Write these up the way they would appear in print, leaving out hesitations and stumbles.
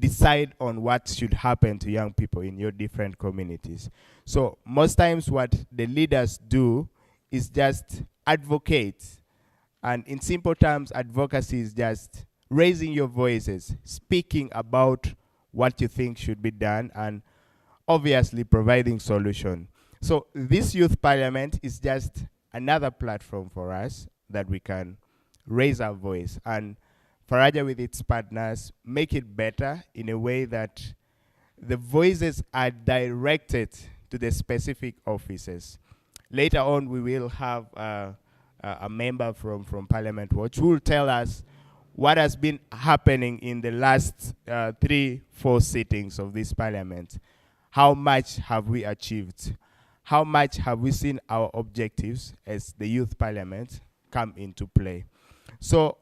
decide on what should happen to young people in your different communities. So most times what the leaders do is just advocate. And in simple terms, advocacy is just raising your voices, speaking about what you think should be done, and obviously providing solution. So this youth parliament is just another platform for us that we can raise our voice, and Faraja with its partners make it better in a way that the voices are directed to the specific offices. Later on, we will have a member from Parliament Watch who will tell us what has been happening in the last 3-4 sittings of this parliament. How much have we achieved? How much have we seen our objectives as the youth parliament come into play? So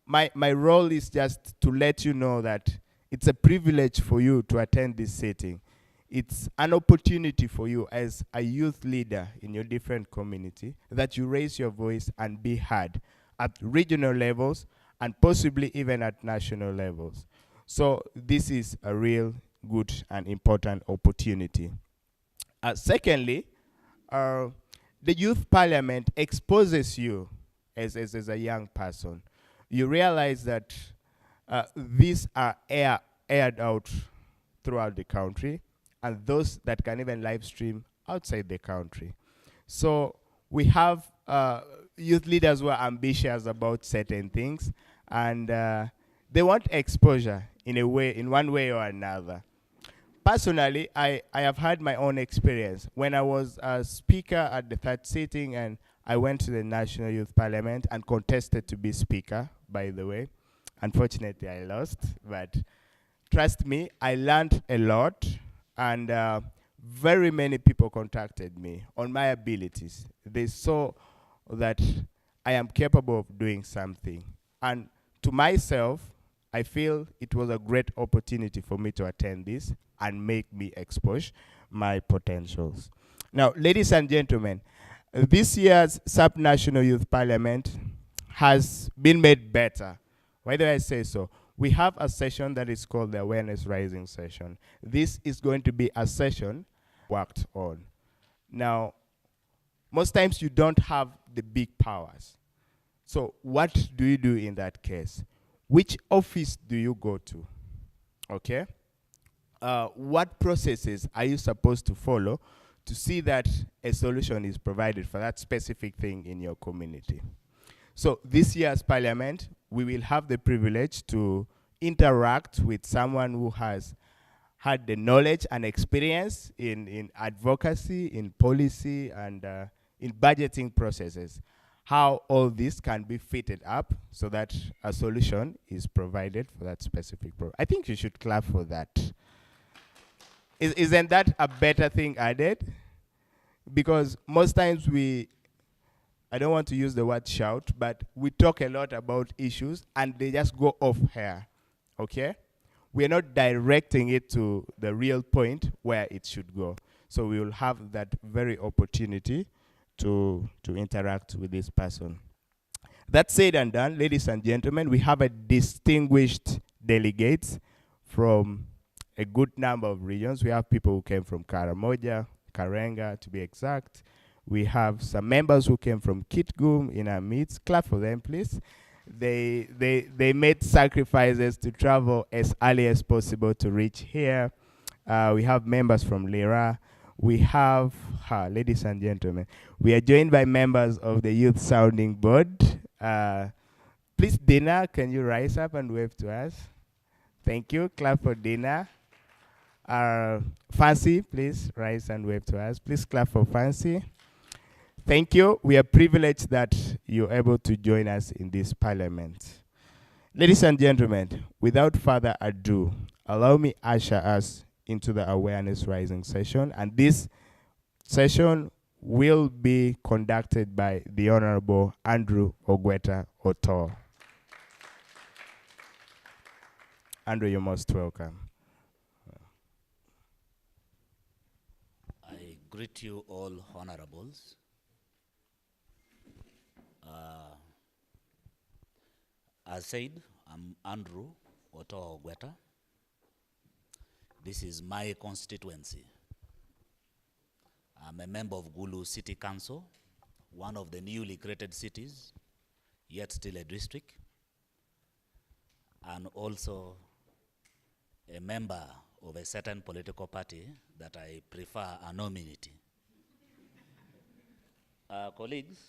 my role is just to let you know that it's a privilege for you to attend this sitting. It's an opportunity for you as a youth leader in your different community that you raise your voice and be heard at regional levels and possibly even at national levels. So this is a real good and important opportunity. Secondly, the youth parliament exposes you as a young person. You realize that these are aired out throughout the country, and those that can even live stream outside the country. So we have youth leaders who are ambitious about certain things, and they want exposure in one way or another. Personally, I have had my own experience. When I was a speaker at the third sitting, and I went to the National Youth Parliament and contested to be speaker, by the way. Unfortunately, I lost, but trust me, I learned a lot, and very many people contacted me on my abilities. They saw that I am capable of doing something. And to myself, I feel it was a great opportunity for me to attend this and make me expose my potentials. Now, ladies and gentlemen, this year's Sub-National Youth Parliament has been made better. Why do I say so? We have a session that is called the Awareness Rising Session. This is going to be a session worked on. Now, most times you don't have the big powers. So what do you do in that case? Which office do you go to? Okay? What processes are you supposed to follow to see that a solution is provided for that specific thing in your community? So this year's parliament, we will have the privilege to interact with someone who has had the knowledge and experience in advocacy, in policy, and in budgeting processes. How all this can be fitted up so that a solution is provided for that specific problem. I think you should clap for that. Isn't that a better thing added? Because most times I don't want to use the word shout, but we talk a lot about issues and they just go off here, okay? We're not directing it to the real point where it should go. So we will have that very opportunity to interact with this person. That said and done, ladies and gentlemen, we have a distinguished delegates from a good number of regions. We have people who came from Karamoja, Karenga to be exact. We have some members who came from Kitgum in our midst. Clap for them, please. They made sacrifices to travel as early as possible to reach here. We have members from Lira. We have, ladies and gentlemen, we are joined by members of the Youth Sounding Board. Please, Dina, can you rise up and wave to us? Thank you. Clap for Dina. Fancy, please rise and wave to us. Please clap for Fancy. Thank you. We are privileged that you're able to join us in this parliament. Ladies and gentlemen, without further ado, allow me usher us into the Awareness Rising session. And this session will be conducted by the Honorable Andrew Ogweta Oto. Andrew, you're most welcome. I greet you all honorables. As said, I'm Andrew Oto Ogweta, This is my constituency. I'm a member of Gulu City Council, one of the newly created cities, yet still a district, and also a member of a certain political party that I prefer anonymity. Colleagues,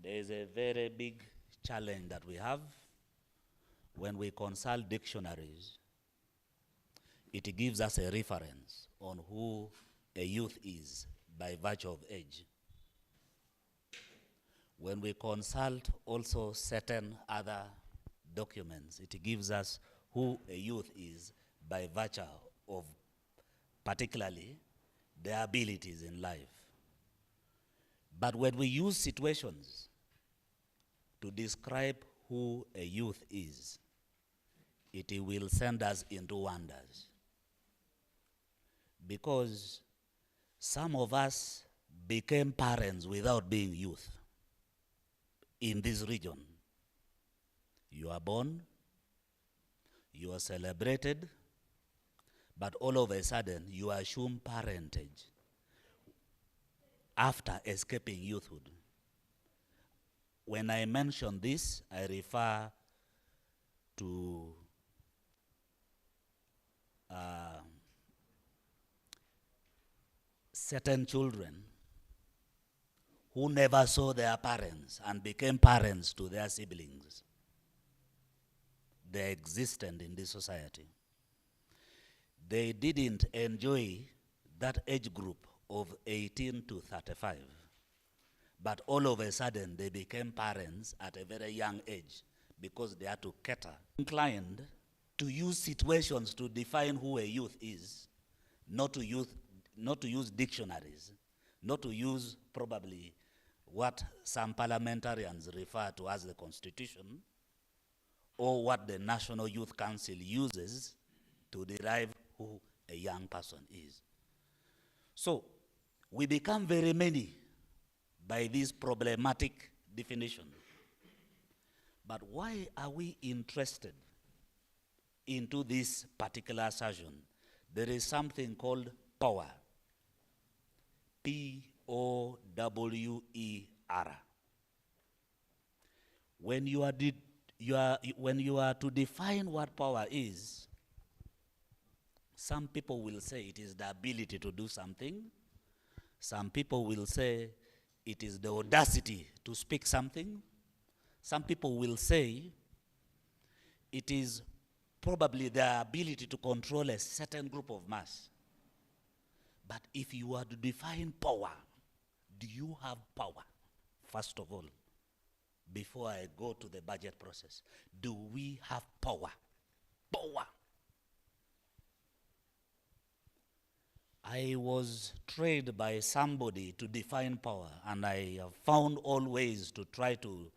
there is a very big challenge that we have when we consult dictionaries. It gives us a reference on who a youth is by virtue of age. When we consult also certain other documents, it gives us who a youth is by virtue of particularly their abilities in life. But when we use situations to describe who a youth is, it will send us into wonders. Because some of us became parents without being youth in this region. You are born, you are celebrated, but all of a sudden you assume parentage after escaping youthhood. When I mention this, I refer to certain children who never saw their parents and became parents to their siblings. They existed in this society. They didn't enjoy that age group of 18 to 35. But all of a sudden, they became parents at a very young age because they had to cater. Inclined to use situations to define who a youth is, not to use dictionaries, not to use probably what some parliamentarians refer to as the Constitution, or what the National Youth Council uses to derive who a young person is. So we become very many by this problematic definition. But why are we interested into this particular assertion? There is something called power. Power. When you are to define what power is, some people will say it is the ability to do something. Some people will say it is the audacity to speak something. Some people will say it is probably the ability to control a certain group of mass. But if you are to define power, do you have power? First of all, before I go to the budget process, do we have power? Power. I was trained by somebody to define power, and I have found all ways to try to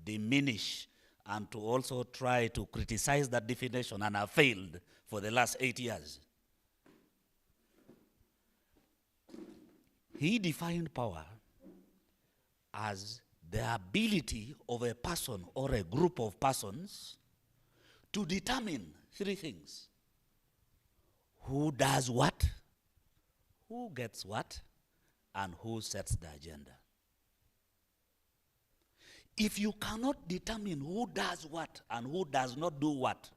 diminish and to also try to criticize that definition, and I failed for the last 8 years. He defined power as the ability of a person or a group of persons to determine three things: who does what, who gets what, and who sets the agenda. If you cannot determine who does what and who does not do what,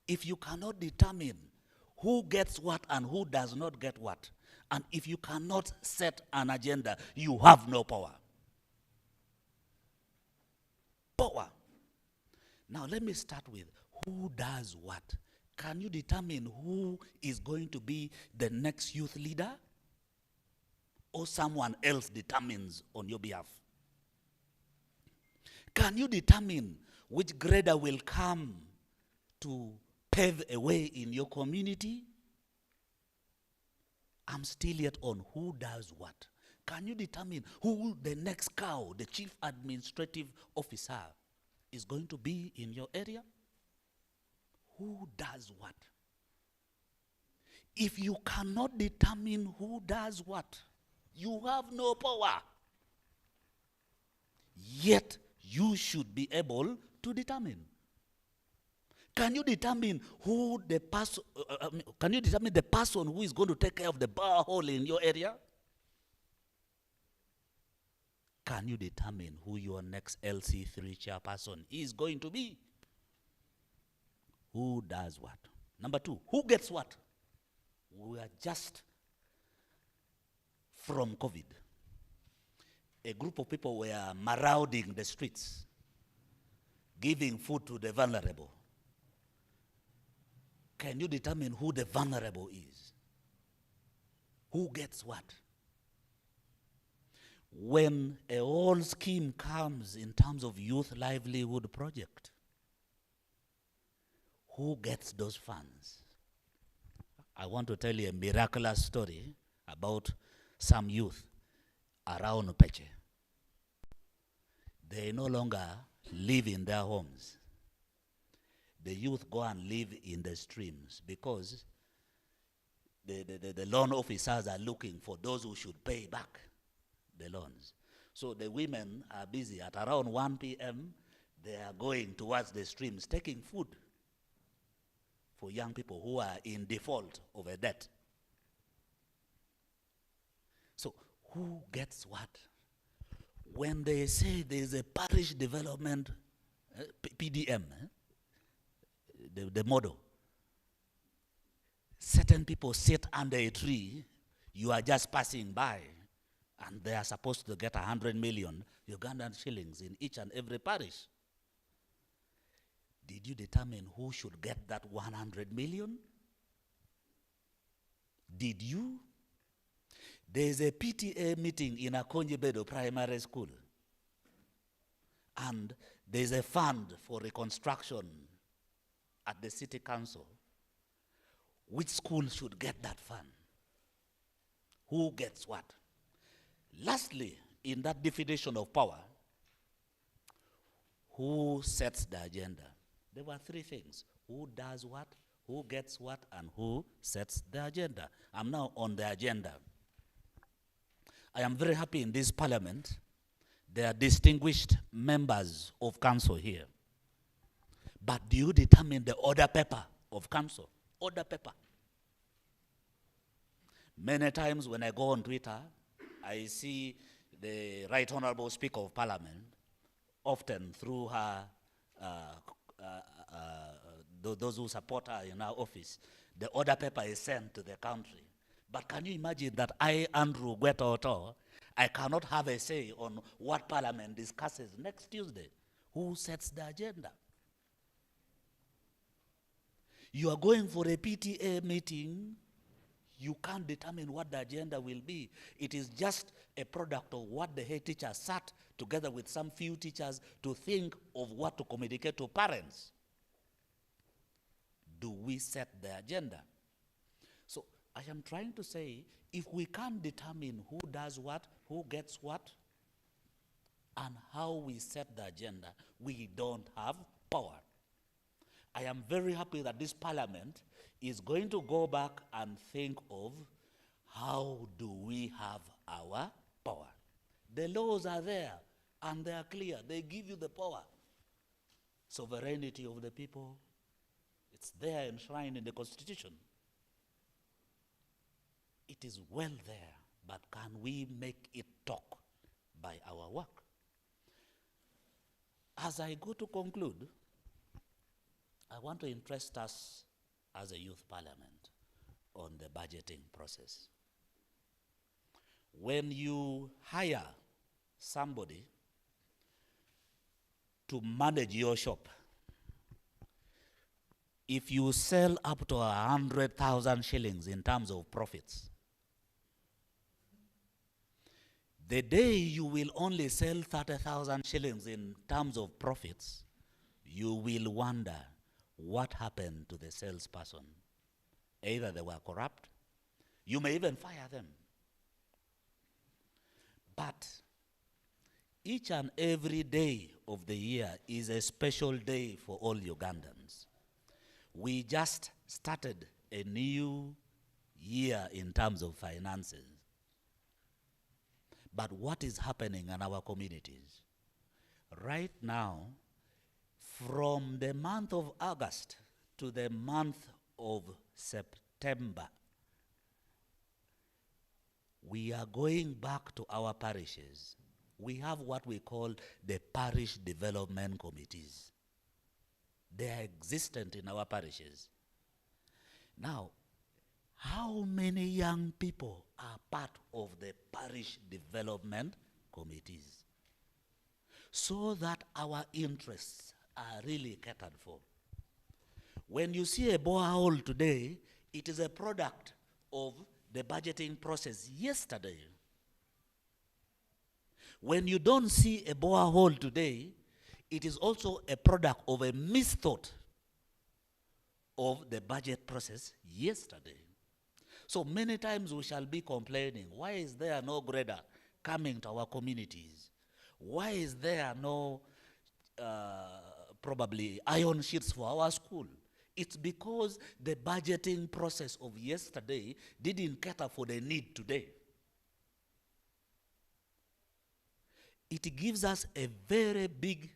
if you cannot determine who gets what and who does not get what, and if you cannot set an agenda, you have no power. Power. Now let me start with who does what. Can you determine who is going to be the next youth leader? Or someone else determines on your behalf? Can you determine which grader will come to pave a way in your community? I'm still yet on who does what. Can you determine who the next cow, the chief administrative officer, is going to be in your area? Who does what? If you cannot determine who does what, you have no power. Yet, you should be able to determine. Can you determine who the person? Can you determine the person who is going to take care of the borehole in your area? Can you determine who your next LC3 chairperson is going to be? Who does what? Number two, who gets what? We are just from COVID. A group of people were marauding the streets, giving food to the vulnerable. Can you determine who the vulnerable is? Who gets what? When a whole scheme comes in terms of youth livelihood project, who gets those funds? I want to tell you a miraculous story about some youth around Peche. They no longer live in their homes. The youth go and live in the streams because the loan officers are looking for those who should pay back the loans. So the women are busy. At around 1 p.m., they are going towards the streams, taking food for young people who are in default of a debt. So who gets what? When they say there is a parish development, PDM, the model, certain people sit under a tree, you are just passing by, and they are supposed to get 100 million Ugandan shillings in each and every parish. Did you determine who should get that 100 million? Did you? There's a PTA meeting in Akonjibedo Primary School, and there's a fund for reconstruction at the city council. Which school should get that fund? Who gets what? Lastly, in that definition of power, who sets the agenda? There were three things: who does what, who gets what, and who sets the agenda. I'm now on the agenda. I am very happy in this parliament. There are distinguished members of council here. But do you determine the order paper of council? Order paper. Many times when I go on Twitter, I see the Right Honorable Speaker of Parliament, often through her, those who support her in our office, the order paper is sent to the country. But can you imagine that I, Andrew Gweta, I cannot have a say on what Parliament discusses next Tuesday? Who sets the agenda? You are going for a PTA meeting, you can't determine what the agenda will be. It is just a product of what the head teacher sat together with some few teachers to think of what to communicate to parents. Do we set the agenda? So I am trying to say, if we can't determine who does what, who gets what, and how we set the agenda, we don't have power. I am very happy that this parliament is going to go back and think of how do we have our power. The laws are there and they are clear. They give you the power. Sovereignty of the people, it's there enshrined in the Constitution. It is well there, but can we make it talk by our work? As I go to conclude, I want to interest us as a youth parliament on the budgeting process. When you hire somebody to manage your shop, if you sell up to 100,000 shillings in terms of profits, the day you will only sell 30,000 shillings in terms of profits, you will wonder what happened to the salesperson. Either they were corrupt, you may even fire them. But each and every day of the year is a special day for all Ugandans. We just started a new year in terms of finances. But what is happening in our communities? Right now, from the month of August to the month of September, we are going back to our parishes. We have what we call the parish development committees. They are existent in our parishes. Now, how many young people are part of the parish development committees so that our interests are really catered for? When you see a borehole today, it is a product of the budgeting process yesterday. When you don't see a borehole today, it is also a product of a misthought of the budget process yesterday. So many times we shall be complaining, why is there no grader coming to our communities? Why is there no probably iron sheets for our school? It's because the budgeting process of yesterday didn't cater for the need today. It gives us a very big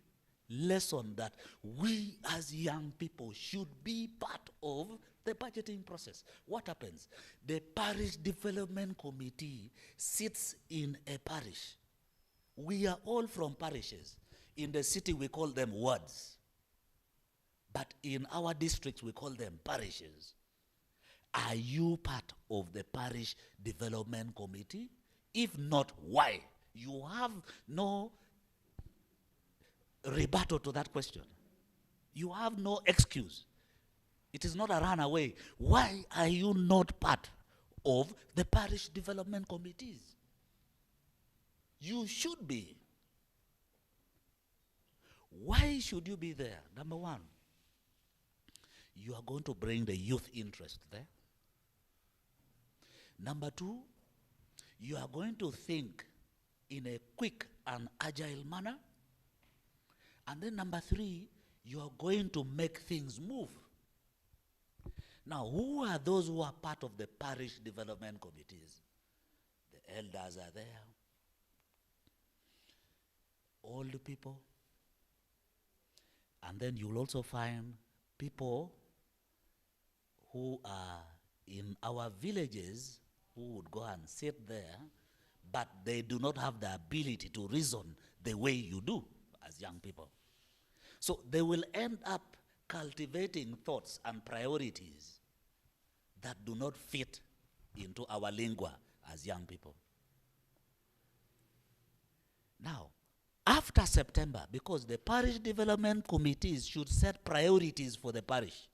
lesson that we as young people should be part of the budgeting process. What happens? The parish development committee sits in a parish. We are all from parishes. In the city we call them wards. But in our districts we call them parishes. Are you part of the parish development committee? If not, why? You have no rebuttal to that question. You have no excuse. It is not a runaway. Why are you not part of the parish development committees? You should be. Why should you be there? Number one, you are going to bring the youth interest there. Number two, you are going to think in a quick and agile manner. And then number three, you are going to make things move. Now, who are those who are part of the parish development committees? The elders are there, old people, and then you'll also find people who are in our villages who would go and sit there, but they do not have the ability to reason the way you do as young people. So they will end up cultivating thoughts and priorities that do not fit into our lingua as young people. Now, after September, because the parish development committees should set priorities for the parish,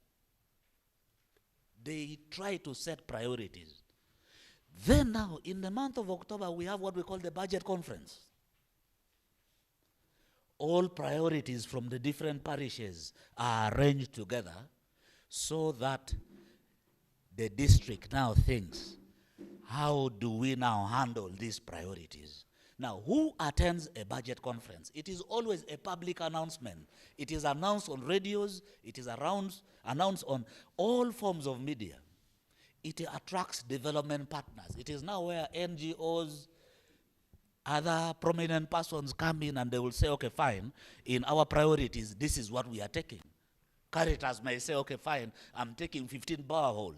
they try to set priorities. Then now, in the month of October, we have what we call the budget conference. All priorities from the different parishes are arranged together so that the district now thinks, how do we now handle these priorities? Now, who attends a budget conference? It is always a public announcement. It is announced on radios. It is announced on all forms of media. It attracts development partners. It is now where NGOs, other prominent persons come in and they will say, okay, fine, in our priorities, this is what we are taking. Caritas may say, okay, fine, I'm taking 15 boreholes.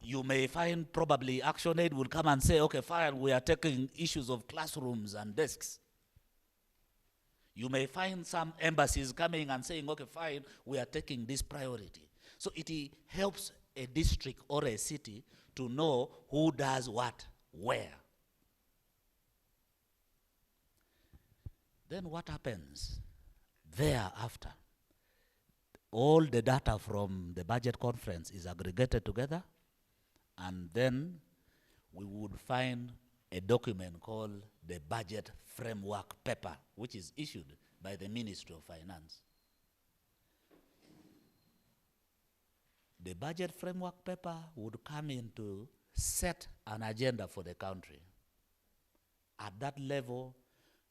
You may find probably ActionAid will come and say, okay, fine, we are taking issues of classrooms and desks. You may find some embassies coming and saying, okay, fine, we are taking this priority. So it helps a district or a city to know who does what, where. Then what happens thereafter? All the data from the budget conference is aggregated together, and then we would find a document called the Budget Framework Paper, which is issued by the Ministry of Finance. The Budget Framework Paper would come in to set an agenda for the country. At that level,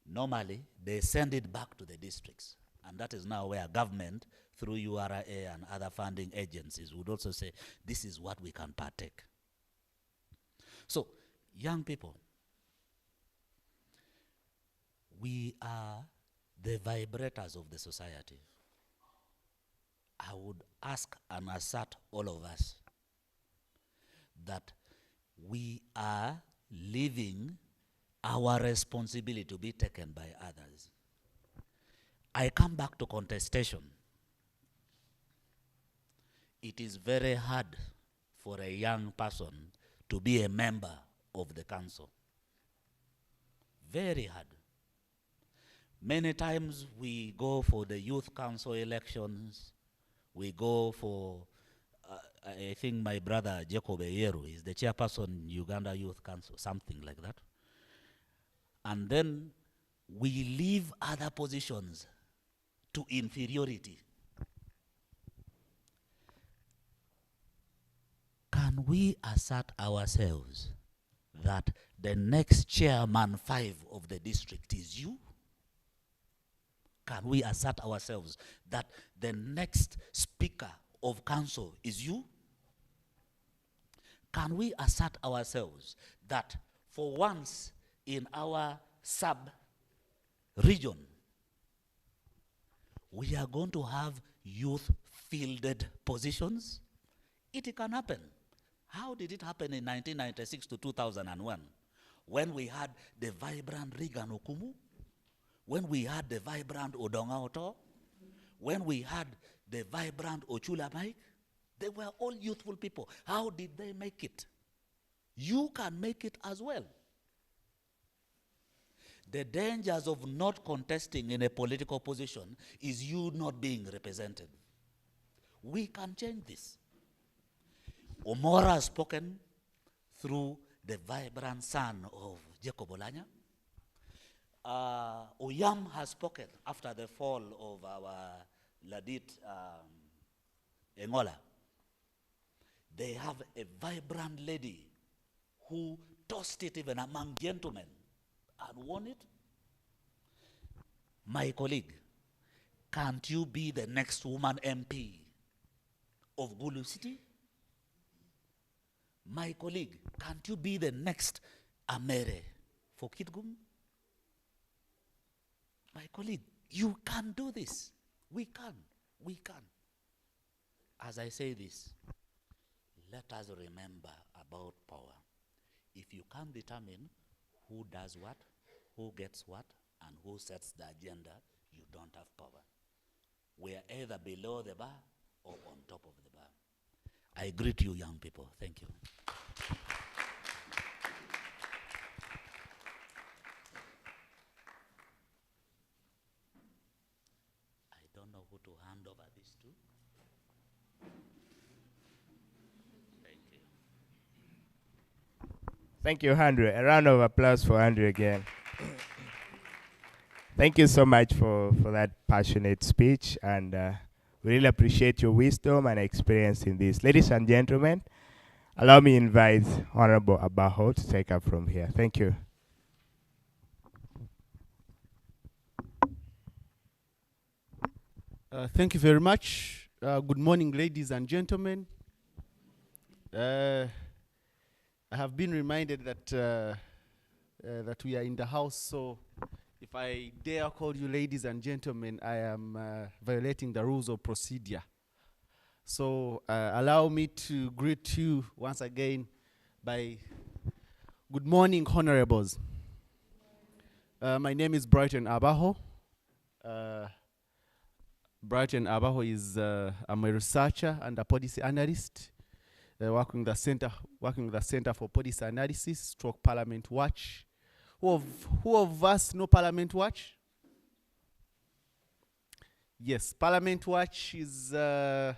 normally, they send it back to the districts. And that is now where government, through URA and other funding agencies, would also say, this is what we can partake. So, young people, we are the vibrators of the society. I would ask and assert all of us that we are leaving our responsibility to be taken by others. I come back to contestation. It is very hard for a young person to be a member of the council. Very hard. Many times we go for the youth council elections, we go for, I think my brother Jacob Eyeru is the chairperson Uganda Youth Council, something like that. And then we leave other positions to inferiority. Can we assert ourselves that the next chairman 5 of the district is you? Can we assert ourselves that the next speaker of council is you? Can we assert ourselves that for once in our sub-region, we are going to have youth-fielded positions? It can happen. How did it happen in 1996 to 2001 when we had the vibrant Regan Okumu, when we had the vibrant Odonga Oto, when we had the vibrant Ochula Mike? They were all youthful people. How did they make it? You can make it as well. The dangers of not contesting in a political position is you not being represented. We can change this. Omora has spoken through the vibrant son of Jacob Olanya. Oyam has spoken after the fall of our Ladit Engola. They have a vibrant lady who tossed it even among gentlemen and won it. My colleague, can't you be the next woman MP of Gulu City? My colleague, can't you be the next Amere for Kitgum? My colleague, you can do this. We can. We can. As I say this, let us remember about power. If you can't determine who does what, who gets what, and who sets the agenda, you don't have power. We are either below the bar or on top of the bar. I greet you, young people. Thank you. I don't know who to hand over this to. Thank you. Thank you, Andrew. A round of applause for Andrew again. Thank you so much for that passionate speech, and we really appreciate your wisdom and experience in this. Ladies and gentlemen, allow me to invite Honorable Abaho to take up from here. Thank you. Thank you very much. Good morning, ladies and gentlemen. I have been reminded that that we are in the house, so if I dare call you ladies and gentlemen, I am violating the rules of procedure. So allow me to greet you once again by good morning, honorables. My name is Brighton Abaho. Brighton Abaho is I'm a researcher and a policy analyst, working with the Center for Policy Analysis, stroke Parliament Watch. Who of us know Parliament Watch? Yes, Parliament Watch is a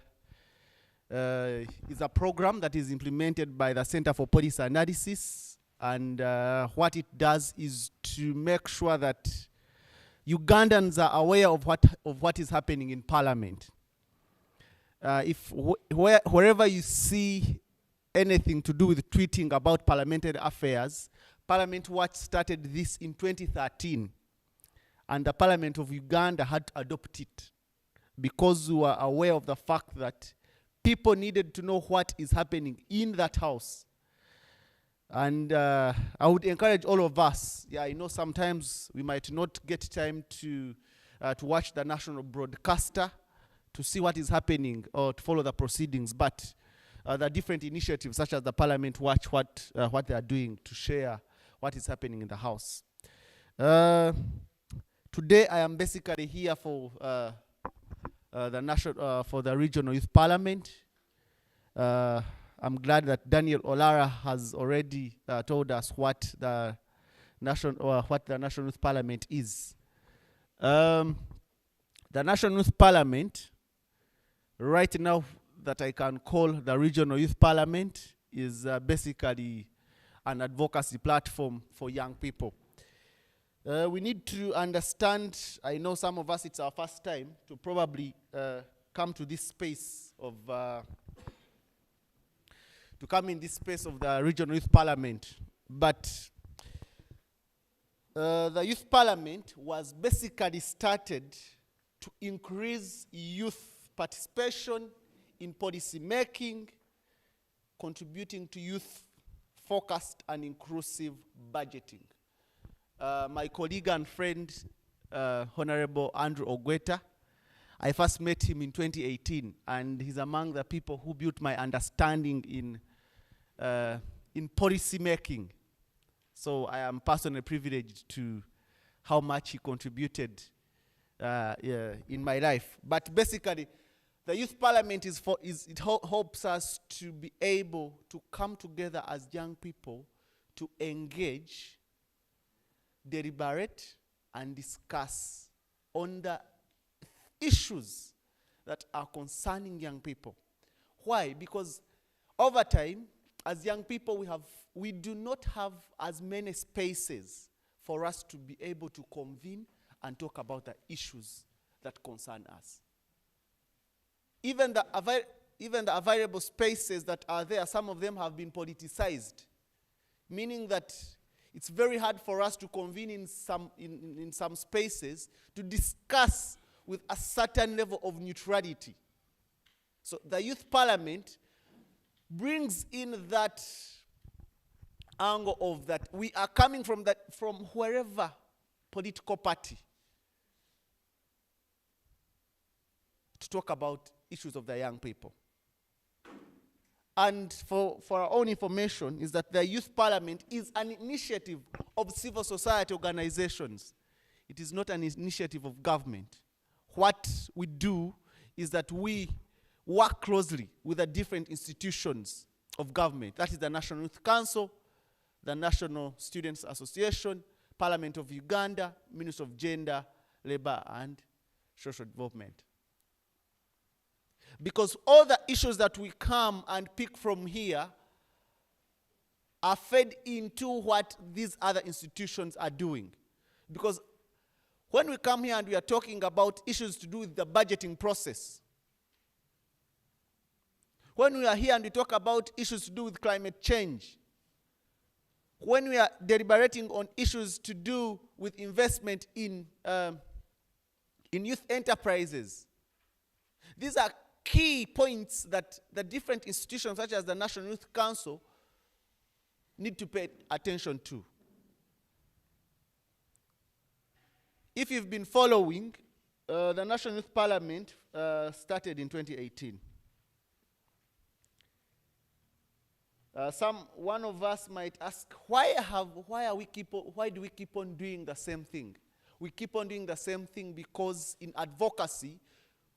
program that is implemented by the Center for Policy Analysis, and what it does is to make sure that Ugandans are aware of what is happening in Parliament. Wherever you see anything to do with tweeting about parliamentary affairs, Parliament Watch started this in 2013, and the Parliament of Uganda had to adopt it because we were aware of the fact that people needed to know what is happening in that house. And I would encourage all of us, I know sometimes we might not get time to watch the national broadcaster, to see what is happening or to follow the proceedings, but there are different initiatives such as the Parliament Watch, what they are doing to share what is happening in the House. Today I am basically here for the Regional Youth Parliament. I'm glad that Daniel Olara has already told us what the National Youth Parliament is. The National Youth Parliament, right now, that I can call the Regional Youth Parliament, is basically an advocacy platform for young people. We need to understand, I know some of us, it's our first time to probably come to this space of, to come in this space of the Regional Youth Parliament. But the Youth Parliament was basically started to increase youth participation in policy making, contributing to youth-focused and inclusive budgeting. My colleague and friend, Honorable Andrew Ogweta, I first met him in 2018, and he's among the people who built my understanding in policy making. So I am personally privileged to how much he contributed in my life. But basically, the Youth Parliament helps us to be able to come together as young people to engage, deliberate, and discuss on the issues that are concerning young people. Why? Because over time, as young people, we do not have as many spaces for us to be able to convene and talk about the issues that concern us. Even the available spaces that are there, some of them have been politicized, meaning that it's very hard for us to convene in some spaces to discuss with a certain level of neutrality. So the Youth Parliament brings in that angle of that we are coming from wherever political party to talk about issues of the young people. And for our own information is that the Youth Parliament is an initiative of civil society organizations. It is not an initiative of government. What we do is that we work closely with the different institutions of government. That is the National Youth Council, the National Students Association, Parliament of Uganda, Ministry of Gender, Labor and Social Development. Because all the issues that we come and pick from here are fed into what these other institutions are doing. Because when we come here and we are talking about issues to do with the budgeting process, when we are here and we talk about issues to do with climate change, when we are deliberating on issues to do with investment in youth enterprises, these are key points that the different institutions such as the National Youth Council need to pay attention to. If you've been following, the National Youth Parliament started in 2018. One of us might ask, why do we keep on doing the same thing? We keep on doing the same thing because in advocacy,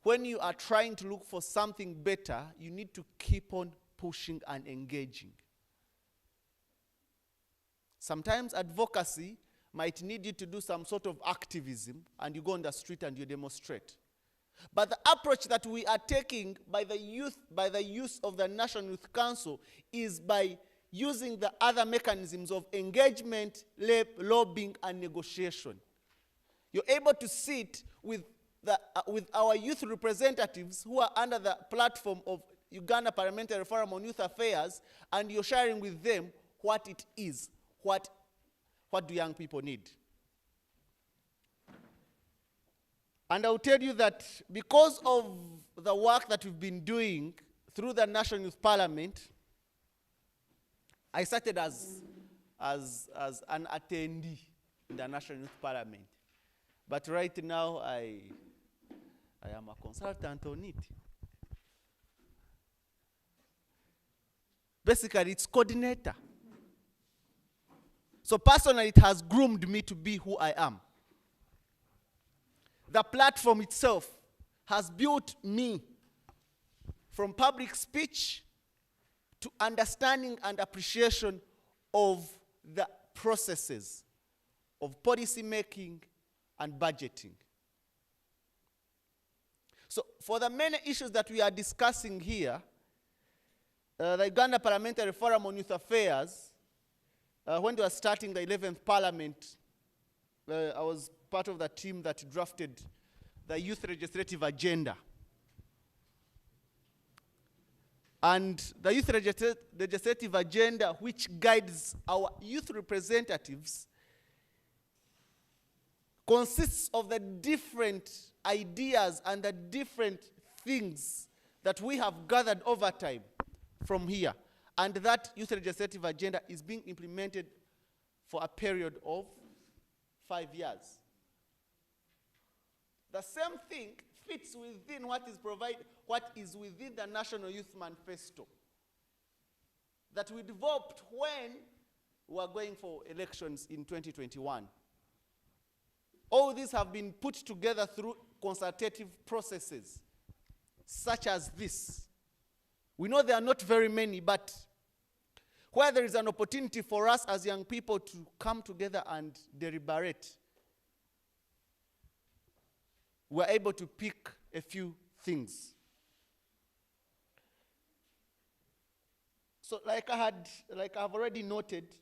when you are trying to look for something better, you need to keep on pushing and engaging. Sometimes advocacy might need you to do some sort of activism, and you go on the street and you demonstrate. But the approach that we are taking by the use of the National Youth Council is by using the other mechanisms of engagement, lobbying, and negotiation. You're able to sit with our youth representatives who are under the platform of Uganda Parliamentary Forum on Youth Affairs, and you're sharing with them what it is, what do young people need. And I'll tell you that because of the work that we've been doing through the National Youth Parliament, I started as an attendee in the National Youth Parliament. But right now, I am a consultant on it. Basically, it's coordinator. So personally, it has groomed me to be who I am. The platform itself has built me from public speech to understanding and appreciation of the processes of policy making and budgeting. So for the many issues that we are discussing here, the Uganda Parliamentary Forum on Youth Affairs, when they were starting the 11th Parliament, I was part of the team that drafted the Youth Legislative Agenda. And the Youth Legislative Agenda, which guides our youth representatives, consists of the different ideas and the different things that we have gathered over time from here. And that Youth Legislative Agenda is being implemented for a period of 5 years. The same thing fits within what is within the National Youth Manifesto that we developed when we were going for elections in 2021. All these have been put together through consultative processes, such as this. We know there are not very many, but where there is an opportunity for us as young people to come together and deliberate, we're able to pick a few things. So like I've already noted,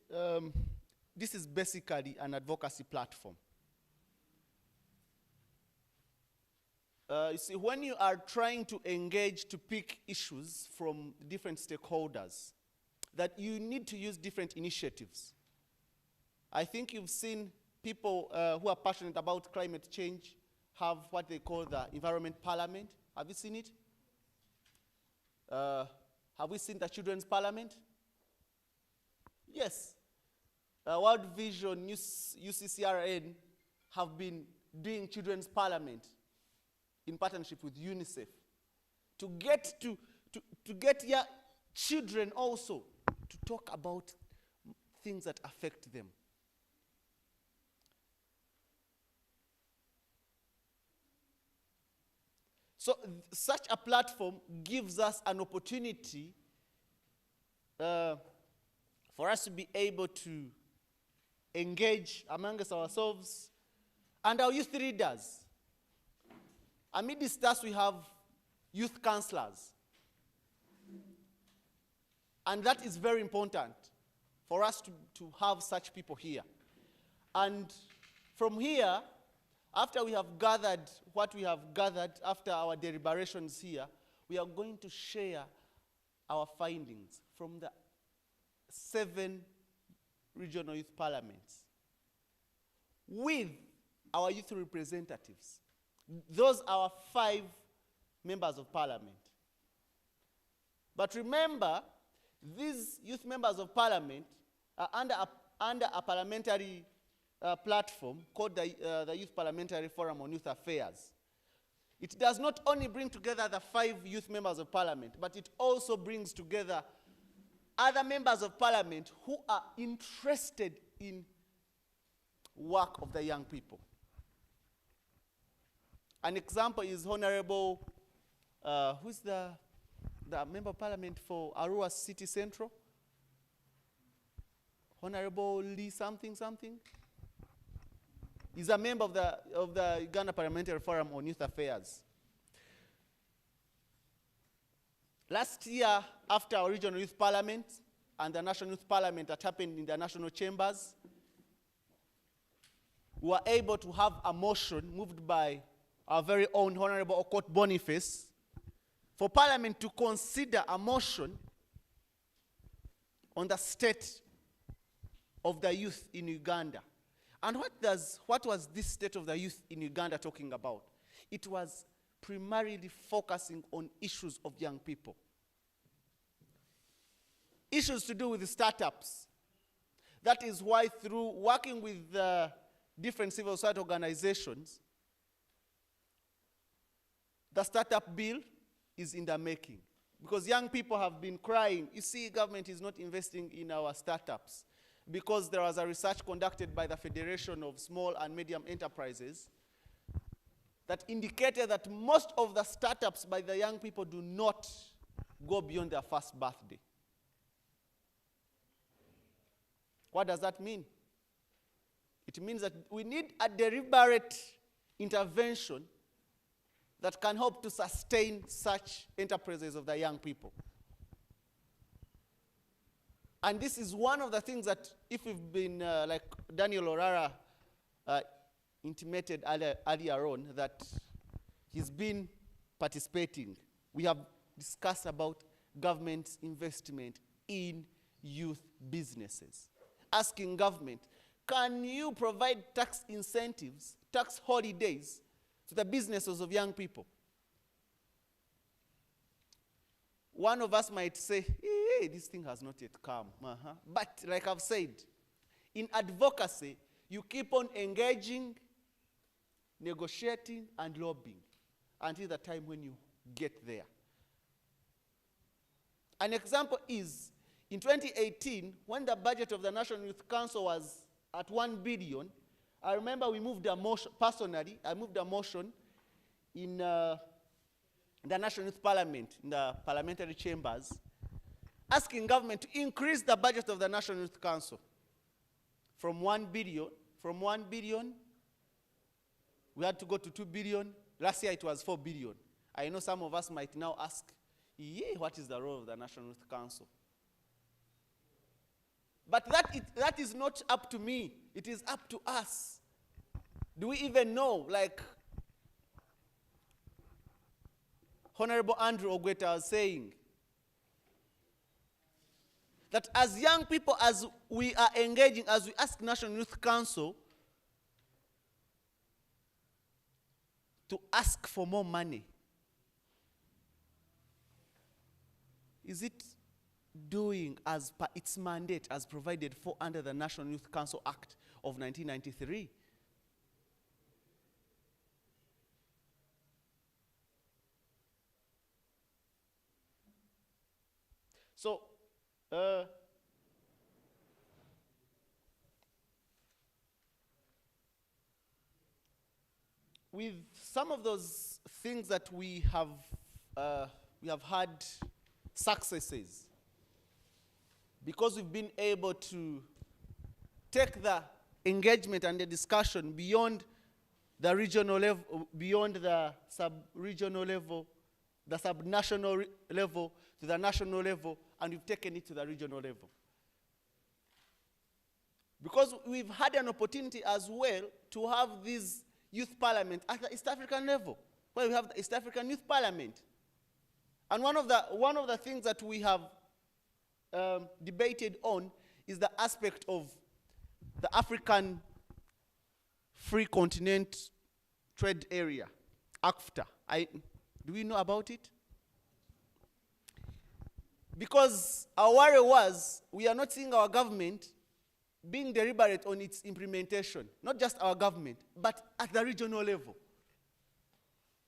this is basically an advocacy platform. You see, when you are trying to engage to pick issues from different stakeholders, that you need to use different initiatives. I think you've seen people who are passionate about climate change have what they call the Environment Parliament. Have you seen it? Have we seen the Children's Parliament? Yes. World Vision, UCCRN have been doing Children's Parliament in partnership with UNICEF to get your children also to talk about things that affect them. So such a platform gives us an opportunity for us to be able to engage amongst ourselves and our youth leaders. Amidst us, we have youth counselors. And that is very important for us to have such people here. And from here, after we have gathered what we have gathered after our deliberations here, we are going to share our findings from the 7 regional youth parliaments with our youth representatives. Those are our 5 members of parliament. But remember, these youth members of parliament are under a parliamentary platform called the Youth Parliamentary Forum on Youth Affairs. It does not only bring together the 5 youth members of parliament, but it also brings together other members of parliament who are interested in work of the young people. An example is Honorable, who's the member of parliament for Arua City Central? Honorable Lee something. He's a member of the Uganda Parliamentary Forum on Youth Affairs. Last year, after our regional youth parliament and the national youth parliament that happened in the national chambers, we were able to have a motion moved by our very own Honorable Okot Boniface for Parliament to consider a motion on the state of the youth in Uganda. And what was this state of the youth in Uganda talking about? It was primarily focusing on issues of young people. Issues to do with the startups. That is why through working with different civil society organizations, The startup bill is in the making. Because young people have been crying, you see, government is not investing in our startups. Because there was a research conducted by the Federation of Small and Medium Enterprises that indicated that most of the startups by the young people do not go beyond their first birthday. What does that mean? It means that we need a deliberate intervention that can help to sustain such enterprises of the young people. And this is one of the things that, if we've been, like Daniel Orara intimated earlier on, that he's been participating. We have discussed about government's investment in youth businesses. Asking government, can you provide tax incentives, tax holidays to the businesses of young people? One of us might say, hey, this thing has not yet come. But like I've said, in advocacy, you keep on engaging, negotiating, and lobbying until the time when you get there. An example is, in 2018, when the budget of the National Youth Council was at 1 billion, I remember we moved a motion, personally, I moved a motion in the National Youth Parliament, in the parliamentary chambers, asking government to increase the budget of the National Youth Council from 1 billion, we had to go to 2 billion. Last year it was 4 billion. I know some of us might now ask, yeah, what is the role of the National Youth Council? But that is not up to me. It is up to us. Do we even know, like Honorable Andrew Ogweta was saying, that as young people, as we are engaging, as we ask National Youth Council to ask for more money, is it doing as per its mandate as provided for under the National Youth Council Act of 1993? So, with some of those things that we have had successes, because we've been able to take the engagement and the discussion beyond the regional level, beyond the sub-regional level, the sub-national level, to the national level, and we've taken it to the regional level. Because we've had an opportunity as well to have this youth parliament at the East African level, where we have the East African Youth Parliament. And one of the things that we have debated on is the aspect of the African Free Continent Trade Area, ACFTA. Do we know about it? Because our worry was, we are not seeing our government being deliberate on its implementation. Not just our government, but at the regional level.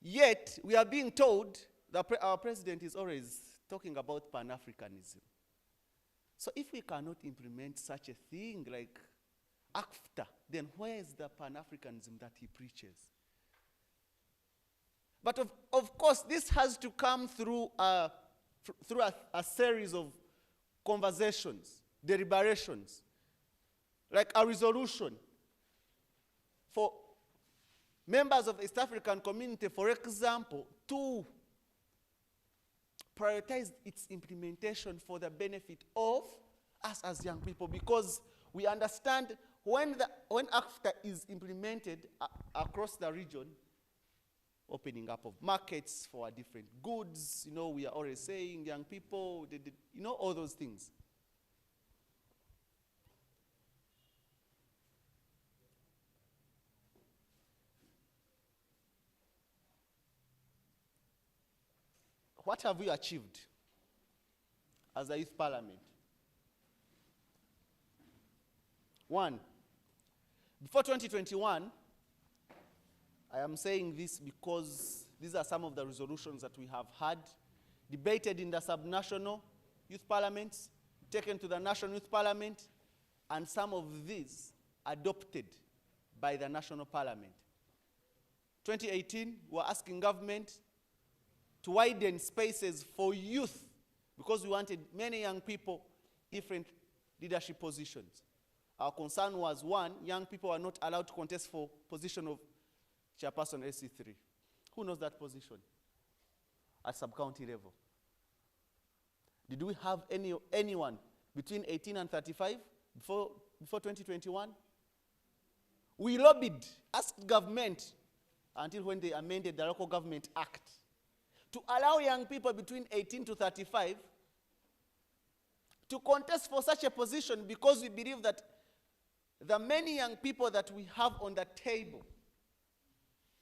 Yet, we are being told that our president is always talking about Pan-Africanism. So if we cannot implement such a thing like ACFTA, then where is the Pan-Africanism that he preaches? But of course, this has to come through a series of conversations, deliberations, like a resolution for members of the East African community, for example, to prioritize its implementation for the benefit of us as young people, because we understand when ACFTA is implemented across the region, opening up of markets for our different goods, we are always saying young people, all those things. What have we achieved as a youth parliament? One, before 2021, I am saying this because These are some of the resolutions that we have had, debated in the subnational youth parliaments, taken to the national youth parliament, and some of these adopted by the national parliament. 2018, we're asking government to widen spaces for youth because we wanted many young people, different leadership positions. Our concern was, one, young people are not allowed to contest for position of chairperson SC3. Who knows that position at sub-county level? Did we have anyone between 18 and 35 before 2021? We lobbied, asked government, until when they amended the Local Government Act, to allow young people between 18 to 35 to contest for such a position, because we believe that the many young people that we have on the table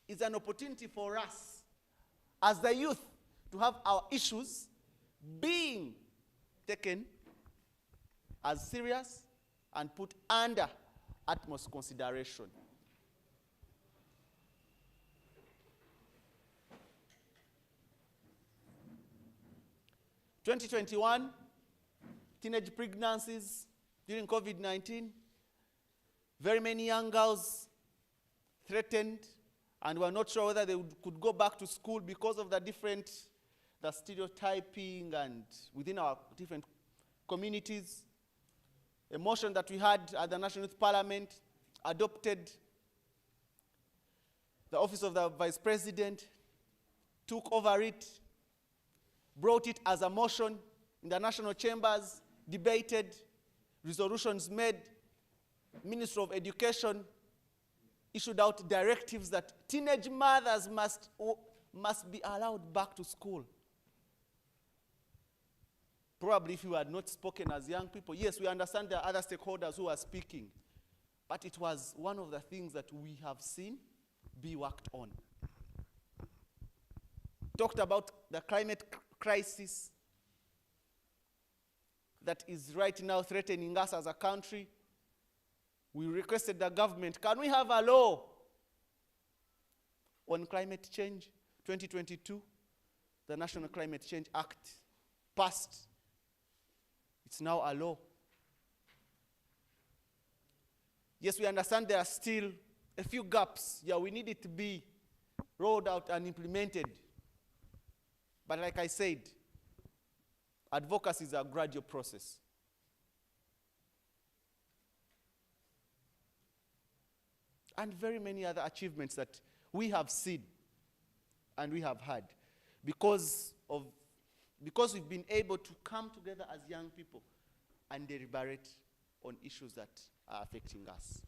is an opportunity for us as the youth to have our issues being taken as serious and put under utmost consideration. In 2021, teenage pregnancies during COVID-19, very many young girls threatened, and we're not sure whether they could go back to school because of the stereotyping and within our different communities. A motion that we had at the National Youth Parliament adopted. The Office of the Vice President took over it, brought it as a motion in the national chambers, debated, resolutions made. Minister of Education issued out directives that teenage mothers must be allowed back to school. Probably if you had not spoken as young people, yes, we understand there are other stakeholders who are speaking, but it was one of the things that we have seen be worked on. Talked about the climate crisis that is right now threatening us as a country. We requested the government, can we have a law on climate change? 2022, the National Climate Change Act passed. It's now a law. Yes, we understand there are still a few gaps. Yeah, we need it to be rolled out and implemented. But like I said, advocacy is a gradual process. And very many other achievements that we have seen and we have had because we've been able to come together as young people and deliberate on issues that are affecting us.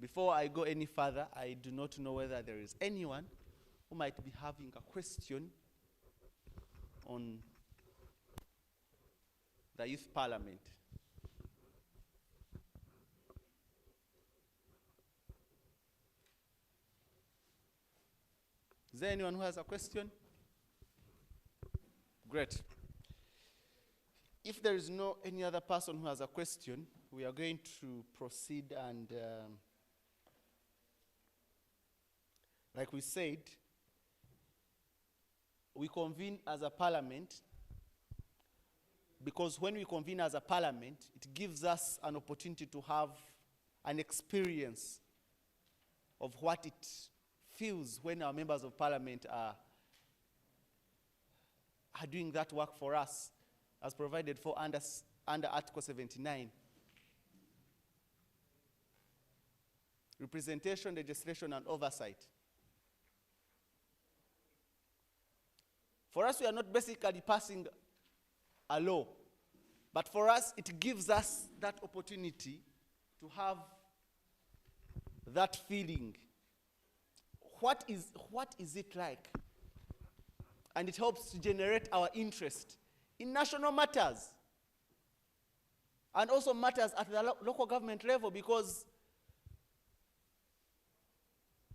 Before I go any further, I do not know whether there is anyone who might be having a question on the Youth Parliament. Is there anyone who has a question? Great. If there is no any other person who has a question, we are going to proceed and, like we said, we convene as a parliament because when we convene as a parliament, it gives us an opportunity to have an experience of what it feels when our members of parliament are doing that work for us as provided for under Article 79. Representation, legislation, and oversight. For us, we are not basically passing a law, but for us, it gives us that opportunity to have that feeling. What is it like? And it helps to generate our interest in national matters and also matters at the local government level, because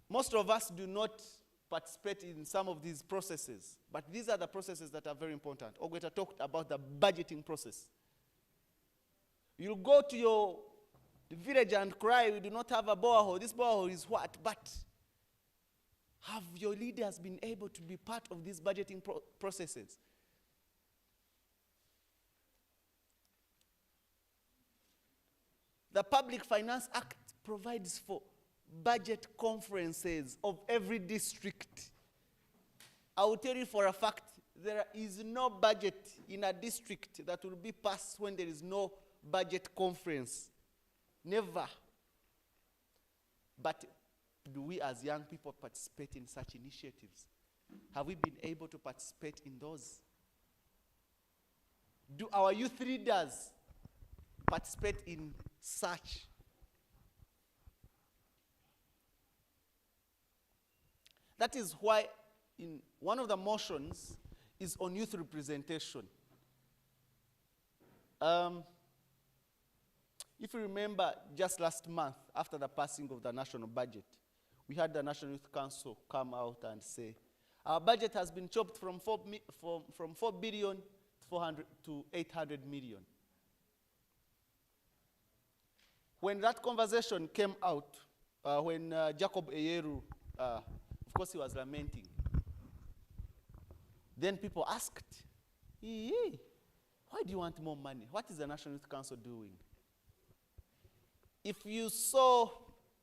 most of us do not participate in some of these processes, but these are the processes that are very important. Ogweta talked about the budgeting process. You'll go to the village and cry, we do not have a borehole. This borehole is what? But Have your leaders been able to be part of these budgeting processes? The Public Finance Act provides for budget conferences of every district. I will tell you for a fact, there is no budget in a district that will be passed when there is no budget conference. Never. But do we as young people participate in such initiatives? Have we been able to participate in those? Do our youth leaders participate in such? That is why in one of the motions is on youth representation. If you remember, just last month, after the passing of the national budget, we had the National Youth Council come out and say, our budget has been chopped from 4 billion to 800 million. When that conversation came out, when Jacob Eyeru, of course he was lamenting, then people asked, why do you want more money? What is the National Youth Council doing? If you saw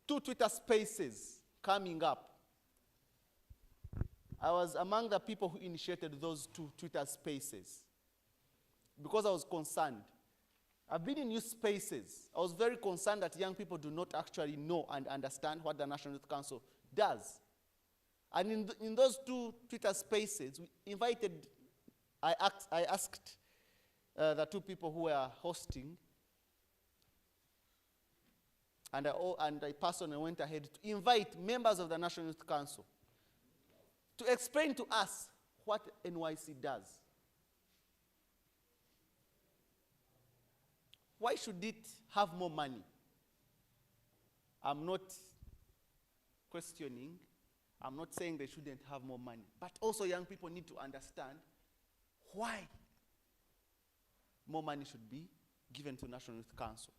2 Twitter spaces coming up, I was among the people who initiated those 2 Twitter spaces because I was concerned. I've been in youth spaces. I was very concerned that young people do not actually know and understand what the National Youth Council does. And in those 2 Twitter spaces, I asked the 2 people who were hosting, and I personally went ahead to invite members of the National Youth Council to explain to us what NYC does. Why should it have more money? I'm not questioning. I'm not saying they shouldn't have more money. But also young people need to understand why more money should be given to National Youth Council.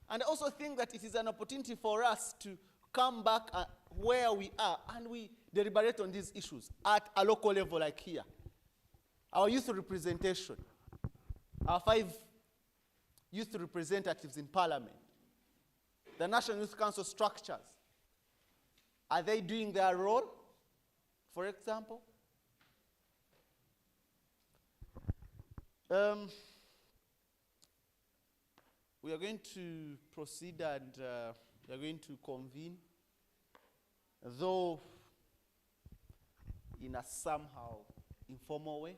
And I also think that it is an opportunity for us to come back where we are and we deliberate on these issues at a local level like here. Our youth representation, our 5 youth representatives in Parliament, the National Youth Council structures, are they doing their role, for example? We are going to proceed and we are going to convene, though in a somehow informal way,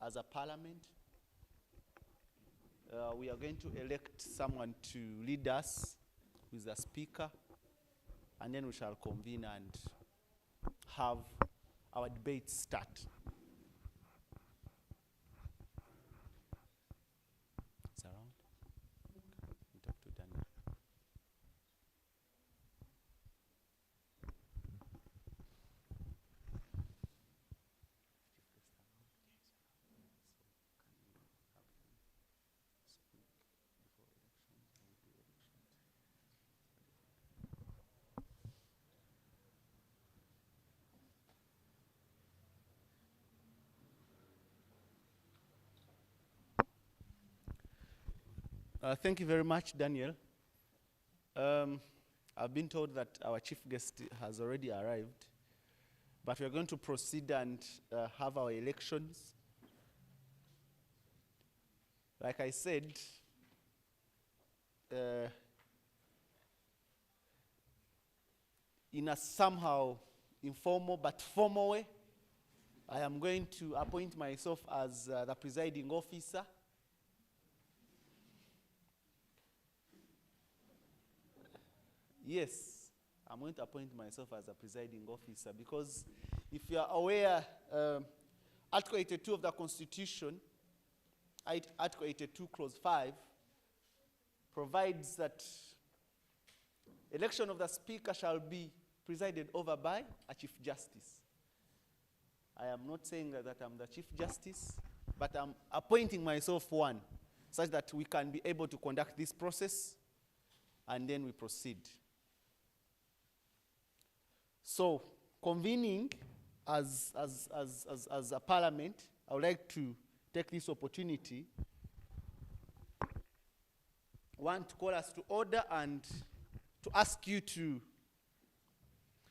as a parliament. We are going to elect someone to lead us, who is the speaker, and then we shall convene and have our debate start. It's around? Okay. Talk to Daniel. Thank you very much, Daniel. I've been told that our chief guest has already arrived, but we're going to proceed and have our elections. Like I said, in a somehow informal but formal way, I am going to appoint myself as the presiding officer. Yes, I'm going to appoint myself as a presiding officer because if you are aware, Article 82 of the Constitution, Article 82 Clause 5, provides that election of the speaker shall be presided over by a chief justice. I am not saying that I'm the chief justice, but I'm appointing myself one, such that we can be able to conduct this process, and then we proceed. So, convening as a parliament, I would like to take this opportunity, one, to call us to order and to ask you to,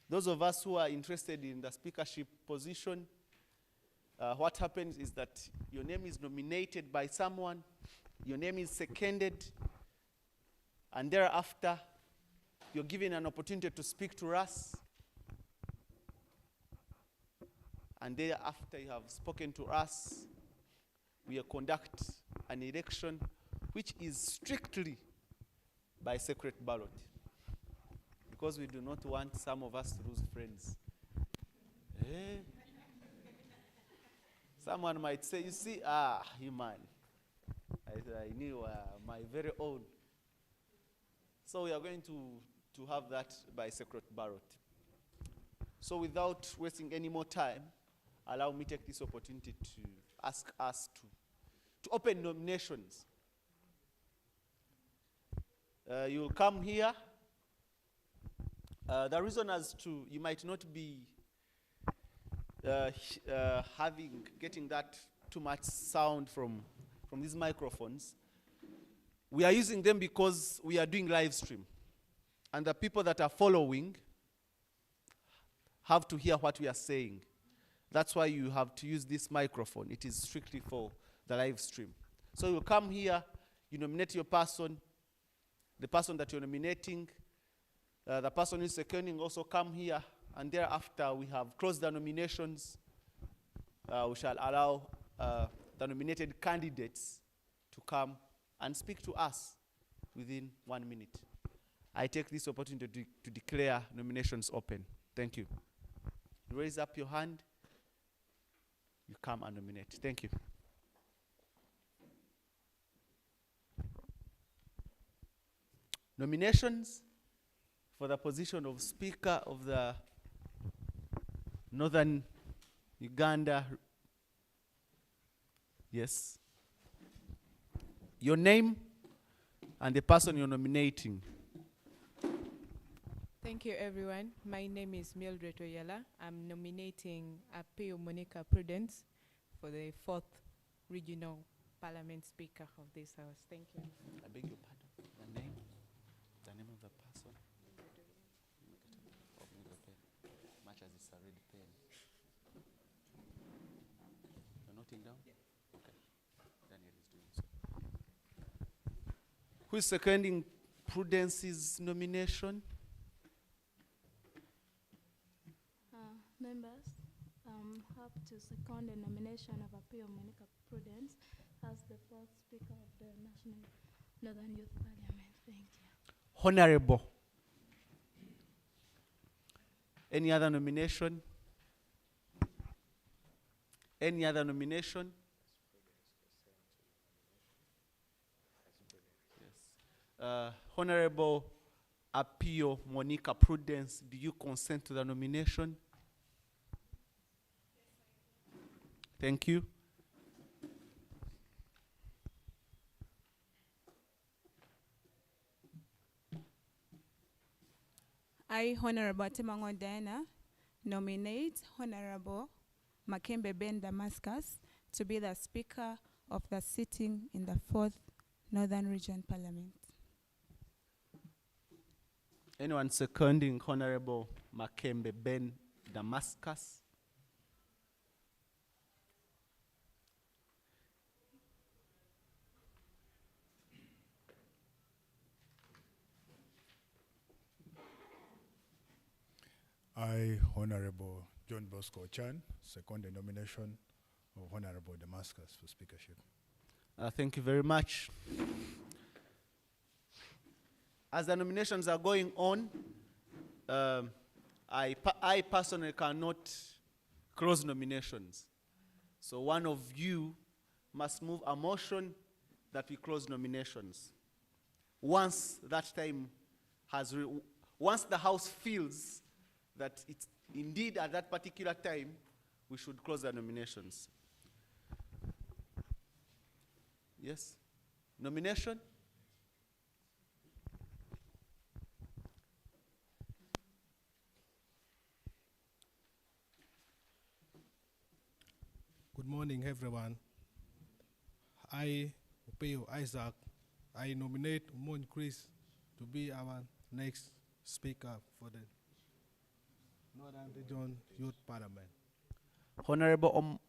those of us who are interested in the speakership position, what happens is that your name is nominated by someone, your name is seconded, and thereafter, you're given an opportunity to speak to us. And thereafter you have spoken to us, we will conduct an election which is strictly by secret ballot. Because we do not want some of us to lose friends. Someone might say, you see, you man, I knew my very own. So we are going to have that by secret ballot. So without wasting any more time, allow me to take this opportunity to ask us to open nominations. You will come here. The reason as to you might not be getting that too much sound from these microphones, we are using them because we are doing live stream. And the people that are following have to hear what we are saying. That's why you have to use this microphone. It is strictly for the live stream. So you come here, you nominate your person, the person that you're nominating, the person who is seconding also come here, and thereafter we have closed the nominations. We shall allow the nominated candidates to come and speak to us within 1 minute. I take this opportunity to declare nominations open. Thank you. You raise up your hand, you come and nominate. Thank you. Nominations for the position of Speaker of the Northern Uganda. Yes. Your name and the person you're nominating. Thank you, everyone. My name is Mildred Oyala. I'm nominating Apio Monica Prudence for the 4th Regional Parliament Speaker of this House. Thank you. I beg your pardon. The name of the person. Much as it's a red pen. You're noting down? Yeah. Okay. Daniel is doing so. Who is seconding Prudence's nomination? Members, have to second the nomination of Apio Monica Prudence as the 4th Speaker of the National Northern Youth Parliament. Thank you. Honorable. Any other nomination? Any other nomination? Yes. Honorable Apio Monica Prudence, do you consent to the nomination? Thank you. I, Honorable Temango Diana, nominate Honorable Makembe Ben Damascus to be the Speaker of the sitting in the 4th Northern Region Parliament. Anyone seconding Honorable Makembe Ben Damascus? I, Honorable John Bosco Chan, second the nomination of Honorable Damascus for speakership. Thank you very much. As the nominations are going on, I personally cannot close nominations. So one of you must move a motion that we close nominations. Once that time has, once the House feels that it's indeed at that particular time, we should close the nominations. Yes? Nomination? morning, everyone. I, Upeo Isaac, I nominate Mon Chris to be our next speaker for the Northern Region Youth Parliament. Honorable,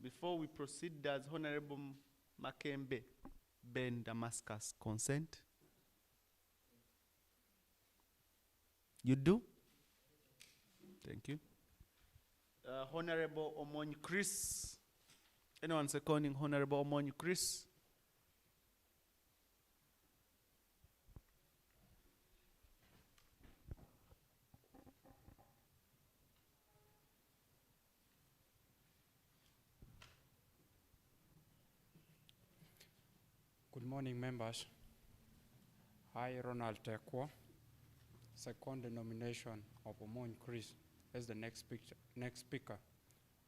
before we proceed, does Honorable Makembe Ben Damascus consent? You do? Thank you. Honorable Omony Chris. Anyone seconding Honorable Omony Chris? Good morning, members. I, Ronald Tekwo, second the nomination of Omony Chris as the next speaker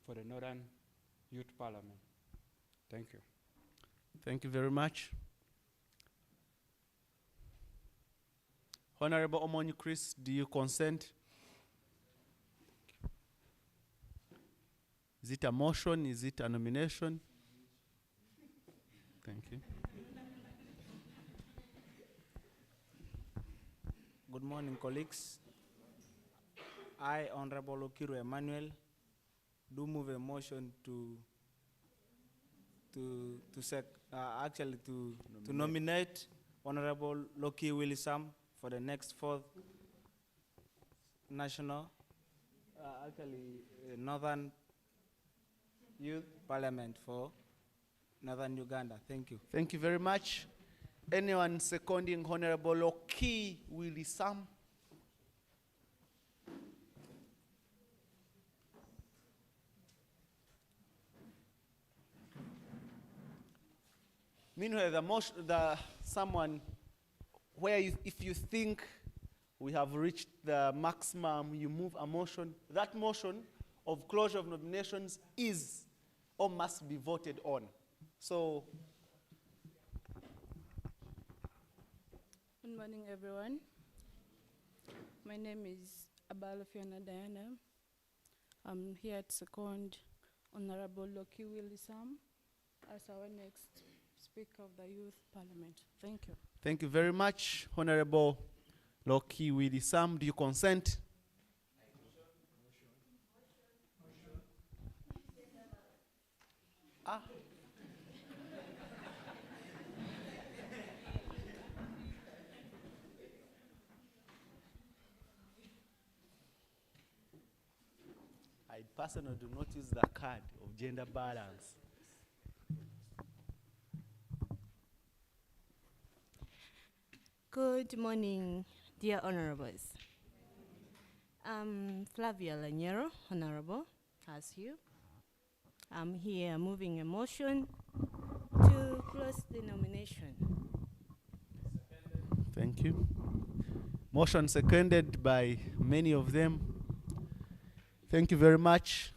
for the Northern Youth Parliament. Thank you. Thank you very much. Honorable Omony Chris, do you consent? Is it a motion? Is it a nomination? Thank you. Good morning, colleagues. I, Honorable Okiru Emmanuel, do move a motion to nominate Honorable Loki Willisam for the next fourth national, Northern Youth Parliament for Northern Uganda. Thank you. Thank you very much. Anyone seconding Honorable Loki Willisam? Meanwhile, someone where if you think we have reached the maximum, you move a motion. That motion of closure of nominations is or must be voted on. So, good morning, everyone. My name is Abalo Fiona Diana. I'm here to second Honorable Loki Willisam as our next Speaker of the Youth Parliament. Thank you. Thank you very much, Honorable Loki Willisam. Do you consent? Ah. I personally do not use the card of gender balance. Good morning, dear honorables. I'm Flavia Laniero, honorable, as you. I'm here moving a motion to close the nomination. Thank you. Motion seconded by many of them. Thank you very much.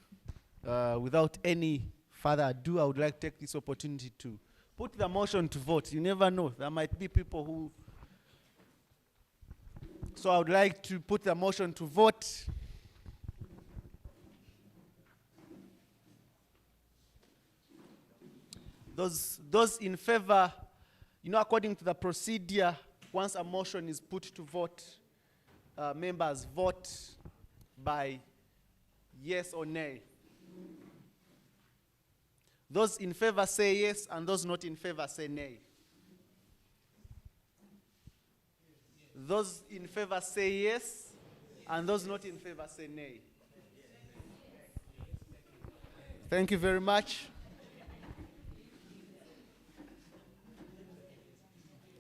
Without any further ado, I would like to take this opportunity to put the motion to vote. You never know, there might be people who... So I would like to put the motion to vote. Those in favor, according to the procedure, once a motion is put to vote, members vote by yes or nay. Those in favor say yes, and those not in favor say nay. Those in favor say yes, and those not in favor say nay. Thank you very much.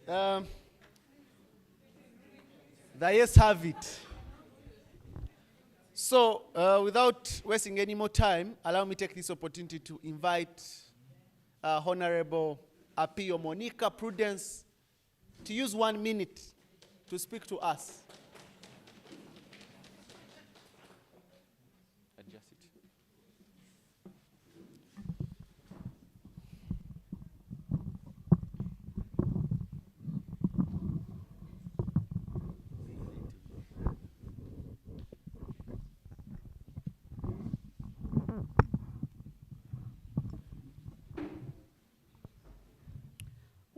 The yes have it. So, without wasting any more time, allow me to take this opportunity to invite Honorable Apio Monica Prudence to use 1 minute to speak to us. Adjust it.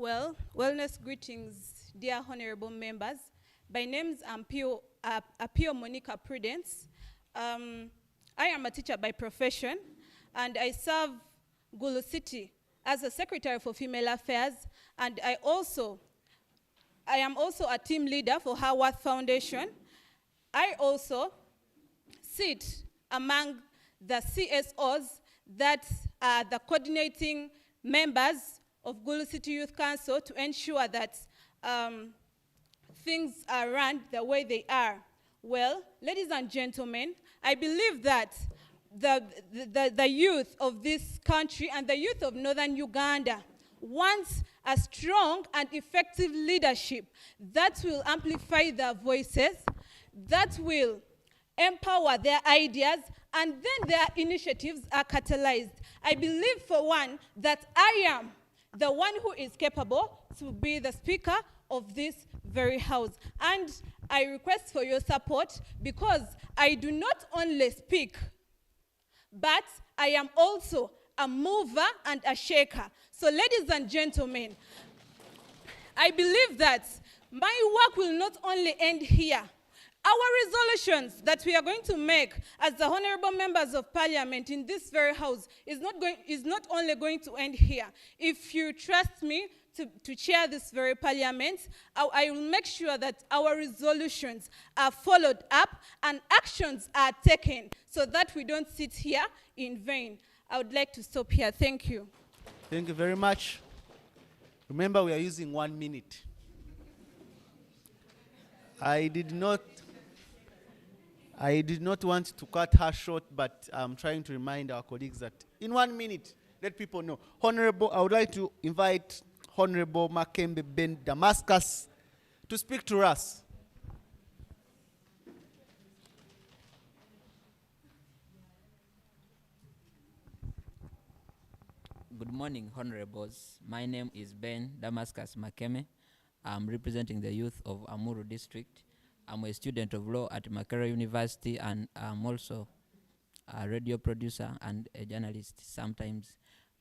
Well, wellness greetings, dear honorable members. By names, I'm Apio Monica Prudence. I am a teacher by profession, and I serve Gulu City as a secretary for female affairs, and I am also a team leader for Haworth Foundation. I also sit among the CSOs that are the coordinating members of Gulu City Youth Council to ensure that things are run the way they are. Well, ladies and gentlemen, I believe that the youth of this country and the youth of northern Uganda wants a strong and effective leadership that will amplify their voices, that will empower their ideas, and then their initiatives are catalyzed. I believe, for one, that I am the one who is capable to be the speaker of this very house. And I request for your support, because I do not only speak, but I am also a mover and a shaker. So ladies and gentlemen, I believe that my work will not only end here. Our resolutions that we are going to make as the honorable members of parliament in this very house is not only going to end here. If you trust me to chair this very parliament, I will make sure that our resolutions are followed up and actions are taken so that we don't sit here in vain. I would like to stop here. Thank you. Thank you very much. Remember, we are using 1 minute. I did not want to cut her short, but I'm trying to remind our colleagues that in 1 minute, let people know. Honorable, I would like to invite Honorable Makembe Ben Damascus to speak to us. Good morning, honorables. My name is Ben Damascus Makeme. I'm representing the youth of Amuru District. I'm a student of law at Makerere University, and I'm also a radio producer and a journalist sometimes.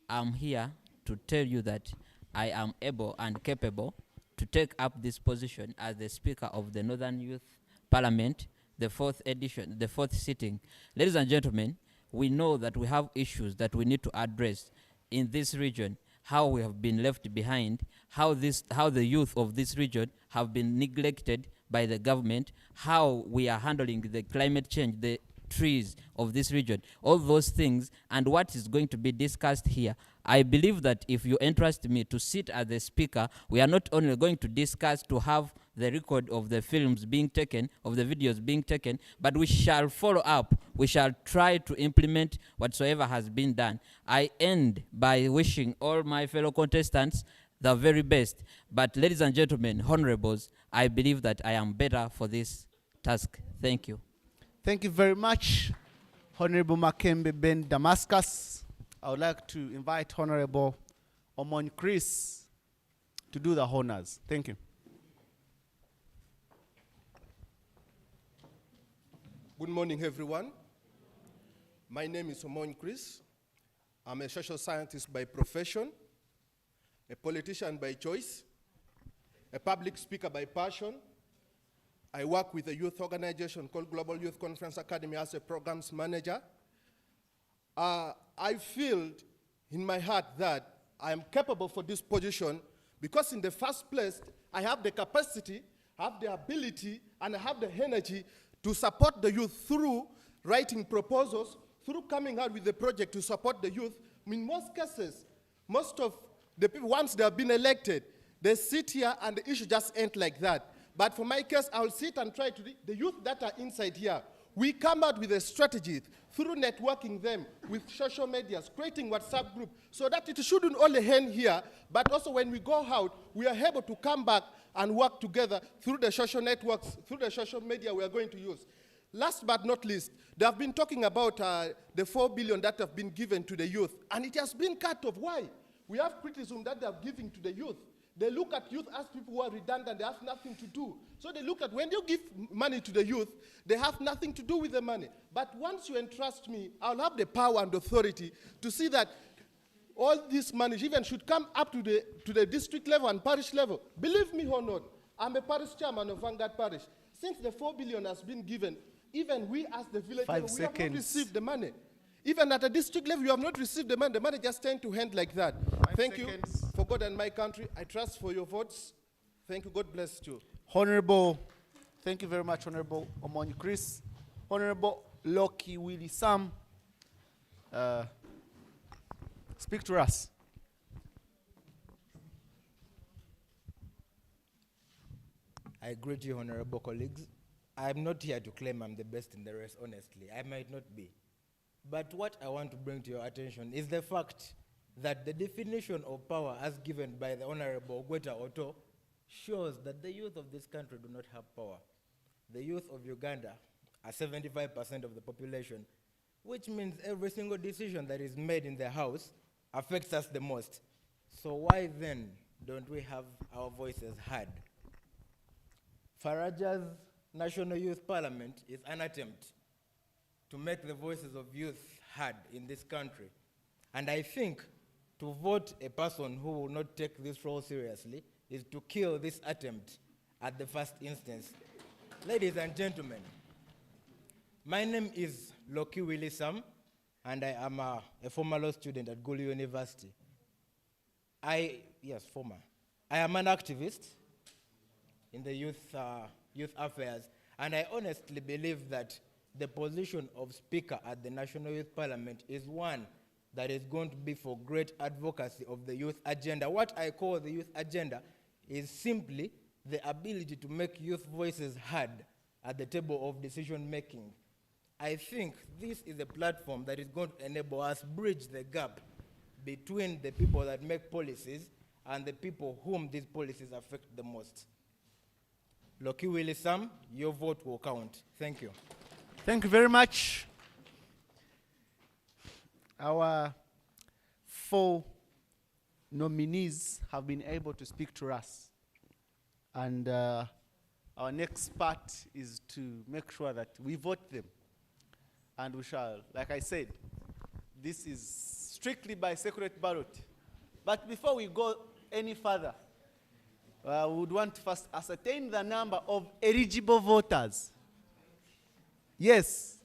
I'm here to tell you that I am able and capable to take up this position as the Speaker of the Northern Youth Parliament, the 4th edition, the 4th sitting. Ladies and gentlemen, we know that we have issues that we need to address in this region, how we have been left behind, how the youth of this region have been neglected by the government, how we are handling the climate change, the trees of this region, all those things, and what is going to be discussed here. I believe that if you entrust me to sit as the speaker, we are not only going to discuss to have the record of the films being taken, of the videos being taken, but we shall follow up. We shall try to implement whatsoever has been done. I end by wishing all my fellow contestants the very best. But ladies and gentlemen, honorables, I believe that I am better for this task. Thank you. Thank you very much, Honorable Makembe Ben Damascus. I would like to invite Honorable Omon Chris to do the honors. Thank you. Good morning, everyone. My name is Omon Chris. I'm a social scientist by profession, a politician by choice, a public speaker by passion. I work with a youth organization called Global Youth Conference Academy as a programs manager. I feel in my heart that I am capable for this position because in the first place, I have the capacity, I have the ability, and I have the energy to support the youth through writing proposals, through coming out with a project to support the youth. In most cases, most of the people, once they have been elected, they sit here and the issue just ain't like that. But for my case, I'll sit and try to, the youth that are inside here, we come out with a strategy through networking them with social medias, creating WhatsApp group, so that it shouldn't only end here, but also when we go out, we are able to come back and work together through the social networks, through the social media we are going to use. Last but not least, they have been talking about the 4 billion that have been given to the youth, and it has been cut off. Why? We have criticism that they are giving to the youth. They look at youth as people who are redundant, they have nothing to do. So they look at when you give money to the youth, they have nothing to do with the money. But once you entrust me, I'll have the power and authority to see that all this money even should come up to the district level and parish level. Believe me or not, I'm a parish chairman of Vanguard Parish. Since the 4 billion has been given, even we as the village level, we have not received the money. Even at the district level, you have not received the money just turned to hand like that. Thank you for God and my country. I trust for your votes. Thank you. God bless you. Honorable, thank you very much, Honorable Omonyi Chris. Honorable Loki Willie Sam, speak to us. I greet you, honorable colleagues. I'm not here to claim I'm the best in the race, honestly. I might not be. But what I want to bring to your attention is the fact that the definition of power as given by the Honorable Gweta Otto shows that the youth of this country do not have power. The youth of Uganda are 75% of the population, which means every single decision that is made in the House affects us the most. So why then don't we have our voices heard? Faraja's National Youth Parliament is an attempt to make the voices of youth heard in this country. And I think to vote a person who will not take this role seriously is to kill this attempt at the first instance. Ladies and gentlemen, my name is Loki Willie Sam, and I am a former law student at Gulu University. Former. I am an activist in the youth affairs, and I honestly believe that the position of Speaker at the National Youth Parliament is one that is going to be for great advocacy of the youth agenda. What I call the youth agenda is simply the ability to make youth voices heard at the table of decision making. I think this is a platform that is going to enable us bridge the gap between the people that make policies and the people whom these policies affect the most. Loki Willie Sam, your vote will count. Thank you. Thank you very much. Our 4 nominees have been able to speak to us. And our next part is to make sure that we vote them. And we shall, like I said, this is strictly by secret ballot. But before we go any further, we would want to first ascertain the number of eligible voters. Yes,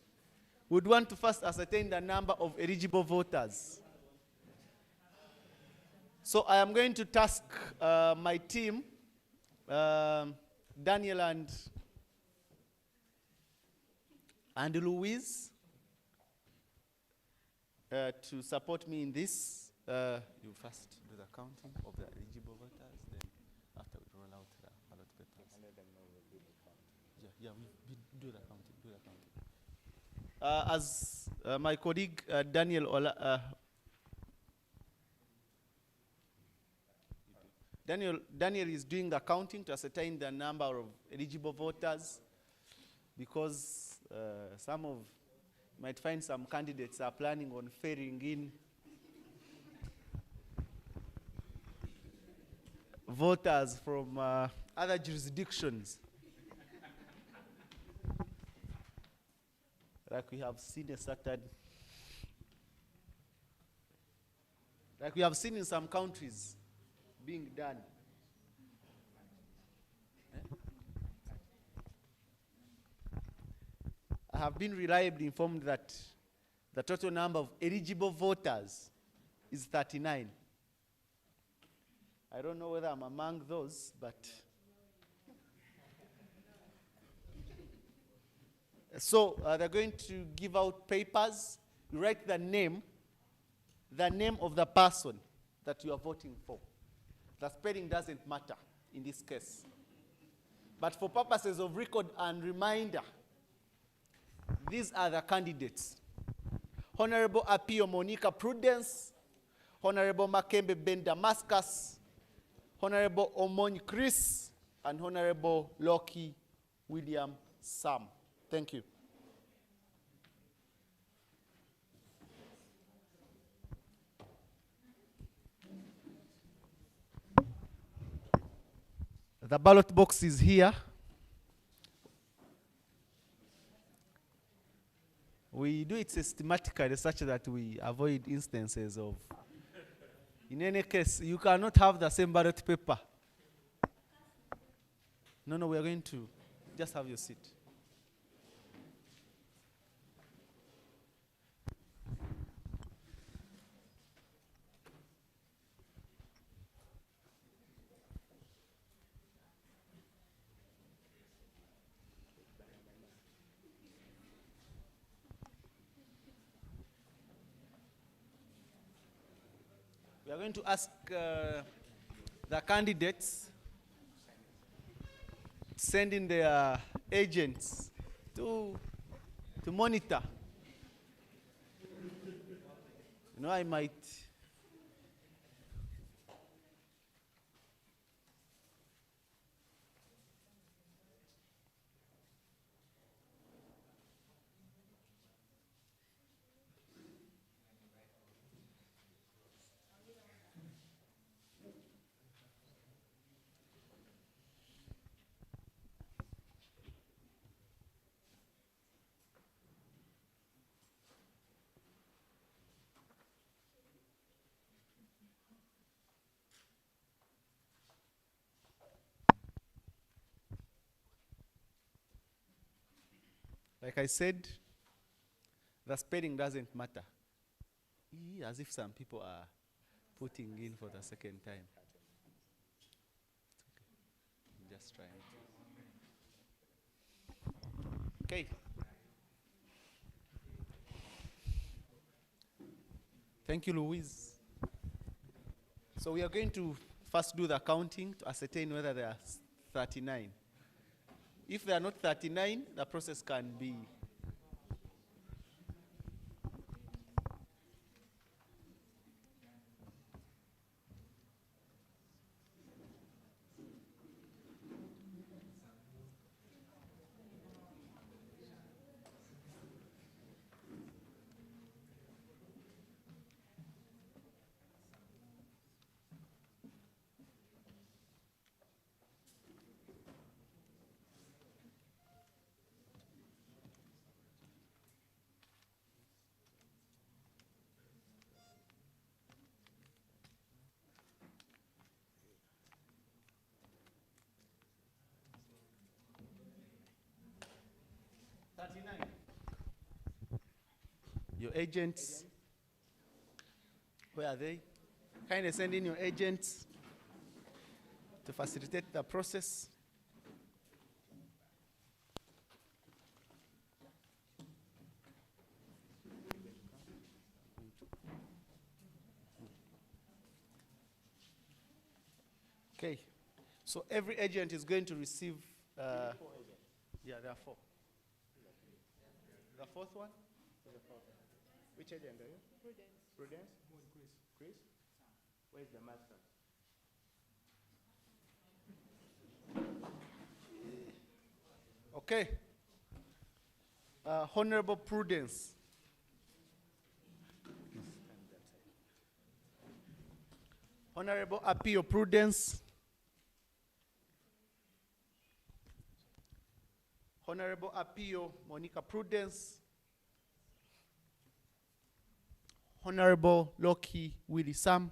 we would want to first ascertain the number of eligible voters. So I am going to task my team, Daniel and Louise, to support me in this. You first do the counting of the eligible voters, then after we roll out the ballot papers. We do the counting. As my colleague Daniel is doing the counting to ascertain the number of eligible voters, because might find some candidates are planning on ferrying in voters from other jurisdictions. Like we have seen in some countries being done. I have been reliably informed that the total number of eligible voters is 39. I don't know whether I'm among those, but so they're going to give out papers. You write the name of the person that you are voting for. The spelling doesn't matter in this case. But for purposes of record and reminder, these are the candidates: Honorable Apio Monica Prudence, Honorable Makembe Ben Damascus, Honorable Omonyi Chris, and Honorable Loki William Sam. Thank you. The ballot box is here. We do it systematically such that we avoid instances of In any case, you cannot have the same ballot paper. No, we are going to just have your seat. We are going to ask the candidates to send in their agents to monitor. You know, I might. Like I said, the spelling doesn't matter. As if some people are putting in for the second time. It's okay. Just trying. Okay. Thank you, Louise. So we are going to first do the counting to ascertain whether there are 39. If there are not 39, the process can be your agents. Where are they? Kindly send in your agents to facilitate the process. Okay, so every agent is going to receive. Yeah, there are 4. The fourth one? Which agent are you? Prudence. Prudence? Chris? Where's the master? Okay. Honorable Prudence. Honorable Appeal Prudence. Honorable Appeal Monica Prudence. Honorable Loki Willie Sam.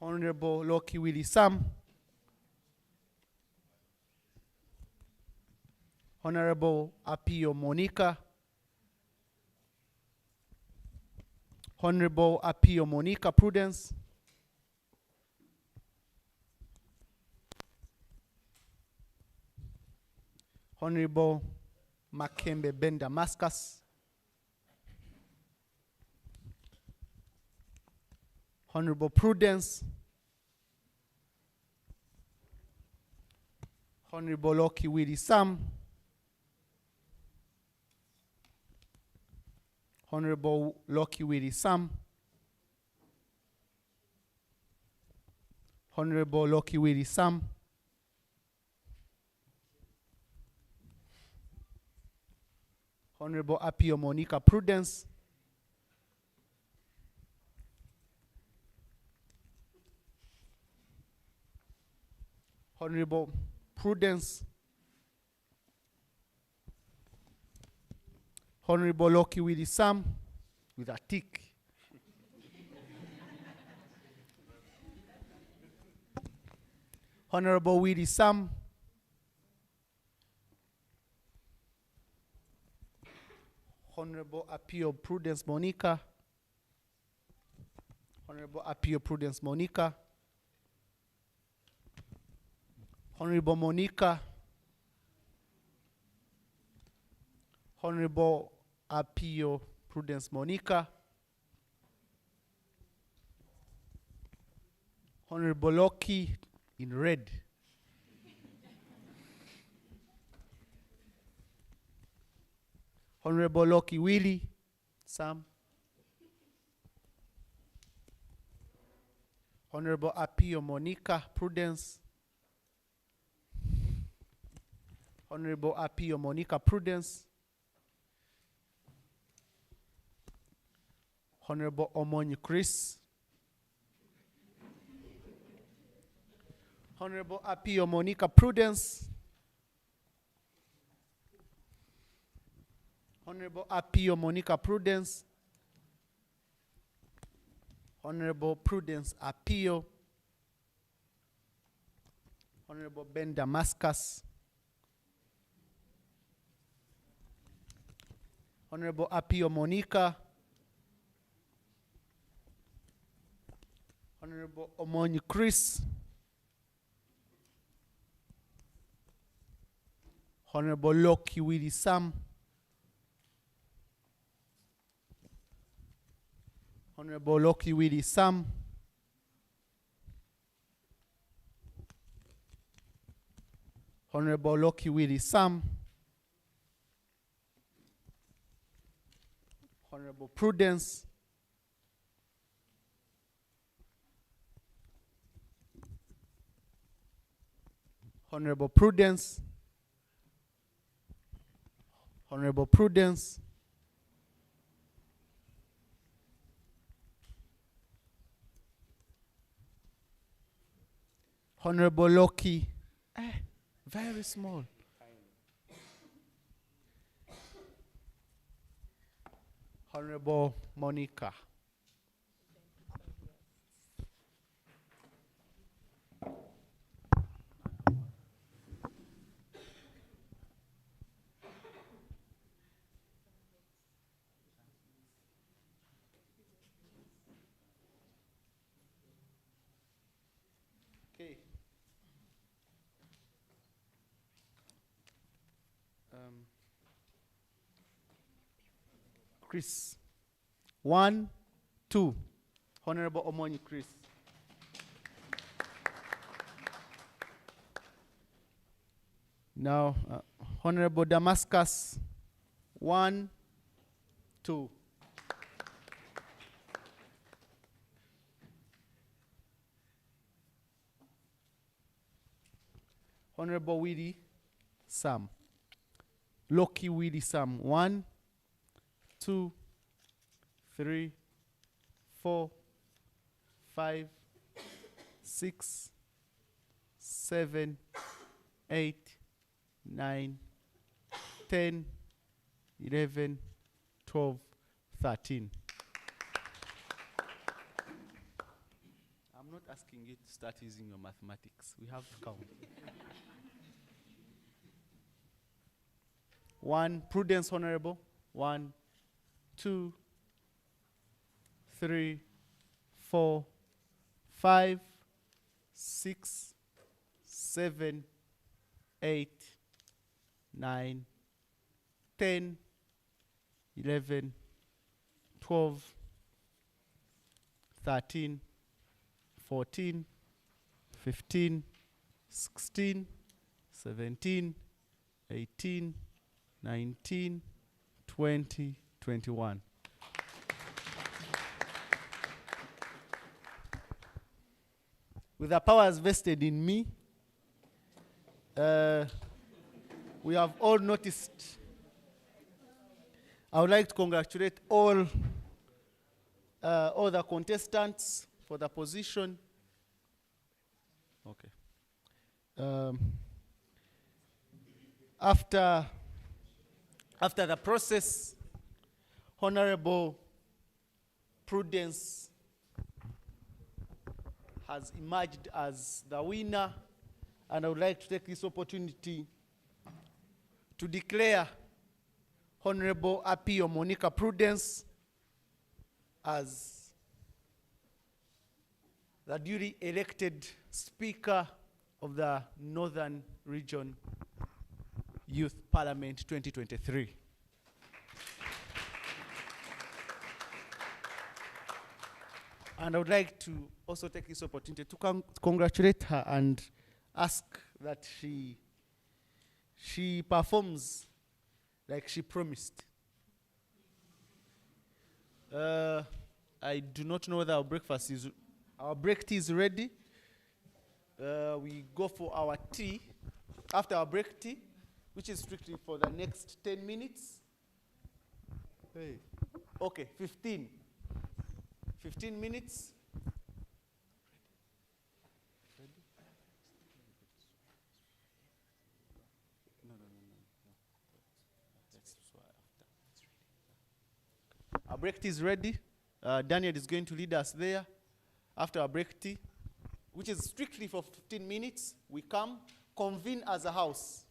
Honorable Loki Willie Sam. Honorable Appeal Monica. Honorable Appeal Monica Prudence. Honorable Makembe Ben Damascus. Honorable Prudence. Honorable Loki Willie Sam. Honorable Loki Willie Sam. Honorable Loki Willie Sam. Honorable Appeal Monica Prudence. Honorable Prudence. Honorable Loki Willie Sam with a tick. Honorable Willie Sam. Honorable Appeal Prudence Monica. Honorable Appeal Prudence Monica. Honorable Monica. Honorable Appeal Prudence Monica. Honorable Loki in red. Honorable Loki Willie Sam. Honorable Appeal Monica Prudence. Honorable Appeal Monica Prudence. Honorable Omonyi Chris. Honorable Appeal Monica Prudence. Honorable Appeal Monica Prudence. Honorable Prudence Appeal. Honorable Ben Damascus. Honorable Appeal Monica. Honorable Omonyi Chris. Honorable Loki Willie Sam. Honorable Loki Willie Sam. Honorable Loki Willie Sam. Honorable Prudence. Honorable Prudence. Honorable Prudence. Honorable Loki. Very small. Honorable Monica. Okay. Chris. 1, 2. Honorable Omonyi Chris. Now, Honorable Damascus. 1, 2. Honorable Willie Sam. Loki Willie Sam. 1, 2, 3, 4, 5, 6, 7, 8, 9, 10, 11, 12, 13. I'm not asking you to start using your mathematics. We have to count. 1, Prudence Honorable. 1, 2, 3, 4, 5, 6, 7, 8, 9, 10, 11, 12, 13, 14, 15, 16, 17, 18, 19, 20, 21. With the powers vested in me, we have all noticed. I would like to congratulate all the contestants for the position. Okay. After the process, Honorable Prudence has emerged as the winner, and I would like to take this opportunity to declare Honorable Apio Monica Prudence as the duly elected Speaker of the Northern Region Youth Parliament 2023. And I would like to also take this opportunity to congratulate her and ask that she performs like she promised. I do not know whether our break tea is ready. We go for our tea after our break tea, which is strictly for the next 10 minutes. Hey. Okay, 15 minutes. Our break tea is ready. Daniel is going to lead us there. After our break tea, which is strictly for 15 minutes, we come, convene as a house.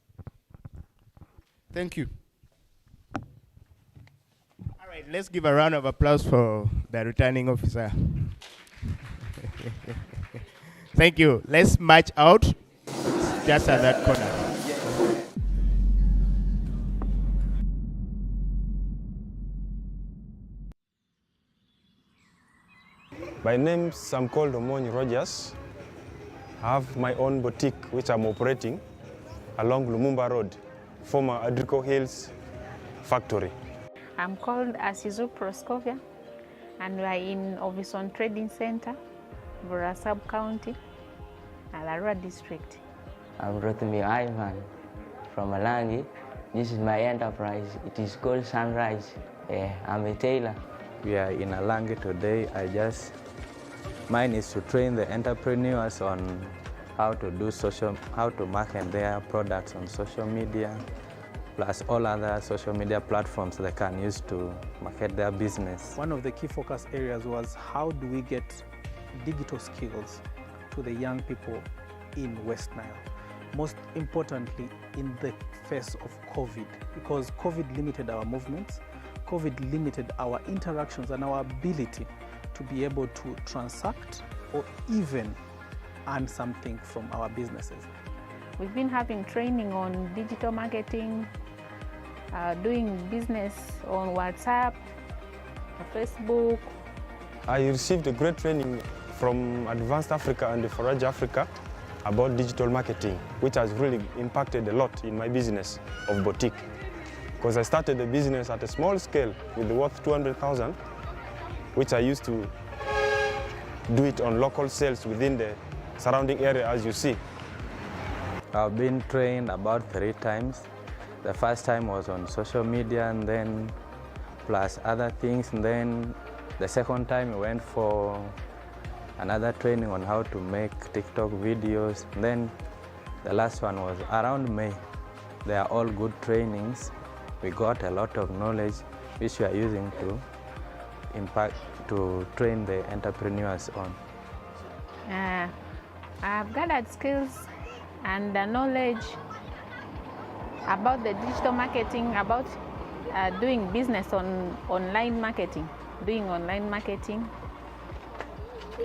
Thank you. All right, let's give a round of applause for the returning officer. Thank you. Let's march out just at that corner. My name I'm called Omony Rogers. I have my own boutique which I'm operating along Lumumba Road, former Adrico Hills factory. I'm called Asizu Proskovia, and we are in Ovison Trading Center, Bora Sub-County, Alarua District. I'm Rotimi Ivan from Alangi. This is my enterprise. It is called Sunrise. I'm a tailor. We are in Alangi today. Mine is to train the entrepreneurs on how to market their products on social media, plus all other social media platforms they can use to market their business. One of the key focus areas was how do we get digital skills to the young people in West Nile. Most importantly, in the face of COVID, because COVID limited our movements, COVID limited our interactions and our ability to be able to transact or even earn something from our businesses. We've been having training on digital marketing, doing business on WhatsApp, Facebook. I received a great training from Advanced Africa and the Faraja Africa about digital marketing, which has really impacted a lot in my business of boutique. Because I started the business at a small scale with the worth 200,000, which I used to do it on local sales within the surrounding area, as you see. I've been trained about 3 times. The first time was on social media, and then plus other things, and then the second time I went for another training on how to make TikTok videos. And then the last one was around May. They are all good trainings. We got a lot of knowledge which we are using to train the entrepreneurs on. I've gathered skills and knowledge about the digital marketing, about doing business on online marketing,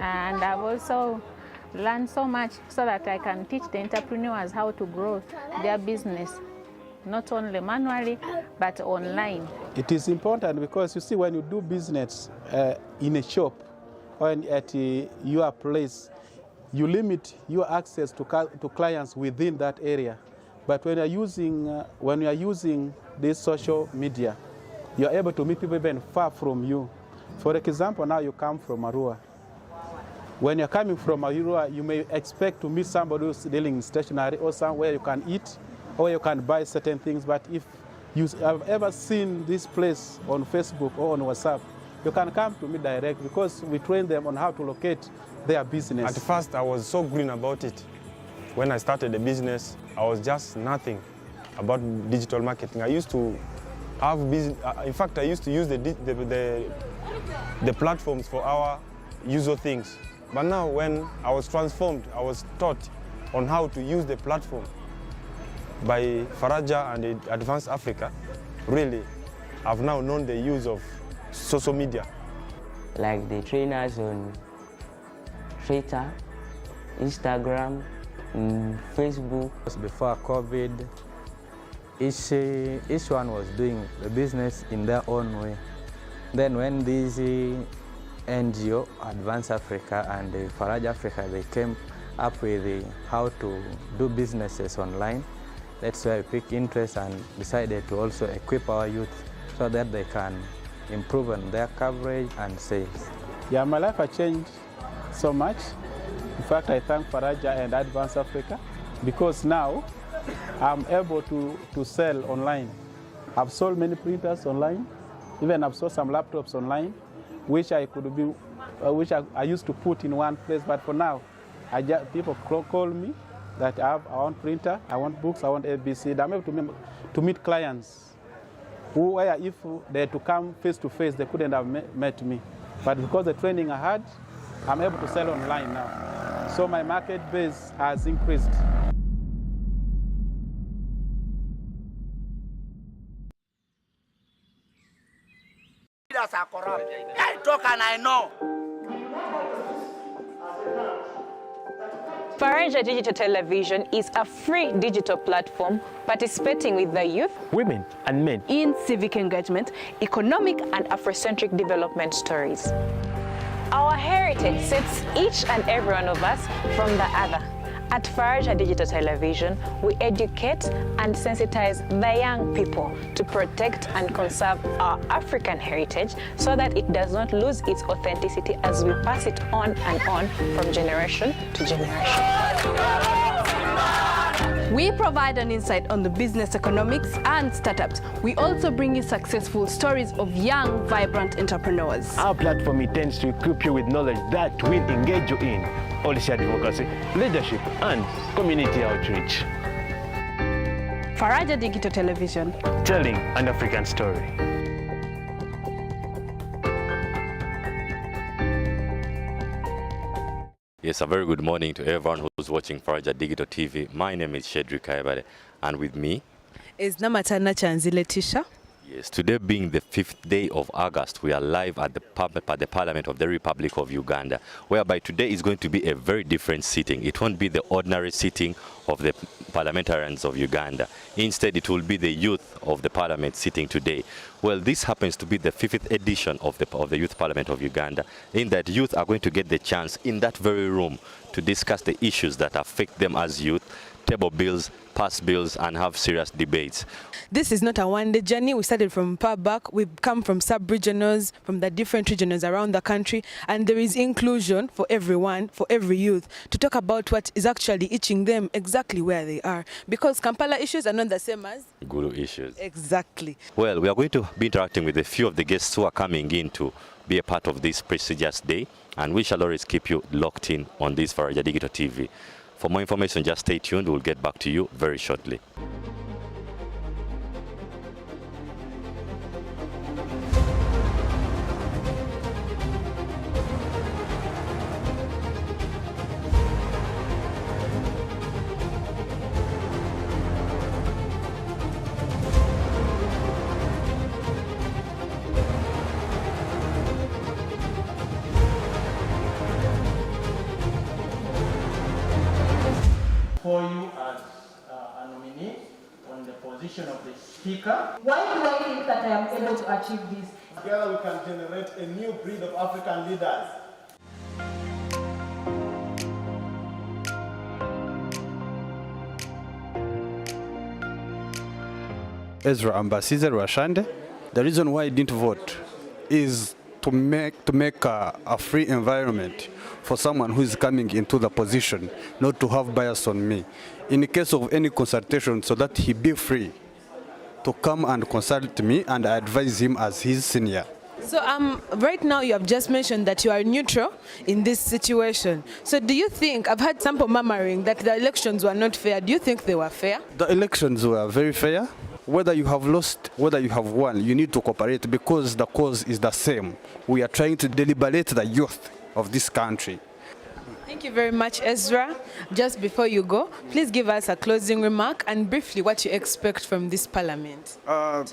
and I've also learned so much so that I can teach the entrepreneurs how to grow their business, not only manually, but online. It is important because you see, when you do business in a shop or at your place, you limit your access to clients within that area. But when you are using this social media, you are able to meet people even far from you. For example, now you come from Arua. When you're coming from Arua, you may expect to meet somebody who's dealing in stationery or somewhere you can eat or you can buy certain things. But if you have ever seen this place on Facebook or on WhatsApp, you can come to me direct because we train them on how to locate their business. At first, I was so green about it. When I started the business, I was just nothing about digital marketing. I used to in fact, I used to use the platforms for our usual things. But now when I was transformed, I was taught on how to use the platform by Faraja and Advanced Africa. Really, I've now known the use of social media. Like the trainers on Twitter, Instagram, Facebook. Before COVID, each one was doing the business in their own way. Then when these NGO, Advanced Africa and Faraja Africa, they came up with how to do businesses online, that's why we picked interest and decided to also equip our youth so that they can improve on their coverage and sales. Yeah, my life has changed so much. In fact, I thank Faraja and Advanced Africa because now I'm able to sell online. I've sold many printers online. Even I've sold some laptops online, which I used to put in one place. But for now, people call me that I want printer, I want books, I want ABC. I'm able to meet clients who, if they had to come face to face, they couldn't have met me. But because the training I had, I'm able to sell online now. So my market base has increased. Leaders are corrupt. I talk and I know. Faraja Digital Television is a free digital platform participating with the youth, women and men in civic engagement, economic and Afrocentric development stories. Our heritage sets each and every one of us from the other. At Faraja Digital Television, we educate and sensitize the young people to protect and conserve our African heritage so that it does not lose its authenticity as we pass it on and on from generation to generation. We provide an insight on the business economics and startups. We also bring you successful stories of young, vibrant entrepreneurs. Our platform intends to equip you with knowledge that will engage you in policy advocacy, leadership, and community outreach. Faraja Digital Television. Telling an African story. Yes, a very good morning to everyone who's watching Faraja Digital TV. My name is Shedrick Kaibale, and with me is Namatana Chanzile Tisha. Yes, today being the 5th day of August, we are live at the Parliament of the Republic of Uganda, whereby today is going to be a very different sitting. It won't be the ordinary sitting of the parliamentarians of Uganda. Instead, it will be the youth of the parliament sitting today. Well, this happens to be the 5th edition of the Youth Parliament of Uganda, in that youth are going to get the chance in that very room to discuss the issues that affect them as youth, table bills, pass bills, and have serious debates. This is not a one-day journey. We started from far back. We've come from sub-regionals, from the different regions around the country, and there is inclusion for everyone, for every youth, to talk about what is actually itching them exactly where they are. Because Kampala issues are not the same as Gulu issues. Exactly. Well, we are going to be interacting with a few of the guests who are coming in to be a part of this prestigious day, and we shall always keep you locked in on this Faraja Digital TV. For more information, just stay tuned. We'll get back to you very shortly. For you as a nominee on the position of the Speaker. Why do I think that I am able to achieve this? Together we can generate a new breed of African leaders. Ezra Ambassador Rashande. The reason why I didn't vote is to make a free environment for someone who is coming into the position, not to have bias on me. In the case of any consultation, so that he be free to come and consult me, and I advise him as his senior. So right now you have just mentioned that you are neutral in this situation. So do you think, I've heard some murmuring that the elections were not fair. Do you think they were fair? The elections were very fair. whether you have lost, whether you have won, you need to cooperate because the cause is the same. We are trying to deliberate the youth of this country. Thank you very much, Ezra. Just before you go, please give us a closing remark and briefly what you expect from this parliament. I'll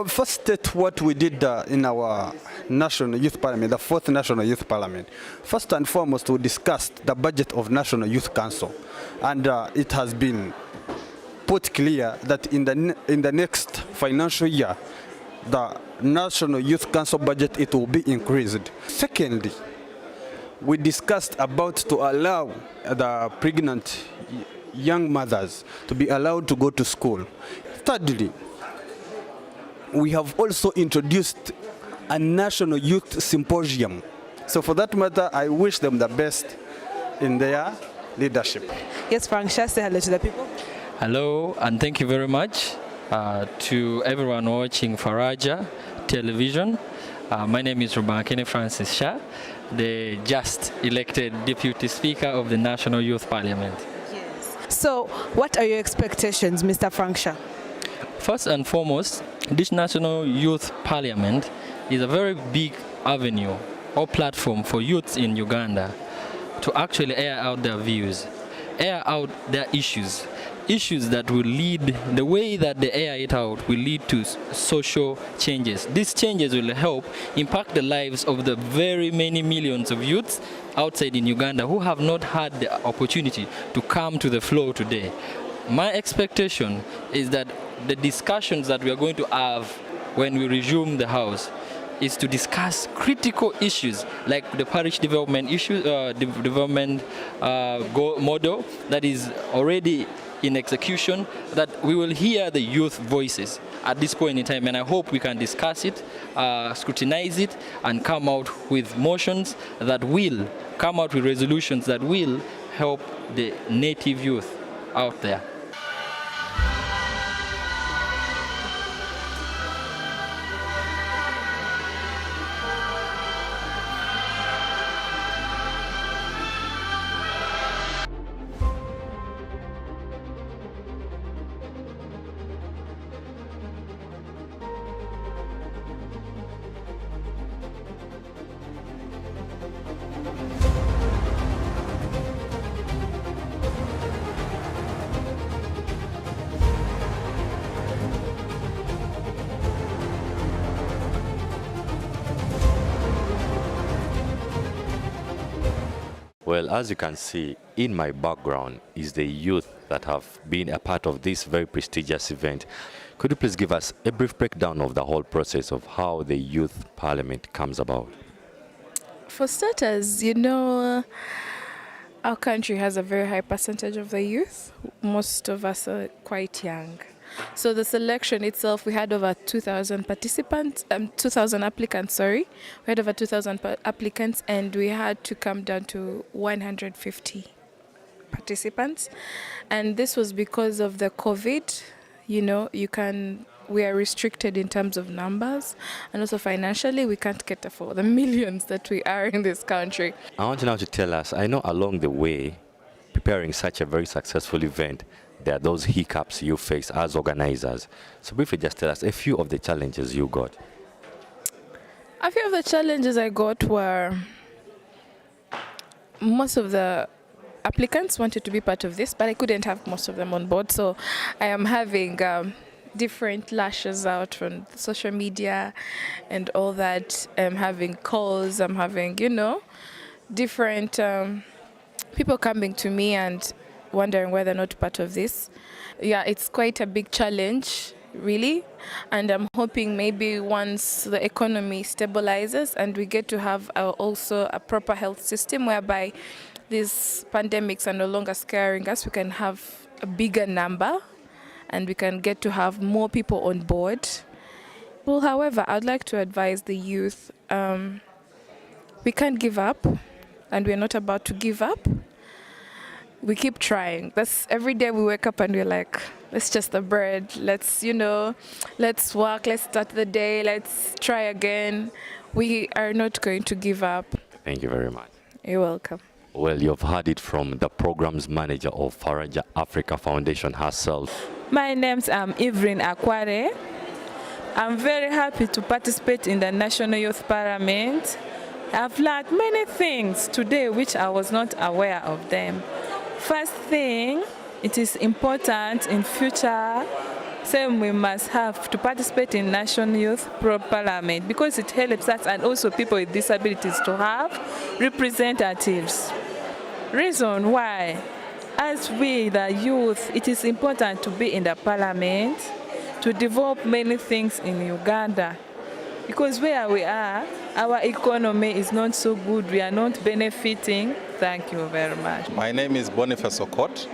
first state what we did in our National Youth Parliament, the 4th National Youth Parliament. First and foremost, we discussed the budget of National Youth Council, and it has been put clear that in the next financial year, the National Youth Council budget, it will be increased. Secondly, we discussed about to allow the pregnant young mothers to be allowed to go to school. Thirdly, we have also introduced a National Youth Symposium. So for that matter, I wish them the best in their leadership. Yes, Faraja, say hello to the people. Hello, and thank you very much to everyone watching Faraja television. My name is Rubankene Francis Shah, the just elected Deputy Speaker of the National Youth Parliament. Yes. So, what are your expectations, Mr. Faraja? First and foremost, this National Youth Parliament is a very big avenue or platform for youths in Uganda to actually air out their views, air out their issues that will lead, the way that they air it out will lead to social changes. These changes will help impact the lives of the very many millions of youths outside in Uganda who have not had the opportunity to come to the floor today. My expectation is that the discussions that we are going to have when we resume the House is to discuss critical issues like the parish development issue, development model that is already in execution, that we will hear the youth voices at this point in time, and I hope we can discuss it, scrutinize it, and come out with motions that will, come out with resolutions that will help the native youth out there. Well, as you can see, in my background is the youth that have been a part of this very prestigious event. Could you please give us a brief breakdown of the whole process of how the Youth Parliament comes about? For starters, you know, our country has a very high percentage of the youth. Most of us are quite young. So the selection itself, we had over 2,000 participants, 2,000 applicants, sorry. We had over 2,000 applicants and we had to come down to 150 participants. And this was because of the COVID. You know, we are restricted in terms of numbers, and also financially we can't cater for the millions that we are in this country. I want you now to tell us, I know along the way, preparing such a very successful event, there are those hiccups you face as organizers. So briefly just tell us a few of the challenges you got. A few of the challenges I got were most of the applicants wanted to be part of this, but I couldn't have most of them on board. So I am having different lashes out from social media and all that. I'm having calls, I'm having, you know, different people coming to me and wondering whether or not part of this. Yeah, it's quite a big challenge, really. And I'm hoping maybe once the economy stabilizes and we get to have also a proper health system whereby these pandemics are no longer scaring us, we can have a bigger number and we can get to have more people on board. Well, however, I'd like to advise the youth, we can't give up, and we're not about to give up. We keep trying. That's every day we wake up and we're like, let's just the bread. Let's, you know, let's work. Let's start the day. Let's try again. We are not going to give up. Thank you very much. You're welcome. Well, you've heard it from the programs manager of Faraja Africa Foundation herself. My name's Evelyn Akware. I'm very happy to participate in the National Youth Parliament. I've learned many things today which I was not aware of them. First thing, it is important in future, same we must have to participate in National Youth Parliament because it helps us and also people with disabilities to have representatives. Reason why, as we the youth, it is important to be in the parliament to develop many things in Uganda. Because where we are, our economy is not so good, we are not benefiting. Thank you very much. My name is Boniface Okot.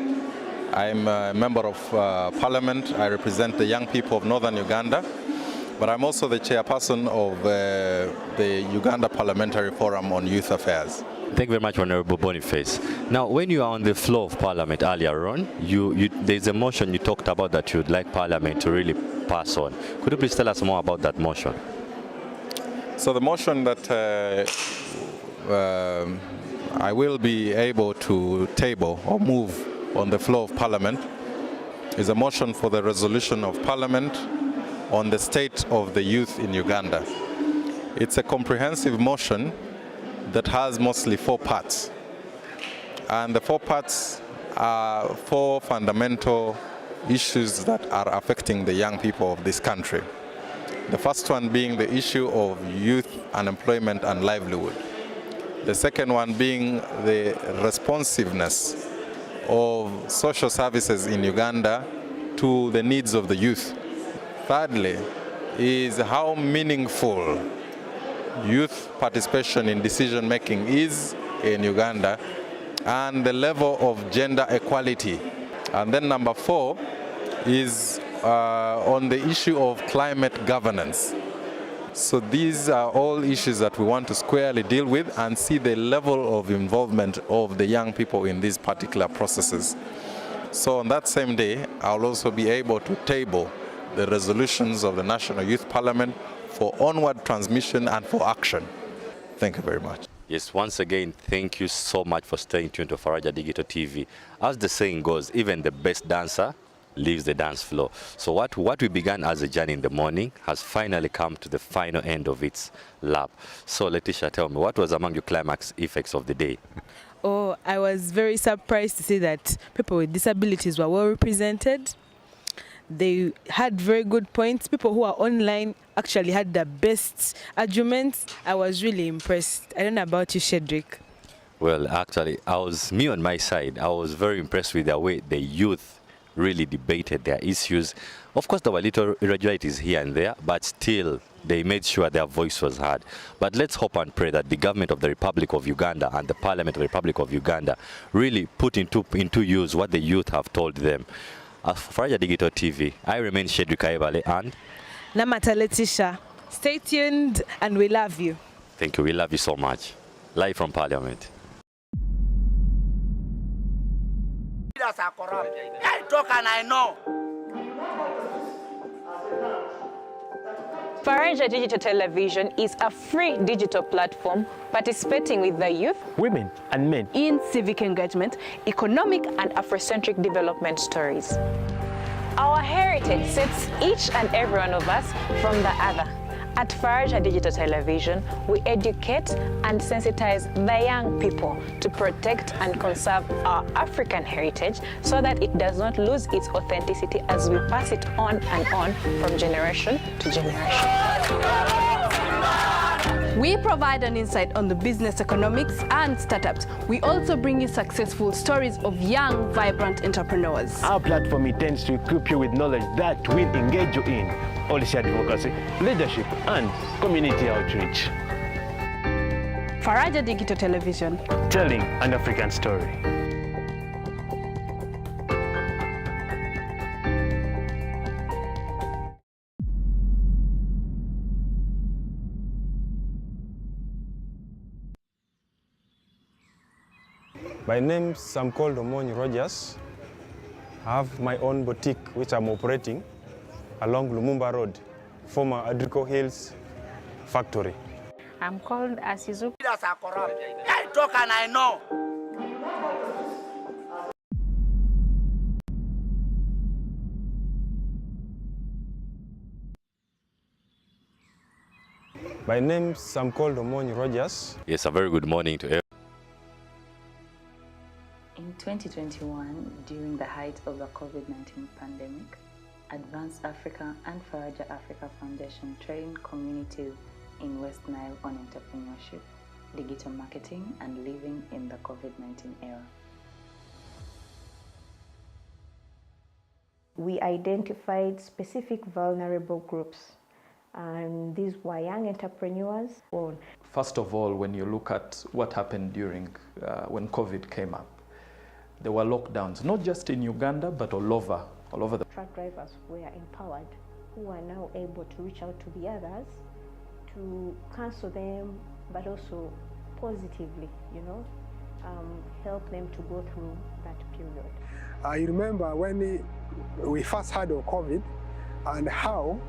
I'm a member of parliament. I represent the young people of northern Uganda, but I'm also the chairperson of the Uganda Parliamentary Forum on Youth Affairs. Thank you very much, Honorable Boniface. Now, when you are on the floor of Parliament earlier on, there's a motion you talked about that you'd like Parliament to really pass on. Could you please tell us more about that motion? So the motion that I will be able to table or move on the floor of Parliament is a motion for the resolution of Parliament on the state of the youth in Uganda. It's a comprehensive motion that has mostly 4 parts. And the 4 parts are 4 fundamental issues that are affecting the young people of this country. The first one being the issue of youth unemployment and livelihood. The second one being the responsiveness of social services in Uganda to the needs of the youth. Thirdly is how meaningful youth participation in decision making is in Uganda and the level of gender equality. And then number 4 is on the issue of climate governance. So these are all issues that we want to squarely deal with and see the level of involvement of the young people in these particular processes. So on that same day, I'll also be able to table the resolutions of the National Youth Parliament for onward transmission and for action. Thank you very much. Yes, once again, thank you so much for staying tuned to Faraja Digital TV. As the saying goes, even the best dancer leaves the dance floor. So what we began as a journey in the morning has finally come to the final end of its lap. So Letitia, tell me, what was among your climax effects of the day? Oh, I was very surprised to see that people with disabilities were well represented. They had very good points. People who are online actually had the best arguments. I was really impressed. I don't know about you, Shedrick. Well, actually, me on my side, I was very impressed with the way the youth really debated their issues. Of course, there were little irregularities here and there, but still, they made sure their voice was heard. But let's hope and pray that the government of the Republic of Uganda and the Parliament of the Republic of Uganda really put into use what the youth have told them. For Faraja Digital TV, I remain Shedrick Aibale and Namata Letitia. Stay tuned and we love you. Thank you. We love you so much. Live from Parliament. Leaders are corrupt. I talk and I know. Faraja Digital Television is a free digital platform participating with the youth, women and men in civic engagement, economic and Afrocentric development stories. Our heritage sets each and every one of us from the other. At Faraja Digital Television, we educate and sensitize the young people to protect and conserve our African heritage so that it does not lose its authenticity as we pass it on and on from generation to generation. We provide an insight on the business economics and startups. We also bring you successful stories of young, vibrant entrepreneurs. Our platform intends to equip you with knowledge that will engage you in policy advocacy, leadership, and community outreach. Faraja Digital Television. Telling an African story. My I'm called Omoni Rogers. I have my own boutique which I'm operating along Lumumba Road, former Adrico Hills factory. I'm called Asizu. Leaders are corrupt. I talk and I know. My name I'm called Omoni Rogers. Yes, a very good morning to everyone. In 2021, during the height of the COVID-19 pandemic, Advance Africa and Faraja Africa Foundation trained communities in West Nile on entrepreneurship, digital marketing, and living in the COVID-19 era. We identified specific vulnerable groups, and these were young entrepreneurs. First of all, when you look at what happened during when COVID came up, there were lockdowns, not just in Uganda, but all over the... Truck drivers were empowered, who are now able to reach out to the others, to counsel them, but also positively, help them to go through that period. I remember when we first heard of COVID and how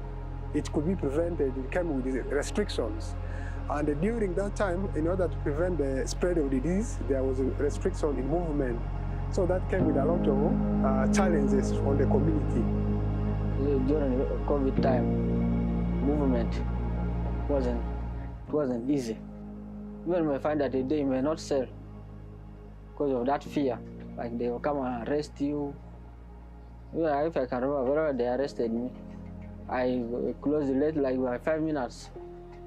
it could be prevented, it came with restrictions. And during that time, in order to prevent the spread of the disease, there was a restriction in movement. So that came with a lot of challenges on the community. During COVID time, movement wasn't easy. Even we find that a day you may not sell because of that fear. Like they will come and arrest you. Yeah, if I can remember, wherever they arrested me, I closed late, like by 5 minutes,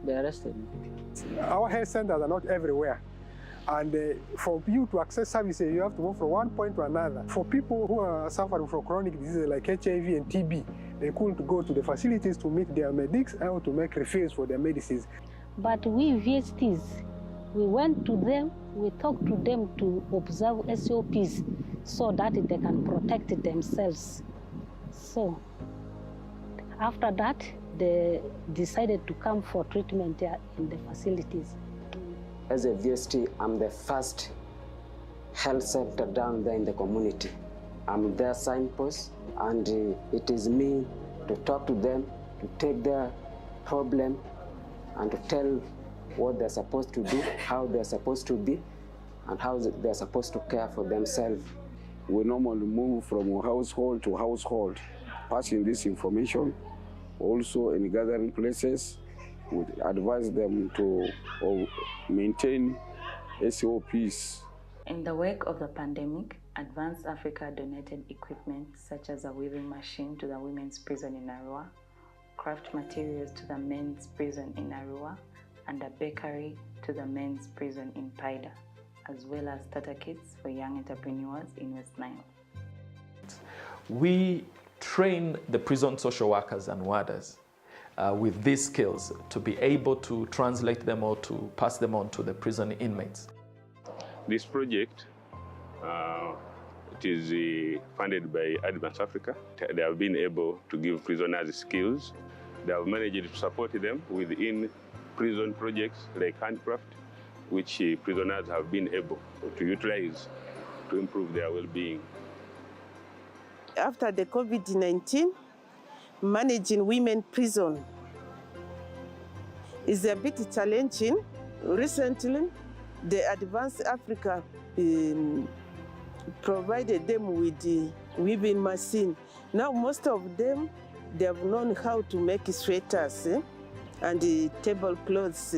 they arrested me. Our health centers are not everywhere. And for you to access services, you have to move from one point to another. For people who are suffering from chronic diseases like HIV and TB, they couldn't go to the facilities to meet their medics or to make refills for their medicines. But we VSTs, we went to them, we talked to them to observe SOPs so that they can protect themselves. So after that, they decided to come for treatment in the facilities. As a VST, I'm the first health center down there in the community. I'm their signpost, and it is me to talk to them, to take their problem, and to tell what they're supposed to do, how they're supposed to be, and how they're supposed to care for themselves. We normally move from household to household, passing this information. Also in gathering places, we advise them to maintain SOPs. In the wake of the pandemic, Advance Africa donated equipment such as a weaving machine to the women's prison in Arua, craft materials to the men's prison in Arua, and a bakery to the men's prison in Paida, as well as starter kits for young entrepreneurs in West Nile. We train the prison social workers and warders with these skills to be able to translate them or to pass them on to the prison inmates. This project it is funded by Advance Africa. They have been able to give prisoners skills. They have managed to support them within prison projects like handcraft, which prisoners have been able to utilize to improve their well-being. After the COVID-19, managing women prison is a bit challenging. Recently, the Advance Africa provided them with the weaving machine. Now most of them, they have known how to make sweaters and the tablecloths,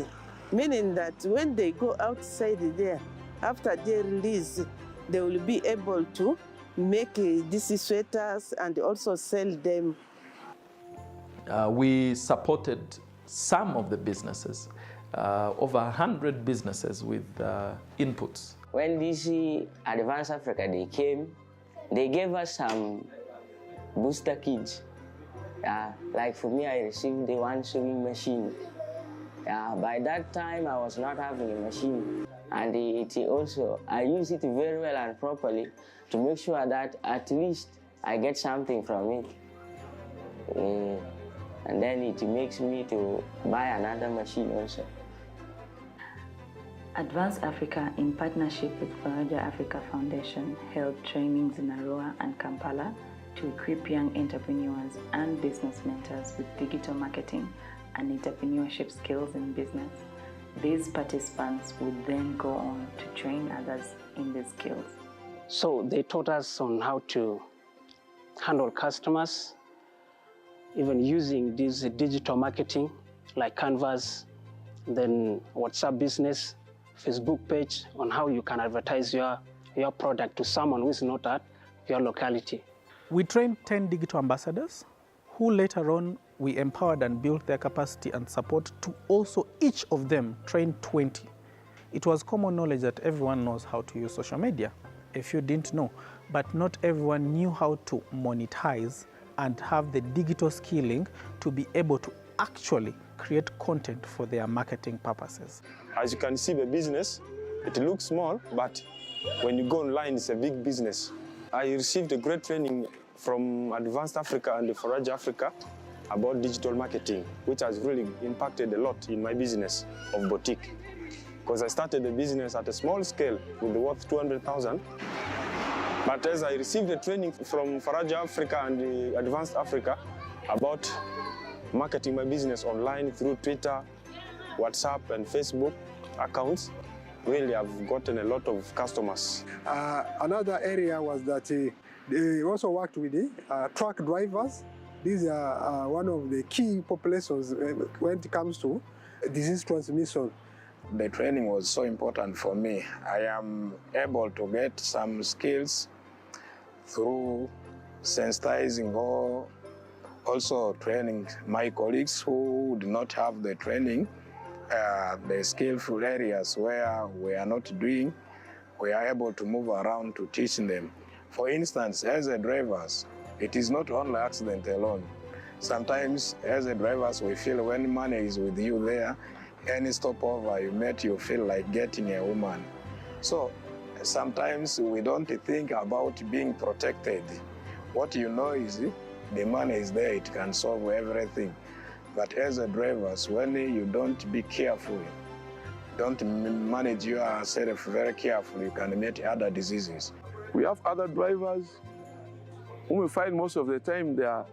meaning that when they go outside there, after their release, they will be able to make these sweaters and also sell them. We supported some of the businesses, over 100 businesses with inputs. When this Advance Africa, they came, they gave us some booster kits. Like for me, I received the one sewing machine. By that time, I was not having a machine. And it also, I use it very well and properly to make sure that at least I get something from it. And then it makes me to buy another machine also. Advance Africa, in partnership with Faraja Africa Foundation, held trainings in Arua and Kampala to equip young entrepreneurs and business mentors with digital marketing and entrepreneurship skills in business. These participants would then go on to train others in these skills. So they taught us on how to handle customers, even using this digital marketing like Canvas, then WhatsApp business, Facebook page on how you can advertise your product to someone who is not at your locality. We trained 10 digital ambassadors who later on we empowered and built their capacity and support to also each of them train 20. It was common knowledge that everyone knows how to use social media, if you didn't know, but not everyone knew how to monetize and have the digital skilling to be able to actually create content for their marketing purposes. As you can see, the business, it looks small, but when you go online, it's a big business. I received a great training from Advanced Africa and the Faraja Africa about digital marketing, which has really impacted a lot in my business of boutique. Because I started the business at a small scale with the worth 200,000. But as I received the training from Faraja Africa and the Advanced Africa about marketing my business online through Twitter, WhatsApp, and Facebook accounts, really I've gotten a lot of customers. Another area was that they also worked with the truck drivers. These are one of the key populations when it comes to disease transmission. The training was so important for me. I am able to get some skills through sensitizing or also training my colleagues who did not have the training, the skillful areas where we are not doing, we are able to move around to teach them. For instance, as a drivers, it is not only accident alone. Sometimes as a drivers, we feel when money is with you there, any stopover you met, you feel like getting a woman. So sometimes we don't think about being protected. What you know is the money is there, it can solve everything. But as a drivers, when you don't be careful, don't manage yourself very carefully, you can meet other diseases. We have other drivers whom we find most of the time they are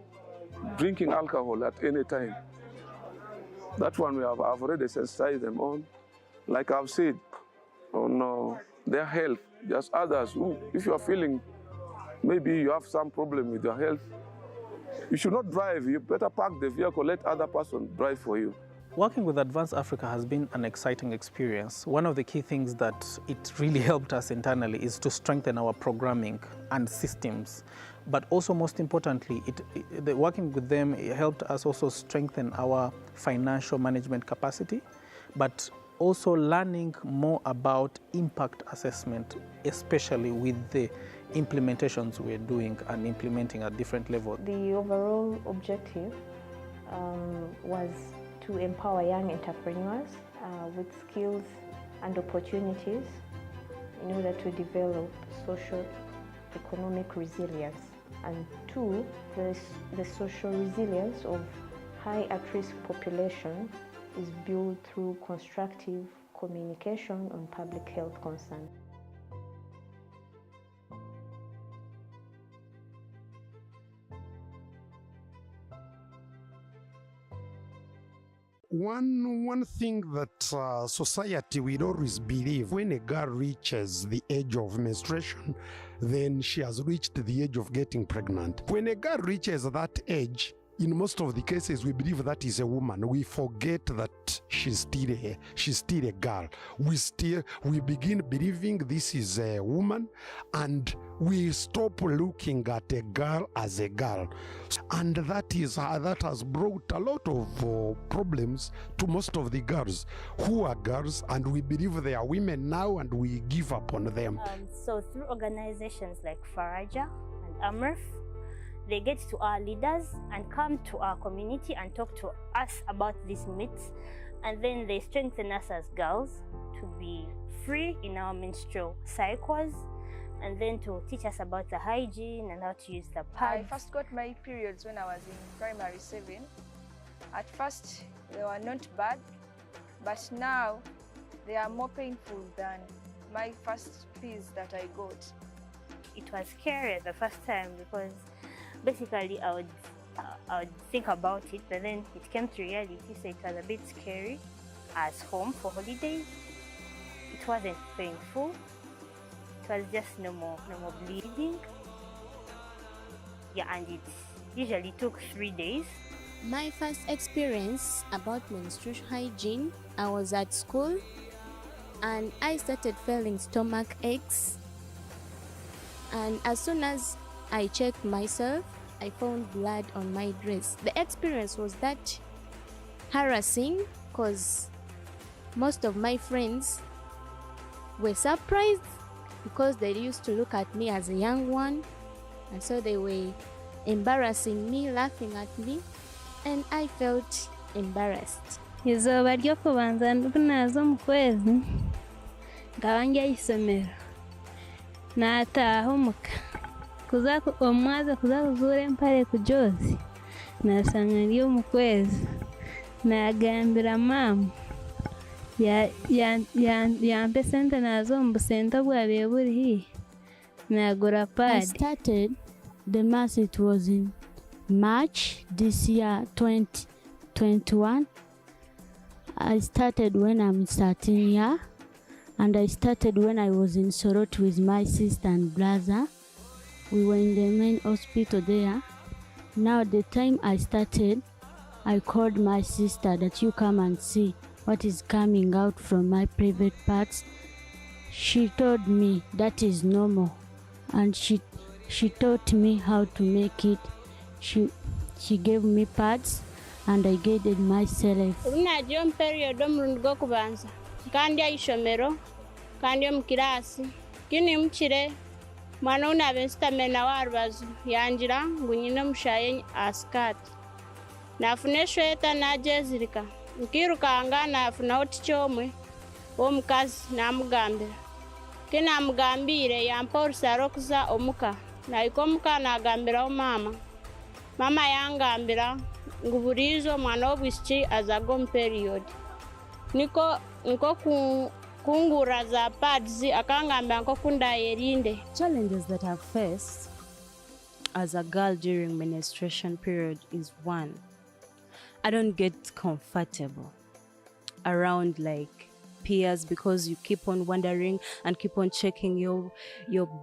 drinking alcohol at any time. That one I've already sensitized them on. Like I've said, on their health. There's others who, if you are feeling maybe you have some problem with your health, you should not drive. You better park the vehicle, let other person drive for you. Working with Advanced Africa has been an exciting experience. One of the key things that it really helped us internally is to strengthen our programming and systems. But also, most importantly, working with them helped us also strengthen our financial management capacity, but also learning more about impact assessment, especially with the implementations we're doing and implementing at different levels. The overall objective was to empower young entrepreneurs with skills and opportunities in order to develop social economic resilience, and two, the social resilience of high at-risk population is built through constructive communication on public health concerns. One thing that society will always believe, when a girl reaches the age of menstruation, then she has reached the age of getting pregnant. When a girl reaches that age, in most of the cases, we believe that is a woman. We forget that she's still a girl. We begin believing this is a woman, and we stop looking at a girl as a girl. And that has brought a lot of problems to most of the girls who are girls, and we believe they are women now, and we give up on them. So through organizations like Faraja and AMREF, they get to our leaders and come to our community and talk to us about these myths, and then they strengthen us as girls to be free in our menstrual cycles, and then to teach us about the hygiene and how to use the pads. I first got my periods when I was in primary 7. At first, they were not bad, but now they are more painful than my first pills that I got. It was scary the first time because basically I would think about it, but then it came to reality, so it was a bit scary. As home for holidays, it wasn't painful. It was just normal bleeding. Yeah, and it usually took 3 days My first experience about menstrual hygiene, I was at school and I started feeling stomach aches. And as soon as I checked myself, I found blood on my dress. The experience was that harassing because most of my friends were surprised because they used to look at me as a young one, and so they were embarrassing me, laughing at me, and I felt embarrassed. Izooba ryo kubanza naza mu kwezi ngaba njya isomero nataha omuka omwaza kuza kuzuura empare kujozi nasanga ndi omu kwezi nagambira maama yampe sente nazo omu busente bwabe buri hiihi nagura pad. I started the mass, it was in March this year 2021. I started when I'm 13 years, and I started when I was in Sorot with my sister and brother. We were in the main hospital there. Now the time I started, I called my sister that you come and see what is coming out from my private parts. She told me that is normal, and she taught me how to make it. She gave me pads and I guided myself. Unagiye mu period omurundi gwo kubanza kandi ayishomero kandi yo mu kirasi kini mukire mwana unabe nstamena warubazu yangira ngo nyine mushaye askati nafune shweta najezirika nkirukanga nafuna hoti cyomwe wo mukazi namugambira kina mugambire yamporsa kuza omuka nayiko muka nagambira mama yangambira nguburizo mwana w'obwisiki azago mu period niko kungura za pads akangambira nko kundayerinde. Challenges that I've faced as a girl during menstruation period is one, I don't get comfortable around like peers because you keep on wondering and keep on checking your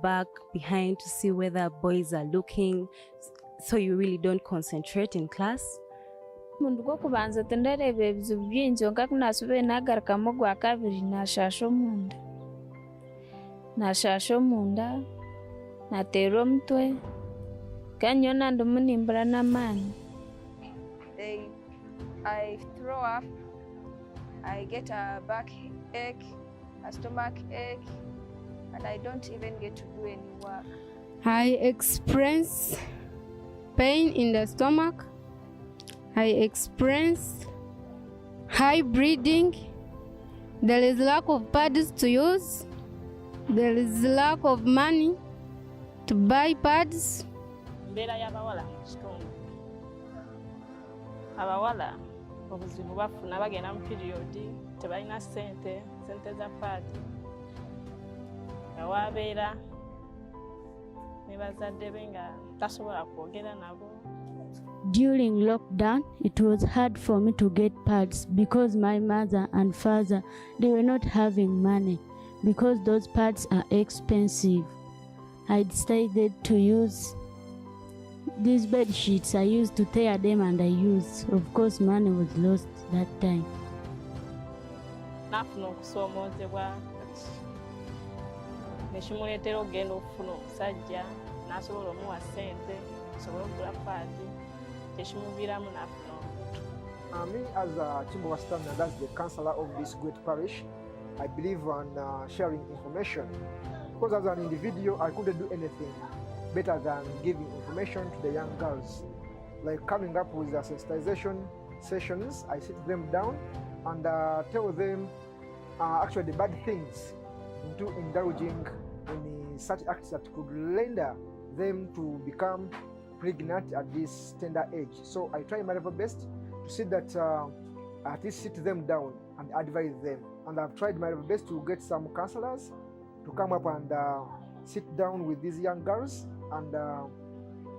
back behind to see whether boys are looking, so you really don't concentrate in class. Mundu gwo kubanza tendereba ebizibu byingi onka kunasubire nagarukamu gwa kabiri nashasha omunda nateera omutwe kanyo nandumu nimbura n'amaani. I throw up, I get a backache, a stomach ache, and I don't even get to do any work. I experience pain in the stomach. I experience high bleeding. There is lack of pads to use. There is lack of money to buy pads. Mbera y'abawala mu kitundu. Abawala obuzibu bafuna bagenda mu period tebalina sente za paadi awabeera ne bazadde be nga tasobola kwogera nabo. During lockdown, it was hard for me to get pads because my mother and father, they were not having money because those pads are expensive. I decided to use these bed sheets. I used to tear them and I used. Of course, money was lost that time. Nafuna okusoomozebwa nekimuleetera okugenda okufuna omusajja n'asobola omuwa ssente asobole okugula paadi tekimuviiramu n'afuna omuntu. Me as a Chimbowa Stamina, that's the councillor of this great parish, I believe on sharing information. Because as an individual, I couldn't do anything better than giving information to the young girls. Like coming up with the sensitization sessions, I sit them down and tell them actually the bad things into indulging in such acts that could render them to become pregnant at this tender age. So I try my level best to see that at least sit them down and advise them. And I've tried my level best to get some counselors to come up and sit down with these young girls and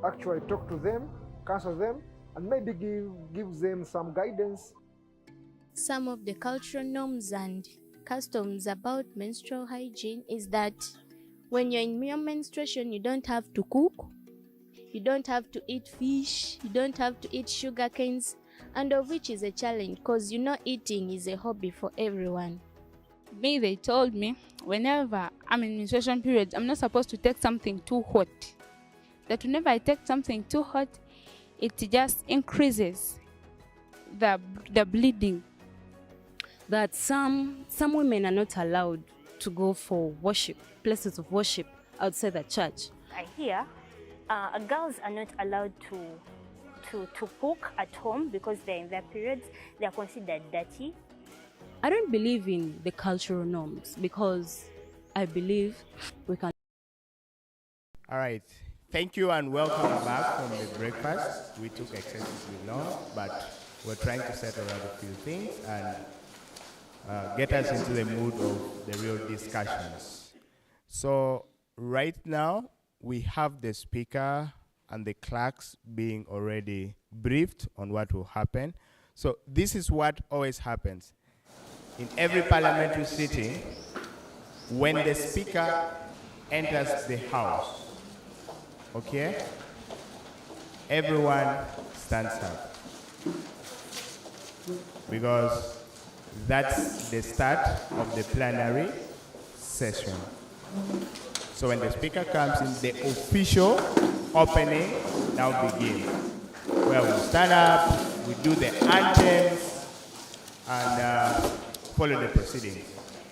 actually talk to them, counsel them, and maybe give them some guidance. Some of the cultural norms and customs about menstrual hygiene is that when you're in your menstruation, you don't have to cook, You don't have to eat fish, you don't have to eat sugar canes, and of which is a challenge because eating is a hobby for everyone. Me, they told me whenever I'm in menstruation period, I'm not supposed to take something too hot. That whenever I take something too hot, it just increases the bleeding. That some women are not allowed to go for worship, places of worship outside the church. I hear girls are not allowed to cook at home because they're in their periods. They are considered dirty. I don't believe in the cultural norms because I believe we can. All right. Thank you and welcome back from the breakfast. We took excessively long, but we're trying to settle out a few things and get us into the mood of the real discussions. So right now, we have the speaker and the clerks being already briefed on what will happen. So this is what always happens. In every parliamentary sitting, when the speaker enters the house, okay, everyone stands up because that's the start of the plenary session. So when the speaker comes in, the official opening now begins, where we stand up, we do the anthems, and follow the proceedings,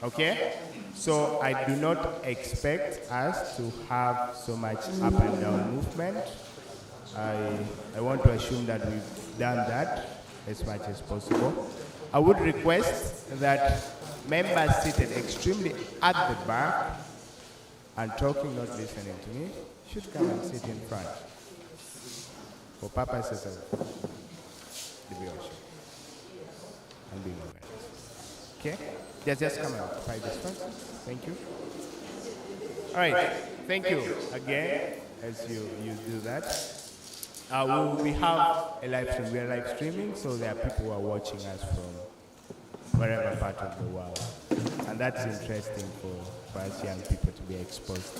okay? So I do not expect us to have so much up and down movement. I want to assume that we've done that as much as possible. I would request that members seated extremely at the back and talking, not listening to me, should come and sit in front for purposes of the devotion and being organized. Okay? Just come and occupy this front. Thank you. All right. Thank you again as you do that. We have a live stream. We are live streaming, so there are people who are watching us from wherever part of the world. And that's interesting for us young people to be exposed.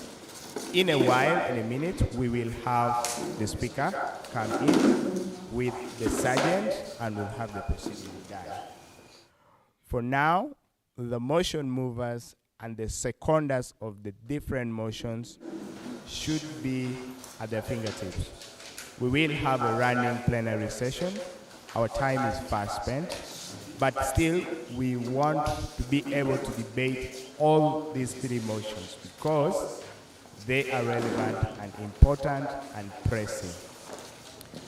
In a while, in a minute, we will have the speaker come in with the sergeant and we'll have the proceeding done. For now, the motion movers and the seconders of the different motions should be at their fingertips. We will have a running plenary session. Our time is fast spent, but still we want to be able to debate all these three motions because they are relevant and important and pressing.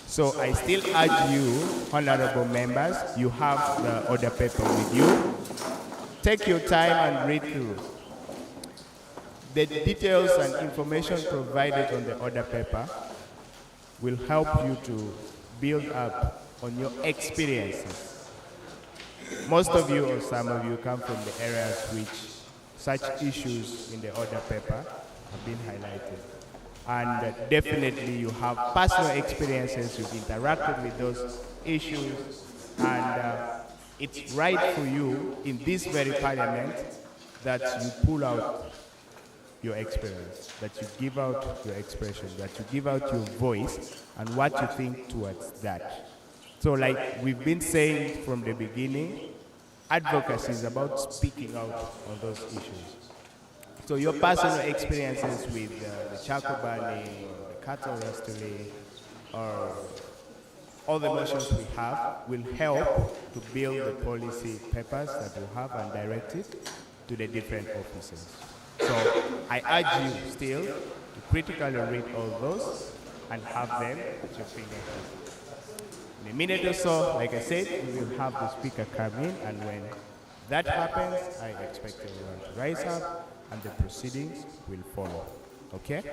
So I still urge you, honorable members, you have the order paper with you. Take your time and read through. The details and information provided on the order paper will help you to build up on your experiences. Most of you or some of you come from the areas which such issues in the order paper have been highlighted. And definitely you have personal experiences, you've interacted with those issues, and it's right for you in this very parliament that you pull out your experience, that you give out your expression, that you give out your voice and what you think towards that. So like we've been saying from the beginning, advocacy is about speaking out on those issues. So your personal experiences with the charcoal burning, or the cattle rustling, or all the motions we have will help to build the policy papers that we have and direct it to the different offices. So I urge you still to critically read all those and have them at your fingertips. In a minute or so, like I said, we will have the speaker come in, and when that happens, I expect everyone to rise up and the proceedings will follow. Okay?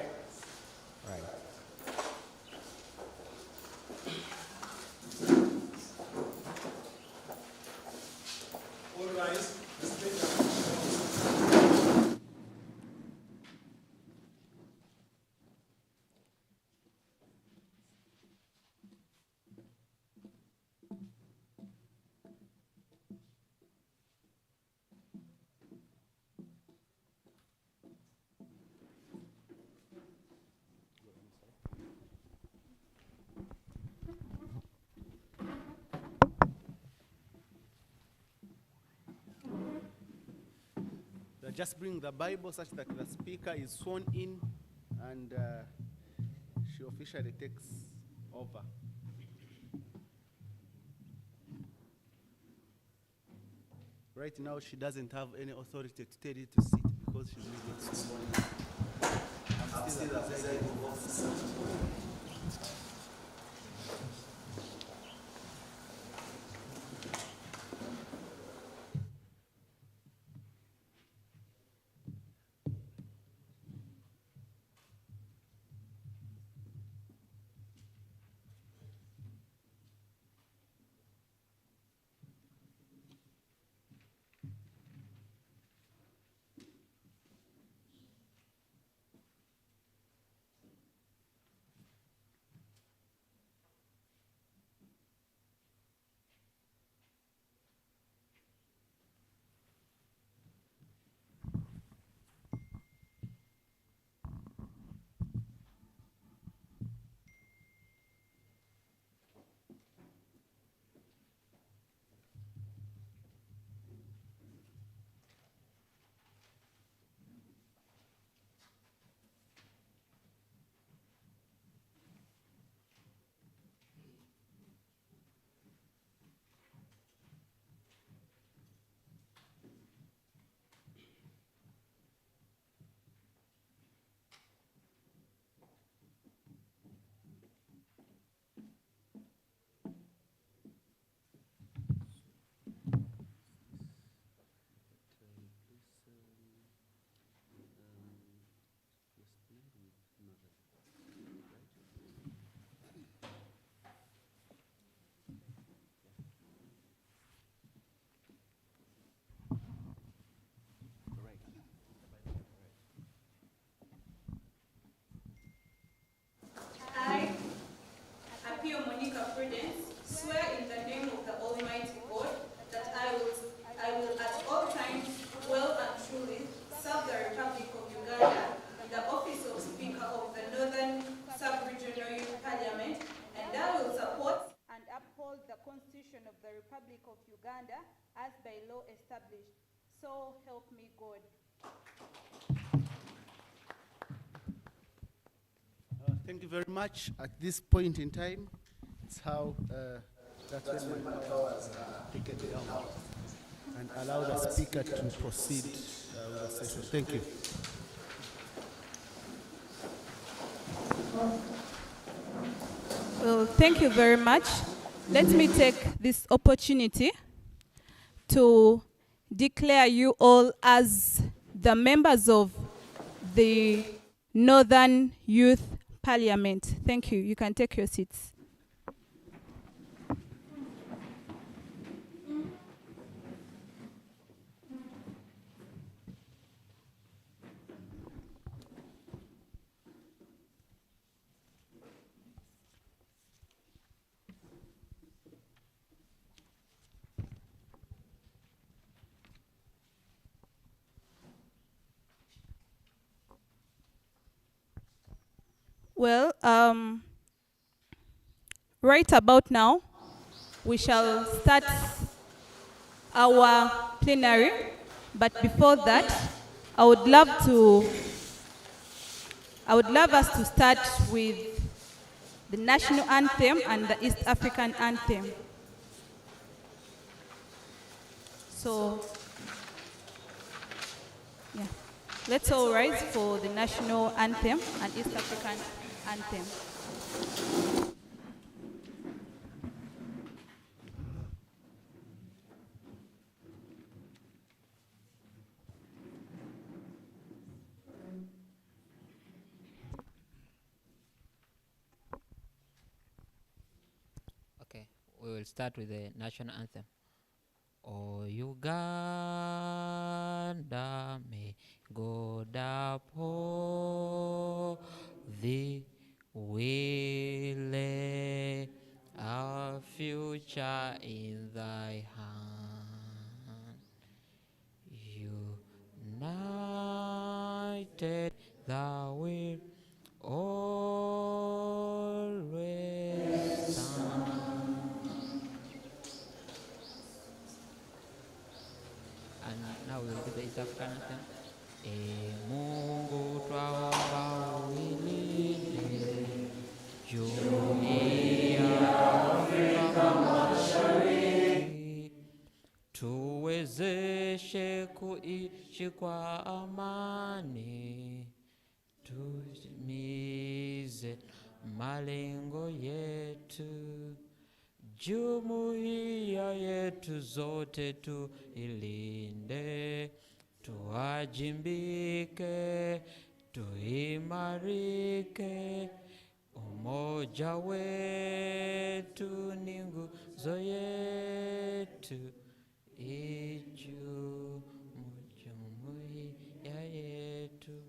All right. All rise. just bring the Bible such that the speaker is sworn in and she officially takes over. Right now, she doesn't have any authority to tell you to sit because she's really sworn in. I'm still the presiding officer. Swear in the name of the Almighty God that I will at all times well and truly serve the Republic of Uganda in the office of Speaker of the Northern Sub-Regional Youth Parliament, and I will support and uphold the Constitution of the Republic of Uganda as by law established. So help me God. Thank you very much. At this point in time, it's how that's when my powers are taken down and allow the speaker to proceed with the session. Thank you. Well, thank you very much. Let me take this opportunity to declare you all as the members of the Northern Youth Parliament. Thank you. You can take your seats. Well, right about now, we shall start our plenary. But before that, I would love us to start with the national anthem and the East African anthem. So, yeah, let's all rise for the national anthem and East African anthem. Okay, we will start with the national anthem. O Uganda, may God uphold thee. We lay our future in thy hand. United thou will always stand. And now we will do the East African anthem. Mungu twaomba uilinde Jumuiya ya Afrika Mashariki, tuwezeshe kuishi kwa amani, tutimize malengo yetu. Jumuiya yetu zote tuilinde, tuwajimbike, tuimarike. Umoja wetu ni nguzo yetu, jumuiya yetu.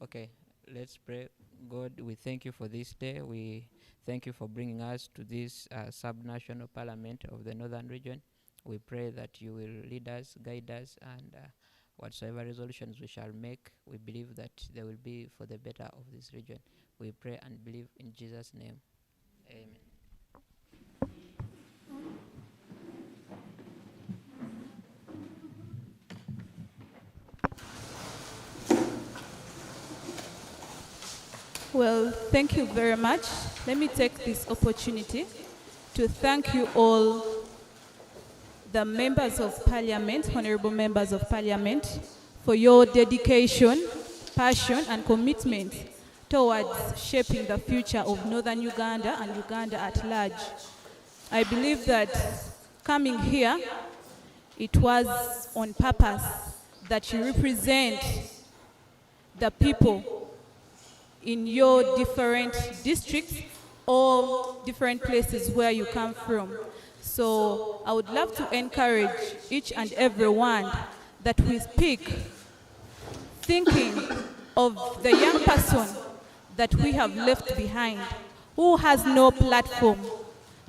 Okay, let's pray. God, we thank you for this day. We thank you for bringing us to this sub-national parliament of the northern region. We pray that you will lead us, guide us, and whatsoever resolutions we shall make, we believe that they will be for the better of this region. We pray and believe in Jesus' name. Amen. Well, thank you very much. Let me take this opportunity to thank you all, the members of parliament, honorable members of parliament, for your dedication, passion, and commitment towards shaping the future of northern Uganda and Uganda at large. I believe that coming here, it was on purpose that you represent the people in your different districts or different places where you come from. So I would love to encourage each and every one that we speak thinking of the young person that we have left behind, who has no platform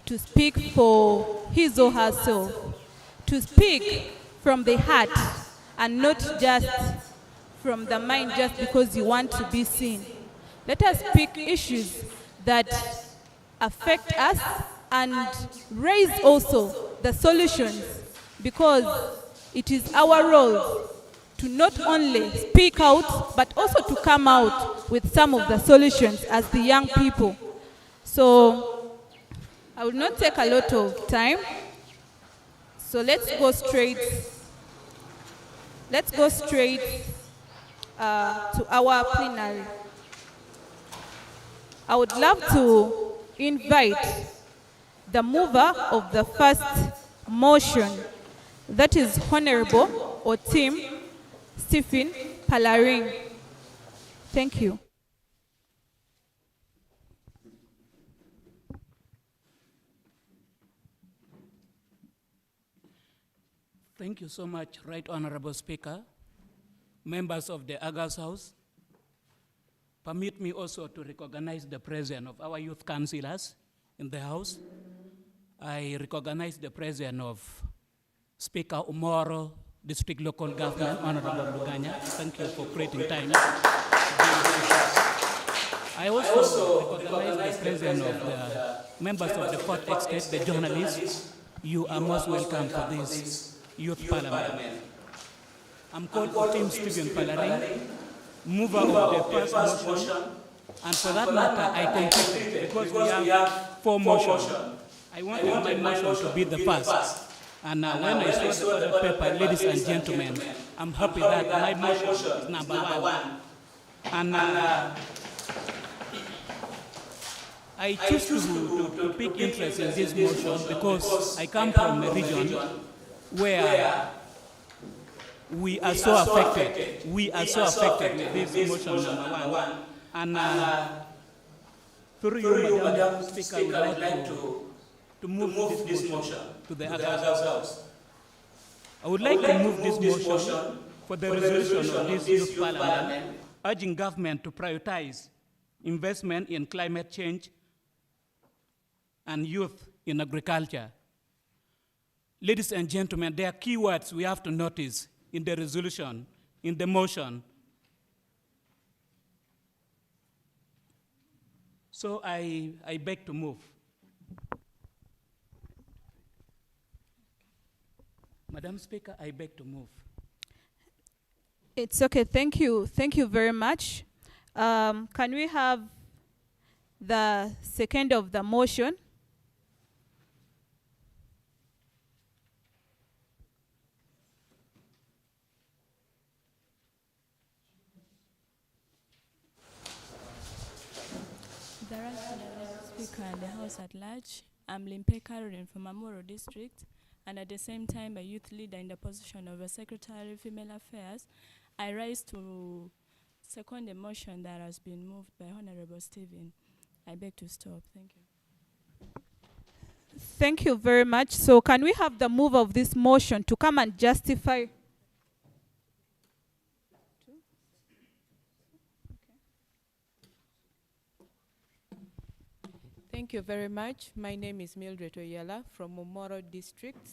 to speak for his or herself, to speak from the heart and not just from the mind just because you want to be seen. Let us pick issues that affect us and raise also the solutions, because it is our role to not only speak out but also to come out with some of the solutions as the young people. So I will not take a lot of time. So let's go straight to our plenary. I would love to invite the mover of the first motion, that is Honorable Otim Stephen Palaring. Thank you. Thank you so much, Right Honorable Speaker, members of the August House. Permit me also to recognize the presence of our youth councillors in the House. I recognize the presence of Speaker Umoro, District Local Government, Honorable Luganya. Thank you for creating time. I also recognize the presence of the members of the Fourth Estate, the journalists. You are most welcome to this youth parliament. I'm called Otim Stephen Palaring, mover of the first motion, and for that matter, I competed because we have 4 motions. I wanted my motion to be the first. And when I saw the ballot paper, ladies and gentlemen, I'm happy that my motion is number 1. And I choose to pick interest in this motion because I come from a region where we are so affected. We are so affected with this motion number 1. And through you, Madam Speaker, I would like to move this motion to the August House. I would like to move this motion for the resolution of this youth parliament, urging government to prioritize investment in climate change and youth in agriculture. Ladies and gentlemen, there are keywords we have to notice in the resolution, in the motion. So I beg to move. Madam Speaker, I beg to move. It's okay, thank you. Thank you very much. Can we have the second of the motion? The right honorable Speaker and the House at large, I'm Limpe Caroline from Amuro District, and at the same time a youth leader in the position of a Secretary of Female Affairs. I rise to second the motion that has been moved by Honorable Stephen. I beg to stop. Thank you. Thank you very much. So can we have the move of this motion to come and justify? Thank you very much. My name is Mildred Oyala from Momoro District.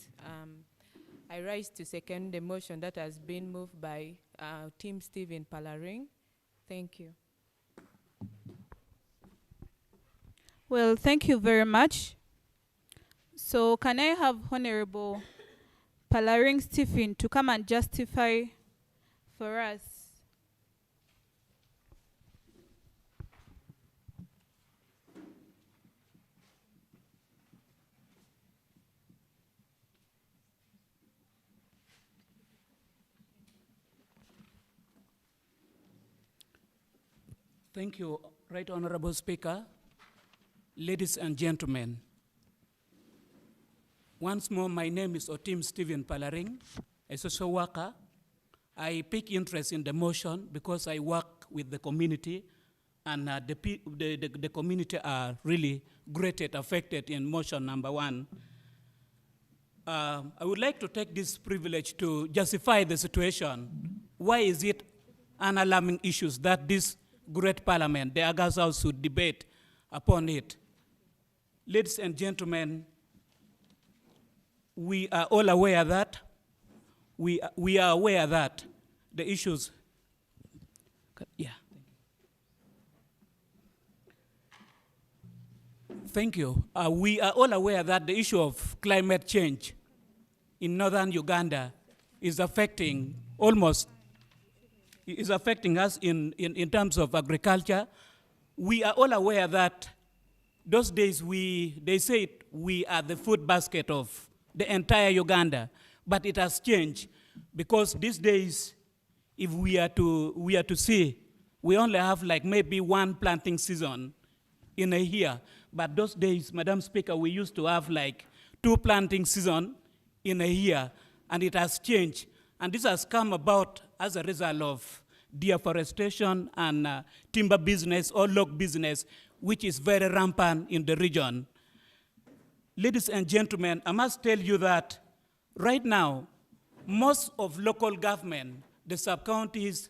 I rise to second the motion that has been moved by Team Stephen Palaring. Thank you. Well, thank you very much. So can I have Honorable Palaring Stephen to come and justify for us? Thank you, Right Honorable Speaker. Ladies and gentlemen, once more, my name is Otim Stephen Palaring, a social worker. I take interest in the motion because I work with the community, and the community are really greatly affected in motion number one. I would like to take this privilege to justify the situation. Why is it an alarming issue that this great parliament, the August House, should debate upon it? Ladies and gentlemen, we are all aware that we are aware that the issues, yeah. Thank you. We are all aware that the issue of climate change in northern Uganda is affecting us in terms of agriculture. We are all aware that those days they say we are the food basket of the entire Uganda, but it has changed because these days, if we are to see, we only have like maybe one planting season in a year. But those days, Madam Speaker, we used to have like 2 planting seasons in a year, and it has changed. And this has come about as a result of deforestation and timber business or log business, which is very rampant in the region. Ladies and gentlemen, I must tell you that right now, most of local government, the sub-counties,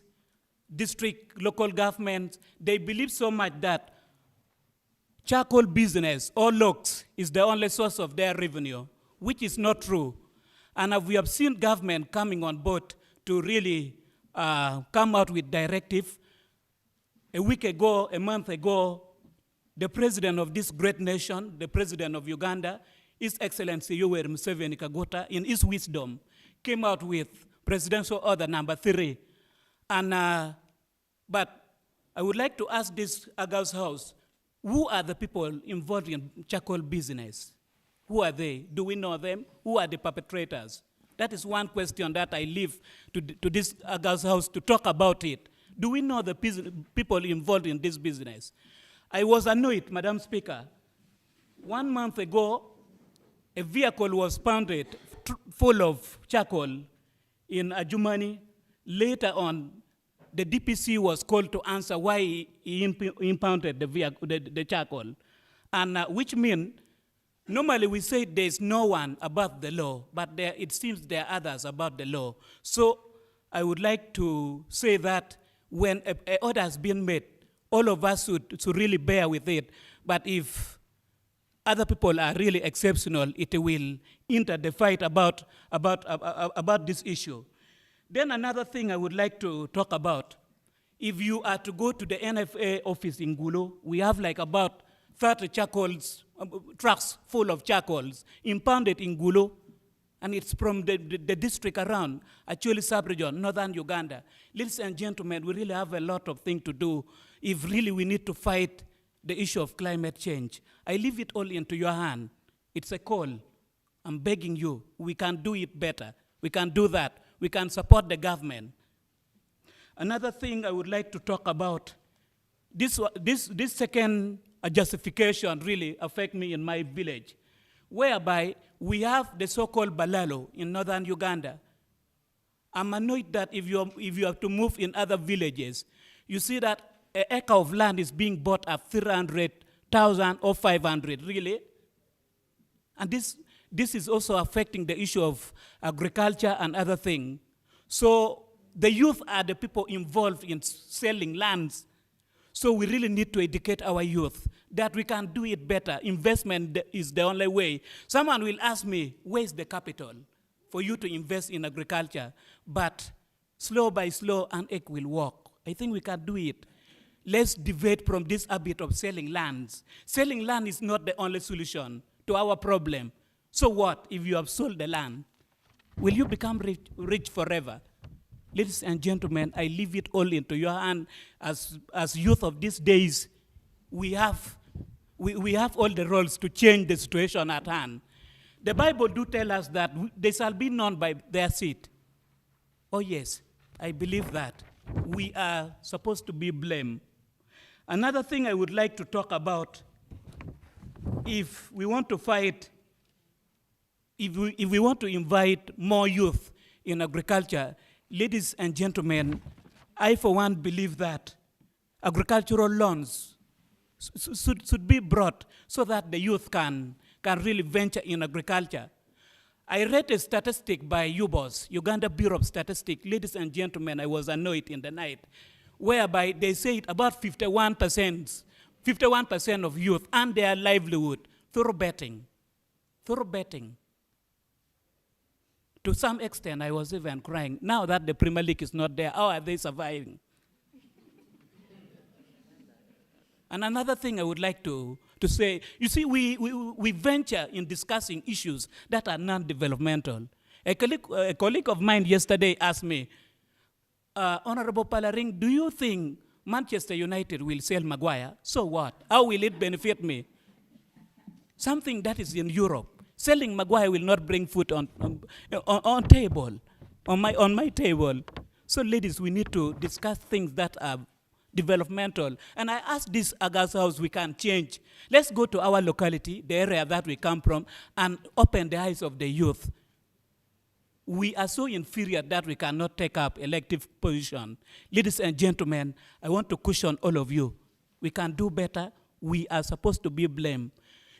district, local governments, they believe so much that charcoal business or logs is the only source of their revenue, which is not true. And we have seen government coming on board to really come out with directive. A week ago, a month ago, the president of this great nation, the president of Uganda, His Excellency Yoweri Museveni Kagota, in his wisdom, came out with presidential order number 3. And, but I would like to ask this August House, who are the people involved in charcoal business? Who are they? Do we know them? Who are the perpetrators? That is one question that I leave to this August House to talk about it. Do we know the people involved in this business? I was annoyed, Madam Speaker. 1 month ago, a vehicle was pounded full of charcoal in Ajumani. Later on, the DPC was called to answer why he impounded the charcoal. And which means, normally we say there's no one above the law, but it seems there are others above the law. So I would like to say that when an order has been made, all of us should really bear with it. But if other people are really exceptional, it will enter the fight about this issue. Then another thing I would like to talk about, if you are to go to the NFA office in Gulu, we have like about 30 charcoals, trucks full of charcoals impounded in Gulu, and it's from the district around, actually sub-region, northern Uganda. Ladies and gentlemen, we really have a lot of things to do if really we need to fight the issue of climate change. I leave it all into your hand. It's a call. I'm begging you. We can do it better. We can do that. We can support the government. Another thing I would like to talk about, this second justification really affect me in my village, whereby we have the so-called balalo in northern Uganda. I'm annoyed that if you have to move in other villages, you see that an acre of land is being bought at 300,000 or 500, really? And this is also affecting the issue of agriculture and other things. So the youth are the people involved in selling lands. So we really need to educate our youth that we can do it better. Investment is the only way. Someone will ask me, where's the capital for you to invest in agriculture? But slow by slow, an egg will walk. I think we can do it. Let's deviate from this habit of selling lands. Selling land is not the only solution to our problem. So what if you have sold the land? Will you become rich forever? Ladies and gentlemen, I leave it all into your hand. As youth of these days, we have all the roles to change the situation at hand. The Bible do tell us that they shall be known by their seed. Oh yes, I believe that. We are supposed to be blamed. Another thing I would like to talk about, if we want to fight, if we want to invite more youth in agriculture, ladies and gentlemen, I for one believe that agricultural loans should be brought so that the youth can really venture in agriculture. I read a statistic by UBOS, Uganda Bureau of Statistics. Ladies and gentlemen, I was annoyed in the night, whereby they said about 51% of youth earn their livelihood through betting. Through betting. To some extent, I was even crying. Now that the Premier League is not there, how are they surviving? And another thing I would like to say, you see, we venture in discussing issues that are non-developmental. A colleague of mine yesterday asked me, Honorable Palaring, do you think Manchester United will sell Maguire? So what? How will it benefit me? Something that is in Europe. Selling Maguire will not bring food on my table. So ladies, we need to discuss things that are developmental. And I ask this Agas House we can change. Let's go to our locality, the area that we come from, and open the eyes of the youth. We are so inferior that we cannot take up elective position. Ladies and gentlemen, I want to caution all of you. We can do better. We are supposed to be blamed.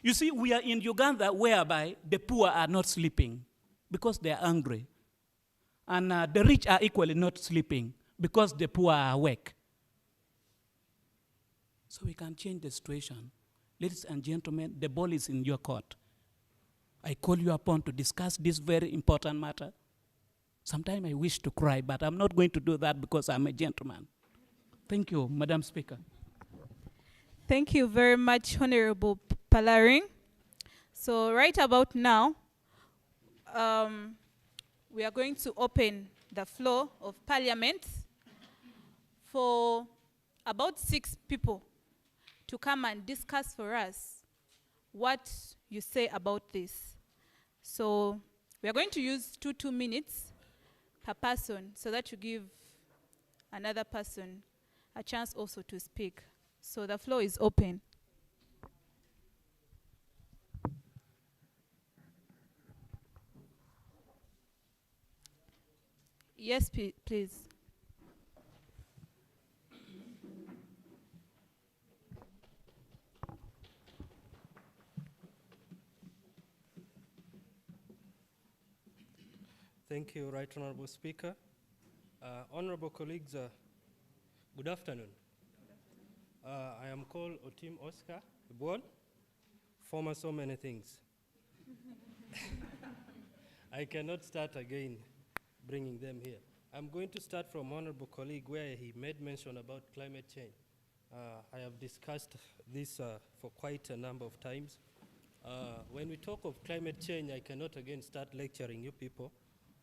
You see, we are in Uganda whereby the poor are not sleeping because they are hungry. And the rich are equally not sleeping because the poor are awake. So we can change the situation. Ladies and gentlemen, the ball is in your court. I call you upon to discuss this very important matter. Sometimes I wish to cry, but I'm not going to do that because I'm a gentleman. Thank you, Madam Speaker. Thank you very much, Honorable Palaring. So right about now, we are going to open the floor of Parliament for about 6 people to come and discuss for us what you say about this. So we are going to use 2 minutes per person so that you give another person a chance also to speak. So the floor is open. Yes, please. Thank you, Right Honorable Speaker. Honorable colleagues, good afternoon. I am called Otim Oscar Bon, former so many things. I cannot start again bringing them here. I'm going to start from Honorable colleague where he made mention about climate change. I have discussed this for quite a number of times. When we talk of climate change, I cannot again start lecturing you people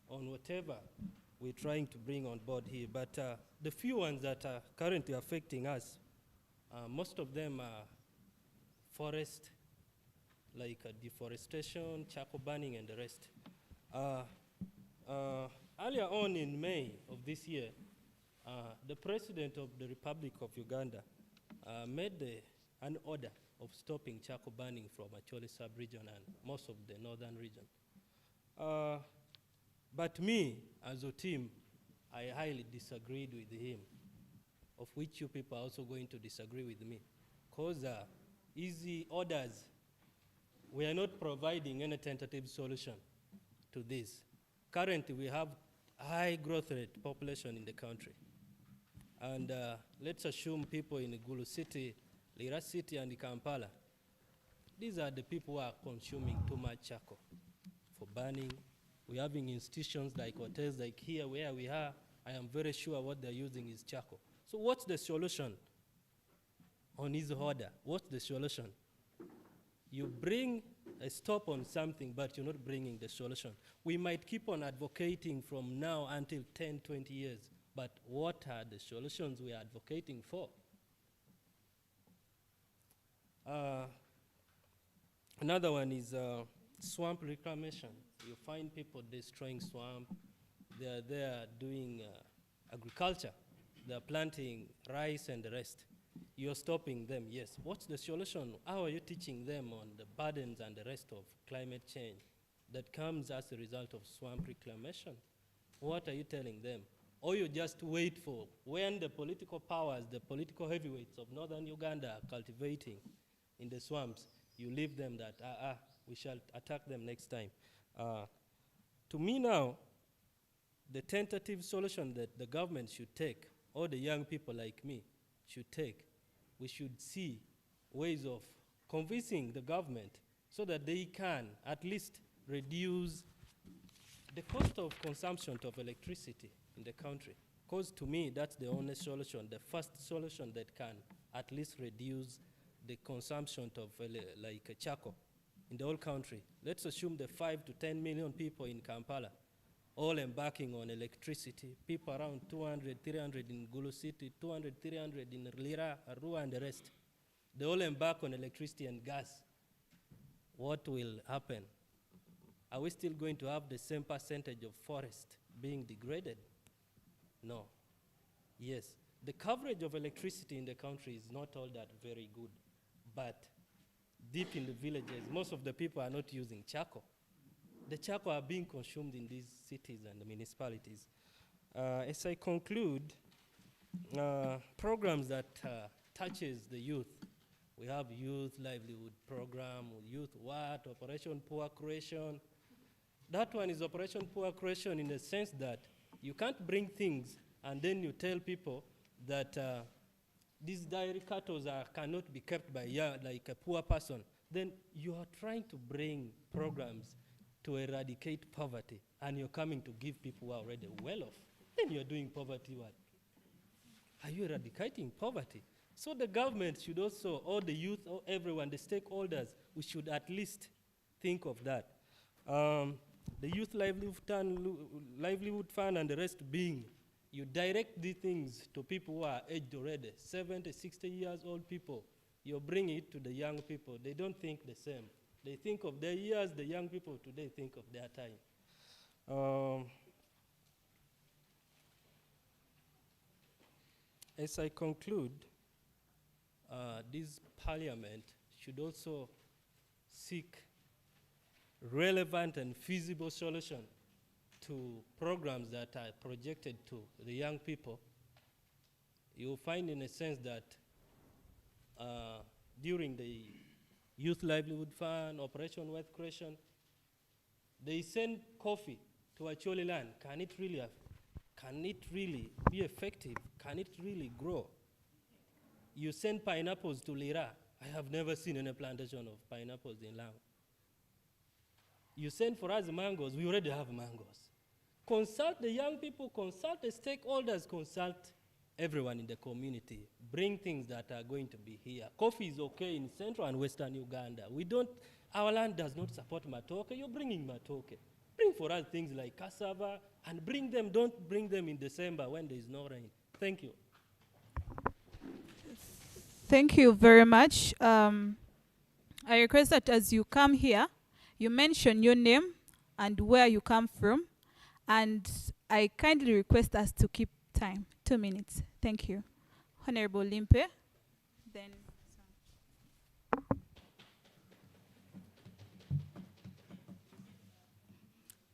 on whatever we're trying to bring on board here. But the few ones that are currently affecting us, most of them are forest, like deforestation, charcoal burning, and the rest. Earlier on in May of this year, the President of the Republic of Uganda made an order of stopping charcoal burning from Acholi sub-region and most of the northern region. But me, as a team, I highly disagreed with him, of which you people are also going to disagree with me. Because easy orders, we are not providing any tentative solution to this. Currently, we have high growth rate population in the country. And let's assume people in Gulu City, Lira City, and Kampala, these are the people who are consuming too much charcoal for burning. We're having institutions like hotels like here where we are. I am very sure what they're using is charcoal. So what's the solution on his order? What's the solution? You bring a stop on something, but you're not bringing the solution. We might keep on advocating from now until 10, 20 years, but what are the solutions we are advocating for? Another one is swamp reclamation. You find people destroying swamp. They're there doing agriculture. They're planting rice and the rest. You're stopping them, yes. What's the solution? How are you teaching them on the burdens and the rest of climate change that comes as a result of swamp reclamation? What are you telling them? Or you just wait for when the political powers, the political heavyweights of northern Uganda are cultivating in the swamps, you leave them that, we shall attack them next time. To me now, the tentative solution that the government should take, or the young people like me should take, we should see ways of convincing the government so that they can at least reduce the cost of consumption of electricity in the country. Because to me, that's the only solution, the first solution that can at least reduce the consumption of charcoal in the whole country. Let's assume the 5 to 10 million people in Kampala all embarking on electricity, people around 200, 300 in Gulu City, 200, 300 in Lira, Arua, and the rest. They all embark on electricity and gas. What will happen? Are we still going to have the same percentage of forest being degraded? No. Yes. The coverage of electricity in the country is not all that very good, but deep in the villages, most of the people are not using charcoal. The charcoal are being consumed in these cities and the municipalities. As I conclude, programs that touches the youth, we have youth livelihood program, youth what, Operation Poor Creation. That one is Operation Poor Creation in the sense that you can't bring things and then you tell people that these dairy cattle cannot be kept by like a poor person. Then you are trying to bring programs to eradicate poverty, and you're coming to give people who are already well off. Then you're doing poverty what? Are you eradicating poverty? So the government should also, or the youth, or everyone, the stakeholders, we should at least think of that. The Youth Livelihood Fund and the rest being, you direct these things to people who are aged already, 70, 60 years old people. You're bringing it to the young people. They don't think the same. They think of their years, the young people today think of their time. As I conclude, this parliament should also seek relevant and feasible solution to programs that are projected to the young people. You'll find in a sense that during the Youth Livelihood Fund, Operation Wealth Creation, they send coffee to Acholi land. Can it really be effective? Can it really grow? You send pineapples to Lira. I have never seen any plantation of pineapples in Lamu. You send for us mangoes. We already have mangoes. Consult the young people, consult the stakeholders, consult everyone in the community. Bring things that are going to be here. Coffee is okay in central and western Uganda. We don't Our land does not support matoke. You're bringing matoke. Bring for us things like cassava and bring them. Don't bring them in December when there is no rain. Thank you. Thank you very much. I request that as you come here, you mention your name and where you come from. And I kindly request us to keep time, 2 minutes. Thank you. Honorable Limpe. Then.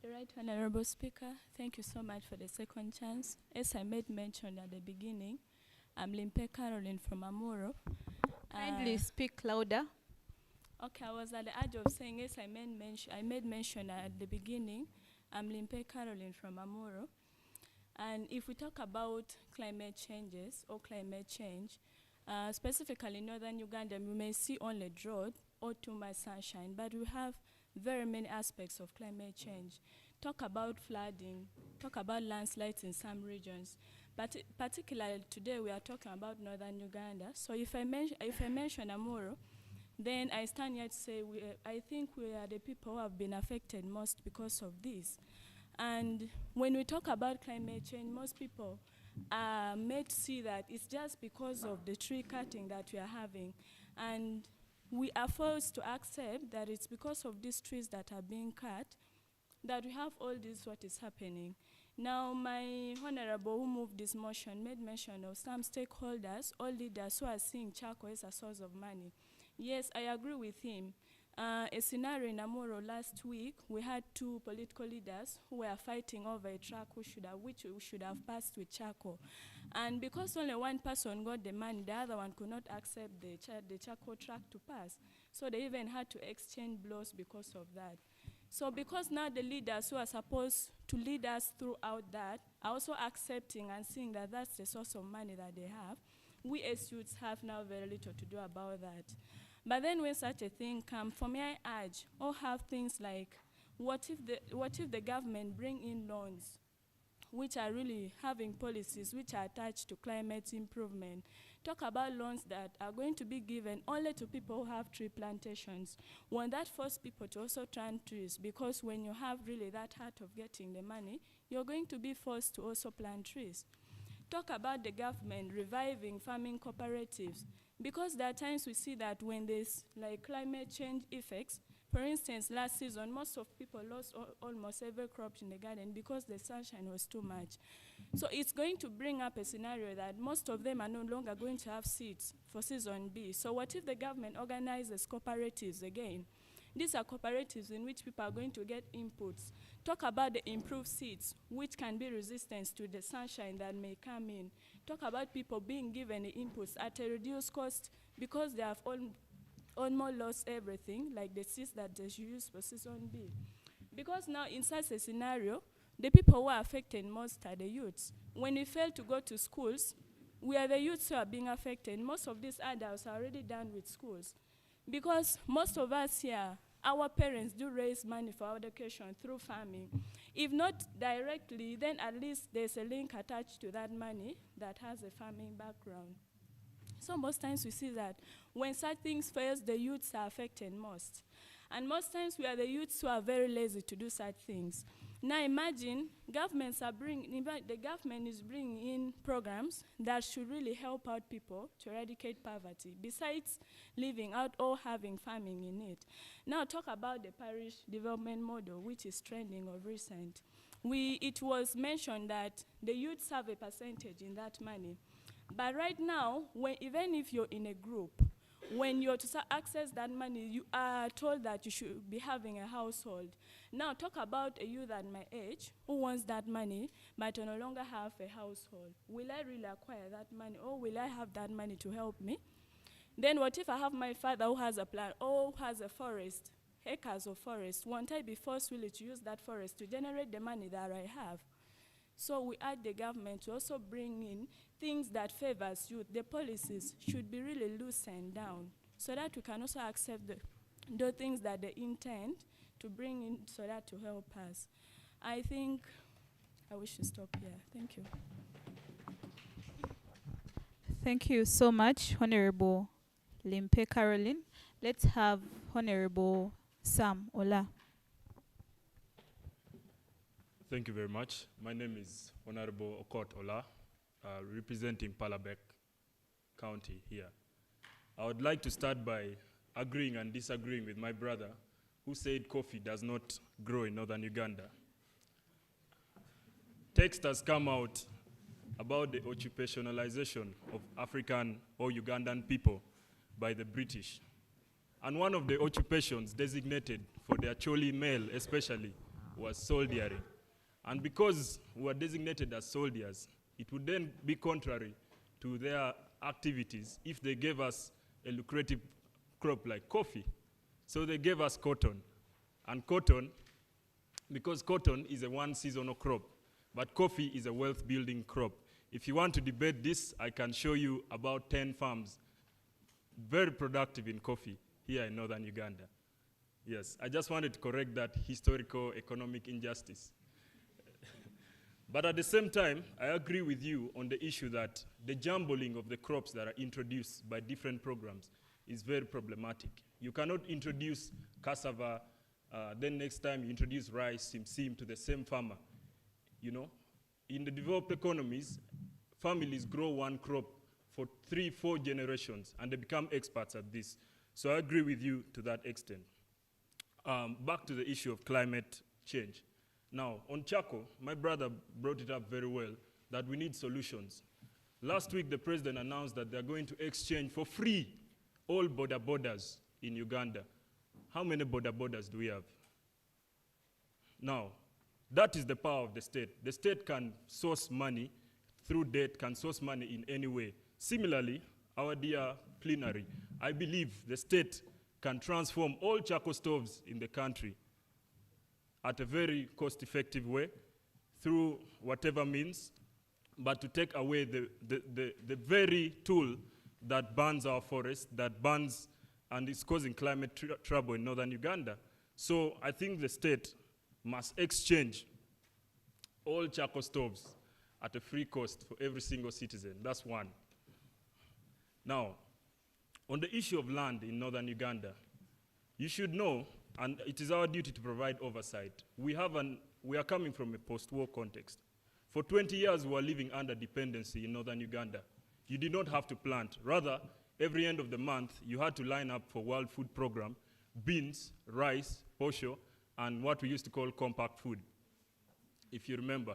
The Right Honorable Speaker, thank you so much for the second chance. As I made mention at the beginning, I'm Limpe Caroline from Amuro. Kindly speak louder. Okay, I was at the edge of saying, yes, I made mention at the beginning, I'm Limpe Caroline from Amuro. And if we talk about climate changes or climate change, specifically in northern Uganda, we may see only drought or too much sunshine, but we have very many aspects of climate change. Talk about flooding, talk about landslides in some regions, but particularly today we are talking about northern Uganda. So if I mention Amuro, then I stand here to say I think we are the people who have been affected most because of this. And when we talk about climate change, most people are made to see that it's just because of the tree cutting that we are having. And we are forced to accept that it's because of these trees that are being cut that we have all this what is happening. Now, my honorable who moved this motion made mention of some stakeholders or leaders who are seeing charcoal as a source of money. Yes, I agree with him. A scenario in Amuro last week, we had two political leaders who were fighting over a truck which should have passed with charcoal. And because only one person got the money, the other one could not accept the charcoal truck to pass. So they even had to exchange blows because of that. So because now the leaders who are supposed to lead us throughout that are also accepting and seeing that that's the source of money that they have, we as youths have now very little to do about that. But then when such a thing comes, for me I urge, or have things like, what if the government bring in loans which are really having policies which are attached to climate improvement. Talk about loans that are going to be given only to people who have tree plantations. When that force people to also plant trees, because when you have really that heart of getting the money, you're going to be forced to also plant trees. Talk about the government reviving farming cooperatives, because there are times we see that when there's like climate change effects, for instance, last season, most of people lost almost every crop in the garden because the sunshine was too much. So it's going to bring up a scenario that most of them are no longer going to have seeds for season B. So what if the government organizes cooperatives again? These are cooperatives in which people are going to get inputs. Talk about the improved seeds, which can be resistant to the sunshine that may come in. Talk about people being given the inputs at a reduced cost because they have almost lost everything, like the seeds that they use for season B. Because now in such a scenario, the people who are affected most are the youths. When we fail to go to schools, we are the youths who are being affected. Most of these adults are already done with schools. Because most of us here, our parents do raise money for our education through farming. If not directly, then at least there's a link attached to that money that has a farming background. So most times we see that when such things fail, the youths are affected most. And most times we are the youths who are very lazy to do such things. Now imagine the government is bringing in programs that should really help out people to eradicate poverty, besides living out or having farming in it. Now talk about the parish development model, which is trending of recent. It was mentioned that the youths have a percentage in that money. But right now, even if you're in a group, when you're to access that money, you are told that you should be having a household. Now talk about a youth at my age who wants that money but no longer have a household. Will I really acquire that money, or will I have that money to help me? Then what if I have my father who has a plan or who has a forest, acres of forest? Won't I be forced really to use that forest to generate the money that I have? So we urge the government to also bring in things that favors youth. The policies should be really loosened down so that we can also accept the things that they intend to bring in so that to help us. I think I wish to stop here. Thank you. Thank you so much, Honorable Limpe Caroline. Let's have Honorable Sam Ola. Thank you very much. My name is Honorable Okot Ola, representing Palabek County here. I would like to start by agreeing and disagreeing with my brother who said coffee does not grow in northern Uganda. Text has come out about the occupationalization of African or Ugandan people by the British. And one of the occupations designated for the Acholi male especially was soldiering. And because we were designated as soldiers, it would then be contrary to their activities if they gave us a lucrative crop like coffee. So they gave us cotton. And cotton, because cotton is a one-seasonal crop, but coffee is a wealth-building crop. If you want to debate this, I can show you about 10 farms, very productive in coffee here in northern Uganda. Yes, I just wanted to correct that historical economic injustice. But at the same time, I agree with you on the issue that the jumbling of the crops that are introduced by different programs is very problematic. You cannot introduce cassava, then next time you introduce rice, simsim to the same farmer. You know, in the developed economies, families grow one crop for 3-4 generations, and they become experts at this. So I agree with you to that extent. Back to the issue of climate change. Now, on Chaco, my brother brought it up very well, that we need solutions. Last week, the president announced that they're going to exchange for free all border borders in Uganda. How many border borders do we have? Now, that is the power of the state. The state can source money through debt, can source money in any way. Similarly, our dear plenary, I believe the state can transform all charcoal stoves in the country at a very cost-effective way through whatever means, but to take away the very tool that burns our forests, that burns and is causing climate trouble in northern Uganda. So I think the state must exchange all charcoal stoves at a free cost for every single citizen. That's one. Now, on the issue of land in northern Uganda, you should know, and it is our duty to provide oversight. We are coming from a post-war context. For 20 years, we were living under dependency in northern Uganda. You did not have to plant. Rather, every end of the month, you had to line up for World Food Program, beans, rice, posho, and what we used to call compact food, if you remember.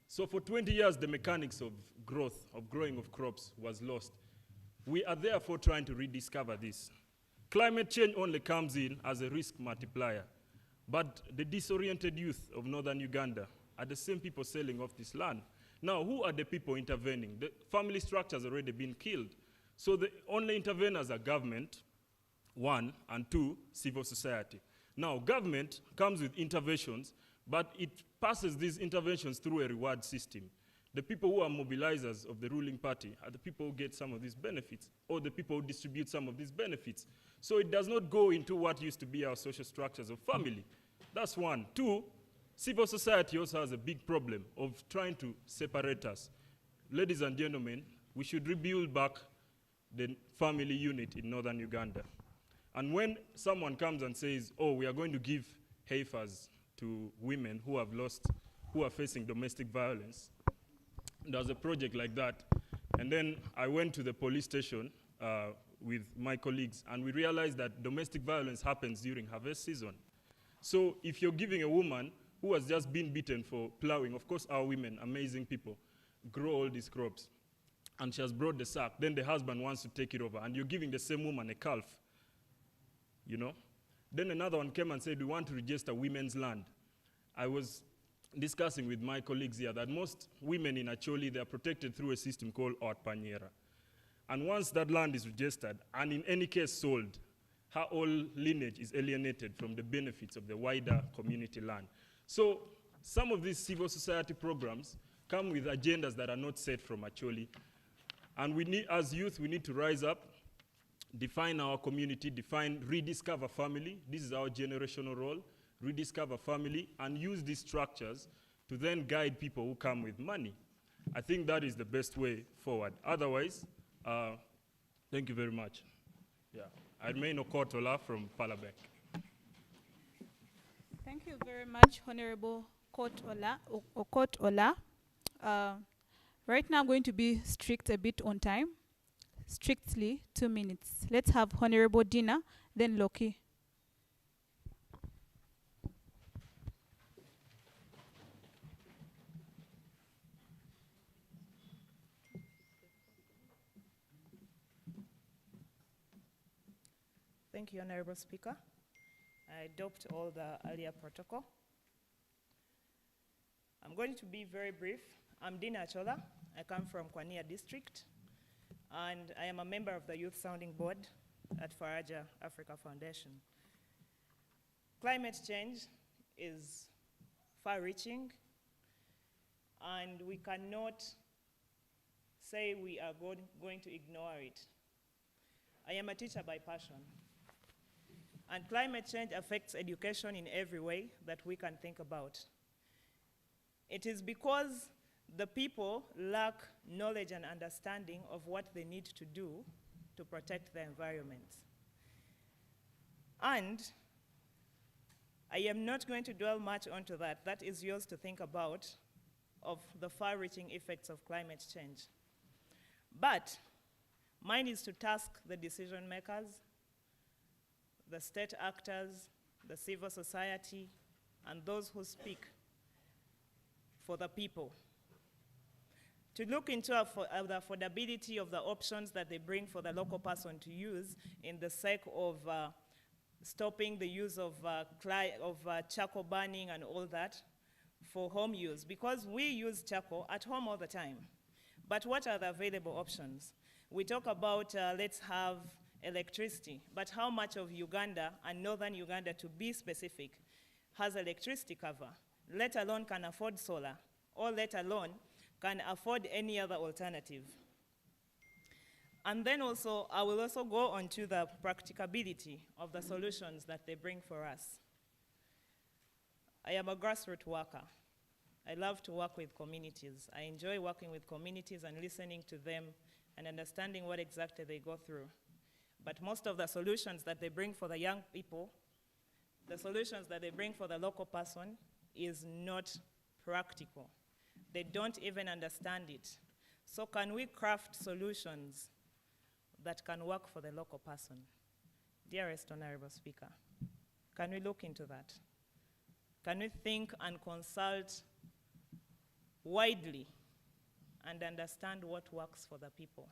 So for 20 years, the mechanics of growth, of growing of crops was lost. We are therefore trying to rediscover this. Climate change only comes in as a risk multiplier. But the disoriented youth of northern Uganda are the same people selling off this land. Now, who are the people intervening? The family structure has already been killed. So the only interveners are government, one, and two, civil society. Now, government comes with interventions, but it passes these interventions through a reward system. The people who are mobilizers of the ruling party are the people who get some of these benefits, or the people who distribute some of these benefits. So it does not go into what used to be our social structures of family. That's one. Two, civil society also has a big problem of trying to separate us. Ladies and gentlemen, we should rebuild back the family unit in northern Uganda. And when someone comes and says, oh, we are going to give heifers to women who have lost, who are facing domestic violence, there's a project like that. And then I went to the police station with my colleagues, and we realized that domestic violence happens during harvest season. So if you're giving a woman who has just been beaten for plowing, of course our women, amazing people, grow all these crops, and she has brought the sack, then the husband wants to take it over, and you're giving the same woman a calf, you know? Then another one came and said, we want to register women's land. I was discussing with my colleagues here that most women in Acholi, they are protected through a system called Outpanyera. And once that land is registered, and in any case sold, her whole lineage is alienated from the benefits of the wider community land. So some of these civil society programs come with agendas that are not set from Acholi. And we need, as youth, we need to rise up, define our community, rediscover family. This is our generational role. Rediscover family and use these structures to then guide people who come with money. I think that is the best way forward. Otherwise, thank you very much. Yeah, I remain Okotola from Palabek. Thank you very much, Honorable Okot Ola. Right now, I'm going to be strict a bit on time. Strictly 2 minutes. Let's have Honorable Dina, then Loki. Thank you, Honorable Speaker. I adopt all the earlier protocol. I'm going to be very brief. I'm Dina Achola. I come from Kwania District, and I am a member of the Youth Sounding Board at Faraja Africa Foundation. Climate change is far-reaching, and we cannot say we are going to ignore it. I am a teacher by passion. And climate change affects education in every way that we can think about. It is because the people lack knowledge and understanding of what they need to do to protect the environment. And I am not going to dwell much onto that. That is yours to think about, of the far-reaching effects of climate change. But mine is to task the decision makers, the state actors, the civil society, and those who speak for the people, to look into the affordability of the options that they bring for the local person to use in the sake of stopping the use of charcoal burning and all that for home use, because we use charcoal at home all the time. But what are the available options? We talk about let's have electricity, but how much of Uganda, and northern Uganda to be specific, has electricity cover, let alone can afford solar, or let alone can afford any other alternative? And then also, I will also go on to the practicability of the solutions that they bring for us. I am a grassroots worker. I love to work with communities. I enjoy working with communities and listening to them and understanding what exactly they go through. But most of the solutions that they bring for the young people, the solutions that they bring for the local person, is not practical. They don't even understand it. So can we craft solutions that can work for the local person? Dearest Honorable Speaker, can we look into that? Can we think and consult widely and understand what works for the people?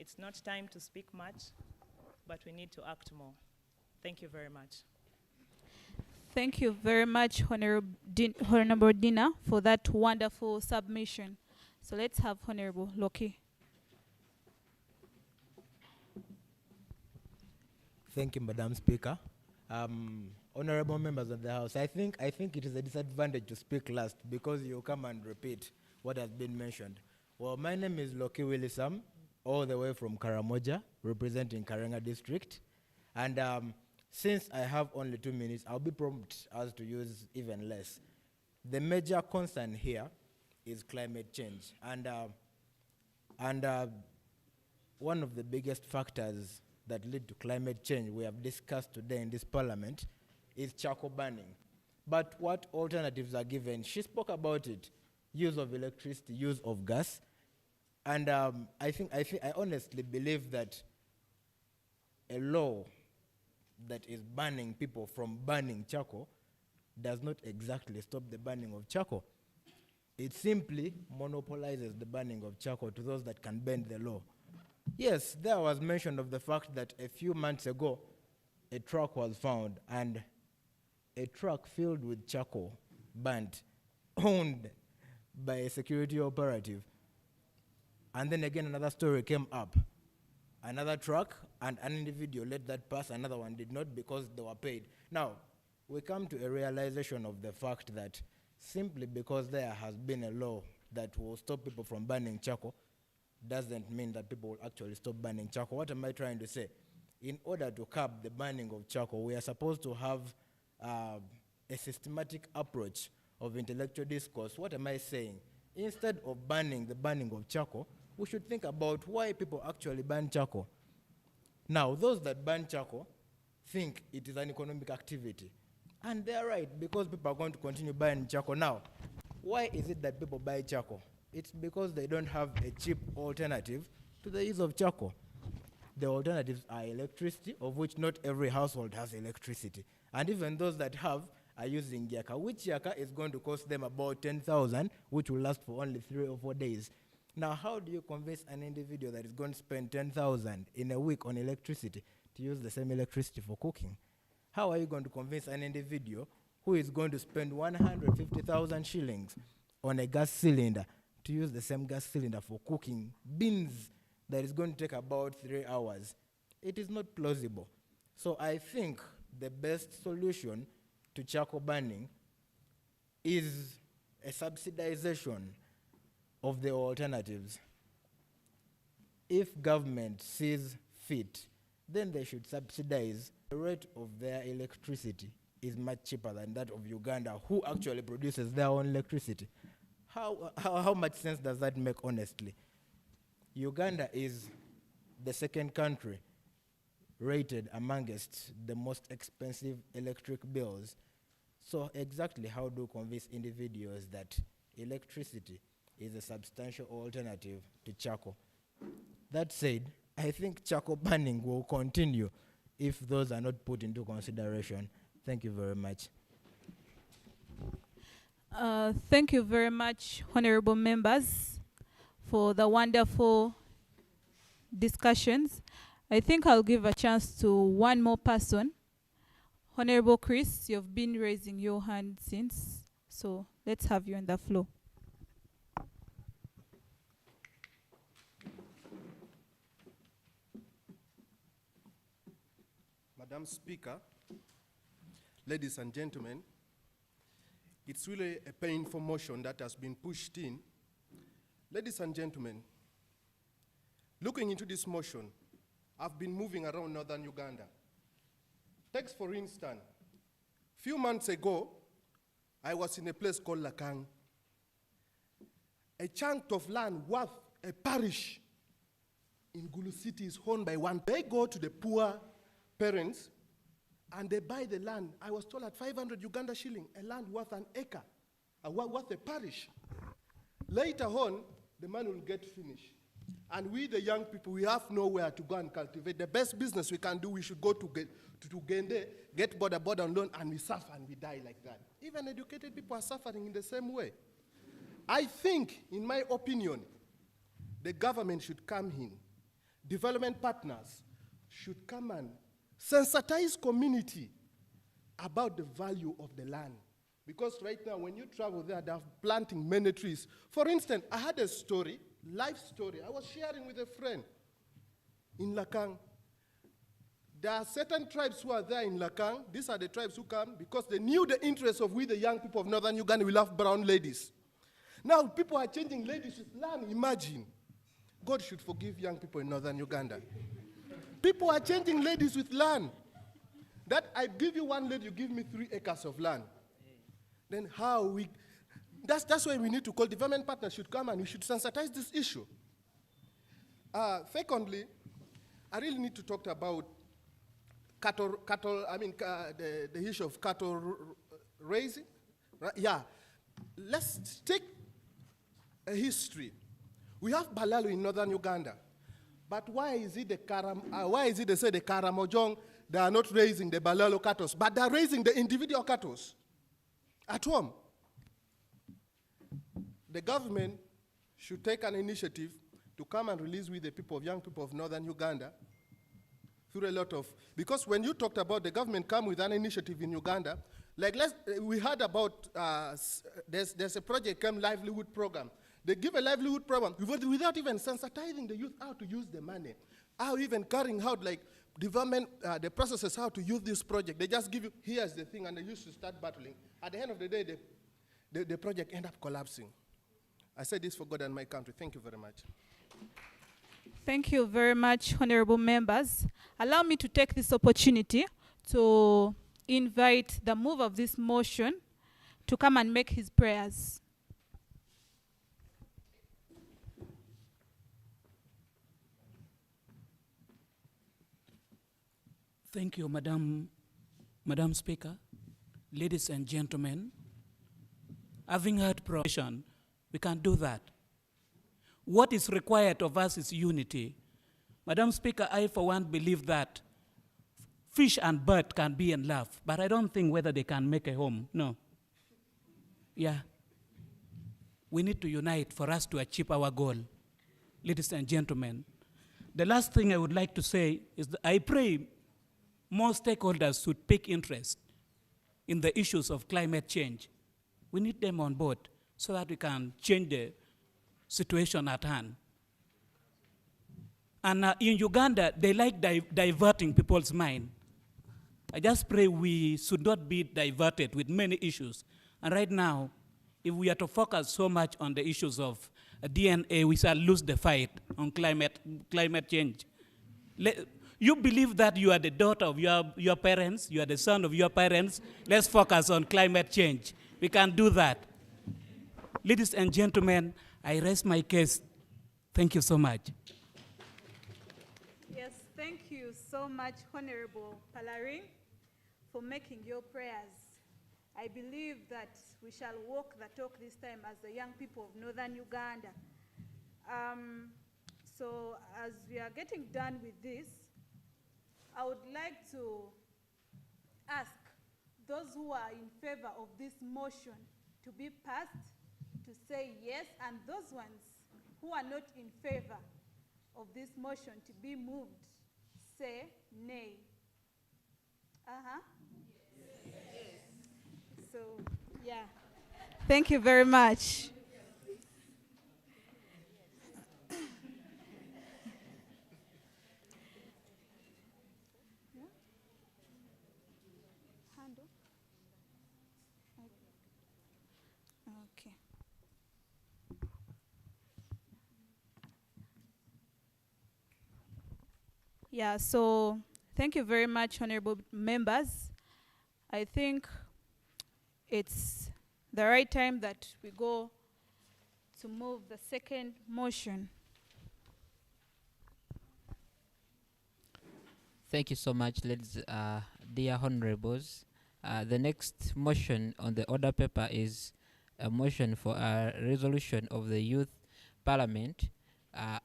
It's not time to speak much, but we need to act more. Thank you very much. Thank you very much, Honorable Dina, for that wonderful submission. So let's have Honorable Loki. Thank you, Madam Speaker. Honorable members of the House, I think it is a disadvantage to speak last because you come and repeat what has been mentioned. Well, my name is Loki Willisam, all the way from Karamoja, representing Karenga District. And since I have only 2 minutes, I'll be prompt as to use even less. The major concern here is climate change. And one of the biggest factors that lead to climate change we have discussed today in this parliament is charcoal burning. But what alternatives are given? She spoke about it: use of electricity, use of gas. And I honestly believe that a law that is banning people from burning charcoal does not exactly stop the burning of charcoal. It simply monopolizes the burning of charcoal to those that can bend the law. Yes, there was mention of the fact that a few months ago, a truck was found, and a truck filled with charcoal burnt, owned by a security operative. And then again, another story came up. Another truck and an individual let that pass, another one did not because they were paid. Now, we come to a realization of the fact that simply because there has been a law that will stop people from burning charcoal doesn't mean that people will actually stop burning charcoal. What am I trying to say? In order to curb the burning of charcoal, we are supposed to have a systematic approach of intellectual discourse. What am I saying? Instead of banning the burning of charcoal, we should think about why people actually burn charcoal. Now, those that burn charcoal think it is an economic activity. And they're right, because people are going to continue buying charcoal now. Why is it that people buy charcoal? It's because they don't have a cheap alternative to the use of charcoal. The alternatives are electricity, of which not every household has electricity. And even those that have are using yaka, which yaka is going to cost them about 10,000, which will last for only 3 or 4 days. Now, how do you convince an individual that is going to spend 10,000 in a week on electricity to use the same electricity for cooking? How are you going to convince an individual who is going to spend 150,000 shillings on a gas cylinder to use the same gas cylinder for cooking beans that is going to take about 3 hours? It is not plausible. So I think the best solution to charcoal burning is a subsidization of the alternatives. If government sees fit, then they should subsidize. The rate of their electricity is much cheaper than that of Uganda, who actually produces their own electricity. How much sense does that make, honestly? Uganda is the second country rated amongst the most expensive electric bills. So exactly how do you convince individuals that electricity is a substantial alternative to charcoal? That said, I think charcoal burning will continue if those are not put into consideration. Thank you very much. Thank you very much, honorable members, for the wonderful discussions. I think I'll give a chance to one more person. Honorable Chris, you've been raising your hand since, so let's have you on the floor. Madam Speaker, ladies and gentlemen, it's really a painful motion that has been pushed in. Ladies and gentlemen, looking into this motion, I've been moving around northern Uganda. Take for instance, a few months ago, I was in a place called Lakang. A chunk of land worth a parish in Gulu city is owned by one. They go to the poor parents and they buy the land. I was told at 500 Uganda shilling, a land worth an acre, worth a parish. Later on, the man will get finished. And we, the young people, we have nowhere to go and cultivate. The best business we can do, we should go to Uganda, get border on loan, and we suffer and we die like that. Even educated people are suffering in the same way. I think, in my opinion, the government should come in. Development partners should come and sensitize community about the value of the land. Because right now, when you travel there, they're planting many trees. For instance, I had a story, life story, I was sharing with a friend in Lakang. There are certain tribes who are there in Lakang. These are the tribes who come because they knew the interest of we, the young people of northern Uganda. We love brown ladies. Now people are changing ladies with land. Imagine. God should forgive young people in northern Uganda. People are changing ladies with land. That I give you one lady, you give me 3 acres of land. Then how we... That's why we need to call development partners should come and we should sensitize this issue. Secondly, I really need to talk about the issue of cattle raising. Right? Yeah. Let's take a history. We have Balalo in northern Uganda. But why is it the Karamojong, they are not raising the Balalo cattle, but they are raising the individual cattle at home? The government should take an initiative to come and release with the people, young people of northern Uganda, through a lot of, because when you talked about the government come with an initiative in Uganda, like we heard about, there's a project called livelihood program. They give a livelihood program without even sensitizing the youth how to use the money, how even carrying out like development, the processes how to use this project. They just give you, here's the thing, and they used to start battling. At the end of the day, the project end up collapsing. I say this for God and my country. Thank you very much. Thank you very much, honorable members. Allow me to take this opportunity to invite the mover of this motion to come and make his prayers. Thank you, Madam Speaker. Ladies and gentlemen, having heard provision, we can do that. What is required of us is unity. Madam Speaker, I for one believe that fish and bird can be in love, but I don't think whether they can make a home, no. Yeah. We need to unite for us to achieve our goal. Ladies and gentlemen, the last thing I would like to say is that I pray more stakeholders should take interest in the issues of climate change. We need them on board so that we can change the situation at hand. And in Uganda, they like diverting people's mind. I just pray we should not be diverted with many issues. And right now, if we are to focus so much on the issues of DNA, we shall lose the fight on climate change. You believe that you are the daughter of your parents, you are the son of your parents. Let's focus on climate change. We can do that. Ladies and gentlemen, I rest my case. Thank you so much. Yes, thank you so much, Honorable Palaring, for making your prayers. I believe that we shall walk the talk this time as the young people of northern Uganda. So as we are getting done with this, I would like to ask those who are in favor of this motion to be passed to say yes, and those ones who are not in favor of this motion to be moved, say nay. Yes. So, yeah. Thank you very much. Okay. Yeah, so thank you very much, honorable members. I think it's the right time that we go to move the second motion. Thank you so much, ladies, dear honorables. The next motion on the order paper is a motion for a resolution of the Youth Parliament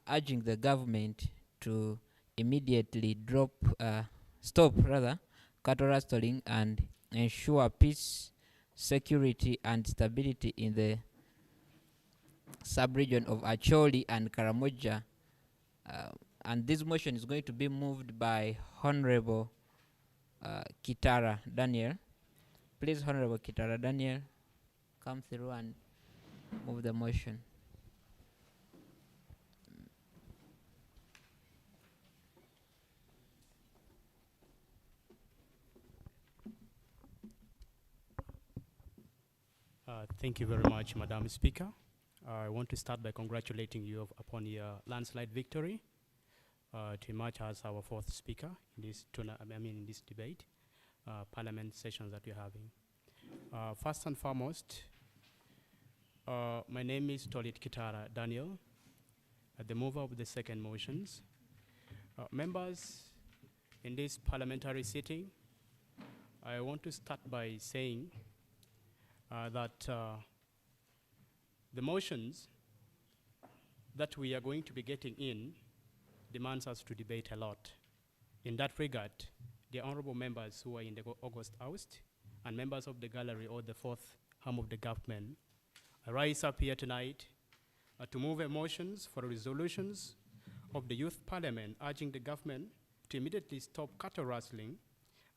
urging the government to immediately stop cattle rustling and ensure peace, security, and stability in the sub-region of Acholi and Karamoja. And this motion is going to be moved by Honorable Kitara Daniel. Please, Honorable Kitara Daniel, come through and move the motion. Thank you very much, Madam Speaker. I want to start by congratulating you upon your landslide victory to emerge as our fourth speaker in this in this debate, parliament sessions that we're having. First and foremost, my name is Tolit Kitara Daniel, the mover of the second motions. Members, in this parliamentary sitting, I want to start by saying that the motions that we are going to be getting in demands us to debate a lot. In that regard, the honorable members who are in the August oust and members of the gallery or the fourth arm of the government, I rise up here tonight to move motions for resolutions of the Youth Parliament urging the government to immediately stop cattle rustling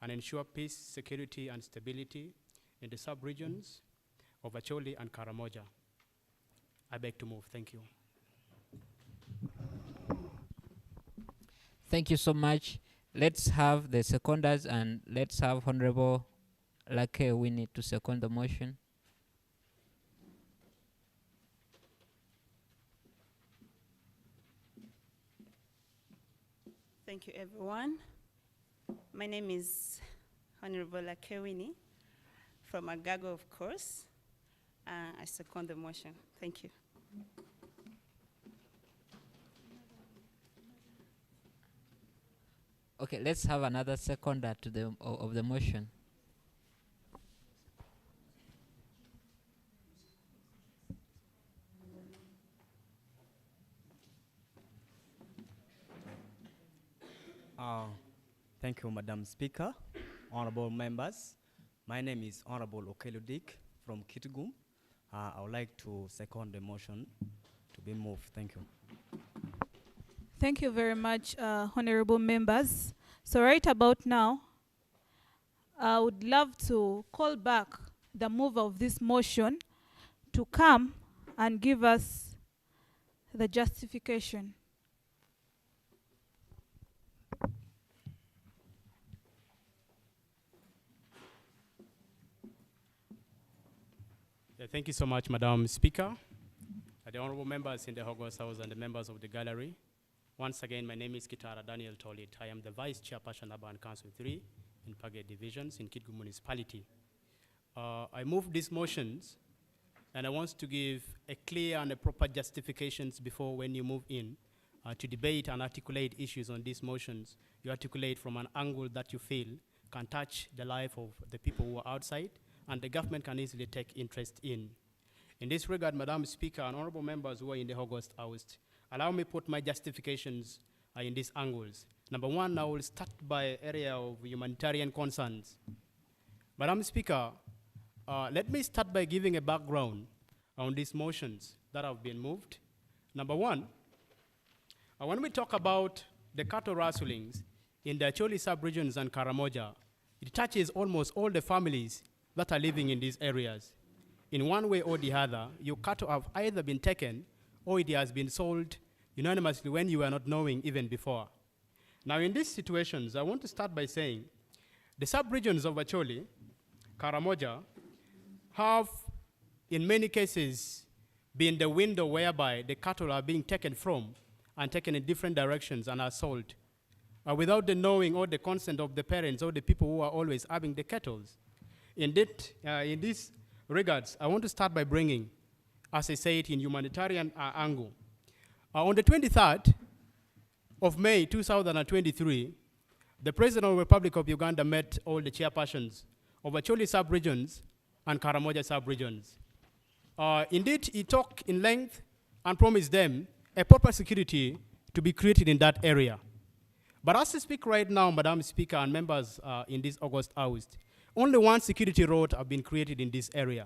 and ensure peace, security, and stability in the sub-regions of Acholi and Karamoja. I beg to move. Thank you. Thank you so much. Let's have the seconders and let's have Honorable Lake Winnie to second the motion. Thank you, everyone. My name is Honorable Lake Winnie from Agago, of course. I second the motion. Thank you. Okay, let's have another seconder to the of the motion. Thank you, Madam Speaker, honorable members. My name is Honorable Okeludik from Kitgum. I would like to second the motion to be moved. Thank you. Thank you very much, honorable members. So right about now, I would love to call back the mover of this motion to come and give us the justification. Thank you so much, Madam Speaker, the honorable members in the August House and the members of the gallery. Once again, my name is Kitara Daniel Tolit. I am the Vice Chairperson of Urban Council 3 in Page Divisions in Kitgum Municipality. I move these motions, and I want to give a clear and a proper justifications before when you move in to debate and articulate issues on these motions. You articulate from an angle that you feel can touch the life of the people who are outside, and the government can easily take interest in. In this regard, Madam Speaker and honorable members who are in the August House, allow me put my justifications in these angles. Number one, I will start by area of humanitarian concerns. Madam Speaker, let me start by giving a background on these motions that have been moved. Number one, when we talk about the cattle rustlings in the Acholi sub-regions and Karamoja, it touches almost all the families that are living in these areas. In one way or the other, your cattle have either been taken or it has been sold unanimously when you were not knowing even before. Now in these situations, I want to start by saying the sub-regions of Acholi, Karamoja, have in many cases been the window whereby the cattle are being taken from and taken in different directions and are sold without the knowing or the consent of the parents or the people who are always having the cattle. Indeed, in these regards, I want to start by bringing, as I say it, in humanitarian angle. On the 23rd of May 2023, the President of the Republic of Uganda met all the chairpersons of Acholi sub-regions and Karamoja sub-regions. Indeed, he talked in length and promised them a proper security to be created in that area. But as I speak right now, Madam Speaker and members in this August House, only one security road have been created in this area.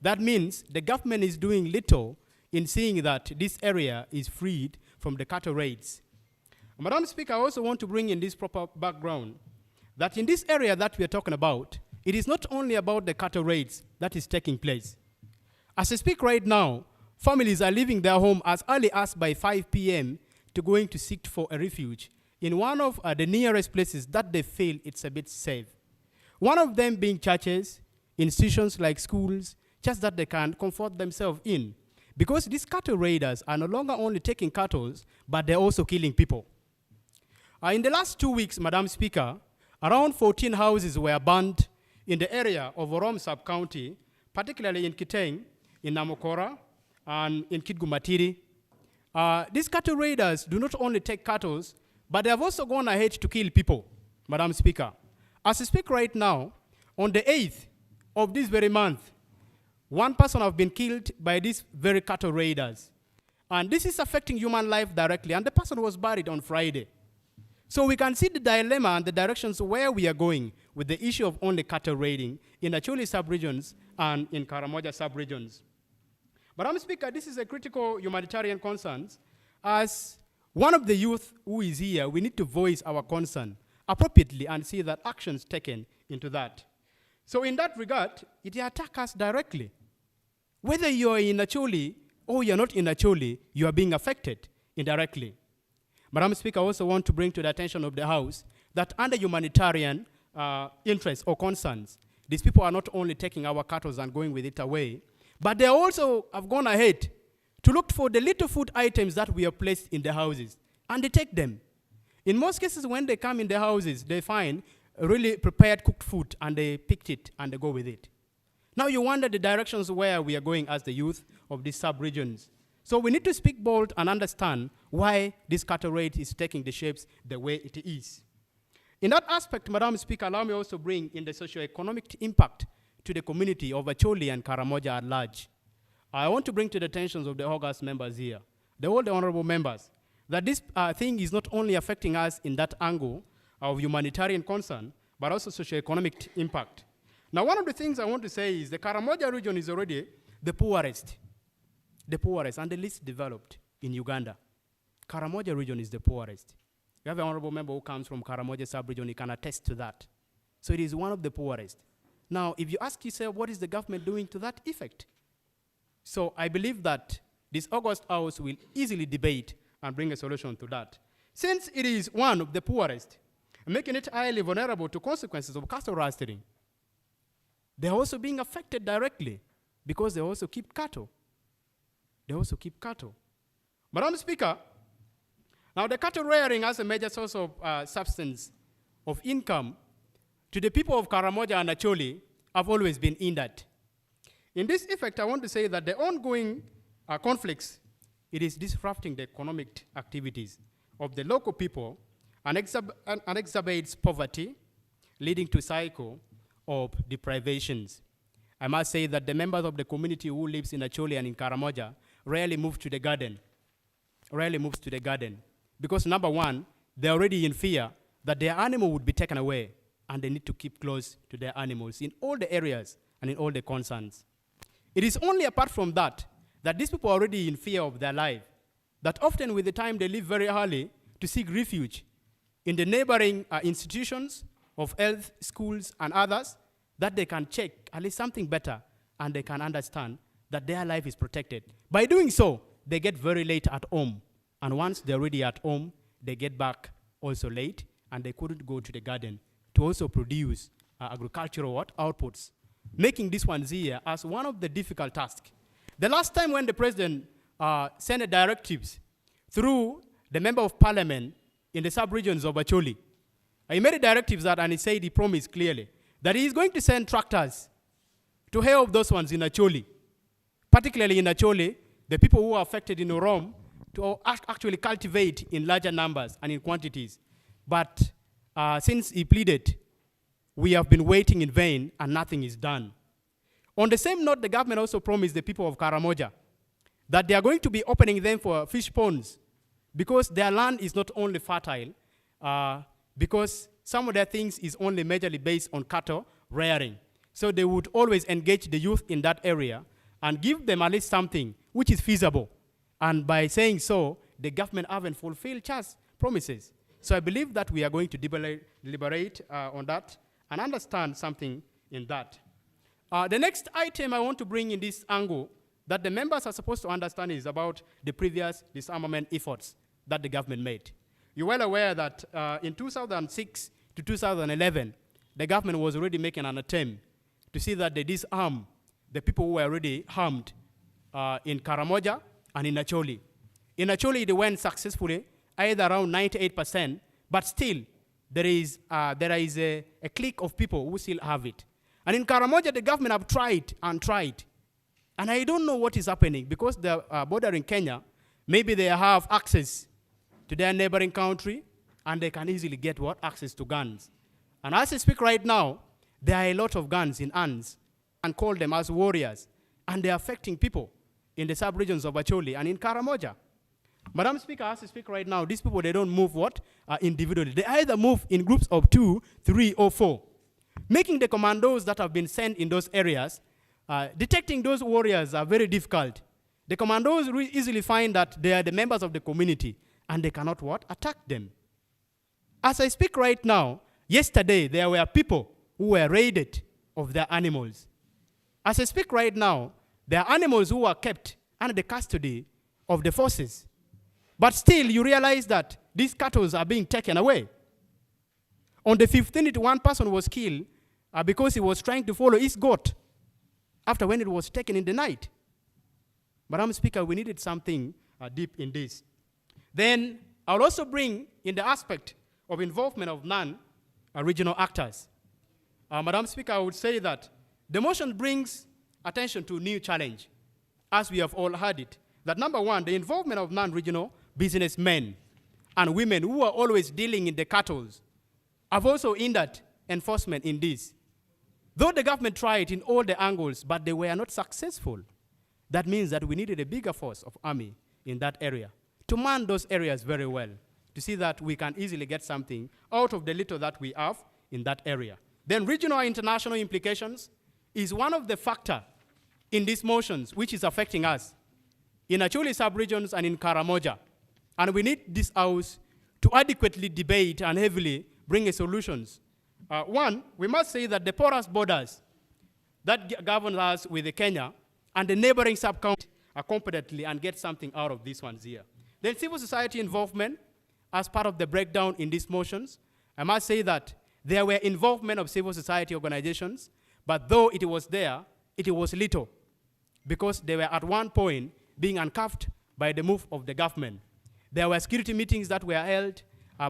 That means the government is doing little in seeing that this area is freed from the cattle raids. Madam Speaker, I also want to bring in this proper background that in this area that we are talking about, it is not only about the cattle raids that is taking place. As I speak right now, families are leaving their home as early as by 5 p.m. to going to seek for a refuge in one of the nearest places that they feel it's a bit safe. One of them being churches, institutions like schools, just that they can comfort themselves in. Because these cattle raiders are no longer only taking cattle, but they're also killing people. In the last 2 weeks, Madam Speaker, around 14 houses were burned in the area of Orom sub-county, particularly in Kiteng, in Namokora, and in Kitgumatiri. These cattle raiders do not only take cattle, but they have also gone ahead to kill people, Madam Speaker. As I speak right now, on the 8th of this very month, one person has been killed by these very cattle raiders. And this is affecting human life directly, and the person was buried on Friday. So we can see the dilemma and the directions where we are going with the issue of only cattle raiding in Acholi sub-regions and in Karamoja sub-regions. But Madam Speaker, this is a critical humanitarian concern. As one of the youth who is here, we need to voice our concern appropriately and see that actions taken into that. So in that regard, it attacks us directly. Whether you're in Acholi or you're not in Acholi, you are being affected indirectly. Madam Speaker, I also want to bring to the attention of the House that under humanitarian interests or concerns, these people are not only taking our cattle and going with it away, but they also have gone ahead to look for the little food items that we have placed in the houses, and they take them. In most cases, when they come in the houses, they find really prepared cooked food, and they picked it, and they go with it. Now you wonder the directions where we are going as the youth of these sub-regions. So we need to speak bold and understand why this cattle raid is taking the shapes the way it is. In that aspect, Madam Speaker, allow me also bring in the socio-economic impact to the community of Acholi and Karamoja at large. I want to bring to the attention of the August members here, all the honorable members, that this thing is not only affecting us in that angle of humanitarian concern, but also socio-economic impact. Now, one of the things I want to say is the Karamoja region is already the poorest and the least developed in Uganda. Karamoja region is the poorest. You have an honorable member who comes from Karamoja sub-region, he can attest to that. So it is one of the poorest. Now, if you ask yourself, what is the government doing to that effect? So I believe that this August House will easily debate and bring a solution to that. Since it is one of the poorest, making it highly vulnerable to consequences of cattle rustling, they're also being affected directly because they also keep cattle. Madam Speaker, now the cattle rearing as a major source of substance of income to the people of Karamoja and Acholi have always been hindered. In this effect, I want to say that the ongoing conflicts, it is disrupting the economic activities of the local people and exacerbates poverty, leading to a cycle of deprivations. I must say that the members of the community who lives in Acholi and in Karamoja rarely move to the garden. Because number one, they're already in fear that their animal would be taken away, and they need to keep close to their animals in all the areas and in all the concerns. It is only apart from that, that these people are already in fear of their life, that often with the time they leave very early to seek refuge in the neighboring institutions of health, schools, and others, that they can check at least something better, and they can understand that their life is protected. By doing so, they get very late at home. And once they're already at home, they get back also late, and they couldn't go to the garden to also produce agricultural outputs, making this one here as one of the difficult tasks. The last time when the president sent directives through the member of parliament in the sub-regions of Acholi, he made a directives that, and he said, he promised clearly, that he is going to send tractors to help those ones in Acholi, particularly in Acholi, the people who are affected in Urom, to actually cultivate in larger numbers and in quantities. But since he pleaded, we have been waiting in vain and nothing is done. On the same note, the government also promised the people of Karamoja that they are going to be opening them for fish ponds because their land is not only fertile, because some of their things is only majorly based on cattle rearing. So they would always engage the youth in that area and give them at least something which is feasible. And by saying so, the government haven't fulfilled Charles' promises. So I believe that we are going to deliberate on that and understand something in that. The next item I want to bring in this angle that the members are supposed to understand is about the previous disarmament efforts that the government made. You're well aware that in 2006 to 2011, the government was already making an attempt to see that they disarm the people who were already harmed in Karamoja and in Acholi. In Acholi, they went successfully, either around 98%, but still there is a clique of people who still have it. And in Karamoja, the government have tried and tried. And I don't know what is happening because they're bordering Kenya. Maybe they have access to their neighboring country, and they can easily get what? Access to guns. And as I speak right now, there are a lot of guns in hands and call them as warriors, and they're affecting people in the sub-regions of Acholi and in Karamoja. Madam Speaker, as I speak right now, these people, they don't move what? Individually. They either move in groups of 2, 3, or 4, making the commandos that have been sent in those areas, detecting those warriors are very difficult. The commandos easily find that they are the members of the community, and they cannot what? Attack them. As I speak right now, yesterday there were people who were raided of their animals. As I speak right now, there are animals who are kept under the custody of the forces. But still, you realize that these cattle are being taken away. On the 15th, one person was killed because he was trying to follow his goat after when it was taken in the night. Madam Speaker, we needed something deep in this. Then I'll also bring in the aspect of involvement of non-regional actors. Madam Speaker, I would say that the motion brings attention to a new challenge, as we have all heard it, that number one, the involvement of non-regional businessmen and women who are always dealing in the cattle have also hindered enforcement in this. Though the government tried in all the angles, but they were not successful. That means that we needed a bigger force of army in that area to man those areas very well, to see that we can easily get something out of the little that we have in that area. Then regional or international implications is one of the factors in these motions which is affecting us in Acholi sub-regions and in Karamoja. And we need this house to adequately debate and heavily bring solutions. One, we must say that the porous borders that govern us with the Kenya and the neighboring sub-county competently and get something out of these ones here. Then civil society involvement as part of the breakdown in these motions. I must say that there were involvement of civil society organizations, but though it was there, it was little because they were at one point being uncuffed by the move of the government. There were security meetings that were held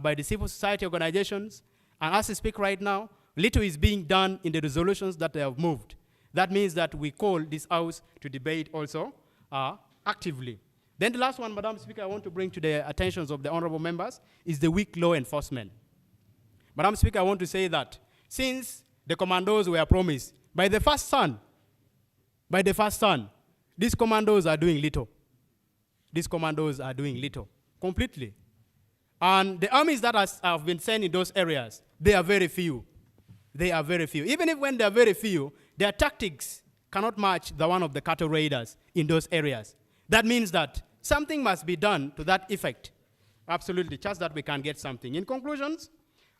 by the civil society organizations, and as I speak right now, little is being done in the resolutions that they have moved. That means that we call this house to debate also actively. Then the last one, Madam Speaker, I want to bring to the attentions of the honorable members is the weak law enforcement. Madam Speaker, I want to say that since the commandos were promised, by the first son, these commandos are doing little. These commandos are doing little, completely. And the armies that have been sent in those areas, they are very few. They are very few. Even if when they are very few, their tactics cannot match the one of the cattle raiders in those areas. That means that something must be done to that effect. Absolutely, just that we can get something. In conclusions,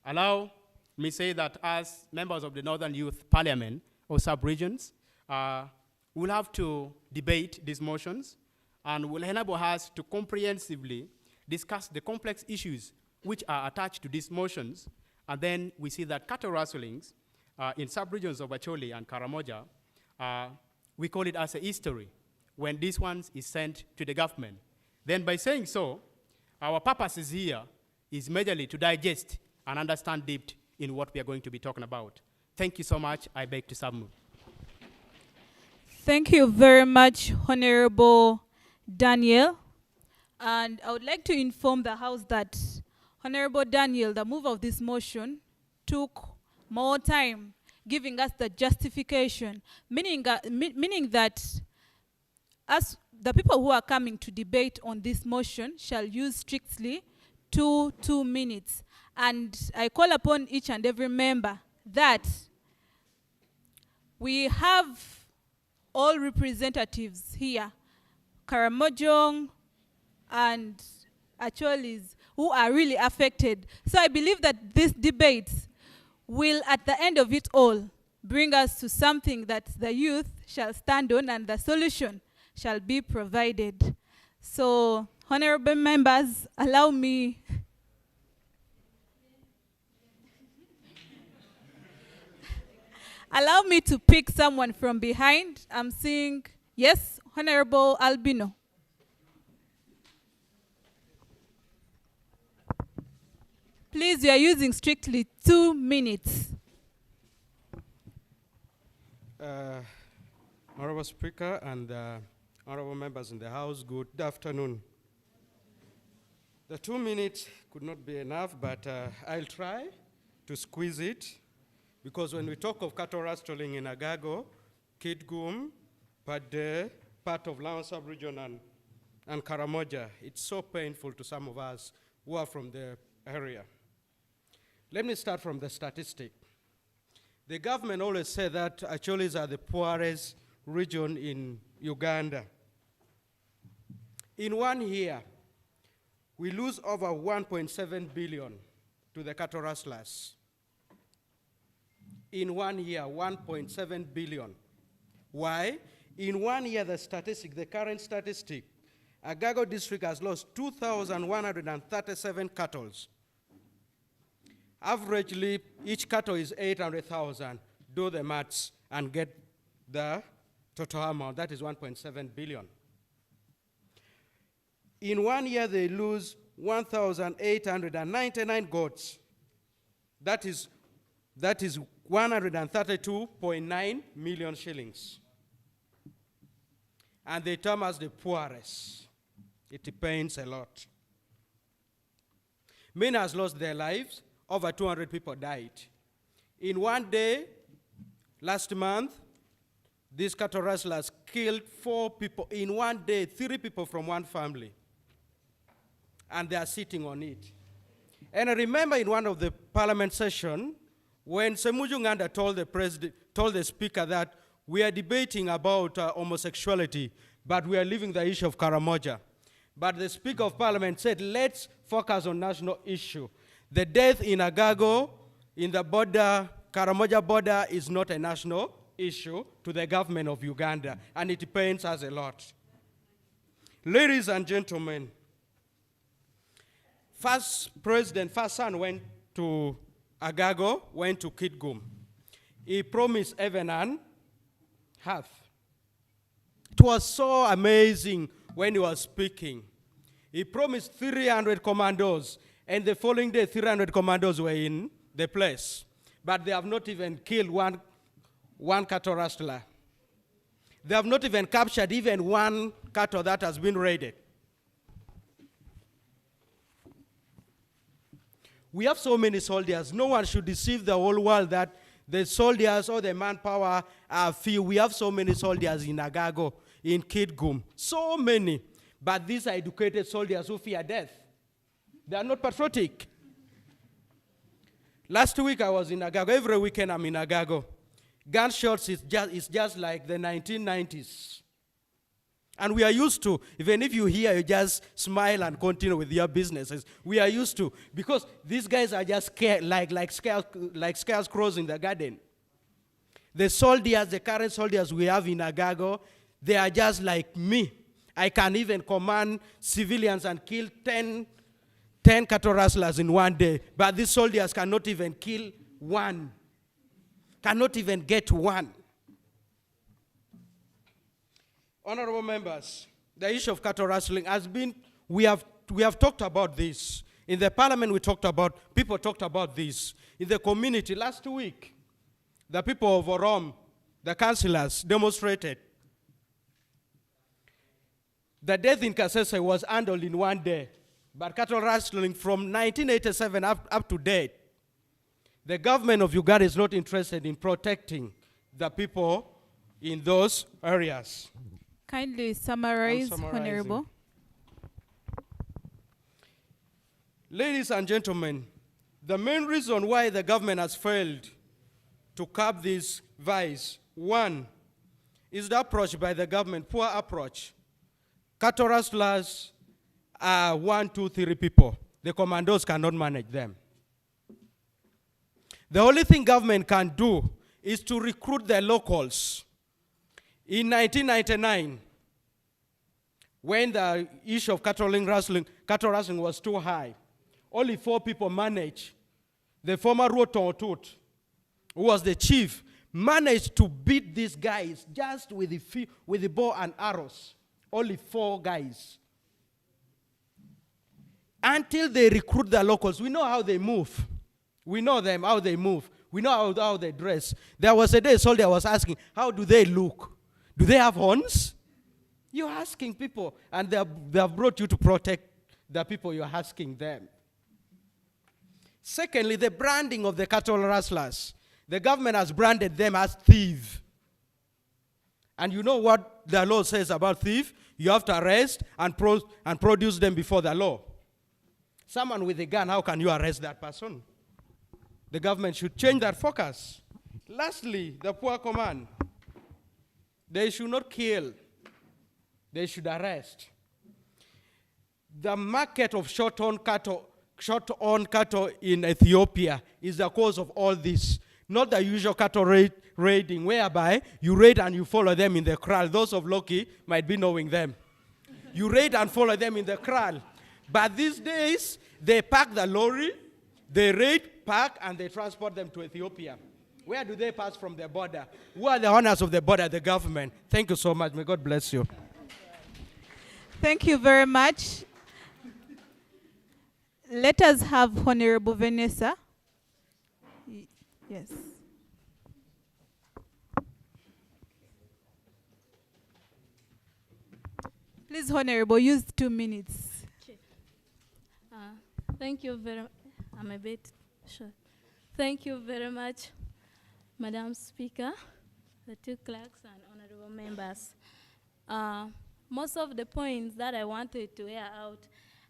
allow me say that as members of the Northern Youth Parliament or sub-regions, we'll have to debate these motions and will enable us to comprehensively discuss the complex issues which are attached to these motions. And then we see that cattle rustlings in sub-regions of Acholi and Karamoja, we call it as a history when this one is sent to the government. Then by saying so, our purpose is here is majorly to digest and understand deep in what we are going to be talking about. Thank you so much. I beg to submit. Thank you very much, Honorable Daniel. And I would like to inform the House that Honorable Daniel, the mover of this motion, took more time giving us the justification, meaning that as the people who are coming to debate on this motion shall use strictly 2 minutes. And I call upon each and every member that we have all representatives here, Karamojong and Acholis, who are really affected. So I believe that this debate will, at the end of it all, bring us to something that the youth shall stand on and the solution shall be provided. So, honorable members, allow me to pick someone from behind. I'm seeing, yes, Honorable Albino. Please, we are using strictly 2 minutes. Honorable Speaker and honorable members in the House, good afternoon. The 2 minutes could not be enough, but I'll try to squeeze it, because when we talk of cattle rustling in Agago, Kitgum, Pade, part of Lawan sub-region and Karamoja, it's so painful to some of us who are from the area. Let me start from the statistic. The government always said that Acholis are the poorest region in Uganda. In 1 year, we lose over 1.7 billion to the cattle rustlers. In 1 year, 1.7 billion. Why? In 1 year, the current statistic, Agago district has lost 2,137 cattle. Averagely, each cattle is 800,000. Do the maths and get the total amount. That is 1.7 billion. In 1 year, they lose 1,899 goats. That is 132.9 million shillings. And they term us the poorest. It pains a lot. Many has lost their lives. over 200 people died. In one day, last month, these cattle rustlers killed 4 people in one day, 3 people from one family. And they are sitting on it. And I remember in one of the parliament session, when Semuju Nganda told the speaker that we are debating about homosexuality, but we are leaving the issue of Karamoja. But the Speaker of Parliament said, let's focus on national issue. The death in Agago, in the border, Karamoja border, is not a national issue to the government of Uganda, and it pains us a lot. Ladies and gentlemen, first son went to Agago, went to Kitgum. He promised heaven and earth. It was so amazing when he was speaking. He promised 300 commandos, and the following day 300 commandos were in the place. But they have not even killed one cattle rustler. They have not even captured even one cattle that has been raided. We have so many soldiers. No one should deceive the whole world that the soldiers or the manpower are few. We have so many soldiers in Agago, in Kitgum. So many. But these are educated soldiers who fear death. They are not patriotic. Last week I was in Agago. Every weekend I'm in Agago. Gunshots is just like the 1990s. And we are used to, even if you hear, you just smile and continue with your businesses. We are used to, because these guys are just scared, like scarecrows in the garden. The soldiers, the current soldiers we have in Agago, they are just like me. I can even command civilians and kill 10 cattle rustlers in one day. But these soldiers cannot even kill one. Cannot even get one. Honorable members, the issue of cattle rustling has been, we have talked about this. In the parliament people talked about this. In the community last week, the people of Orom, the councillors, demonstrated. The death in Kasese was handled in one day, but cattle rustling from 1987 up to date, the government of Uganda is not interested in protecting the people in those areas. Kindly summarize, Honorable. Ladies and gentlemen, the main reason why the government has failed to curb this vice, one, is the approach by the government, poor approach. Cattle rustlers are 1, 2, 3 people. The commandos cannot manage them. The only thing government can do is to recruit the locals. In 1999, when the issue of cattle rustling was too high, only 4 people managed. The former Ruto Otut, who was the chief, managed to beat these guys just with the bow and arrows. Only 4 guys. Until they recruit the locals, we know how they move. We know them, how they move. We know how they dress. There was a day a soldier was asking, how do they look? Do they have horns? You're asking people, and they have brought you to protect the people you're asking them. Secondly, the branding of the cattle rustlers. The government has branded them as thieves. And you know what the law says about thief? You have to arrest and produce them before the law. Someone with a gun, how can you arrest that person? The government should change that focus. Lastly, the poor command. They should not kill. They should arrest. The market of short-on cattle in Ethiopia is the cause of all this. Not the usual cattle raiding, whereby you raid and you follow them in the kraal. Those of Loki might be knowing them. You raid and follow them in the kraal. But these days, they pack the lorry, they raid, pack, and they transport them to Ethiopia. Where do they pass from the border? Who are the owners of the border? The government. Thank you so much. May God bless you. Thank you very much. Let us have Honorable Vanessa. Yes. Please, Honorable, use 2 minutes. Thank you very much. I'm a bit Sure. Thank you very much, Madam Speaker, the two clerks, and honorable members. Most of the points that I wanted to air out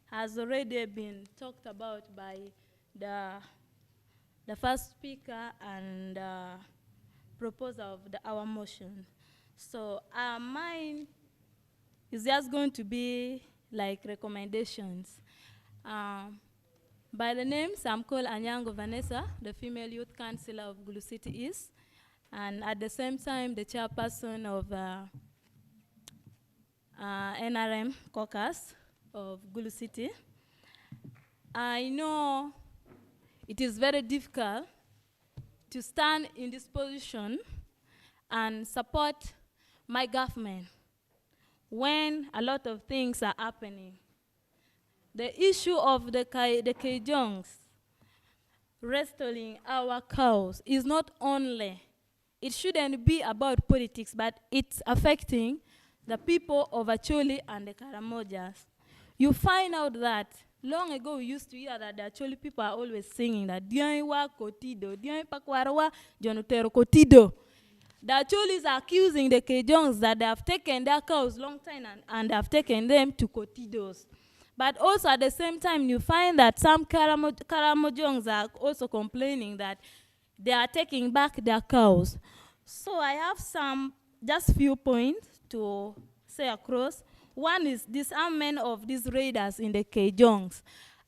has already been talked about by the first speaker and proposer of our motion. So mine is just going to be like recommendations. By the names, I'm called Anyango Vanessa, the female youth councillor of Gulu City East, and at the same time, the chairperson of NRM caucus of Gulu City. I know it is very difficult to stand in this position and support my government when a lot of things are happening. The issue of the Kejongs restoring our cows is not only, it shouldn't be about politics, but it's affecting the people of Acholi and the Karamojas. You find out that long ago we used to hear that the Acholi people are always singing that Dianwa Kotido, Dian Pakwarwa, Jonutero Kotido. The Acholis are accusing the Kejongs that they have taken their cows long time and have taken them to Kotidos. But also at the same time, you find that some Karamojongs are also complaining that they are taking back their cows. So I have just few points to say across. One is disarmament of these raiders in the Kejongs.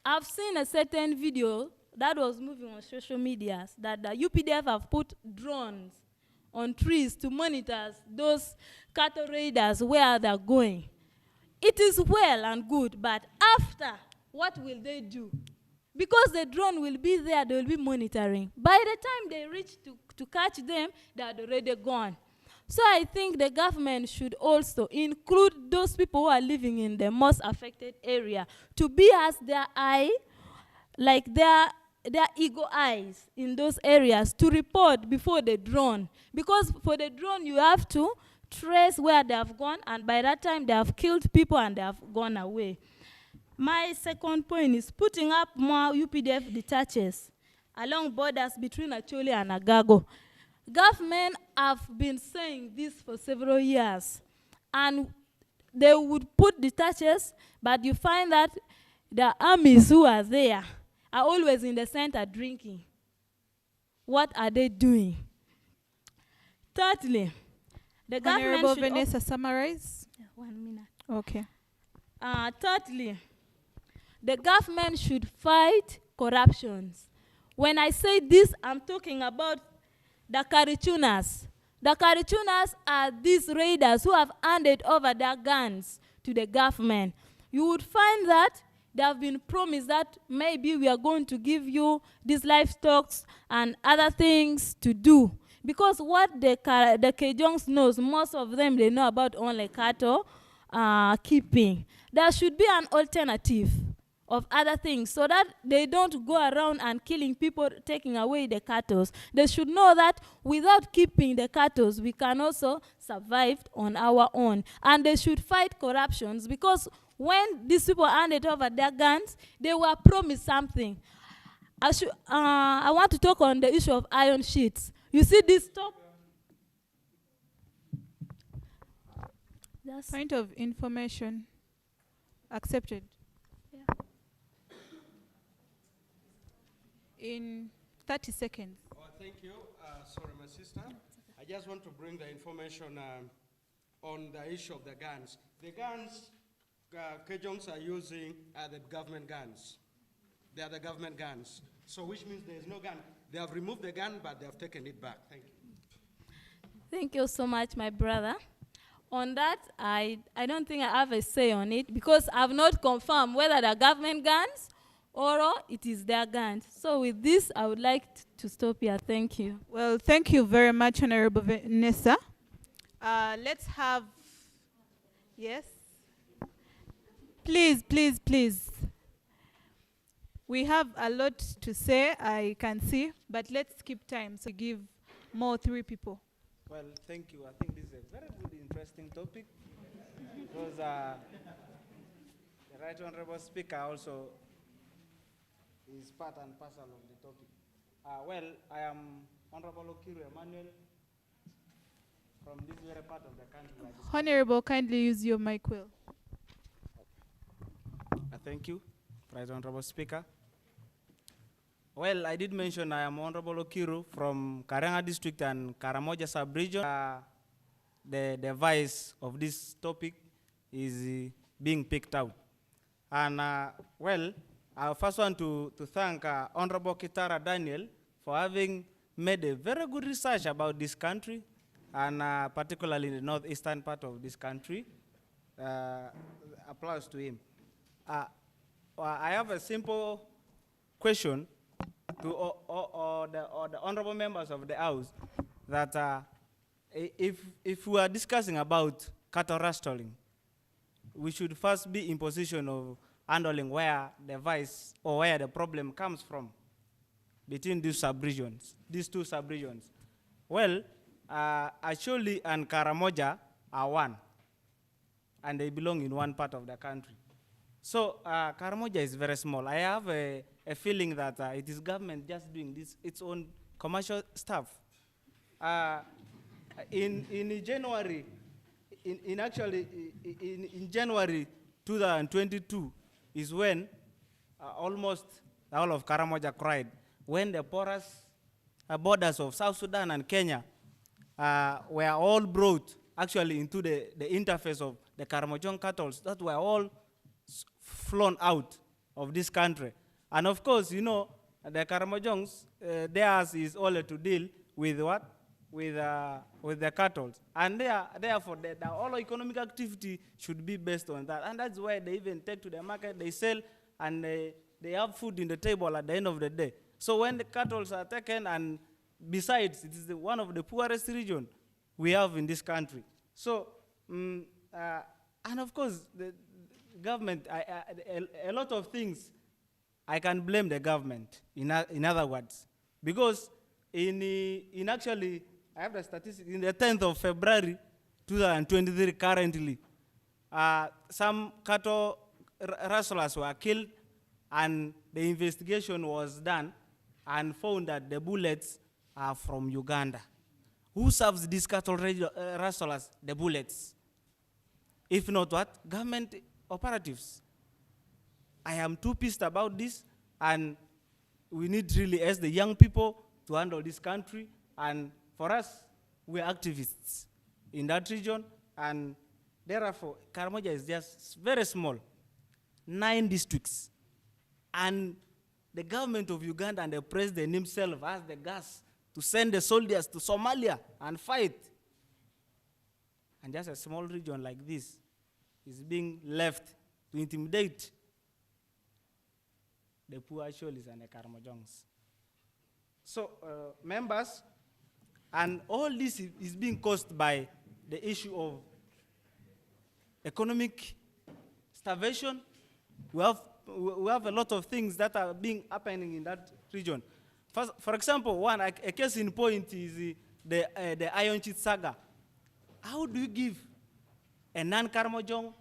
I've seen a certain video that was moving on social media that the UPDF have put drones on trees to monitor those cattle raiders where they're going. It is well and good, but after, what will they do? Because the drone will be there, they will be monitoring. By the time they reach to catch them, they are already gone. So I think the government should also include those people who are living in the most affected area to be as their eye, like their eagle eyes in those areas to report before the drone. Because for the drone, you have to trace where they have gone, and by that time they have killed people and they have gone away. My second point is putting up more UPDF detaches along borders between Acholi and Agago. Government have been saying this for several years, and they would put detaches, but you find that the armies who are there are always in the center drinking. What are they doing? Thirdly, the government Honorable should Vanessa, summarize. 1 minute. Okay. Thirdly, the government should fight corruptions. When I say this, I'm talking about the Karichunas. The Karichunas are these raiders who have handed over their guns to the government. You would find that they have been promised that maybe we are going to give you these livestock and other things to do. Because what the Kejongs knows, most of them, they know about only cattle keeping. There should be an alternative of other things so that they don't go around and killing people, taking away the cattle. They should know that without keeping the cattle, we can also survive on our own. And they should fight corruptions, because when these people handed over their guns, they were promised something. I want to talk on the issue of iron sheets. You see this top? Point of information accepted. Yeah. In 30 seconds. Oh, thank you. Sorry, my sister. I just want to bring the information on the issue of the guns. The guns Kejongs are using are the government guns. They are the government guns. So which means there is no gun. They have removed the gun, but they have taken it back. Thank you. Thank you so much, my brother. On that, I don't think I have a say on it, because I have not confirmed whether they're government guns or it is their guns. So with this, I would like to stop here. Thank you. Well, thank you very much, Honorable Vanessa. Let's have, yes? Please, please, please. We have a lot to say, I can see, but let's keep time so we give more 3 people. Well, thank you. I think this is a very good, interesting topic, because the Right Honorable Speaker also is part and parcel of the topic. Well, I am Honorable Okiru Emmanuel from this very part of the country. we are discussing. Honorable, kindly use your mic well. Thank you, Right Honorable Speaker. Well, I did mention I am Honorable Okiru from Karenga District and Karamoja Sub-Region. The vice of this topic is being picked out. And well, I first want to thank Honorable Kitara Daniel for having made a very good research about this country, and particularly the northeastern part of this country. Applause to him. I have a simple question to all the honorable members of the House, that if we are discussing about cattle rustling, we should first be in position of handling where the vice or where the problem comes from between these sub-regions, these two sub-regions. Well, Acholi and Karamoja are one, and they belong in one part of the country. So Karamoja is very small. I have a feeling that it is government just doing this, its own commercial stuff. In January, in January 2022 is when almost all of Karamoja cried, when the porous borders of South Sudan and Kenya were all brought actually into the interface of the Karamojong cattle that were all flown out of this country. And of course, you know, the Karamojongs, theirs is only to deal with what? With the cattle. And therefore, the all economic activity should be based on that. And that's why they even take to the market, they sell, and they have food in the table at the end of the day. So when the cattle are taken, and besides, it is one of the poorest regions we have in this country. So, and of course, the government, a lot of things, I can blame the government, in other words. Because in actually, I have the statistics, in the 10th of February 2023 currently, some cattle rustlers were killed, and the investigation was done and found that the bullets are from Uganda. Who serves these cattle rustlers the bullets? If not what? Government operatives. I am too pissed about this, and we need really, as the young people, to handle this country. And for us, we are activists in that region, and therefore, Karamoja is just very small, 9 districts. And the government of Uganda and the president himself has the gas to send the soldiers to Somalia and fight. And just a small region like this is being left to intimidate the poor Acholis and the Karamojongs. So, members, and all this is being caused by the issue of economic starvation. We have a lot of things that are happening in that region. First, for example, a case in point is the Iron Sheet saga. How do you give a non-Karamojong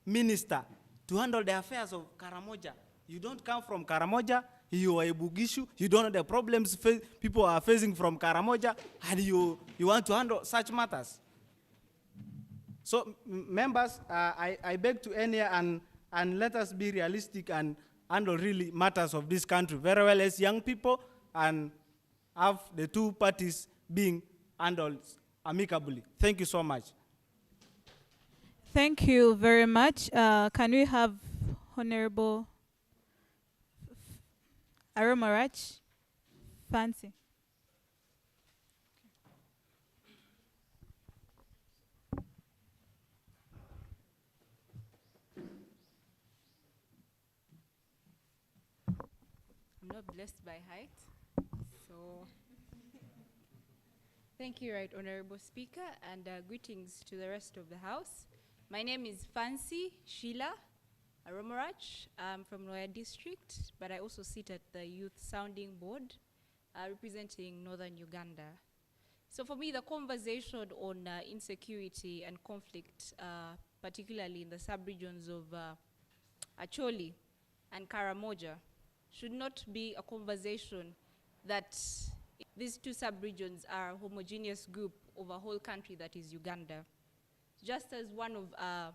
minister to handle the affairs of Karamoja? You don't come from Karamoja, you are a Bugishu, you don't know the problems people are facing from Karamoja, and you want to handle such matters. So, members, I beg to end here, and let us be realistic and handle really matters of this country very well as young people, and have the two parties being handled amicably. Thank you so much. Thank you very much. Can we have Honorable Aromarach Fancy? I'm not blessed by height, so thank you, Right Honorable Speaker, and greetings to the rest of the House. My name is Fancy Sheila Aromarach. I'm from Loya District, but I also sit at the Youth Sounding Board, representing Northern Uganda. So for me, the conversation on insecurity and conflict, particularly in the sub-regions of Acholi and Karamoja, should not be a conversation that these two sub-regions are a homogeneous group of a whole country that is Uganda. Just as one of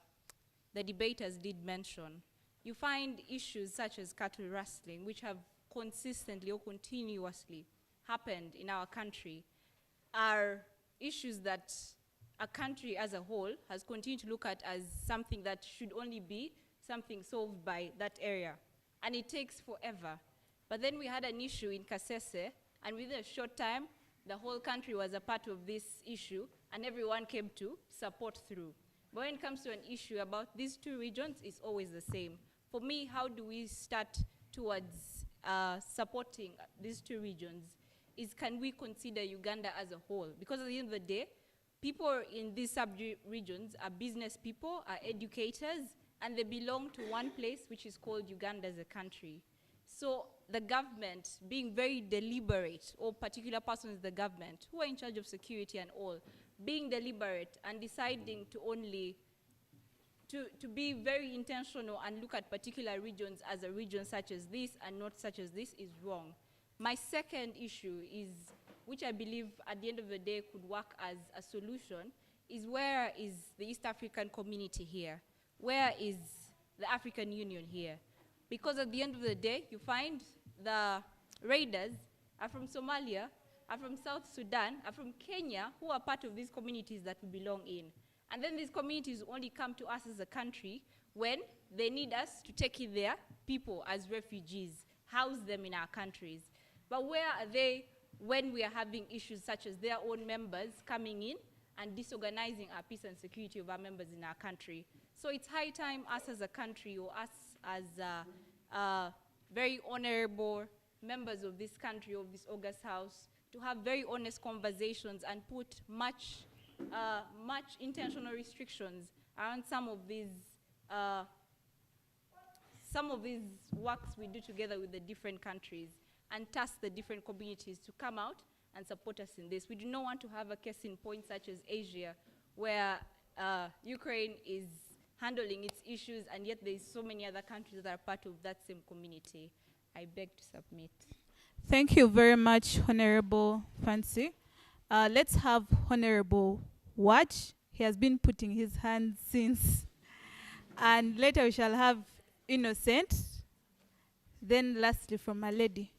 the debaters did mention, you find issues such as cattle rustling, which have consistently or continuously happened in our country, are issues that a country as a whole has continued to look at as something that should only be something solved by that area. And it takes forever. But then we had an issue in Kasese, and within a short time, the whole country was a part of this issue, and everyone came to support through. But when it comes to an issue about these two regions, it's always the same. For me, how do we start towards supporting these two regions is, can we consider Uganda as a whole? Because at the end of the day, people in these sub-regions are business people, are educators, and they belong to one place which is called Uganda as a country. So the government being very deliberate, or particular persons in the government who are in charge of security and all, being deliberate and deciding to only to be very intentional and look at particular regions as a region such as this and not such as this is wrong. My second issue is, which I believe at the end of the day could work as a solution, is where is the East African community here? Where is the African Union here? Because at the end of the day, you find the raiders are from Somalia, are from South Sudan, are from Kenya, who are part of these communities that we belong in. And then these communities only come to us as a country when they need us to take in their people as refugees, house them in our countries. But where are they when we are having issues such as their own members coming in and disorganizing our peace and security of our members in our country? So it's high time us as a country, or us as very honorable members of this country, of this August House, to have very honest conversations and put much intentional restrictions around some of these works we do together with the different countries, and task the different communities to come out and support us in this. We do not want to have a case in point such as Asia, where Ukraine is handling its issues, and yet there's so many other countries that are part of that same community. I beg to submit. Thank you very much, Honorable Fancy. Let's have Honorable Watch. He has been putting his hand since. And later we shall have Innocent. Then lastly from a lady.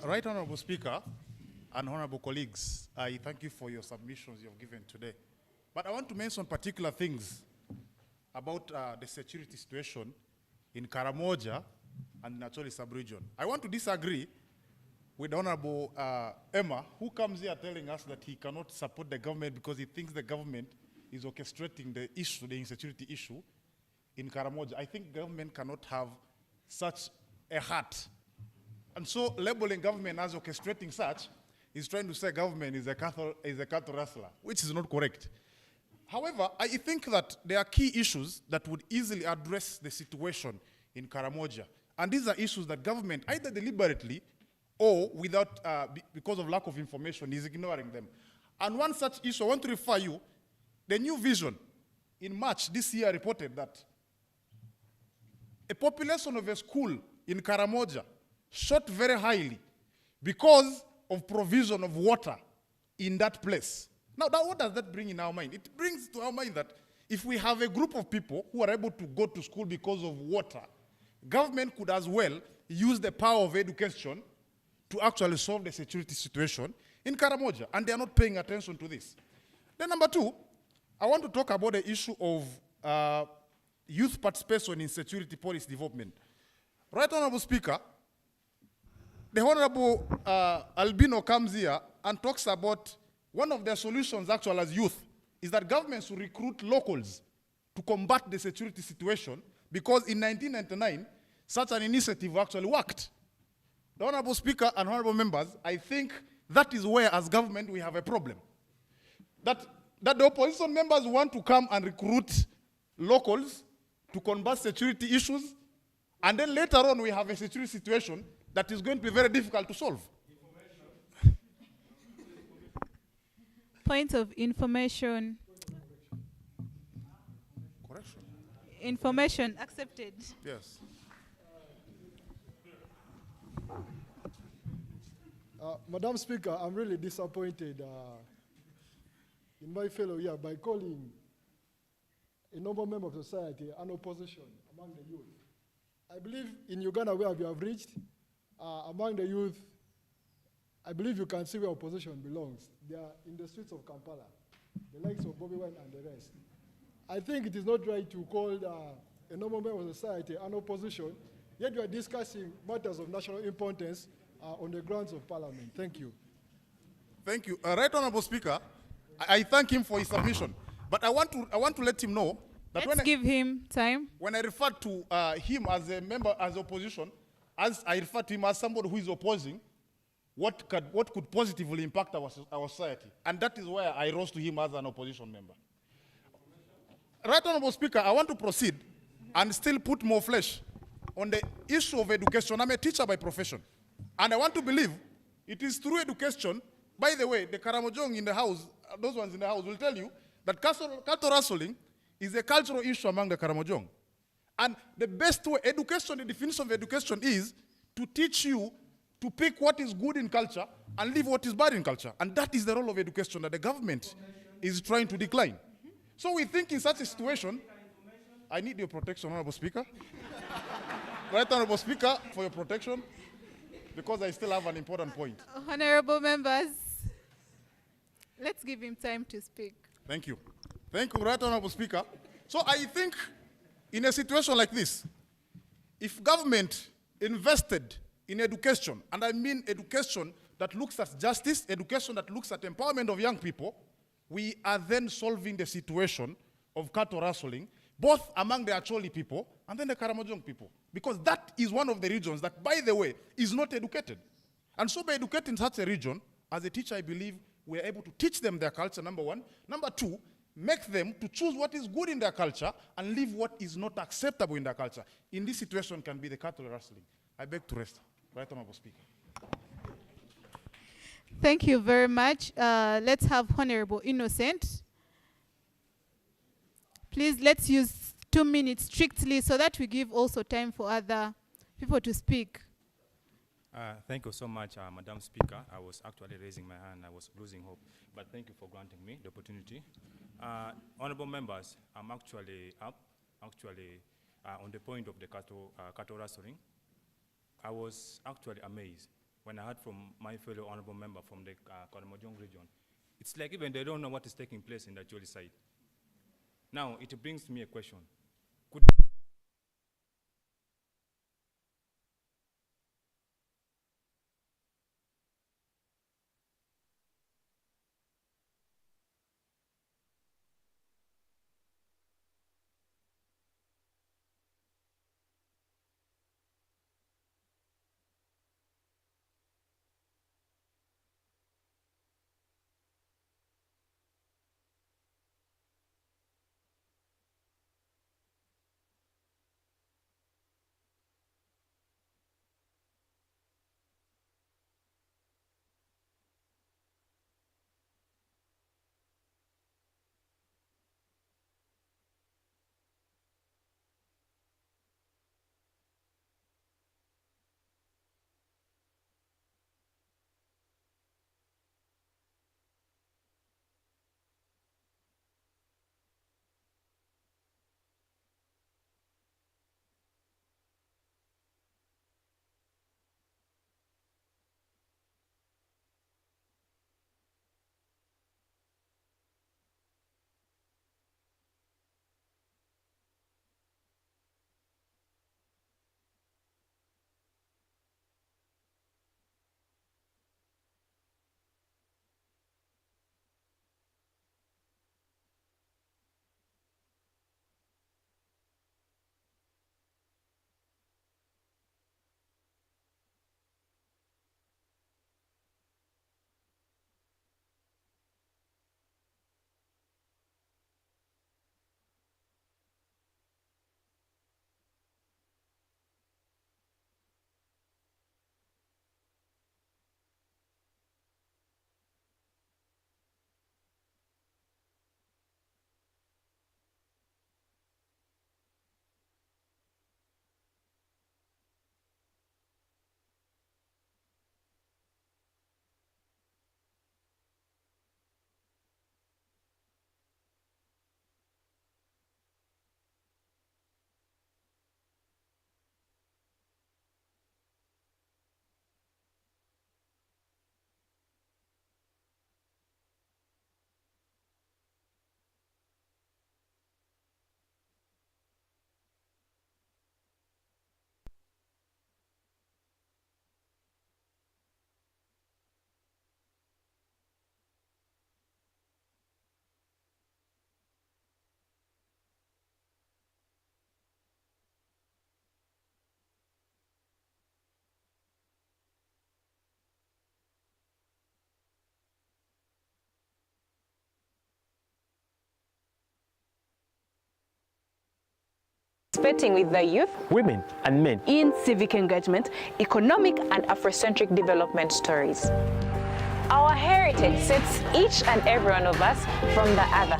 Right Honorable Speaker and honorable colleagues, I thank you for your submissions you have given today. But I want to mention particular things about the security situation in Karamoja and Nacholi sub-region. I want to disagree with Honorable Emma, who comes here telling us that he cannot support the government because he thinks the government is orchestrating the issue, the insecurity issue in Karamoja. I think government cannot have such a heart. And so labeling government as orchestrating such is trying to say government is a cattle rustler, which is not correct. However, I think that there are key issues that would easily address the situation in Karamoja. And these are issues that government, either deliberately or without, because of lack of information, is ignoring them. And one such issue, I want to refer you, the New Vision in March this year reported that a population of a school in Karamoja shot very highly because of provision of water in that place. Now, what does that bring in our mind? It brings to our mind that if we have a group of people who are able to go to school because of water, government could as well use the power of education to actually solve the security situation in Karamoja, and they are not paying attention to this. Then number two, I want to talk about the issue of youth participation in security policy development. Right Honorable Speaker, the Honorable Albino comes here and talks about one of their solutions actually as youth is that governments will recruit locals to combat the security situation, because in 1999, such an initiative actually worked. The Honorable Speaker and honorable members, I think that is where as government we have a problem. That the opposition members want to come and recruit locals to combat security issues, and then later on we have a security situation that is going to be very difficult to solve. Point of information. Correction. Information accepted. Yes. Madam Speaker, I'm really disappointed in my fellow here by calling a normal member of society an opposition among the youth. I believe in Uganda where we have reached, among the youth, I believe you can see where opposition belongs. They are in the streets of Kampala, the likes of Bobby Wine and the rest. I think it is not right to call a normal member of society an opposition, yet you are discussing matters of national importance on the grounds of parliament. Thank you. Thank you. Right Honorable Speaker, I thank him for his submission. But I want to let him know that Let's give him time. when I refer to him as a member, as opposition, as I refer to him as somebody who is opposing, what could positively impact our society. And that is where I rose to him as an opposition member. Right Honorable Speaker, I want to proceed and still put more flesh on the issue of education. I'm a teacher by profession. And I want to believe it is through education. By the way, the Karamojong in the house, those ones in the house will tell you that cattle rustling is a cultural issue among the Karamojong. And the best way, education, the definition of education is to teach you to pick what is good in culture and leave what is bad in culture. And that is the role of education that the government is trying to decline. So we think in such a situation, I need your protection, Honorable Speaker. Right, Honorable Speaker, for your protection, because I still have an important point. Honorable members, let's give him time to speak. Thank you. Thank you, Right Honorable Speaker. So I think in a situation like this, if government invested in education, and I mean education that looks at justice, education that looks at empowerment of young people, we are then solving the situation of cattle rustling, both among the Acholi people and then the Karamojong people. Because that is one of the regions that, by the way, is not educated. And so by educating such a region, as a teacher, I believe we are able to teach them their culture, number one. Number two, make them to choose what is good in their culture and leave what is not acceptable in their culture. In this situation can be the cattle rustling. I beg to rest. Right Honorable Speaker. Thank you very much. Let's have Honorable Innocent. Please, let's use 2 minutes strictly so that we give also time for other people to speak. Thank you so much, Madam Speaker. I was actually raising my hand. I was losing hope. But thank you for granting me the opportunity. Honorable members, I'm actually up, on the point of the cattle rustling. I was actually amazed when I heard from my fellow honorable member from the Karamojong region. It's like even they don't know what is taking place in the Acholi side. Now, it brings me a question. Could Participating with the youth, women and men in civic engagement, economic and Afrocentric development stories. Our heritage sets each and every one of us from the other.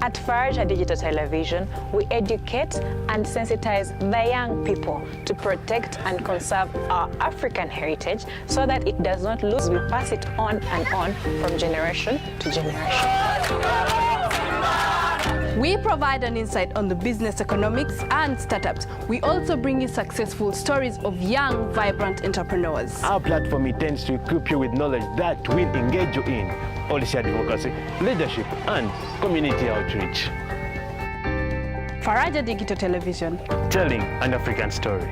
At Faraja Digital Television, we educate and sensitize the young people to protect and conserve our African heritage so that it does not lose. We pass it on and on from generation to generation. We provide an insight on the business economics and startups. We also bring you successful stories of young, vibrant entrepreneurs. Our platform intends to equip you with knowledge that will engage you in policy advocacy, leadership, and community outreach. Faraja Digital Television. Telling an African story.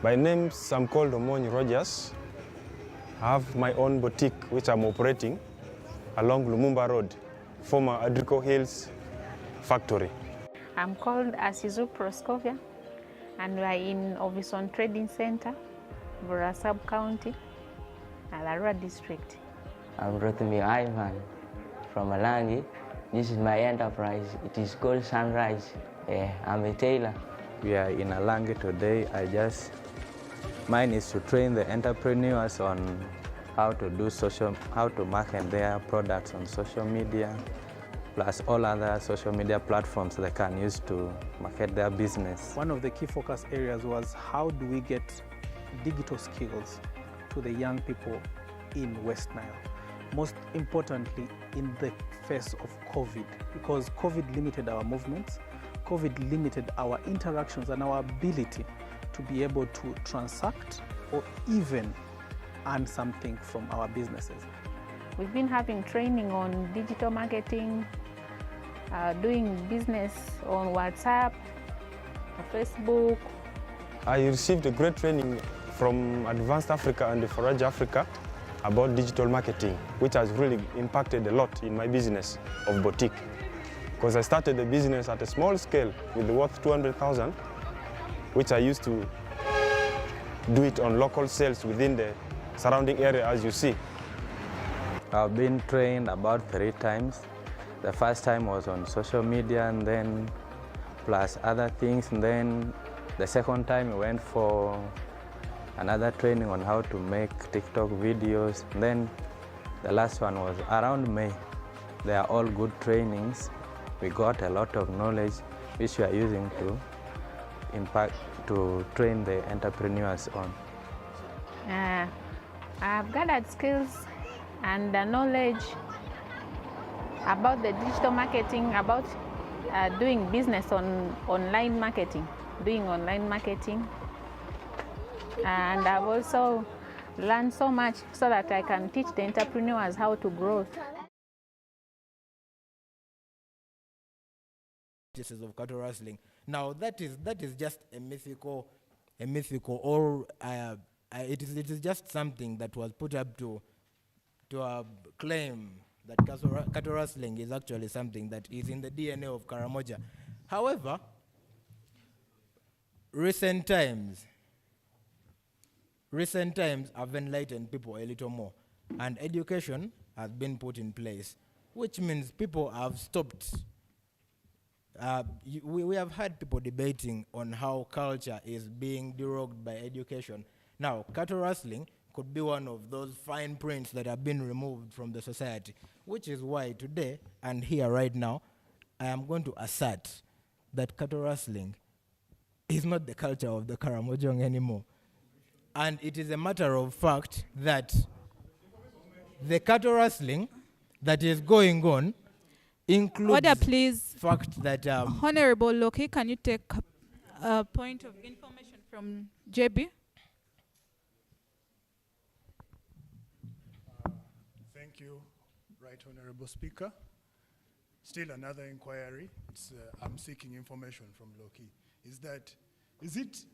My I'm called Omoni Rogers. I have my own boutique which I'm operating along Lumumba Road, former Adrico Hills factory. I'm called Asizu Proskovia, and we are in Ovison Trading Center, Bora Sub-County, Alarua District. I'm Rotimi Ivan from Alangi. This is my enterprise. It is called Sunrise. I'm a tailor. We are in Alangi today. Mine is to train the entrepreneurs on how to market their products on social media, plus all other social media platforms they can use to market their business. One of the key focus areas was how do we get digital skills to the young people in West Nile. Most importantly, in the face of COVID, because COVID limited our movements, COVID limited our interactions and our ability to be able to transact or even earn something from our businesses. We've been having training on digital marketing, doing business on WhatsApp, Facebook. I received a great training from Advanced Africa and the Faraja Africa about digital marketing, which has really impacted a lot in my business of boutique. Because I started a business at a small scale with the worth 200,000, which I used to do it on local sales within the surrounding area, as you see. I've been trained about 3 times. The first time was on social media, and then plus other things, and then the second time we went for another training on how to make TikTok videos. And then the last one was around May. They are all good trainings. We got a lot of knowledge which we are using to train the entrepreneurs on. I've gathered skills and knowledge about the digital marketing, about doing business on online marketing, and I've also learned so much so that I can teach the entrepreneurs how to grow. Of cattle rustling. Now that is just a mythical, or it is just something that was put up to claim that cattle rustling is actually something that is in the DNA of Karamoja. However, recent times have enlightened people a little more, and education has been put in place, which means people have stopped. We have had people debating on how culture is being deroged by education. Now, cattle rustling could be one of those fine prints that have been removed from the society, which is why today and here right now, I am going to assert that cattle rustling is not the culture of the Karamojong anymore. And it is a matter of fact that the cattle rustling that is going on includes Order, please. Fact that Honorable Loki, can you take a point of information from JB? Thank you, Right Honorable Speaker. Still another inquiry. I'm seeking information from Loki. Is it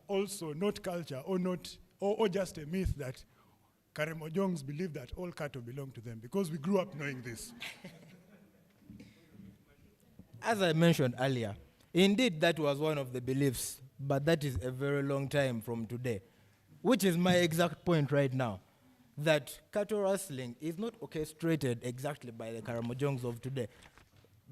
also not culture or just a myth that Karamojongs believe that all cattle belong to them? Because we grew up knowing this. As I mentioned earlier, Indeed, that was one of the beliefs, but that is a very long time from today, which is my exact point right now, that cattle rustling is not orchestrated exactly by the Karamojongs of today,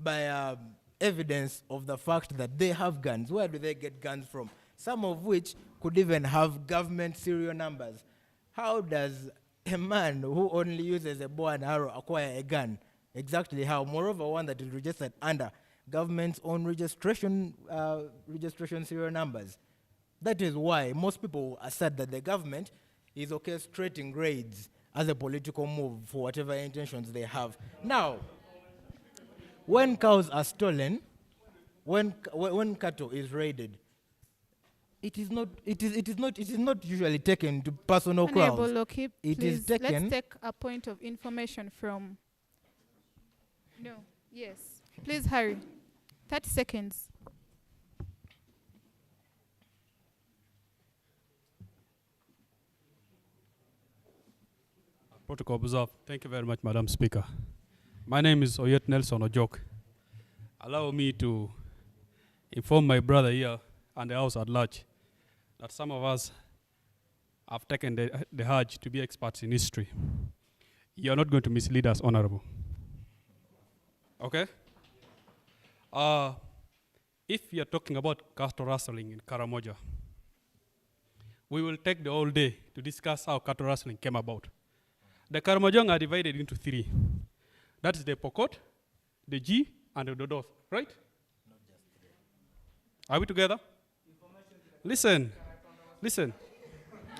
by evidence of the fact that they have guns. Where do they get guns from? Some of which could even have government serial numbers. How does a man who only uses a bow and arrow acquire a gun? Exactly how? Moreover, one that is registered under government's own registration serial numbers. That is why most people assert that the government is orchestrating raids as a political move for whatever intentions they have. Now, when cows are stolen, when cattle is raided, it is not usually taken to personal Honorable crowds. Loki, It please, is taken. let's take a point of information from. No, yes. Please hurry. 30 seconds. Protocol observed. Thank you very much, Madam Speaker. My name is Oyet Nelson Ojok. Allow me to inform my brother here and the House at large that some of us have taken the urge to be experts in history. You are not going to mislead us, Honorable. Okay? If you are talking about cattle rustling in Karamoja, we will take the whole day to discuss how cattle rustling came about. The Karamojong are divided into three. That is the Pokot, the G, and the Dodoth, right? Are we together? Listen.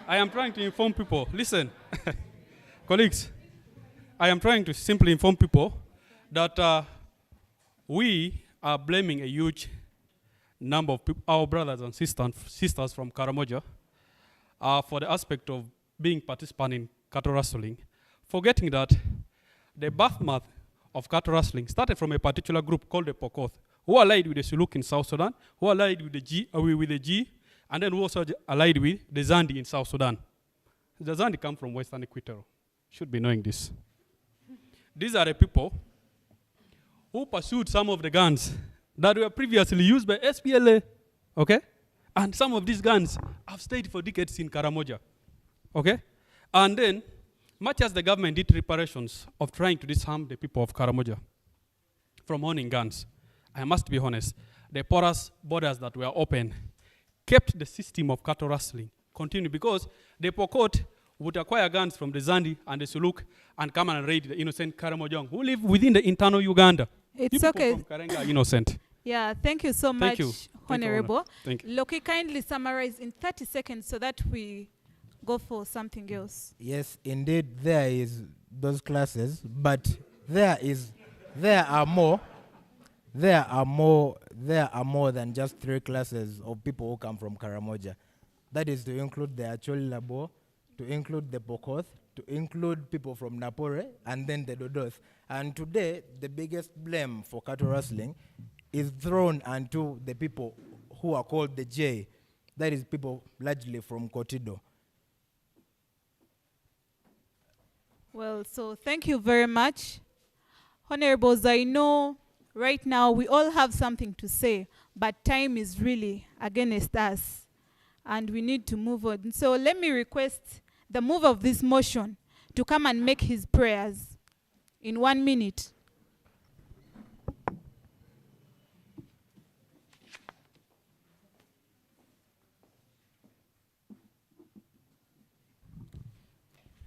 I am trying to inform people. Listen. Colleagues, I am trying to simply inform people that we are blaming a huge number of people, our brothers and sisters from Karamoja for the aspect of being participant in cattle rustling, forgetting that the birthmark of cattle rustling started from a particular group called the Pokoth, who allied with the Suluk in South Sudan, who allied with the G, and then who also allied with the Zandi in South Sudan. The Zandi come from Western Equatorial. Should be knowing this. These are the people who pursued some of the guns that were previously used by SPLA, okay? And some of these guns have stayed for decades in Karamoja, okay? And then, much as the government did reparations of trying to disarm the people of Karamoja from owning guns, I must be honest, the porous borders that were open kept the system of cattle rustling continue, because the Pokot would acquire guns from the Zandi and the Suluk and come and raid the innocent Karamojong who live within the internal Uganda. It's You okay. people from Karenga are innocent. Yeah, thank you so much, Thank you. Honorable. Thank you. Loki, kindly summarize in 30 seconds so that we go for something else. Yes, indeed, there is those classes, but there are more than just 3 classes of people who come from Karamoja. That is to include the Acholi Labo, to include the Pokoth, to include people from Napore, and then the Dodoth. And today, the biggest blame for cattle rustling is thrown onto the people who are called the J. That is people largely from Kotido. Well, so thank you very much. Honorables, I know right now we all have something to say, but time is really against us, and we need to move on. So let me request the mover of this motion to come and make his prayers in 1 minute.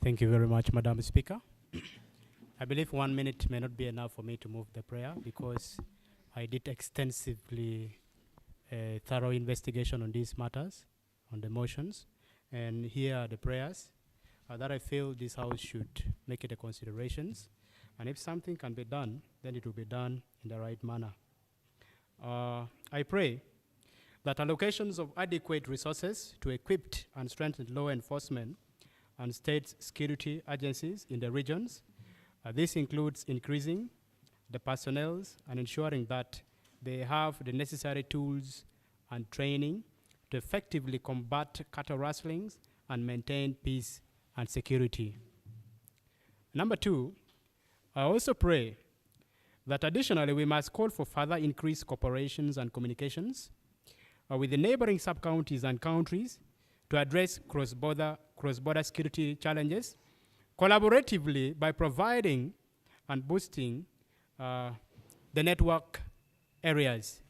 Thank you very much, Madam Speaker. I believe 1 minute may not be enough for me to move the prayer, because I did extensively thorough investigation on these matters, on the motions, and here are the prayers that I feel this House should make it a considerations. And if something can be done, then it will be done in the right manner. I pray that allocations of adequate resources to equip and strengthen law enforcement and state security agencies in the regions. This includes increasing the personnel and ensuring that they have the necessary tools and training to effectively combat cattle rustlings and maintain peace and security. Number 2, I also pray that additionally we must call for further increased cooperations and communications with the neighboring sub-counties and countries to address cross-border security challenges collaboratively by providing and boosting the network areas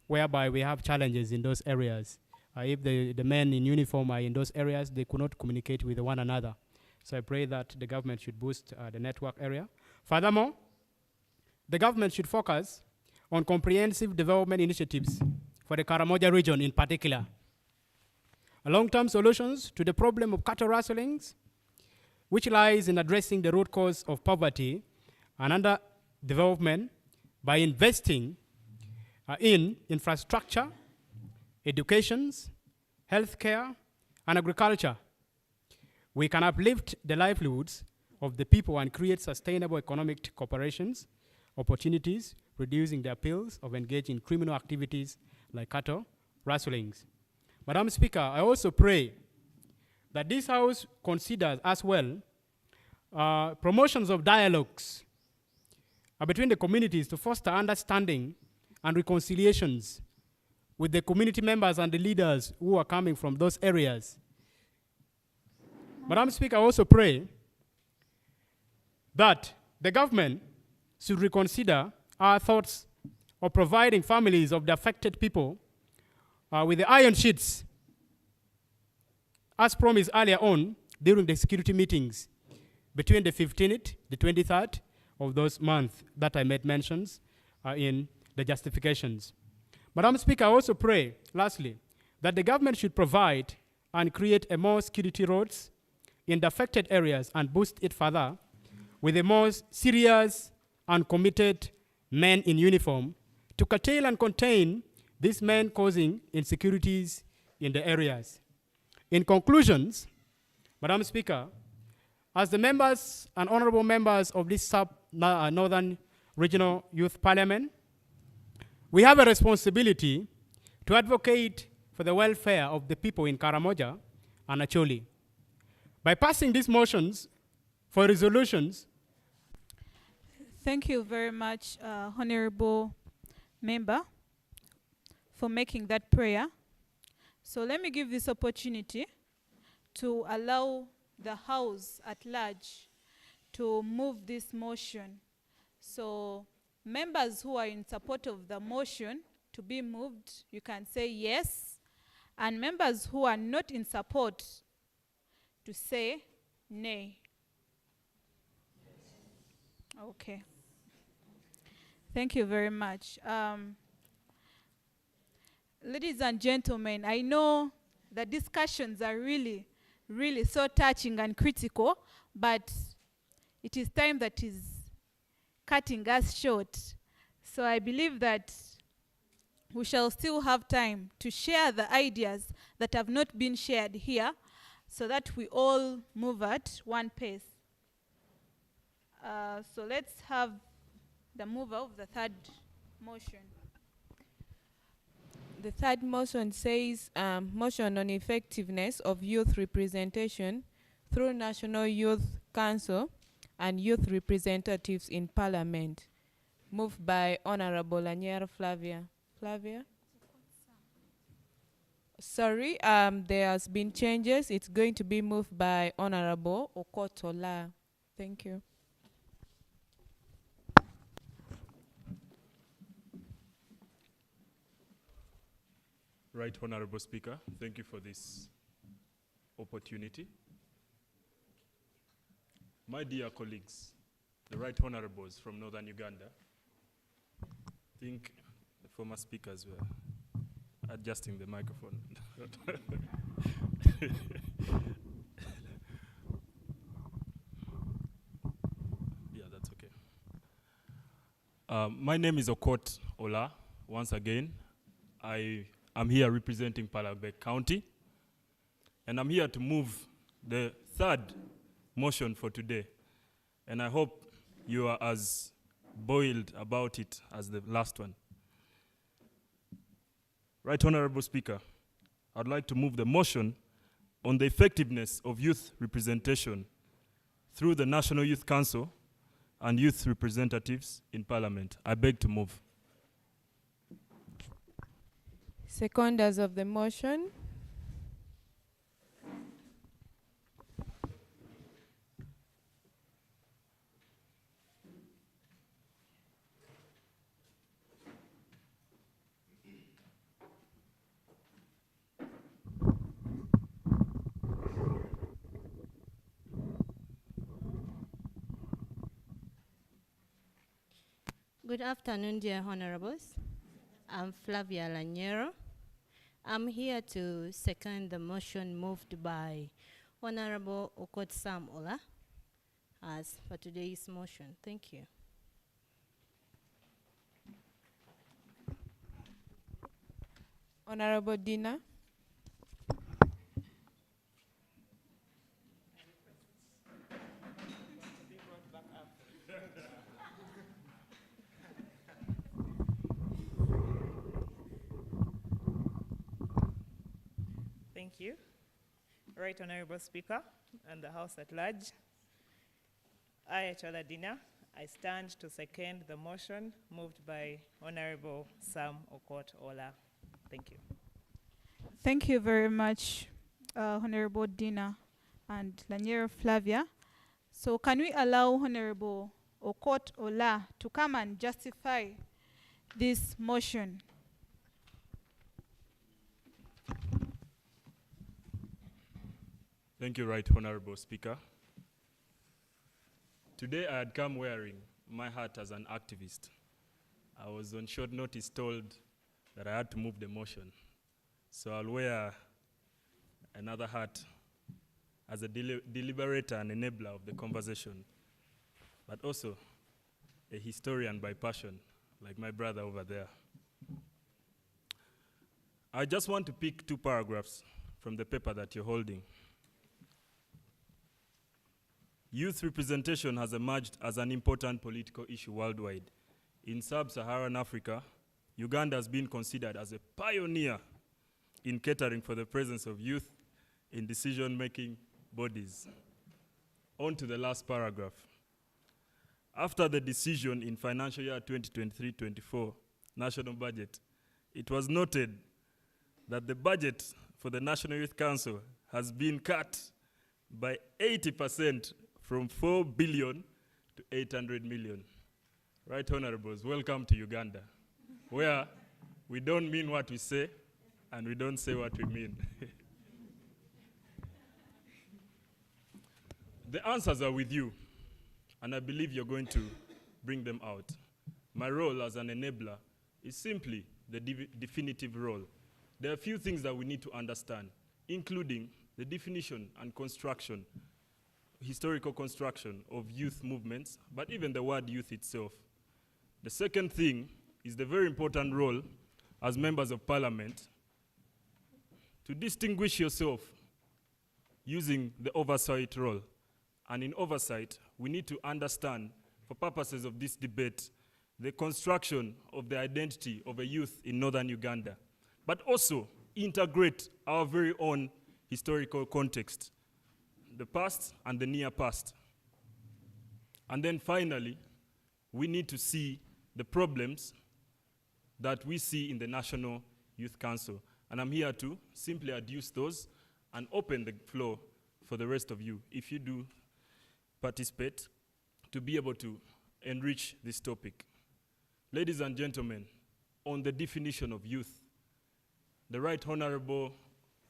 whereby we have challenges in those areas. If the men in uniform are in those areas, they could not communicate with one another. So I pray that the government should boost the network area. Furthermore, the government should focus on comprehensive development initiatives for the Karamoja region in particular. Long-term solutions to the problem of cattle rustlings, which lies in addressing the root cause of poverty and underdevelopment by investing in infrastructure, education, healthcare, and agriculture. We can uplift the livelihoods of the people and create sustainable economic cooperations, opportunities, reducing the appeals of engaging in criminal activities like cattle rustlings. Madam Speaker, I also pray that this House considers as well promotions of dialogues between the communities to foster understanding and reconciliations with the community members and the leaders who are coming from those areas. Madam Speaker, I also pray that the government should reconsider our thoughts of providing families of the affected people with the iron sheets, as promised earlier on during the security meetings between the 15th, the 23rd of those months that I made mentions in the justifications. Madam Speaker, I also pray, lastly, that the government should provide and create a more security roads in the affected areas and boost it further with a more serious and committed men in uniform to curtail and contain these men causing insecurities in the areas. In conclusions, Madam Speaker, as the members and honorable members of this Northern Regional Youth Parliament, we have a responsibility to advocate for the welfare of the people in Karamoja and Acholi. By passing these motions for resolutions. Thank you very much, Honorable Member, for making that prayer. So let me give this opportunity to allow the House at large to move this motion. So members who are in support of the motion to be moved, you can say yes. And members who are not in support to say nay. Okay. Thank you very much. Ladies and gentlemen, I know the discussions are really, really so touching and critical, but it is time that is cutting us short. So I believe that we shall still have time to share the ideas that have not been shared here so that we all move at one pace. So let's have the mover of the third motion. The third motion says, motion on effectiveness of youth representation through National Youth Council and youth representatives in Parliament. Moved by Honorable Lanier Flavia. Flavia? Sorry, there has been changes. It's going to be moved by Honorable Okotola. Thank you. Right Honorable Speaker, thank you for this opportunity. My dear colleagues, the Right Honorables from Northern Uganda, I think the former speakers were adjusting the microphone. Yeah, that's okay. My name is Okot Ola. Once again, I'm here representing Palabek County, and I'm here to move the third motion for today. And I hope you are as boiled about it as the last one. Right Honorable Speaker, I'd like to move the motion on the effectiveness of youth representation through the National Youth Council and youth representatives in Parliament. I beg to move. Seconders of the motion. Good afternoon, dear honorables. I'm Flavia Laniero. I'm here to second the motion moved by Honorable Okot Sam Ola as for today's motion. Thank you. Honorable Dina. Thank you. Right Honorable Speaker and the House at large, I, Achola Dina, I stand to second the motion moved by Honorable Sam Okot Ola. Thank you. Thank you very much, Honorable Dina and Laniero Flavia. So can we allow Honorable Okot Ola to come and justify this motion? Thank you, Right Honorable Speaker. Today I had come wearing my hat as an activist. I was on short notice told that I had to move the motion. So I'll wear another hat as a deliberator and enabler of the conversation, but also a historian by passion, like my brother over there. I just want to pick 2 paragraphs from the paper that you're holding. Youth representation has emerged as an important political issue worldwide. In sub-Saharan Africa, Uganda has been considered as a pioneer in catering for the presence of youth in decision-making bodies. On to the last paragraph. After the decision in financial year 2023-24 national budget, it was noted that the budget for the National Youth Council has been cut by 80% from 4 billion to 800 million. Right Honorables, welcome to Uganda, where we don't mean what we say and we don't say what we mean. The answers are with you, and I believe you're going to bring them out. My role as an enabler is simply the definitive role. There are a few things that we need to understand, including the definition and construction, historical construction of youth movements, but even the word youth itself. The second thing is the very important role as members of parliament to distinguish yourself using the oversight role. And in oversight, we need to understand, for purposes of this debate, the construction of the identity of a youth in northern Uganda, but also integrate our very own historical context, the past and the near past. And then finally, we need to see the problems that we see in the National Youth Council. And I'm here to simply adduce those and open the floor for the rest of you, if you do participate, to be able to enrich this topic. Ladies and gentlemen, on the definition of youth, the Right Honorable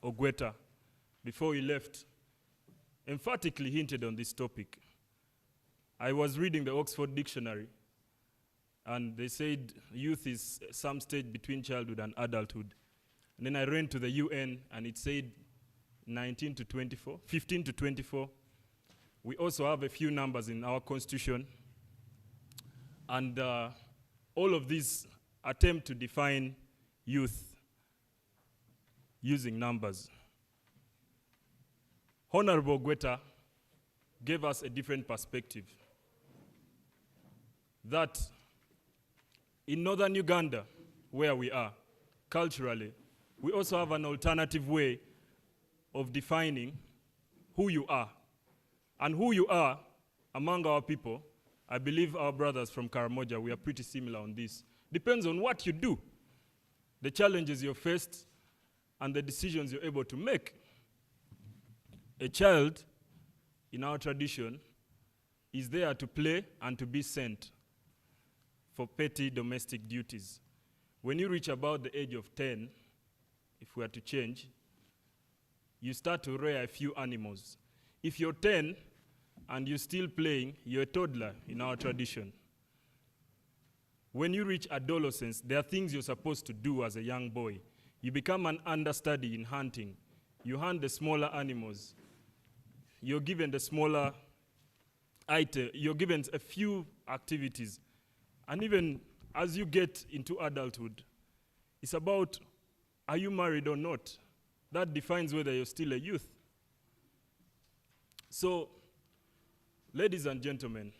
Ogweta, before he left, emphatically hinted on this topic. I was reading the Oxford Dictionary, and they said youth is some stage between childhood and adulthood. And then I ran to the UN, and it said 19 to 24, 15 to 24. We also have a few numbers in our constitution, and all of these attempt to define youth using numbers. Honorable Gweta gave us a different perspective, that in northern Uganda, where we are, culturally, we also have an alternative way of defining who you are. And who you are among our people I believe our brothers from Karamoja, we are pretty similar on this. Depends on what you do, the challenges you're faced, and the decisions you're able to make. A child, in our tradition, is there to play and to be sent for petty domestic duties. When you reach about the age of 10, if we are to change, you start to rear a few animals. If you're 10 and you're still playing, you're a toddler in our tradition. When you reach adolescence, there are things you're supposed to do as a young boy. You become an understudy in hunting. You hunt the smaller animals. You're given the smaller item. You're given a few activities. And even as you get into adulthood, it's about, are you married or not? That defines whether you're still a youth. So, ladies and gentlemen,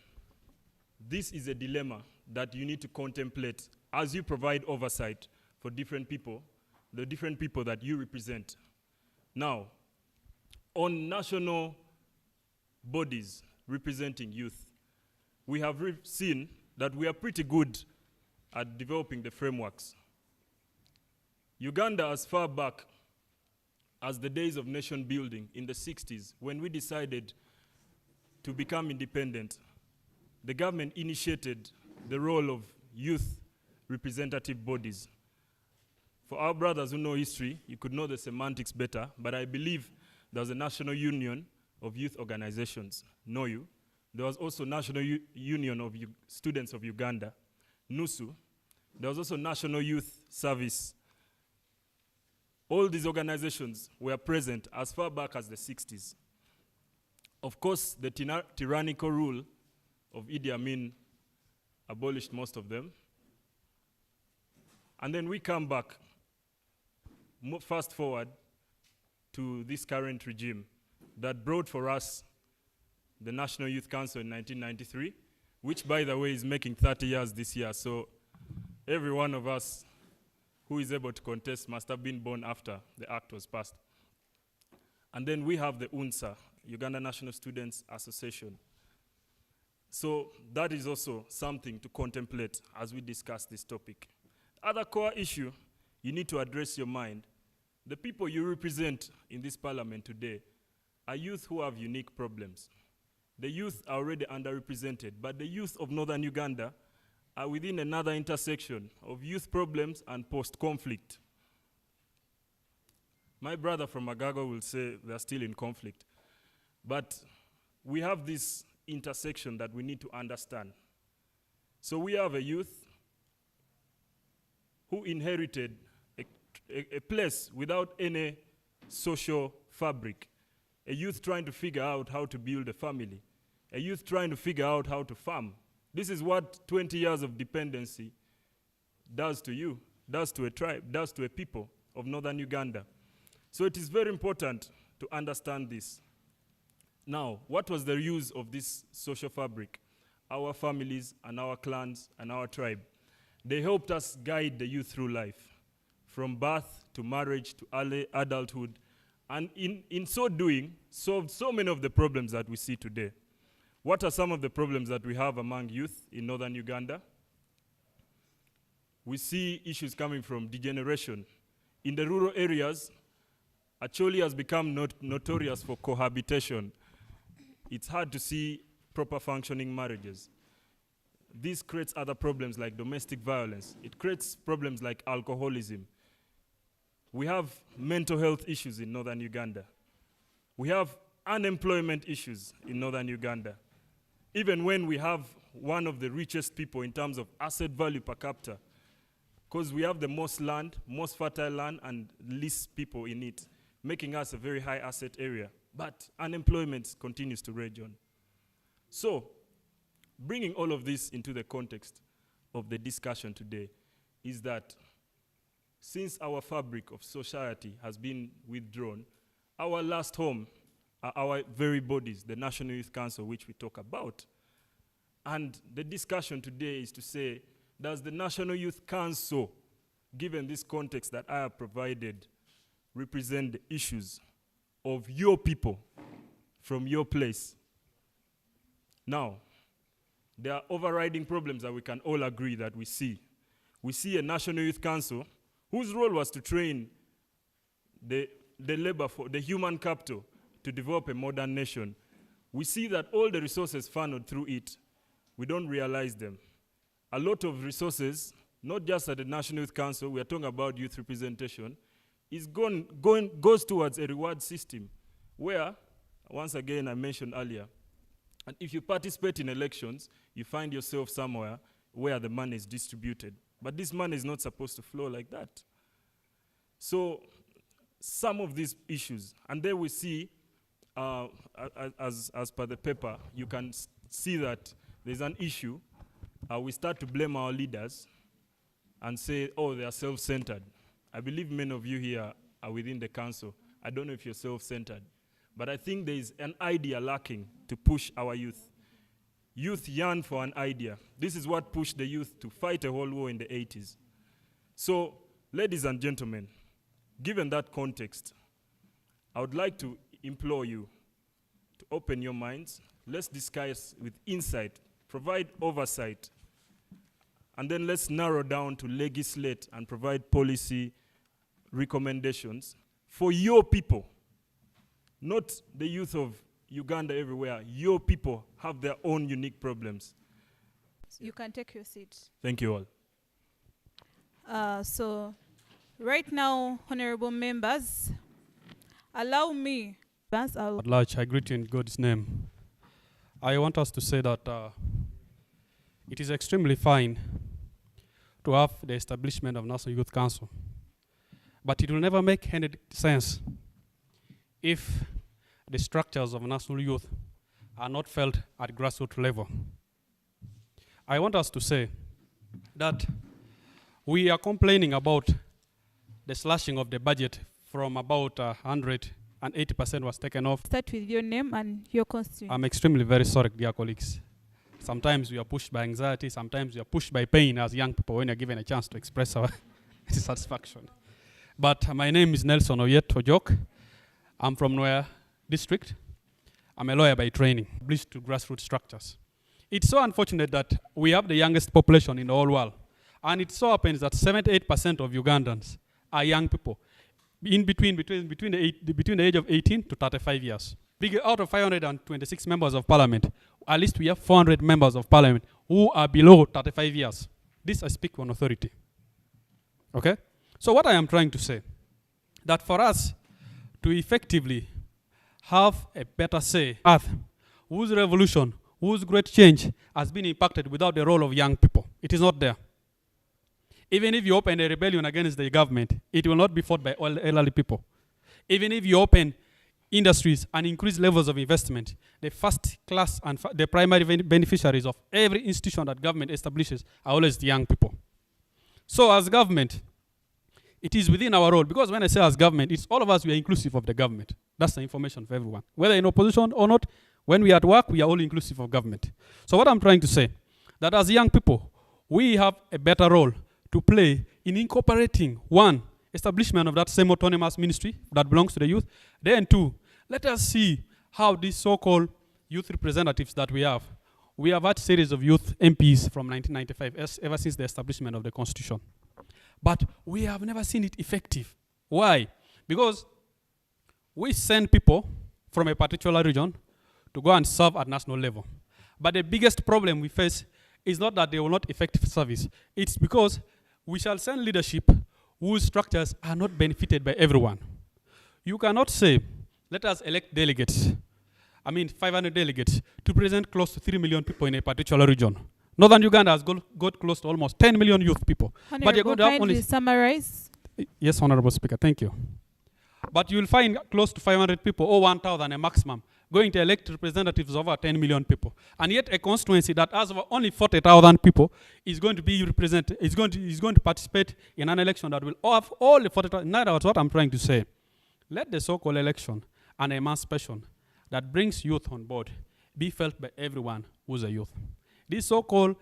this is a dilemma that you need to contemplate as you provide oversight for different people, the different people that you represent. Now, on national bodies representing youth, we have seen that we are pretty good at developing the frameworks. Uganda, as far back as the days of nation building in the 60s, when we decided to become independent, the government initiated the role of youth representative bodies. For our brothers who know history, you could know the semantics better, but I believe there was a National Union of Youth Organizations, NOYU. There was also National Union of Students of Uganda, NUSU. There was also National Youth Service. All these organizations were present as far back as the 60s. Of course, the tyrannical rule of Idi Amin abolished most of them. And then we come back, fast forward to this current regime that brought for us the National Youth Council in 1993, which, by the way, is making 30 years this year. So every one of us who is able to contest must have been born after the act was passed. And then we have the UNSA, Uganda National Students Association. So that is also something to contemplate as we discuss this topic. Other core issue you need to address your mind. The people you represent in this parliament today are youth who have unique problems. The youth are already underrepresented, but the youth of northern Uganda are within another intersection of youth problems and post-conflict. My brother from Magago will say they're still in conflict. But we have this intersection that we need to understand. So we have a youth who inherited a place without any social fabric. A youth trying to figure out how to build a family. A youth trying to figure out how to farm. This is what 20 years of dependency does to you, does to a tribe, does to a people of northern Uganda. So it is very important to understand this. Now, what was the use of this social fabric? Our families and our clans and our tribe. They helped us guide the youth through life, from birth to marriage to early adulthood, and in so doing, solved so many of the problems that we see today. What are some of the problems that we have among youth in northern Uganda? We see issues coming from degeneration. In the rural areas, Acholi has become notorious for cohabitation. It's hard to see proper functioning marriages. This creates other problems like domestic violence. It creates problems like alcoholism. We have mental health issues in northern Uganda. We have unemployment issues in northern Uganda. Even when we have one of the richest people in terms of asset value per capita, because we have the most land, most fertile land, and least people in it, making us a very high asset area. But unemployment continues to rage on. So, bringing all of this into the context of the discussion today is that since our fabric of society has been withdrawn, our last home are our very bodies, the National Youth Council, which we talk about. And the discussion today is to say, does the National Youth Council, given this context that I have provided, represent the issues of your people from your place? Now, There are overriding problems that we can all agree that we see. We see a National Youth Council whose role was to train the labor for the human capital to develop a modern nation. We see that all the resources funneled through it, we don't realize them. A lot of resources, not just at the National Youth Council, we are talking about youth representation, goes towards a reward system where, once again, I mentioned earlier, and if you participate in elections, you find yourself somewhere where the money is distributed. But this money is not supposed to flow like that. So some of these issues, and there we see, as per the paper, you can see that there's an issue. We start to blame our leaders and say, oh, they are self-centered. I believe many of you here are within the council. I don't know if you're self-centered, but I think there is an idea lacking to push our youth. Youth yearn for an idea. This is what pushed the youth to fight a whole war in the 80s. So, ladies and gentlemen, given that context, I would like to implore you to open your minds. Let's discuss with insight, provide oversight, and then let's narrow down to legislate and provide policy recommendations for your people, not the youth of Uganda everywhere. Your people have their own unique problems. You can take your seat. Thank you all. So, right now, honorable members, allow me. At large, I greet you in God's name. I want us to say that it is extremely fine to have the establishment of National Youth Council, but it will never make any sense if the structures of national youth are not felt at grassroots level. I want us to say that we are complaining about the slashing of the budget from about 180% was taken off. Start with your name and your constituency. I'm extremely very sorry, dear colleagues. Sometimes we are pushed by anxiety, sometimes we are pushed by pain as young people when you're given a chance to express our dissatisfaction. But my name is Nelson Oyet Ojok. I'm from Noya District. I'm a lawyer by training, obliged to grassroots structures. It's so unfortunate that we have the youngest population in the whole world. And it so happens that 78% of Ugandans are young people, between the age of 18 to 35 years. Out of 526 members of parliament, at least we have 400 members of parliament who are below 35 years. This I speak on authority. Okay? So what I am trying to say, that for us to effectively have a better say, Earth, whose revolution, whose great change has been impacted without the role of young people. It is not there. Even if you open a rebellion against the government, it will not be fought by all elderly people. Even if you open industries and increase levels of investment, the first class and the primary beneficiaries of every institution that government establishes are always the young people. So as government, it is within our role, because when I say as government, it's all of us, we are inclusive of the government. That's the information for everyone. Whether in opposition or not, when we are at work, we are all inclusive of government. So what I'm trying to say, that as young people, we have a better role to play in incorporating, one, establishment of that same autonomous ministry that belongs to the youth. Then two, let us see how these so-called youth representatives that we have had series of youth MPs from 1995, ever since the establishment of the constitution. But we have never seen it effective. Why? Because we send people from a particular region to go and serve at national level. But the biggest problem we face is not that they will not effective service. It's because we shall send leadership whose structures are not benefited by everyone. You cannot say, let us elect delegates, 500 delegates, to present close to 3 million people in a particular region. Northern Uganda has got close to almost 10 million youth people. Honorable, but you're going to have only summarize. Yes, Honorable Speaker, thank you. But you'll find close to 500 people, or 1,000 a maximum, going to elect representatives of over 10 million people. And yet a constituency that has over only 40,000 people is going to be represented, is going to participate in an election that will have all the 40,000. That's what I'm trying to say. Let the so-called election and emancipation that brings youth on board be felt by everyone who's a youth. This so-called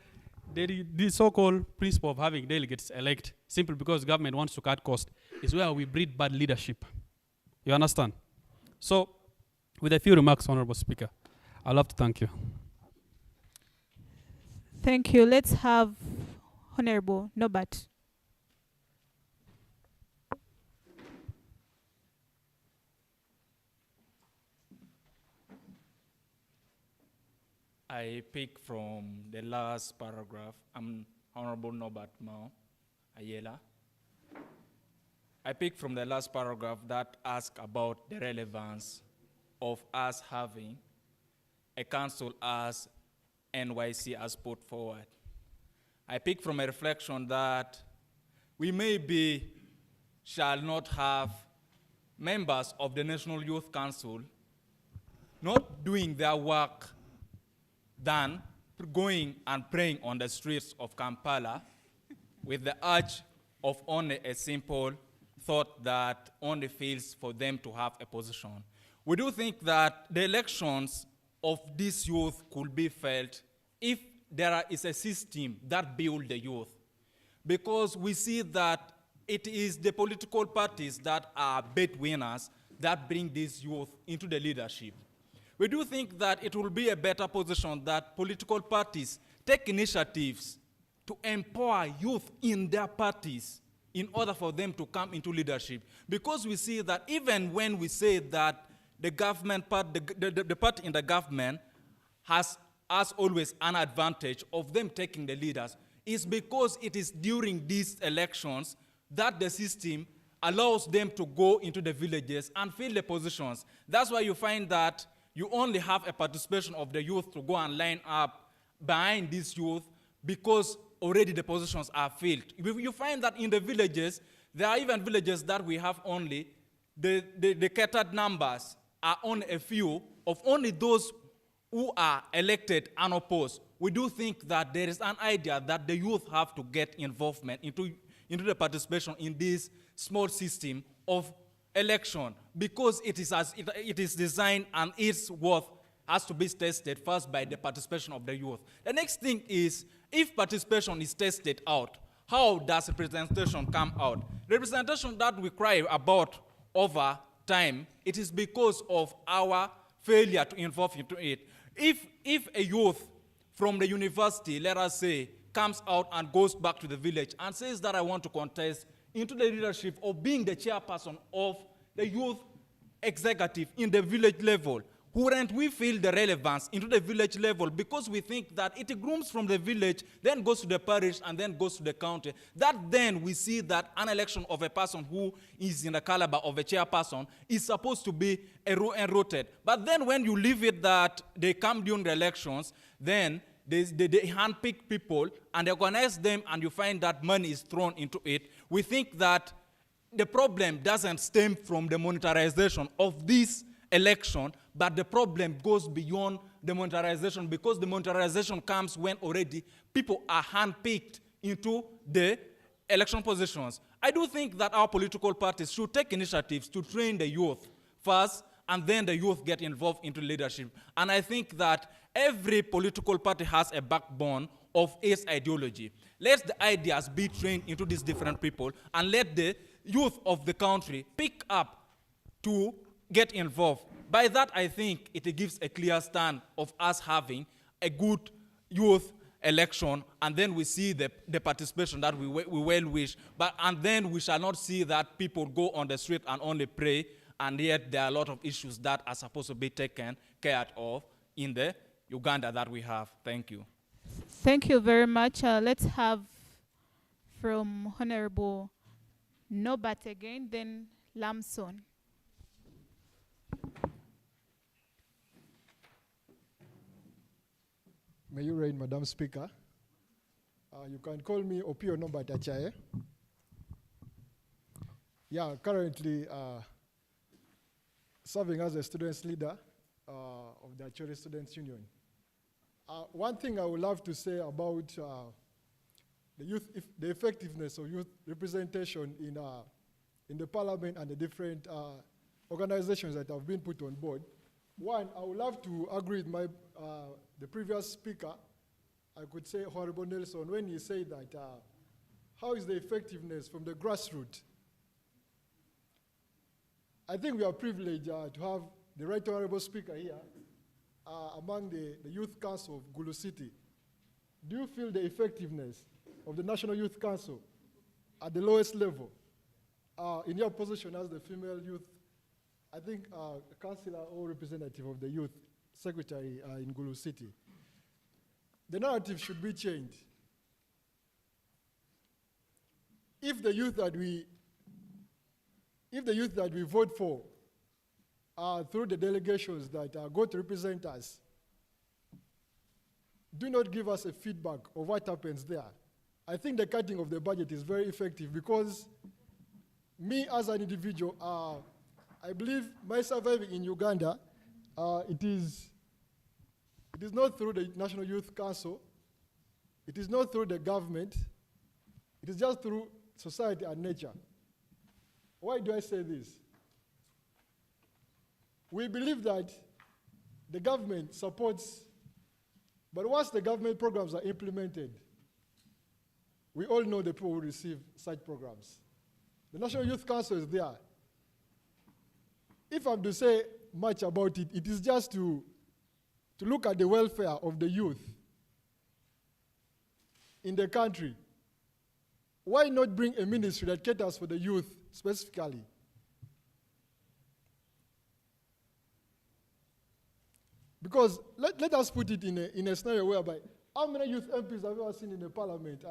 principle of having delegates elect simply because government wants to cut costs is where we breed bad leadership. You understand? So, with a few remarks, Honorable Speaker, I'd love to thank you. Thank you. Let's have Honorable Nobat. I pick from the last paragraph. I'm Honorable Nobat Mao Ayela. I pick from the last paragraph that asks about the relevance of us having a council as NYC has put forward. I pick from a reflection that we maybe shall not have members of the National Youth Council not doing their work than going and praying on the streets of Kampala with the urge of only a simple thought that only feels for them to have a position. We do think that the elections of this youth could be felt if there is a system that builds the youth. Because we see that it is the political parties that are breadwinners that bring this youth into the leadership. We do think that it will be a better position that political parties take initiatives to empower youth in their parties in order for them to come into leadership. Because we see that even when we say that the government part, the party in the government has always an advantage of them taking the leaders, is because it is during these elections that the system allows them to go into the villages and fill the positions. That's why you find that you only have a participation of the youth to go and line up behind this youth because already the positions are filled. You find that in the villages, there are even villages that we have only, the catered numbers are only a few of only those who are elected unopposed. We do think that there is an idea that the youth have to get involvement into the participation in this small system of election because it is designed and its worth has to be tested first by the participation of the youth. The next thing is, if participation is tested out, how does representation come out? Representation that we cry about over time, it is because of our failure to involve into it. If a youth from the university, let us say, comes out and goes back to the village and says that I want to contest into the leadership of being the chairperson of the youth executive in the village level, wouldn't we feel the relevance into the village level because we think that it grooms from the village, then goes to the parish, and then goes to the county. That then we see that an election of a person who is in the caliber of a chairperson is supposed to be enrooted. But then when you leave it that they come during the elections, then they handpick people and organize them, and you find that money is thrown into it. We think that the problem doesn't stem from the monetarization of this election, but the problem goes beyond the monetarization because the monetarization comes when already people are handpicked into the election positions. I do think that our political parties should take initiatives to train the youth first, and then the youth get involved into leadership. And I think that every political party has a backbone of its ideology. Let the ideas be trained into these different people, and let the youth of the country pick up to get involved. By that, I think it gives a clear stand of us having a good youth election, and then we see the participation that we well wish. And then we shall not see that people go on the street and only pray, and yet there are a lot of issues that are supposed to be taken care of in the Uganda that we have. Thank you. Thank you very much. Let's have from Honorable Nobat again, then Lamson. May you reign, Madam Speaker. You can call me Opio Nobat Achaye. Yeah, currently serving as a students leader of the Acholi Students Union. One thing I would love to say about the effectiveness of youth representation in the parliament and the different organizations that have been put on board. One, I would love to agree with the previous speaker, I could say Honorable Nelson, when he said that how is the effectiveness from the grassroots? I think we are privileged to have the right honorable speaker here among the Youth Council of Gulu City. do you feel the effectiveness of the National Youth Council at the lowest level, in your position as the female youth, I think councillor or representative of the youth secretary in Gulu City? The narrative should be changed. If the youth that we vote for through the delegations that go to represent us do not give us a feedback of what happens there, I think the cutting of the budget is very effective, because me as an individual, I believe my surviving in Uganda, it is not through the National Youth Council, it is not through the government, it is just through society and nature. Why do I say this? We believe that the government supports, but once the government programs are implemented, we all know the people who receive such programs. The National Youth Council is there. If I'm to say much about it, it is just to look at the welfare of the youth in the country. Why not bring a ministry that caters for the youth specifically? Because let us put it in a scenario whereby, how many youth MPs have you ever seen in the parliament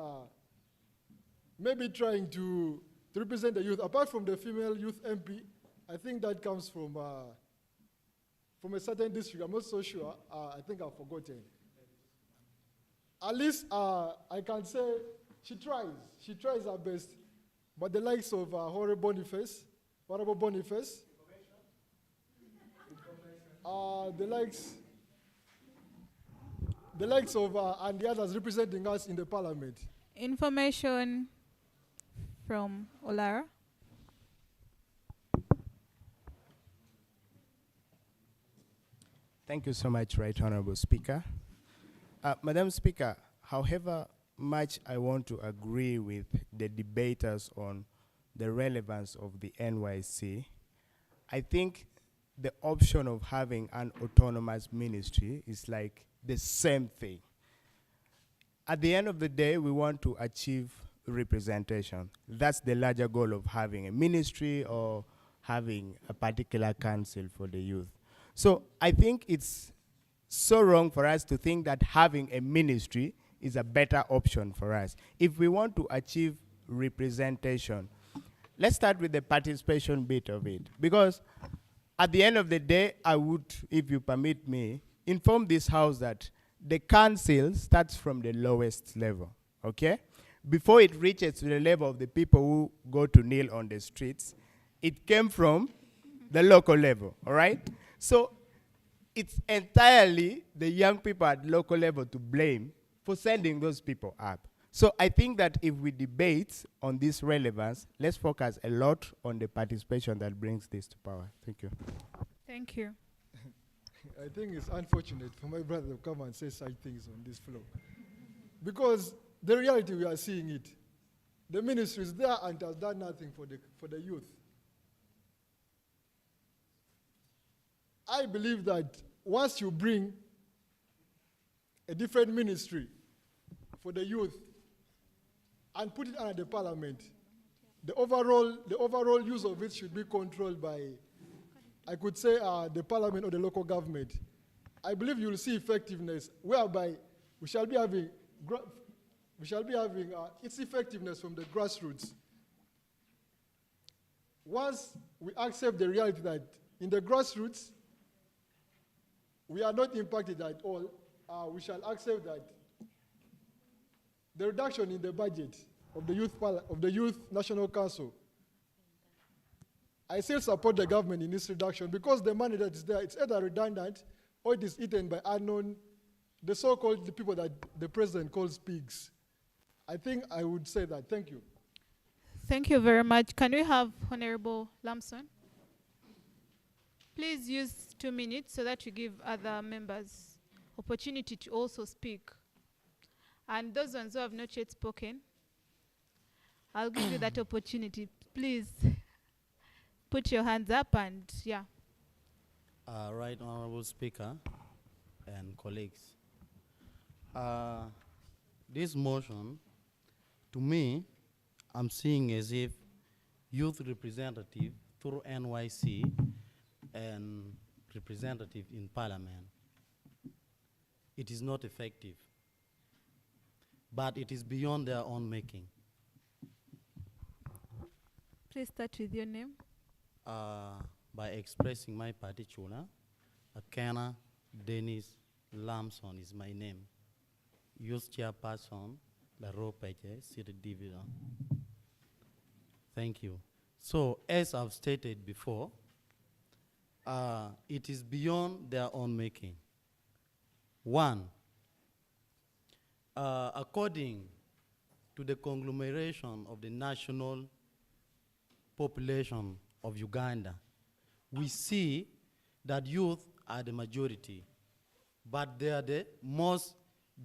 maybe trying to represent the youth? Apart from the female youth MP, I think that comes from a certain district. I'm not so sure. I think I've forgotten. At least I can say she tries. She tries her best. But the likes of Honorable Boniface, the likes of and the others representing us in the parliament. Information from Olara. Thank you so much, Right Honorable Speaker. Madam Speaker, however much I want to agree with the debaters on the relevance of the NYC, I think the option of having an autonomous ministry is like the same thing. At the end of the day, we want to achieve representation. That's the larger goal of having a ministry or having a particular council for the youth. So I think it's so wrong for us to think that having a ministry is a better option for us. If we want to achieve representation, let's start with the participation bit of it. Because at the end of the day, I would, if you permit me, inform this House that the council starts from the lowest level, okay? Before it reaches to the level of the people who go to kneel on the streets, it came from the local level, all right? So it's entirely the young people at local level to blame for sending those people up. So I think that if we debate on this relevance, let's focus a lot on the participation that brings this to power. Thank you. Thank you. I think it's unfortunate for my brother to come and say such things on this floor. Because the reality, we are seeing it. The ministry is there and has done nothing for the youth. I believe that once you bring a different ministry for the youth and put it under the parliament, the overall use of it should be controlled by, I could say, the parliament or the local government. I believe you will see effectiveness, whereby we shall be having its effectiveness from the grassroots. Once we accept the reality that in the grassroots, we are not impacted at all, we shall accept that the reduction in the budget of the Youth National Council, I still support the government in this reduction, because the money that is there, it's either redundant or it is eaten by unknown, the so-called people that the president calls pigs. I think I would say that. Thank you. Thank you very much. Can we have Honorable Lamson? Please use 2 minutes so that you give other members opportunity to also speak. And those ones who have not yet spoken, I'll give you that opportunity. Please put your hands up and yeah. Right Honorable Speaker and colleagues. this motion, to me, I'm seeing as if youth representative through NYC and representative in parliament, it is not effective, but it is beyond their own making. Please start with your name. By expressing my particular, Akena Dennis Lamson is my name. Youth chairperson, La Ropeche, City Division. Thank you. So, as I've stated before, it is beyond their own making. One, according to the conglomeration of the national population of Uganda, we see that youth are the majority, but they are the most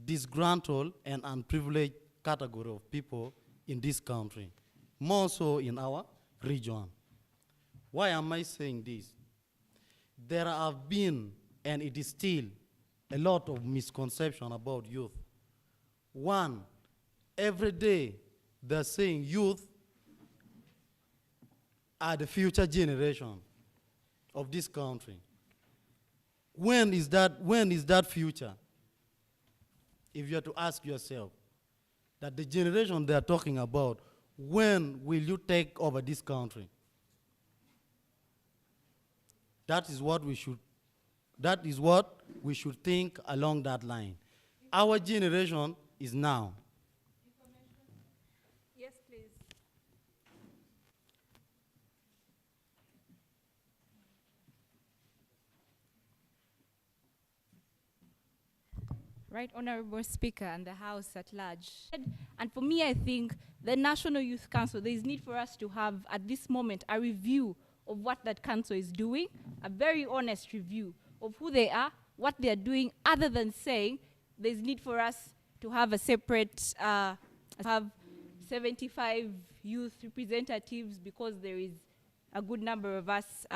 disgruntled and unprivileged category of people in this country, more so in our region. Why am I saying this? There have been, and it is still, a lot of misconception about youth. One, every day they're saying youth are the future generation of this country. When is that future? If you have to ask yourself that the generation they are talking about, when will you take over this country? That is what we should think along that line. Our generation is now. Yes, please. Right, Honorable Speaker and the House at large. And for me, I think the National Youth Council, there is need for us to have, at this moment, a review of what that council is doing, a very honest review of who they are, what they are doing, other than saying there's need for us to have a separate, have 75 youth representatives because there is a good number of us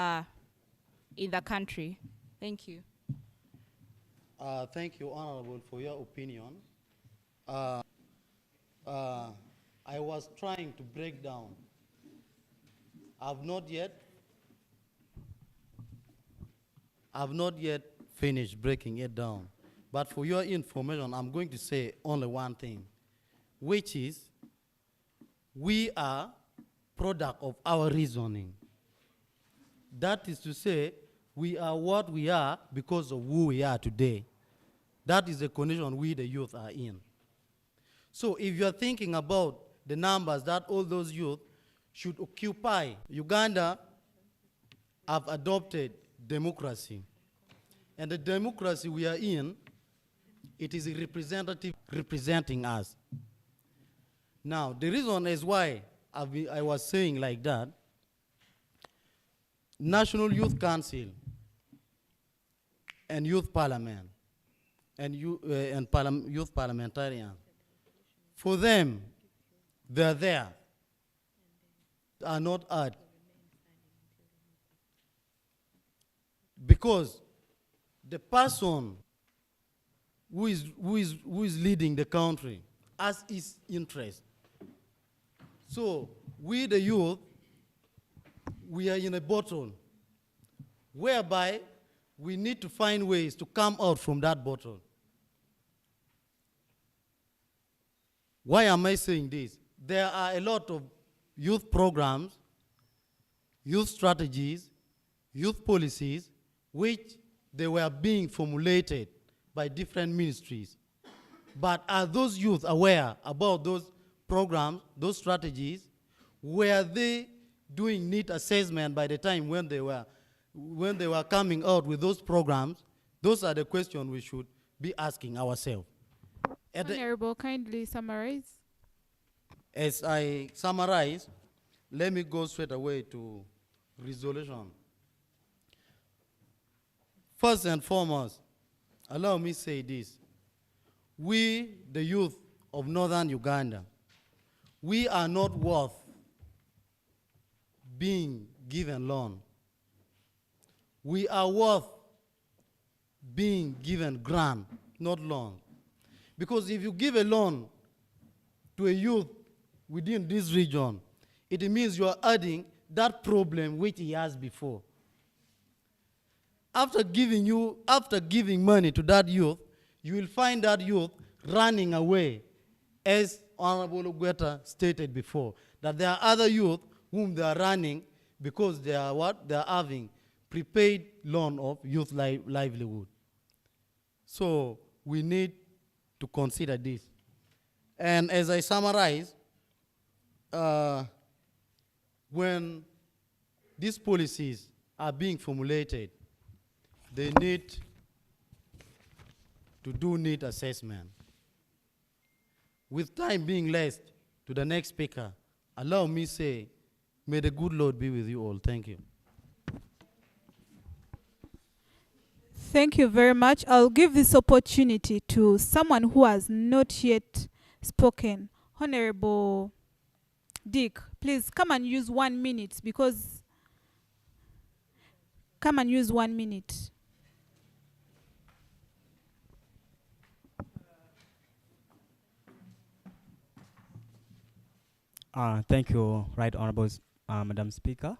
in the country. Thank you. Thank you, Honorable, for your opinion. I was trying to break down. I've not yet finished breaking it down. But for your information, I'm going to say only one thing, which is we are product of our reasoning. That is to say, we are what we are because of who we are today. That is the condition we, the youth, are in. So if you're thinking about the numbers that all those youth should occupy, Uganda have adopted democracy. And the democracy we are in, it is a representative representing us. Now, the reason is why I was saying like that, National Youth Council and Youth Parliament and youth parliamentarians, for them, they're there, are not heard. Because the person who is leading the country has his interest. So we, the youth, we are in a bottle whereby we need to find ways to come out from that bottle. Why am I saying this? There are a lot of youth programs, youth strategies, youth policies, which they were being formulated by different ministries. But are those youth aware about those programs, those strategies? Were they doing need assessment by the time when they were coming out with those programs? Those are the questions we should be asking ourselves. Honorable, kindly summarize. As I summarize, let me go straight away to resolution. First and foremost, allow me to say this. We, the youth of northern Uganda, we are not worth being given loan. We are worth being given grant, not loan. Because if you give a loan to a youth within this region, it means you are adding that problem which he has before. After giving money to that youth, you will find that youth running away, as Honorable Ogweta stated before, that there are other youth whom they are running because they are what? They are having prepaid loan of youth livelihood. So we need to consider this. And as I summarize, when these policies are being formulated, they need to do need assessment. With time being less to the next speaker, allow me say, may the good Lord be with you all. Thank you. Thank you very much. I'll give this opportunity to someone who has not yet spoken. Honorable Dick, please come and use 1 minute, because come and use 1 minute. Thank you, Right Honorable Madam Speaker,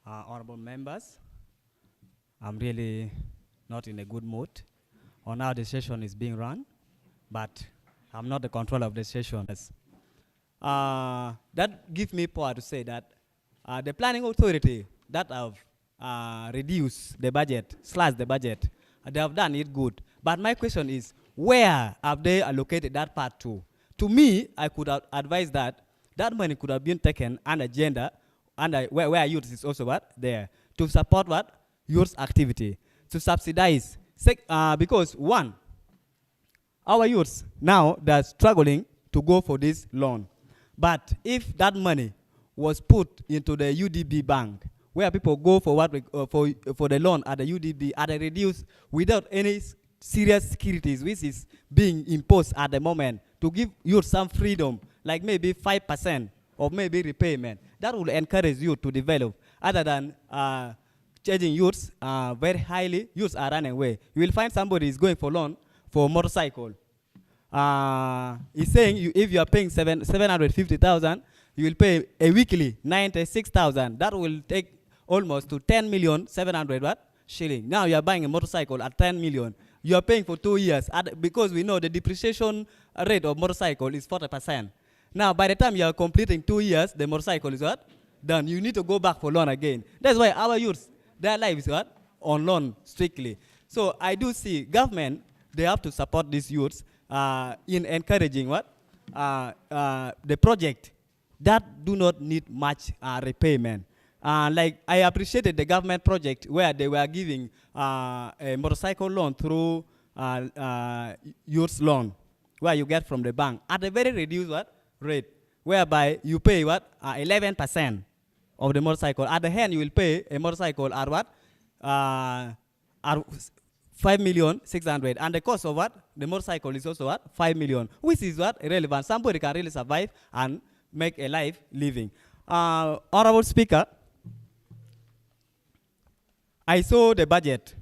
honorable members. I'm really not in a good mood on how the session is being run, but I'm not the controller of the session. That gives me power to say that the planning authority that have reduced the budget, slashed the budget, they have done it good. But my question is, where have they allocated that part to? To me, I could advise that that money could have been taken under gender, under where youth is also what? There. To support what? Youth activity. To subsidize. Because one, our youths now, they're struggling to go for this loan. But if that money was put into the UDB bank, where people go for what for the loan at the UDB at a reduced without any serious securities, which is being imposed at the moment, to give youth some freedom, like maybe 5% or maybe repayment, that will encourage you to develop. Other than charging youths very highly, youths are running away. You will find somebody is going for loan for motorcycle. He's saying if you are paying 750,000, you will pay a weekly 96,000. That will take almost to 10,700,000 what? Shilling. Now you are buying a motorcycle at 10 million. You are paying for 2 years because we know the depreciation rate of motorcycle is 40%. Now by the time you are completing 2 years, the motorcycle is what? Done. You need to go back for loan again. That's why our youths, their life is what? On loan strictly. So I do see government, they have to support these youths in encouraging what? The project that do not need much repayment. Like I appreciated the government project where they were giving a motorcycle loan through youth loan, where you get from the bank at a very reduced what? Rate, whereby you pay what? 11% of the motorcycle. At the end, you will pay a motorcycle at what? At 5,600,000, and the cost of what? The motorcycle is also what? 5 million, which is what? Irrelevant. Somebody can really survive and make a life living. Honorable Speaker, I saw the budget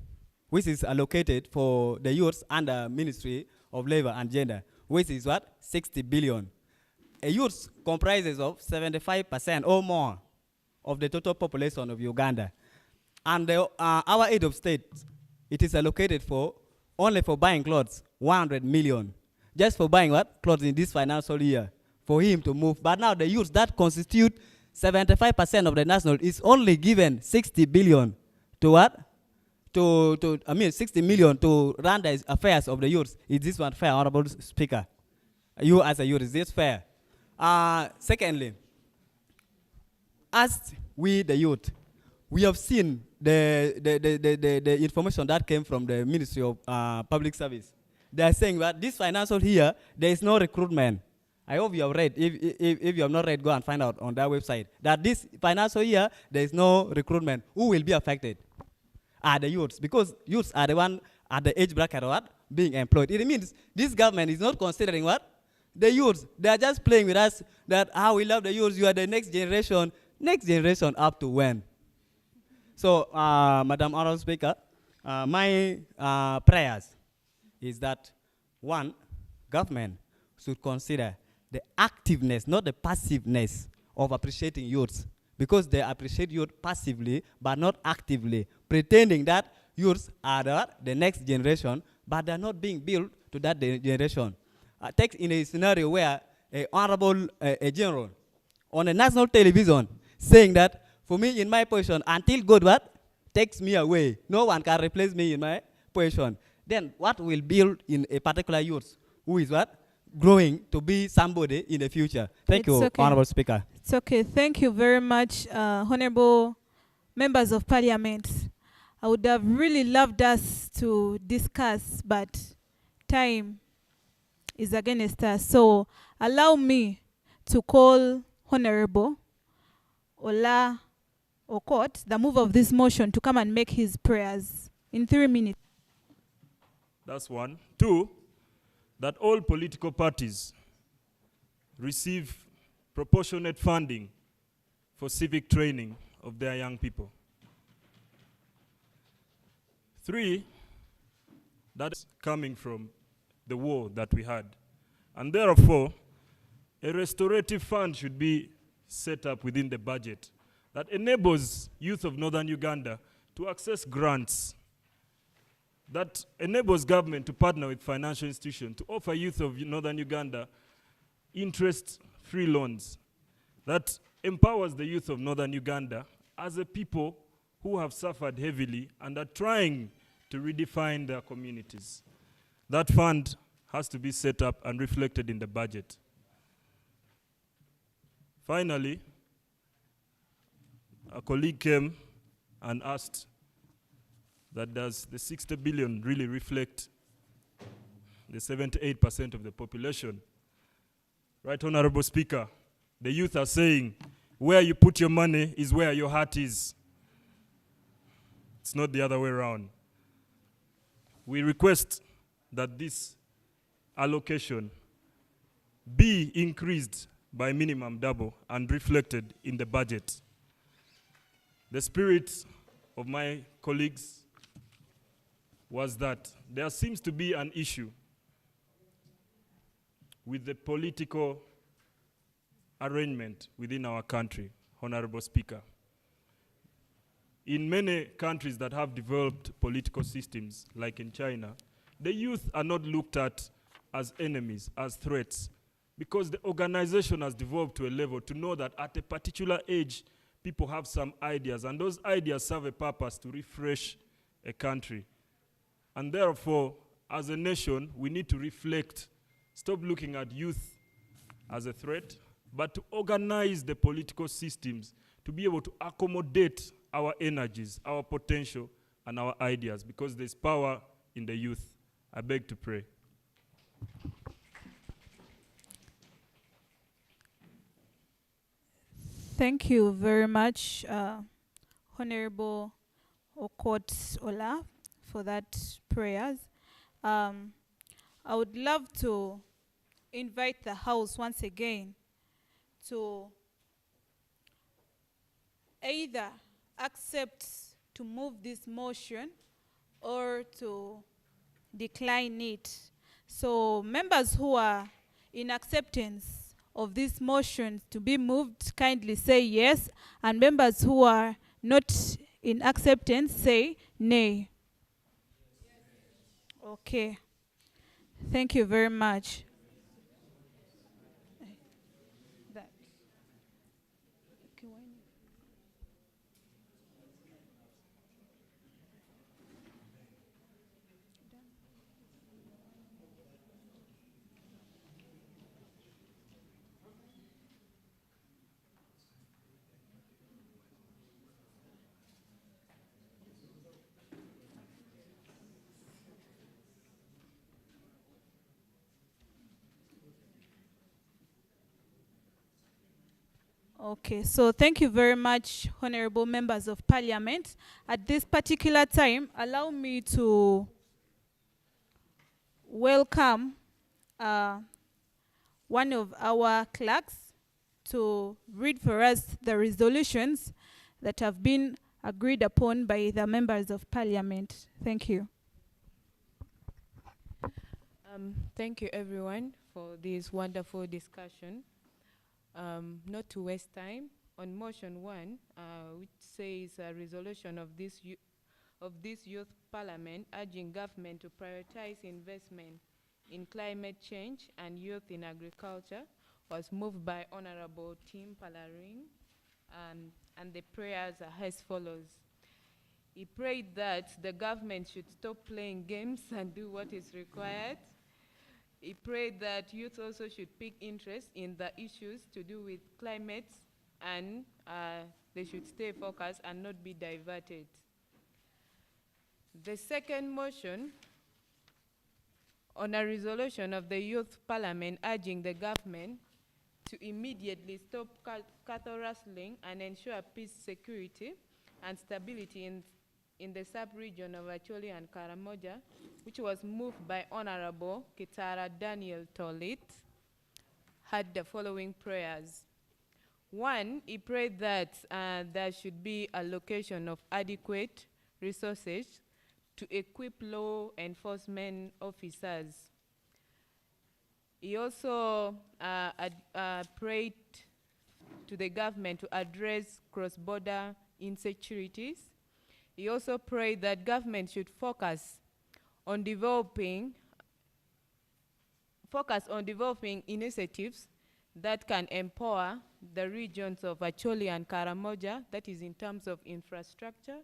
which is allocated for the youths under Ministry of Labor and Gender, which is what? 60 billion. A youth comprises of 75% or more of the total population of Uganda. And our aid of state, it is allocated for only for buying clothes, 100 million. Just for buying what? Clothes in this financial year, for him to move. But now the youths that constitute 75% of the national is only given 60 billion to what? 60 million to run the affairs of the youths. Is this one fair, Honorable Speaker? You as a youth, is this fair? Secondly, as we the youth, we have seen the information that came from the Ministry of Public Service. They are saying that this financial year, there is no recruitment. I hope you have read. If you have not read, go and find out on that website. That this financial year, there is no recruitment. Who will be affected? Are the youths. Because youths are the one at the age bracket of what? Being employed. It means this government is not considering what? The youths. They are just playing with us that how we love the youths. You are the next generation. Next generation up to when? So, Madam Honorable Speaker, my prayers is that, one, government should consider the activeness, not the passiveness of appreciating youths. Because they appreciate youth passively, but not actively, pretending that youths are the next generation, but they're not being built to that generation. Take in a scenario where a honorable a general on a national television saying that, for me in my position, until God what takes me away, no one can replace me in my position. Then what will build in a particular youth who is what? Growing to be somebody in the future. Thank you, okay. Honorable Speaker. It's okay. Thank you very much, honorable members of parliament. I would have really loved us to discuss, but time is against us. So allow me to call Honorable Ola Okot, the mover of this motion, to come and make his prayers in 3 minutes. That's one. Two, that all political parties receive proportionate funding for civic training of their young people. Three, that's coming from the war that we had. And therefore, a restorative fund should be set up within the budget that enables youth of northern Uganda to access grants, that enables government to partner with financial institutions to offer youth of northern Uganda interest-free loans, that empowers the youth of northern Uganda as a people who have suffered heavily and are trying to redefine their communities. That fund has to be set up and reflected in the budget. Finally, a colleague came and asked that does the 60 billion really reflect the 78% of the population? Right, Honorable Speaker, the youth are saying, where you put your money is where your heart is. It's not the other way around. We request that this allocation be increased by minimum double and reflected in the budget. The spirit of my colleagues was that there seems to be an issue with the political arrangement within our country, Honorable Speaker. In many countries that have developed political systems, like in China, the youth are not looked at as enemies, as threats, because the organization has developed to a level to know that at a particular age, people have some ideas, and those ideas serve a purpose to refresh a country. And therefore, as a nation, we need to reflect, stop looking at youth as a threat, but to organize the political systems to be able to accommodate our energies, our potential, and our ideas, because there's power in the youth. I beg to pray. Thank you very much, Honorable Okot Ola, for that prayers. I would love to invite the House once again to either accept to move this motion or to decline it. So members who are in acceptance of this motion to be moved, kindly say yes, and members who are not in acceptance say nay. Okay. Thank you very much. Okay, so thank you very much, honorable members of parliament. At this particular time, allow me to welcome one of our clerks to read for us the resolutions that have been agreed upon by the members of parliament. Thank you. Thank you everyone for this wonderful discussion. Not to waste time, on motion 1, which says a resolution of this youth parliament urging government to prioritize investment in climate change and youth in agriculture, was moved by Honorable Tim Palaring, and the prayers are as follows. He prayed that the government should stop playing games and do what is required. He prayed that youth also should take interest in the issues to do with climate, and they should stay focused and not be diverted. The second motion on a resolution of the Youth Parliament urging the government to immediately stop cattle rustling and ensure peace, security, and stability in the sub-region of Acholi and Karamoja, which was moved by Honorable Kitara Daniel Tolit, had the following prayers. 1, he prayed that there should be allocation of adequate resources to equip law enforcement officers. He also prayed to the government to address cross-border insecurities. He also prayed that government should focus on developing initiatives that can empower the regions of Acholi and Karamoja, that is in terms of infrastructure,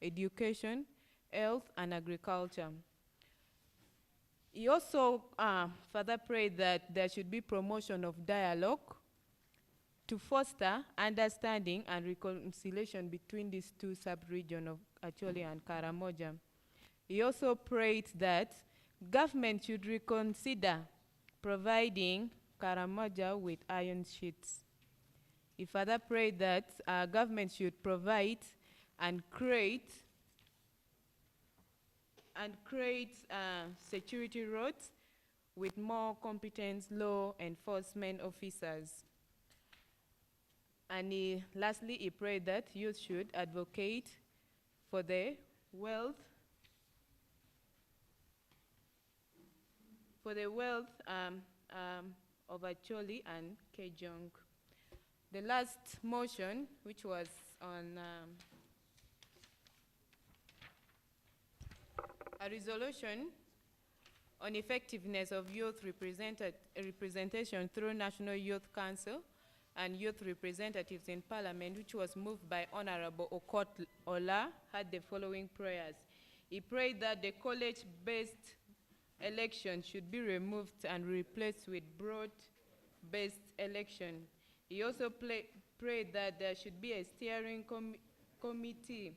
education, health, and agriculture. He also further prayed that there should be promotion of dialogue to foster understanding and reconciliation between these two sub-regions of Acholi and Karamoja. He also prayed that government should reconsider providing Karamoja with iron sheets. He further prayed that government should provide and create security roads with more competent law enforcement officers. And lastly, he prayed that youth should advocate for the wealth of Acholi and Kejong. The last motion, which was on a resolution on effectiveness of youth representation through National Youth Council and youth representatives in Parliament, which was moved by Honorable Okot Ola, had the following prayers. He prayed that the college-based election should be removed and replaced with broad-based election. He also prayed that there should be a steering committee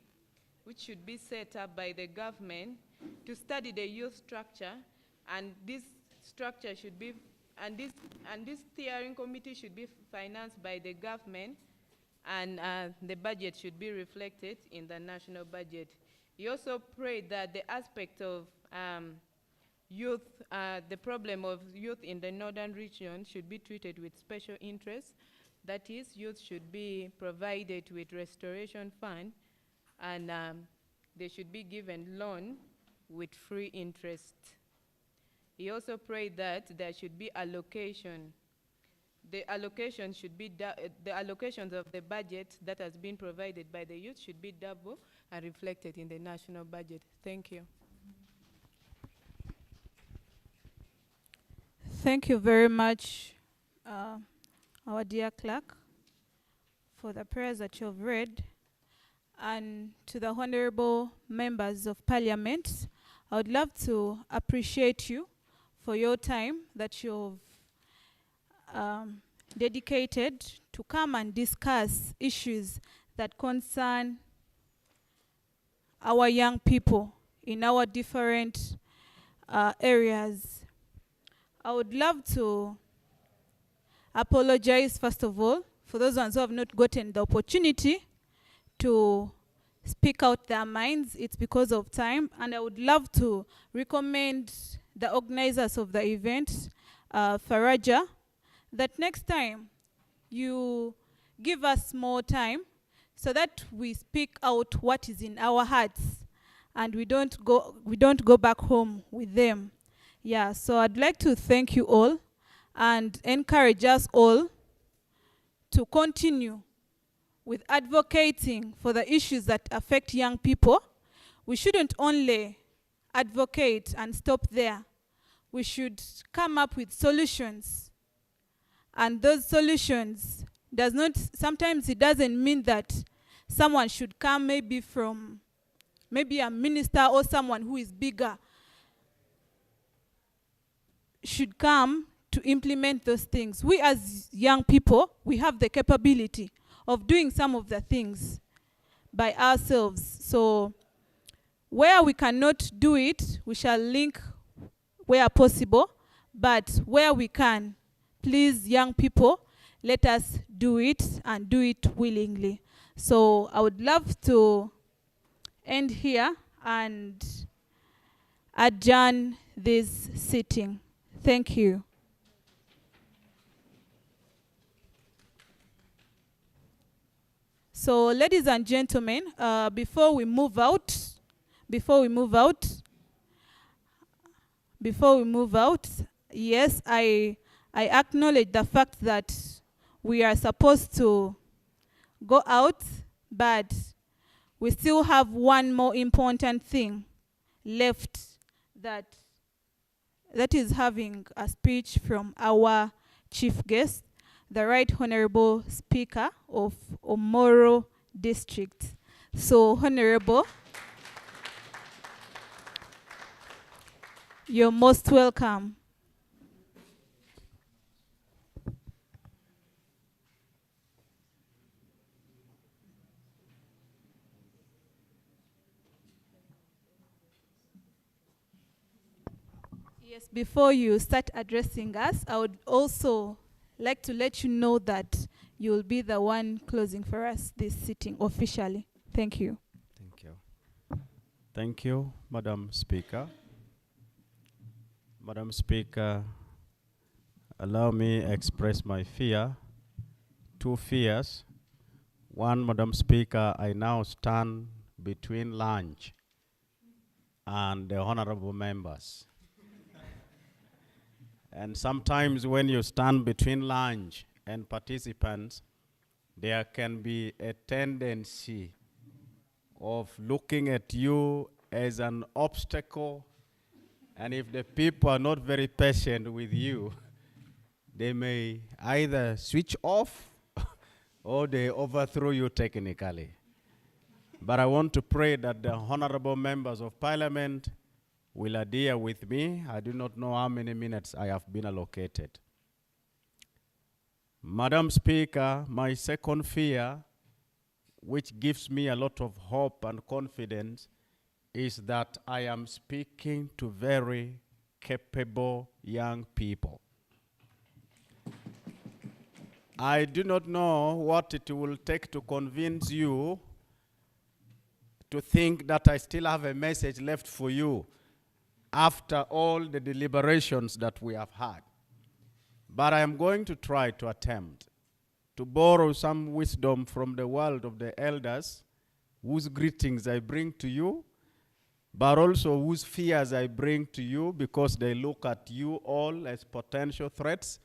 which should be set up by the government to study the youth structure, and this structure should be, and this steering committee should be financed by the government, and the budget should be reflected in the national budget. He also prayed that the aspect of youth, the problem of youth in the northern region should be treated with special interest. That is, youth should be provided with restoration fund, and they should be given loan with free interest. He also prayed that there should be allocation. The allocation should be the allocations of the budget that has been provided by the youth should be double and reflected in the national budget. Thank you. Thank you very much, our dear clerk, for the prayers that you have read. And to the honorable members of Parliament, I would love to appreciate you for your time that you've dedicated to come and discuss issues that concern our young people in our different areas. I would love to apologize, first of all, for those ones who have not gotten the opportunity to speak out their minds. It's because of time, and I would love to recommend the organizers of the event, Faraja, that next time you give us more time so that we speak out what is in our hearts, and we don't go back home with them. Yeah, so I'd like to thank you all, and encourage us all to continue with advocating for the issues that affect young people. We shouldn't only advocate and stop there. We should come up with solutions. And those solutions sometimes it doesn't mean that someone should come maybe from a minister or someone who is bigger should come to implement those things. We as young people, we have the capability of doing some of the things by ourselves. So where we cannot do it, we shall link where possible, but where we can, please, young people, let us do it and do it willingly. So I would love to end here and adjourn this sitting. Thank you. So, ladies and gentlemen, before we move out, yes, I acknowledge the fact that we are supposed to go out, but we still have one more important thing left, that is having a speech from our chief guest, the Right Honorable Speaker of Omoro District. So, Honorable, you're most welcome. Yes, before you start addressing us, I would also like to let you know that you'll be the one closing for us this sitting officially. Thank you. Thank you. Thank you, Madam Speaker. Madam Speaker, allow me express my fear, two fears. One, Madam Speaker, I now stand between lunch and the honorable members. And sometimes when you stand between lunch and participants, there can be a tendency of looking at you as an obstacle. And if the people are not very patient with you, they may either switch off or they overthrow you technically. But I want to pray that the honorable members of parliament will adhere with me. I do not know how many minutes I have been allocated. Madam Speaker, my second fear, which gives me a lot of hope and confidence, is that I am speaking to very capable young people. I do not know what it will take to convince you to think that I still have a message left for you after all the deliberations that we have had. But I am going to try to attempt to borrow some wisdom from the world of the elders, whose greetings I bring to you, but also whose fears I bring to you, because they look at you all as potential threats.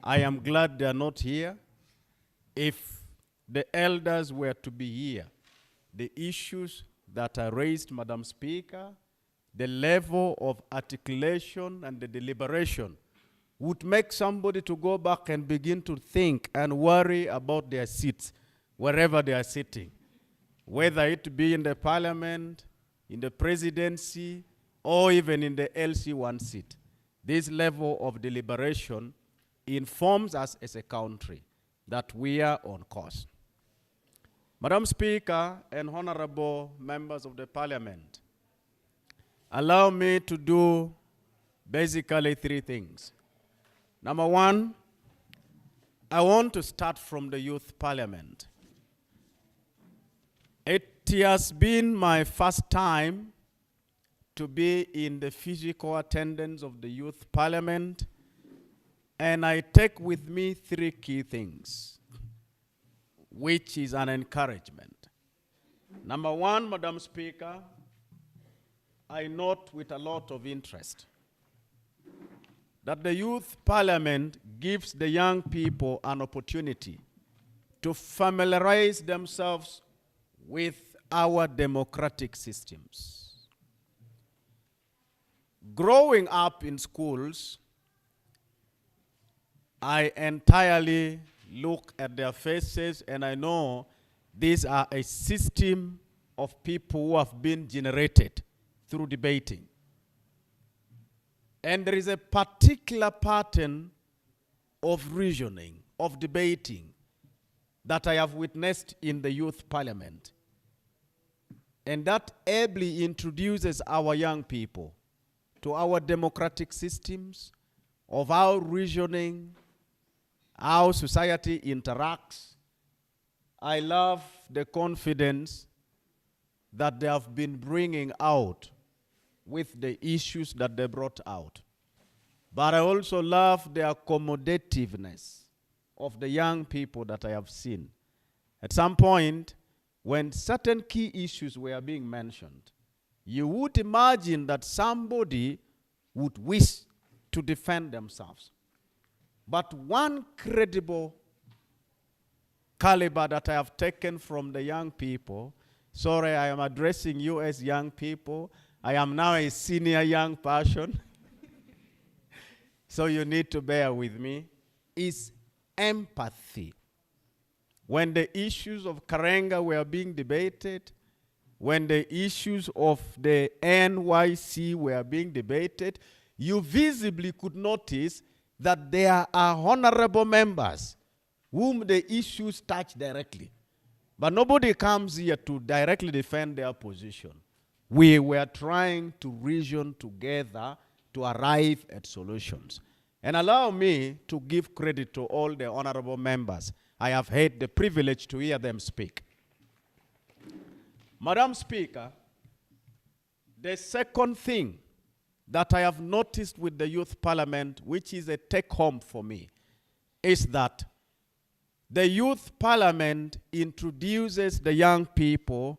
I am glad they are not here. If the elders were to be here, the issues that are raised, Madam Speaker, the level of articulation and the deliberation would make somebody to go back and begin to think and worry about their seats, wherever they are sitting, whether it be in the parliament, in the presidency, or even in the LC1 seat. This level of deliberation informs us as a country that we are on course. Madam Speaker and honorable members of the parliament, allow me to do basically three things. Number one, I want to start from the youth parliament. It has been my first time to be in the physical attendance of the youth parliament, and I take with me three key things, which is an encouragement. Number one, Madam Speaker, I note with a lot of interest that the youth parliament gives the young people an opportunity to familiarize themselves with our democratic systems. Growing up in schools, I entirely look at their faces and I know these are a system of people who have been generated through debating. And there is a particular pattern of reasoning, of debating, that I have witnessed in the youth parliament. And that ably introduces our young people to our democratic systems, of our reasoning, how society interacts. I love the confidence that they have been bringing out with the issues that they brought out. But I also love the accommodativeness of the young people that I have seen. At some point, when certain key issues were being mentioned, you would imagine that somebody would wish to defend themselves. But one credible caliber that I have taken from the young people, sorry, I am addressing you as young people. I am now a senior young person, so you need to bear with me, is empathy. When the issues of Karenga were being debated, when the issues of the NYC were being debated, you visibly could notice that there are honorable members whom the issues touch directly. But nobody comes here to directly defend their position. We were trying to reason together to arrive at solutions. And allow me to give credit to all the honorable members. I have had the privilege to hear them speak. Madam Speaker, the second thing that I have noticed with the Youth Parliament, which is a take-home for me, is that the Youth Parliament introduces the young people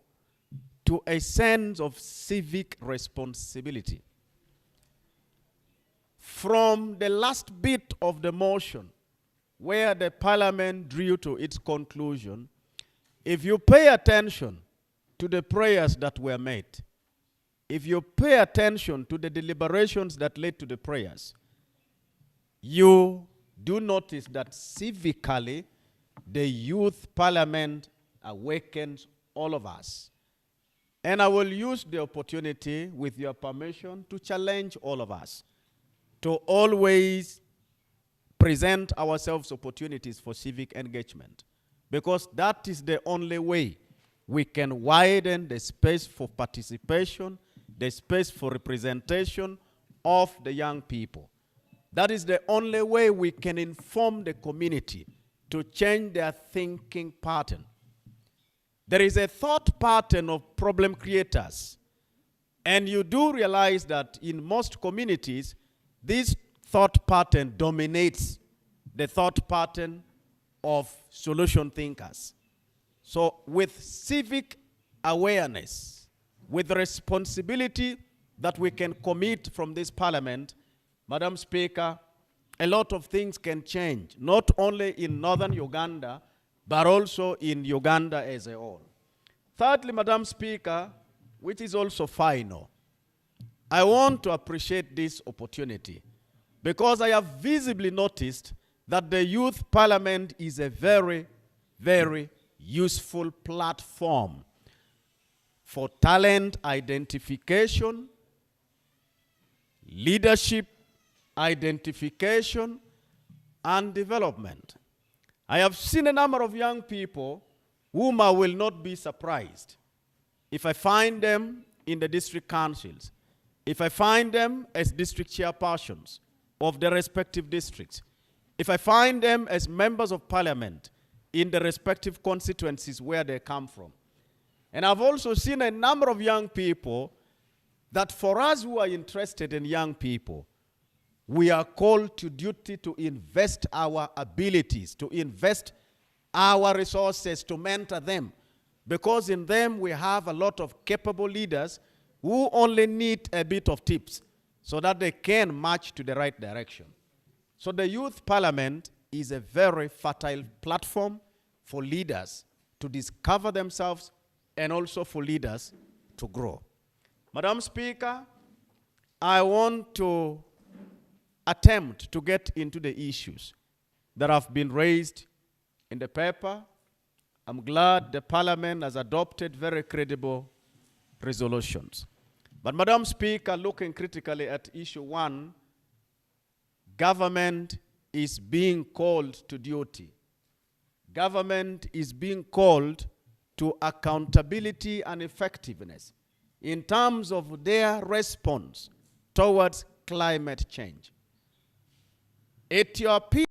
to a sense of civic responsibility. From the last bit of the motion, where the Parliament drew to its conclusion, if you pay attention to the prayers that were made, if you pay attention to the deliberations that led to the prayers, you do notice that civically, the Youth Parliament awakens all of us. And I will use the opportunity, with your permission, to challenge all of us to always present ourselves opportunities for civic engagement, because that is the only way we can widen the space for participation, the space for representation of the young people. That is the only way we can inform the community to change their thinking pattern. There is a thought pattern of problem creators. And you do realize that in most communities, this thought pattern dominates the thought pattern of solution thinkers. So with civic awareness, with the responsibility that we can commit from this parliament, Madam Speaker, a lot of things can change, not only in northern Uganda, but also in Uganda as a whole. Thirdly, Madam Speaker, which is also final, I want to appreciate this opportunity because I have visibly noticed that the Youth Parliament is a very, very useful platform for talent identification, leadership identification, and development. I have seen a number of young people whom I will not be surprised if I find them in the district councils, if I find them as district chairpersons of the respective districts, if I find them as members of parliament in the respective constituencies where they come from. And I've also seen a number of young people that for us who are interested in young people, we are called to duty to invest our abilities, to invest our resources, to mentor them. Because in them we have a lot of capable leaders who only need a bit of tips. so that they can march to the right direction. So the youth parliament is a very fertile platform for leaders to discover themselves and also for leaders to grow. Madam Speaker, I want to attempt to get into the issues that have been raised in the paper. I'm glad the Parliament has adopted very credible resolutions. But Madam Speaker, looking critically at issue 1, government is being called to duty. Government is being called to accountability and effectiveness in terms of their response towards climate change. It appears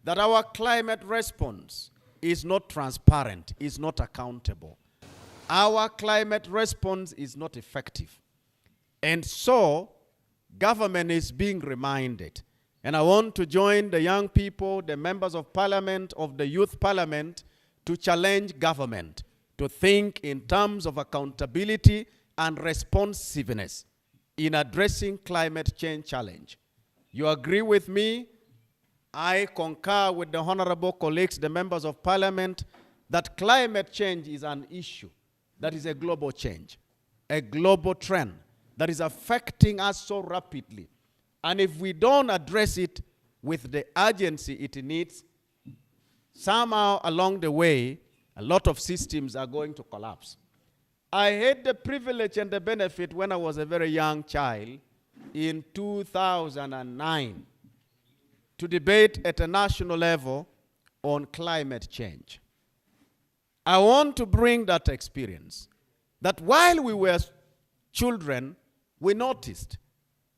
that our climate response is not transparent, is not accountable. Our climate response is not effective. And so, government is being reminded. And I want to join the young people, the members of parliament, of the youth parliament, to challenge government to think in terms of accountability and responsiveness in addressing climate change challenge. You agree with me? I concur with the honorable colleagues, the members of parliament, that climate change is an issue that is a global change, a global trend that is affecting us so rapidly. And if we don't address it with the urgency it needs, somehow along the way, a lot of systems are going to collapse. I had the privilege and the benefit when I was a very young child in 2009 to debate at a national level on climate change. I want to bring that experience, that while we were children, we noticed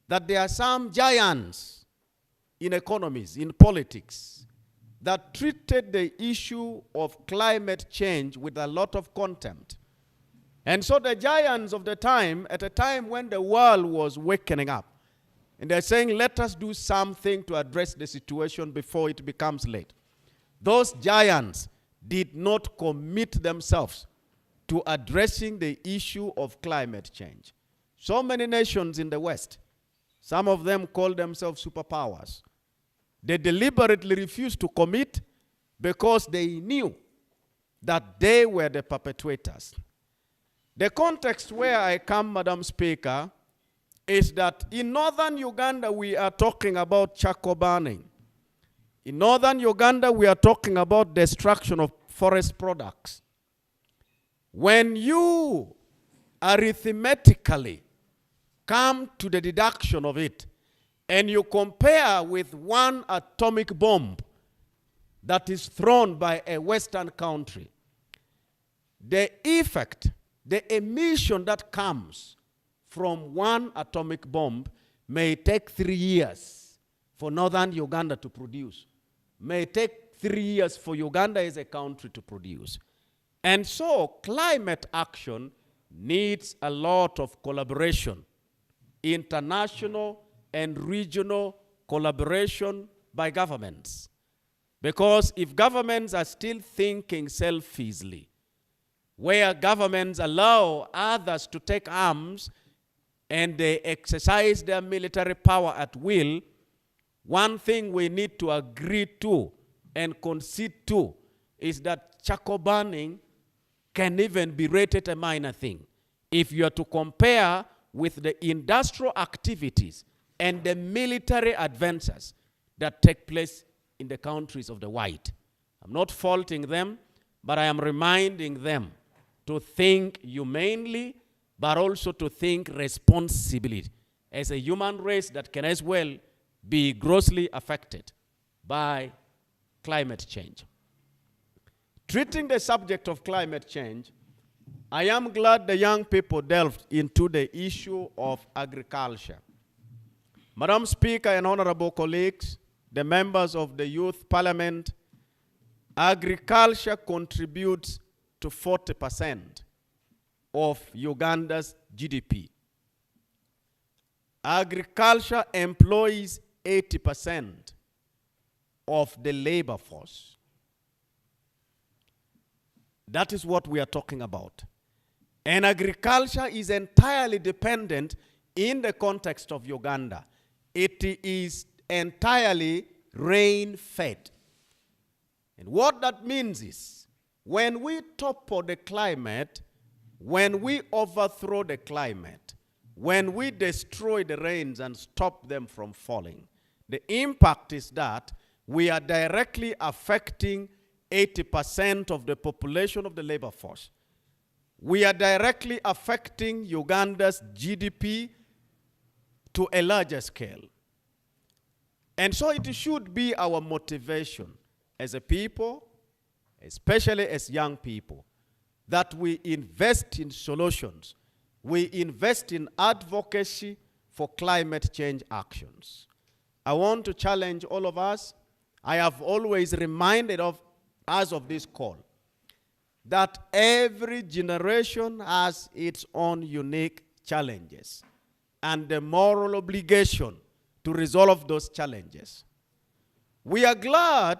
that there are some giants in economies, in politics, that treated the issue of climate change with a lot of contempt. And so the giants of the time, at a time when the world was waking up, and they're saying, let us do something to address the situation before it becomes late. Those giants did not commit themselves to addressing the issue of climate change. So many nations in the West, some of them call themselves superpowers, they deliberately refused to commit because they knew that they were the perpetrators. The context where I come, Madam Speaker, is that in northern Uganda we are talking about charcoal burning. In northern Uganda we are talking about destruction of forest products. When you arithmetically come to the deduction of it, and you compare with one atomic bomb that is thrown by a Western country, the effect, the emission that comes from one atomic bomb may take 3 years for northern Uganda to produce. May take 3 years for Uganda as a country to produce. And so climate action needs a lot of collaboration, international and regional collaboration by governments. Because if governments are still thinking selfishly, where governments allow others to take arms and they exercise their military power at will, one thing we need to agree to and concede to is that charcoal burning can even be rated a minor thing if you are to compare with the industrial activities and the military advances that take place in the countries of the white. I'm not faulting them, but I am reminding them to think humanely, but also to think responsibly as a human race that can as well be grossly affected by climate change. Treating the subject of climate change, I am glad the young people delved into the issue of agriculture. Madam Speaker and honorable colleagues, the members of the Youth Parliament, agriculture contributes to 40% of Uganda's GDP. Agriculture employs 80% of the labor force. That is what we are talking about. And agriculture is entirely dependent in the context of Uganda, it is entirely rain-fed. And what that means is, when we topple the climate, when we overthrow the climate, when we destroy the rains and stop them from falling, the impact is that we are directly affecting 80% of the population of the labor force. We are directly affecting Uganda's GDP to a larger scale. And so it should be our motivation as a people, especially as young people, that we invest in solutions. We invest in advocacy for climate change actions. I want to challenge all of us. I have always reminded of us of this call, that every generation has its own unique challenges and the moral obligation to resolve those challenges. We are glad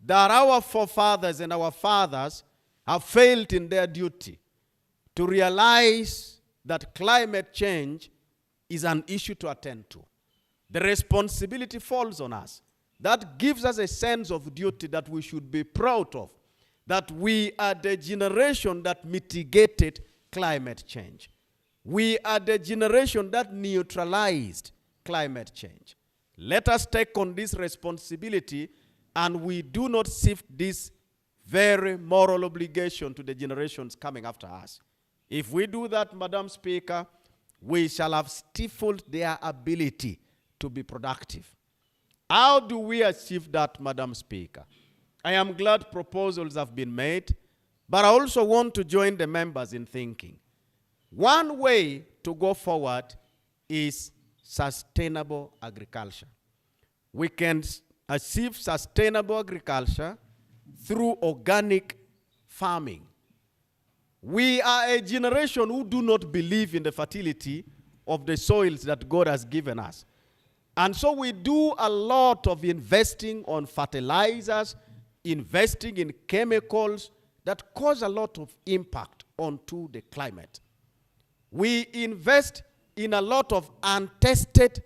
that our forefathers and our fathers have failed in their duty to realize that climate change is an issue to attend to. The responsibility falls on us. That gives us a sense of duty that we should be proud of, that we are the generation that mitigated climate change. We are the generation that neutralized climate change. Let us take on this responsibility, and we do not shift this very moral obligation to the generations coming after us. If we do that, Madam Speaker, we shall have stifled their ability to be productive. How do we achieve that, Madam Speaker? I am glad proposals have been made, but I also want to join the members in thinking. One way to go forward is sustainable agriculture. We can achieve sustainable agriculture through organic farming. We are a generation who do not believe in the fertility of the soils that God has given us. And so we do a lot of investing on fertilizers, investing in chemicals that cause a lot of impact onto the climate. We invest in a lot of untested,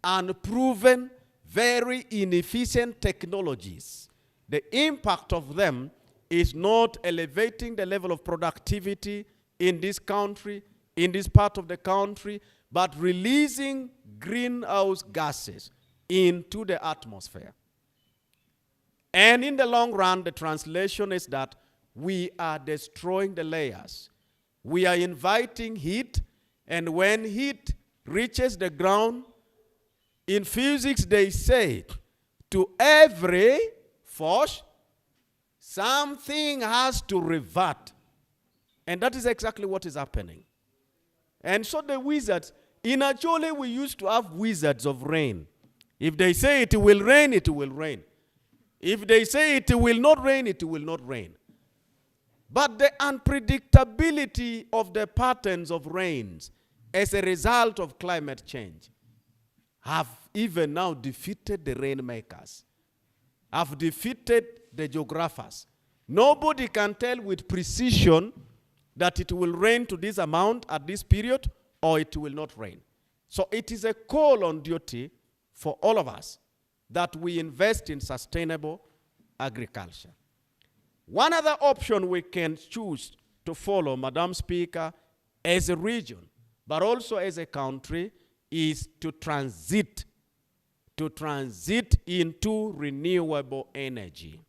unproven, very inefficient technologies. The impact of them is not elevating the level of productivity in this country, in this part of the country, but releasing greenhouse gases into the atmosphere. And in the long run, the translation is that we are destroying the layers. We are inviting heat, and when heat reaches the ground, in physics they say, to every force, something has to revert. And that is exactly what is happening. And so the wizards, in Achole we used to have wizards of rain. If they say it will rain, it will rain. If they say it will not rain, it will not rain. But the unpredictability of the patterns of rains as a result of climate change have even now defeated the rainmakers, have defeated the geographers. Nobody can tell with precision that it will rain to this amount at this period or it will not rain. So it is a call on duty for all of us that we invest in sustainable agriculture. One other option we can choose to follow, Madam Speaker, as a region, but also as a country, is to transit into renewable energy.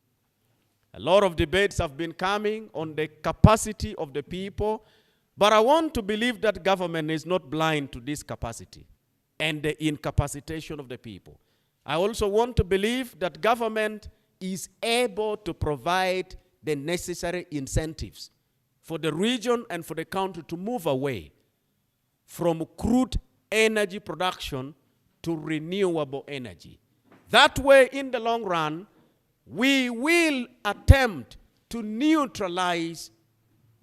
A lot of debates have been coming on the capacity of the people, but I want to believe that government is not blind to this capacity and the incapacitation of the people. I also want to believe that government is able to provide the necessary incentives for the region and for the country to move away from crude energy production to renewable energy. That way, in the long run, we will attempt to neutralize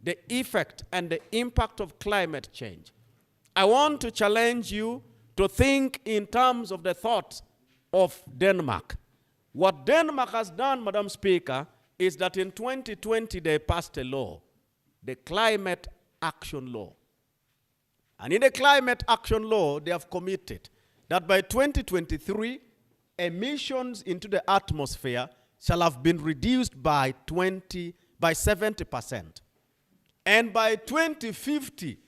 the effect and the impact of climate change. I want to challenge you to think in terms of the thoughts of Denmark. What Denmark has done, Madam Speaker, is that in 2020 they passed a law, the Climate Action Law. And in the climate action law, they have committed that by 2023, emissions into the atmosphere shall have been reduced by 70%. And by 2050,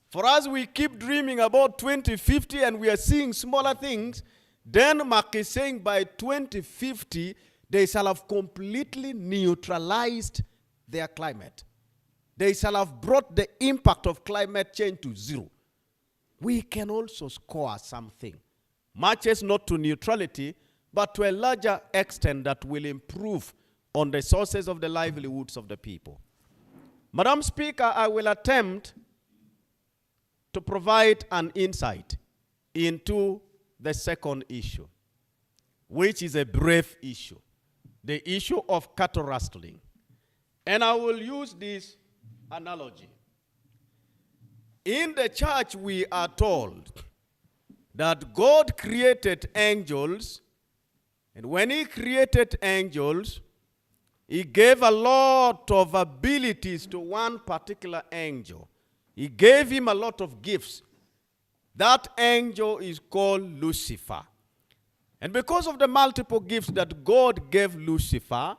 for us, we keep dreaming about 2050 and we are seeing smaller things. Denmark is saying by 2050, they shall have completely neutralized their climate. They shall have brought the impact of climate change to zero. We can also score something, much as not to neutrality, but to a larger extent that will improve on the sources of the livelihoods of the people. Madam Speaker, I will attempt to provide an insight into the second issue, which is a brave issue, the issue of cattle rustling. And I will use this analogy. In the church, we are told that God created angels, and when he created angels, he gave a lot of abilities to one particular angel. He gave him a lot of gifts. That angel is called Lucifer. And because of the multiple gifts that God gave Lucifer,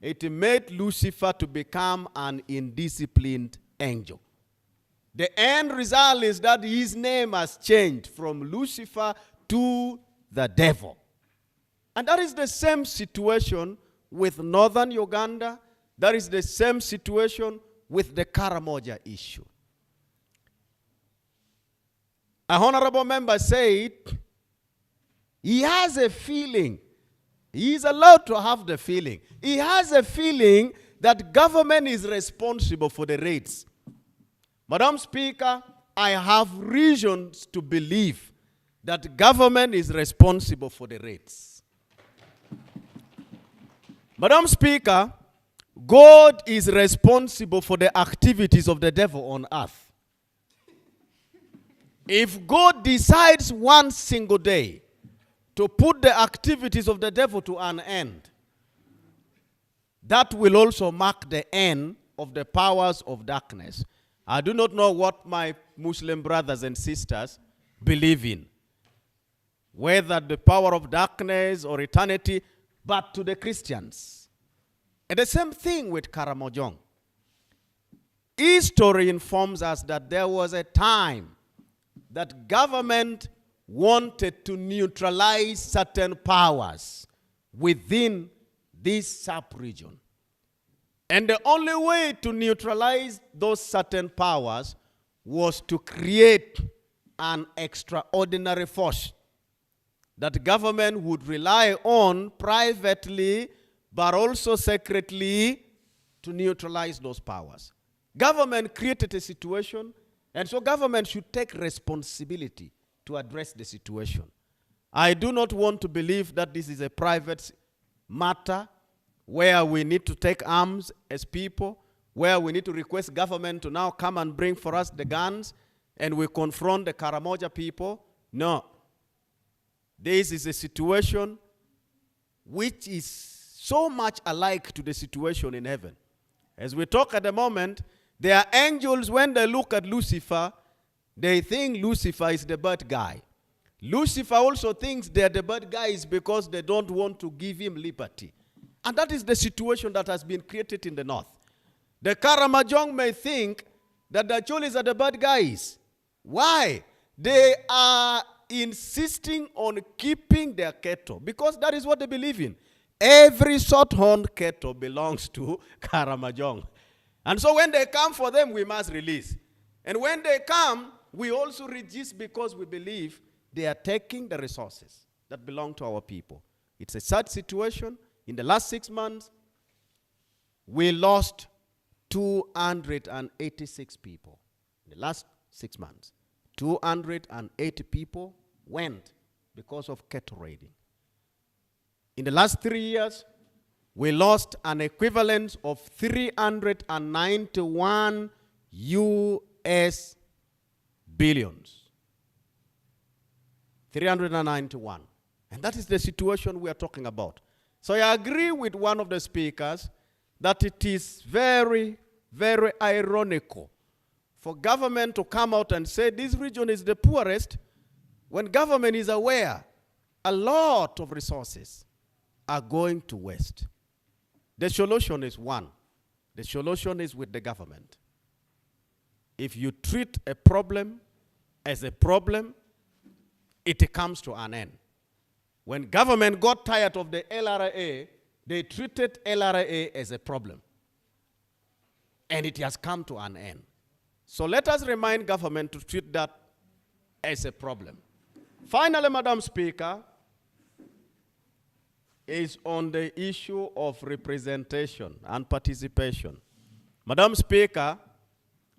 it made Lucifer to become an indisciplined angel. The end result is that his name has changed from Lucifer to the devil. And that is the same situation with northern Uganda. That is the same situation with the Karamoja issue. A honorable member said he has a feeling, he is allowed to have the feeling, he has a feeling that government is responsible for the raids. Madam Speaker, I have reasons to believe that government is responsible for the raids. Madam Speaker, God is responsible for the activities of the devil on earth. If God decides one single day to put the activities of the devil to an end, that will also mark the end of the powers of darkness. I do not know what my Muslim brothers and sisters believe in, whether the power of darkness or eternity, but to the Christians. And the same thing with Karamojong. History informs us that there was a time that government wanted to neutralize certain powers within this sub-region. And the only way to neutralize those certain powers was to create an extraordinary force that government would rely on privately but also secretly to neutralize those powers. Government created a situation, and so government should take responsibility to address the situation. I do not want to believe that this is a private matter where we need to take arms as people, where we need to request government to now come and bring for us the guns and we confront the Karamoja people. No. This is a situation which is so much alike to the situation in heaven. As we talk at the moment, there are angels, when they look at Lucifer, they think Lucifer is the bad guy. Lucifer also thinks they're the bad guys because they don't want to give him liberty. And that is the situation that has been created in the north. The Karamojong may think that the Cholis are the bad guys. Why? They are insisting on keeping their cattle because that is what they believe in. Every short-horned cattle belongs to Karamojong. And so when they come for them, we must release. And when they come, we also resist because we believe they are taking the resources that belong to our people. It's a sad situation. In the last 6 months, we lost 286 people. In the last 6 months, 280 people went because of cattle raiding. In the last 3 years, we lost an equivalent of 391 US billions. 391. And that is the situation we are talking about. So I agree with one of the speakers that it is very, very ironical for government to come out and say this region is the poorest, when government is aware a lot of resources are going to waste. The solution is one. The solution is with the government. If you treat a problem as a problem, it comes to an end. When government got tired of the LRA, they treated LRA as a problem. And it has come to an end. So let us remind government to treat that as a problem. Finally, Madam Speaker, is on the issue of representation and participation. Madam Speaker,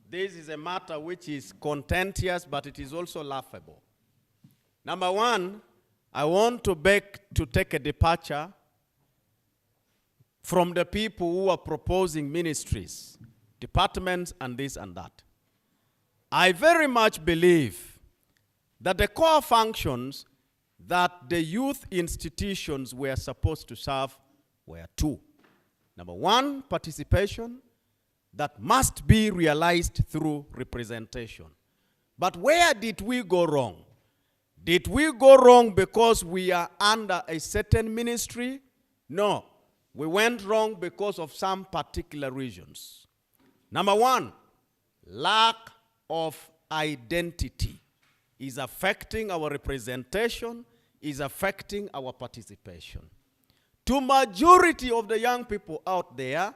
this is a matter which is contentious, but it is also laughable. Number one, I want to beg to take a departure from the people who are proposing ministries, departments, and this and that. I very much believe that the core functions that the youth institutions were supposed to serve were two. Number one, participation that must be realized through representation. But where did we go wrong? Did we go wrong because we are under a certain ministry? No. We went wrong because of some particular reasons. Number one, lack of identity is affecting our representation, is affecting our participation. To majority of the young people out there,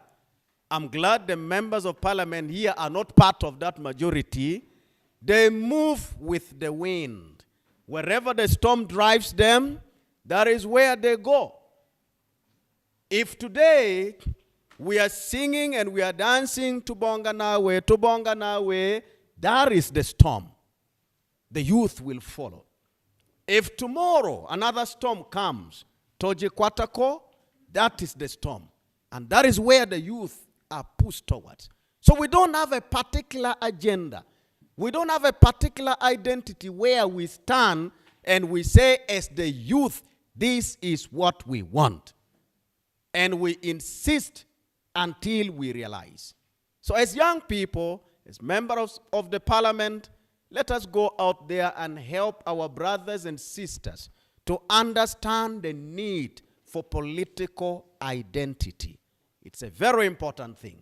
I'm glad the members of parliament here are not part of that majority. They move with the wind. Wherever the storm drives them, that is where they go. If today we are singing and we are dancing to Bonga Nawe, that is the storm. The youth will follow. If tomorrow another storm comes, Toji Kwatako, that is the storm. And that is where the youth are pushed towards. So we don't have a particular agenda. We don't have a particular identity where we stand and we say as the youth, this is what we want. And we insist until we realize. So as young people, as members of the parliament, let us go out there and help our brothers and sisters to understand the need for political identity. It's a very important thing.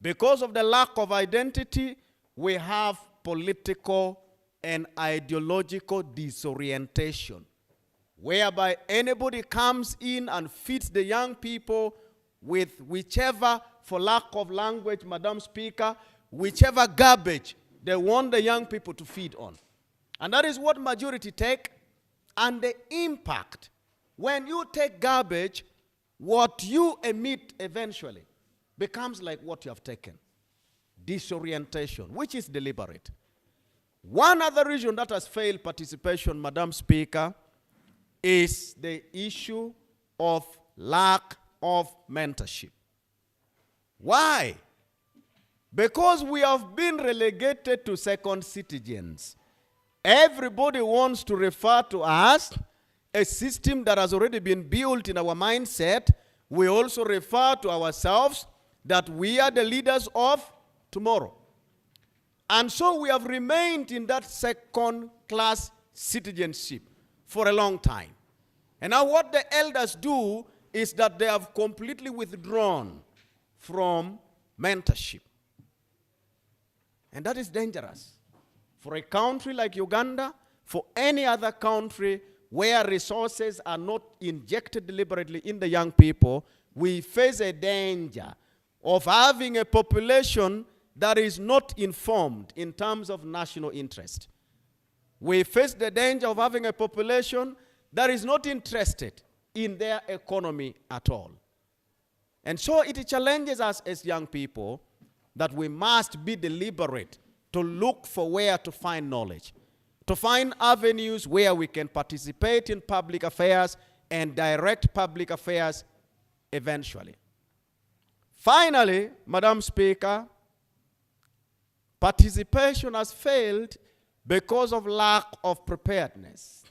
Because of the lack of identity, we have political and ideological disorientation, whereby anybody comes in and feeds the young people with whichever, for lack of language, Madam Speaker, whichever garbage they want the young people to feed on. And that is what majority take. And the impact, when you take garbage, what you emit eventually becomes like what you have taken. Disorientation, which is deliberate. One other reason that has failed participation, Madam Speaker, is the issue of lack of mentorship. Why? Because we have been relegated to second citizens. Everybody wants to refer to us a system that has already been built in our mindset. We also refer to ourselves that we are the leaders of tomorrow. And so we have remained in that second-class citizenship for a long time. And now what the elders do is that they have completely withdrawn from mentorship. And that is dangerous. For a country like Uganda, for any other country where resources are not injected deliberately in the young people, we face a danger of having a population that is not informed in terms of national interest. We face the danger of having a population that is not interested in their economy at all. And so it challenges us as young people that we must be deliberate to look for where to find knowledge, to find avenues where we can participate in public affairs and direct public affairs eventually. Finally, Madam Speaker, participation has failed because of lack of preparedness.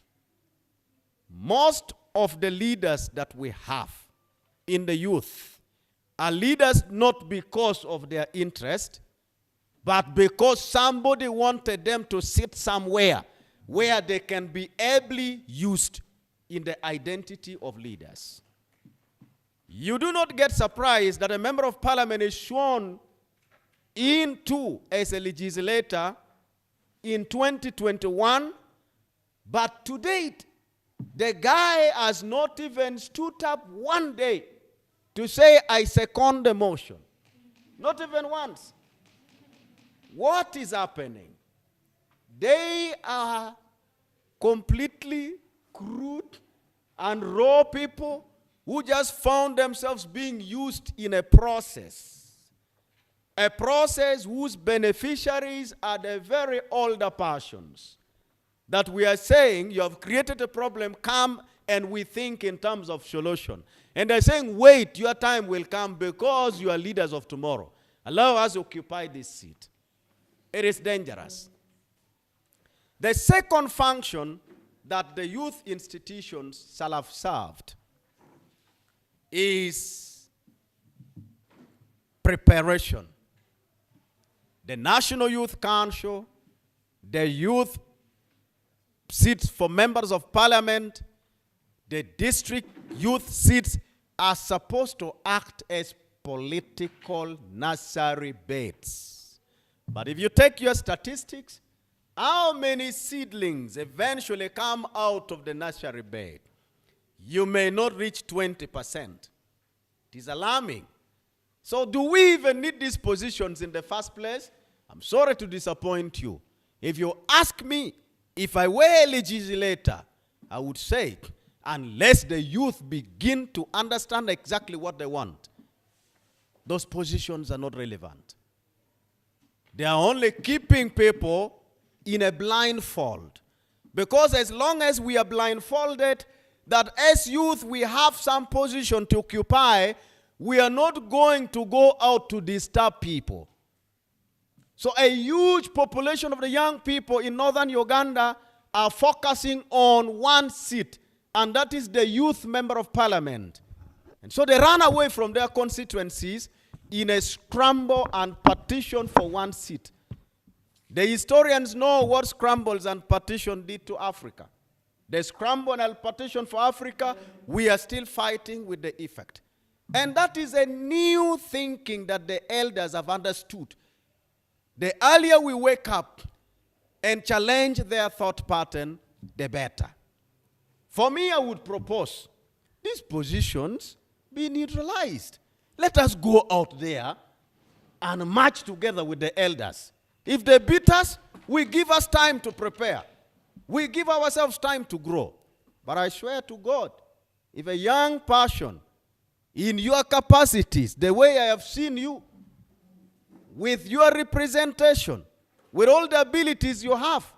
Most of the leaders that we have in the youth are leaders not because of their interest, but because somebody wanted them to sit somewhere where they can be ably used in the identity of leaders. You do not get surprised that a member of parliament is sworn into as a legislator in 2021, but to date, the guy has not even stood up one day to say, I second the motion. Not even once. What is happening? They are completely crude and raw people who just found themselves being used in a process whose beneficiaries are the very older passions. That we are saying, you have created a problem, come and we think in terms of solution. And they're saying, wait, your time will come because you are leaders of tomorrow. Allow us to occupy this seat. It is dangerous. The second function that the youth institutions shall have served is preparation. The National Youth Council, the youth seats for members of parliament, the district youth seats are supposed to act as political nursery beds. But if you take your statistics, how many seedlings eventually come out of the nursery bed? You may not reach 20%. It is alarming. So do we even need these positions in the first place? I'm sorry to disappoint you. If you ask me, if I were a legislator, I would say, unless the youth begin to understand exactly what they want, those positions are not relevant. They are only keeping people in a blindfold. Because as long as we are blindfolded, that as youth we have some position to occupy, we are not going to go out to disturb people. So a huge population of the young people in northern Uganda are focusing on one seat, and that is the youth member of parliament. And so they run away from their constituencies in a scramble and petition for one seat. The historians know what scrambles and petition did to Africa. The scramble and petition for Africa, we are still fighting with the effect. And that is a new thinking that the elders have understood. The earlier we wake up and challenge their thought pattern, the better. For me, I would propose these positions be neutralized. Let us go out there and march together with the elders. If they beat us, we give us time to prepare. We give ourselves time to grow. But I swear to God, if a young person in your capacities, the way I have seen you, with your representation, with all the abilities you have,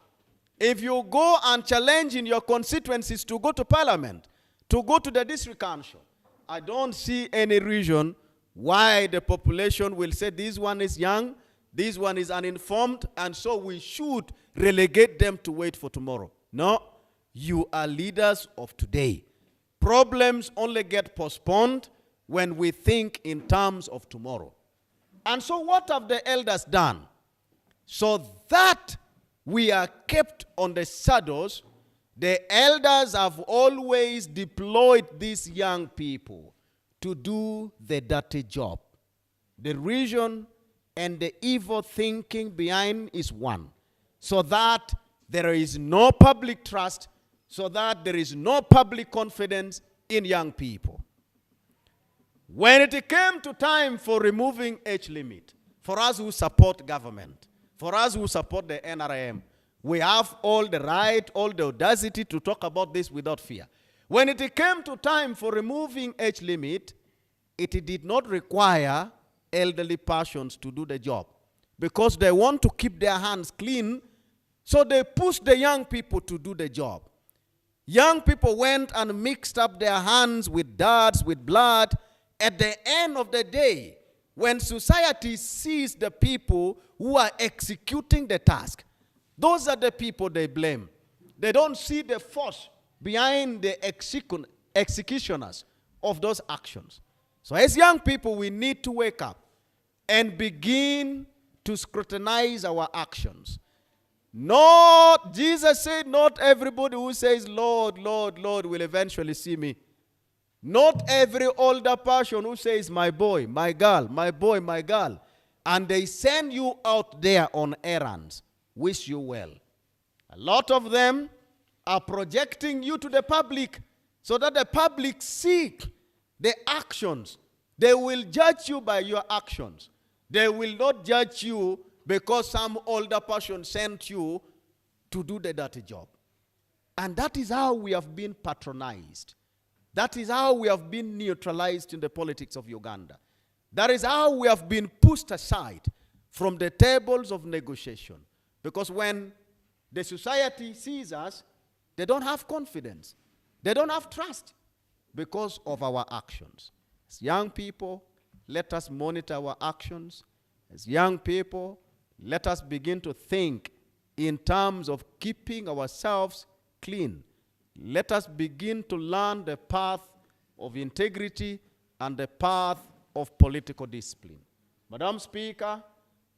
if you go and challenge in your constituencies to go to parliament, to go to the district council, I don't see any reason why the population will say this one is young, this one is uninformed, and so we should relegate them to wait for tomorrow. No, you are leaders of today. Problems only get postponed when we think in terms of tomorrow. And so what have the elders done? So that we are kept on the shadows, the elders have always deployed these young people to do the dirty job. The reason and the evil thinking behind is one, so that there is no public trust, so that there is no public confidence in young people. When it came to time for removing age limit, for us who support government, for us who support the NRM, we have all the right, all the audacity to talk about this without fear. When it came to time for removing age limit, it did not require elderly persons to do the job, because they want to keep their hands clean, so they pushed the young people to do the job. Young people went and mixed up their hands with dirt, with blood. At the end of the day, when society sees the people who are executing the task, those are the people they blame. They don't see the force behind the executioners of those actions. So as young people, we need to wake up and begin to scrutinize our actions. Not, Jesus said, not everybody who says, Lord, Lord, Lord, will eventually see me. Not every older person who says, my boy, my girl, my boy, my girl, and they send you out there on errands, wish you well. A lot of them are projecting you to the public so that the public see the actions. They will judge you by your actions. They will not judge you because some older person sent you to do the dirty job. And that is how we have been patronized. That is how we have been neutralized in the politics of Uganda. That is how we have been pushed aside from the tables of negotiation. Because when the society sees us, they don't have confidence. They don't have trust because of our actions. As young people, let us monitor our actions. As young people, let us begin to think in terms of keeping ourselves clean. Let us begin to learn the path of integrity and the path of political discipline. Madam Speaker,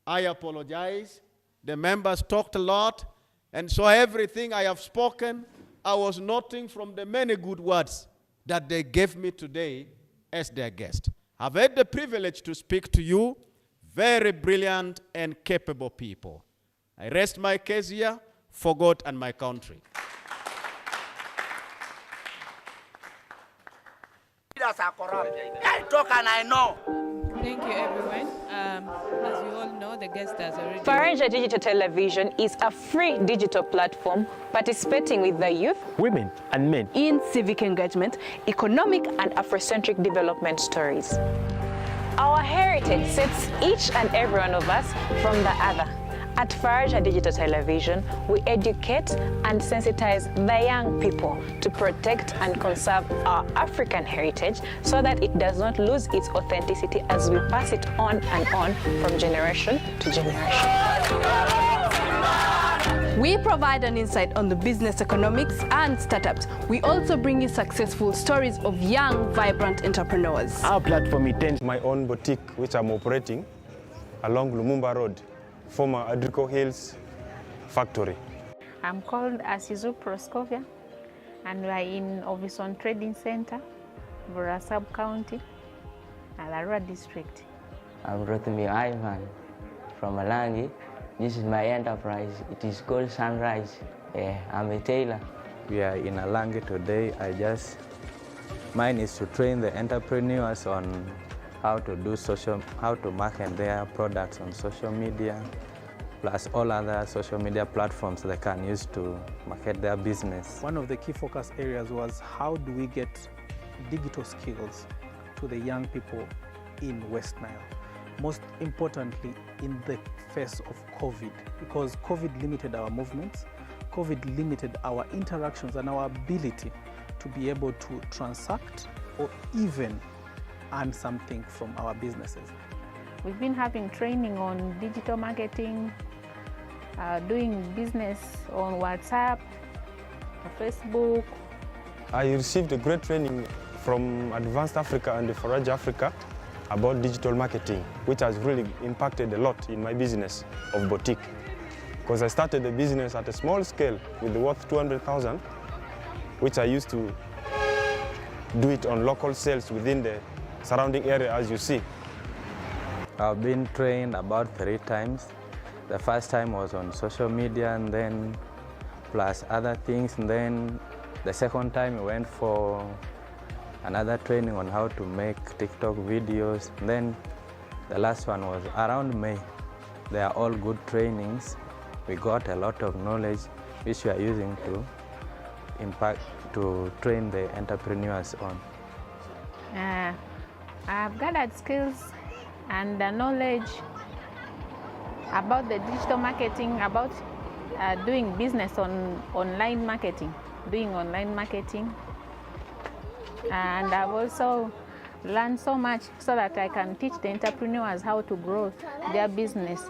I apologize. The members talked a lot, and so everything I have spoken, I was noting from the many good words that they gave me today as their guest. I've had the privilege to speak to you, very brilliant and capable people. I rest my case here for God and my country. Leaders are corrupt. I talk and I know. Thank you, everyone. As you all know, the guest has already... Faraja Digital Television is a free digital platform participating with the youth, women and men in civic engagement, economic and Afrocentric development stories. Our heritage sets each and every one of us from the other. At Faraja Digital Television, we educate and sensitize the young people to protect and conserve our African heritage so that it does not lose its authenticity as we pass it on and on from generation to generation. We provide an insight on the business economics and startups. We also bring you successful stories of young, vibrant entrepreneurs. Our platform intends my own boutique, which I'm operating along Lumumba Road, former Adrico Hills factory. I'm called Asizu Proskovia, and we are in Ovison Trading Center, Vura Sub-County, Alarua District. I'm Rotimi Ivan from Malangi. This is my enterprise. It is called Sunrise. I'm a tailor. We are in Alangi today. Mine is to train the entrepreneurs on how to market their products on social media, plus all other social media platforms they can use to market their business. One of the key focus areas was how do we get digital skills to the young people in West Nile. Most importantly, in the face of COVID, because COVID limited our movements, COVID limited our interactions and our ability to be able to transact or even earn something from our businesses. We've been having training on digital marketing, doing business on WhatsApp, Facebook. I received a great training from Advanced Africa and the Faraja Africa about digital marketing, which has really impacted a lot in my business of boutique. Because I started a business at a small scale with the worth 200,000, which I used to do it on local sales within the surrounding area, as you see. I've been trained about 3 times. The first time was on social media, and then plus other things, and then the second time I went for another training on how to make TikTok videos. And then the last one was around May. They are all good trainings. We got a lot of knowledge which we are using to train the entrepreneurs on. I've gathered skills and the knowledge about the digital marketing, about doing business on online marketing, and I've also learned so much so that I can teach the entrepreneurs how to grow their business,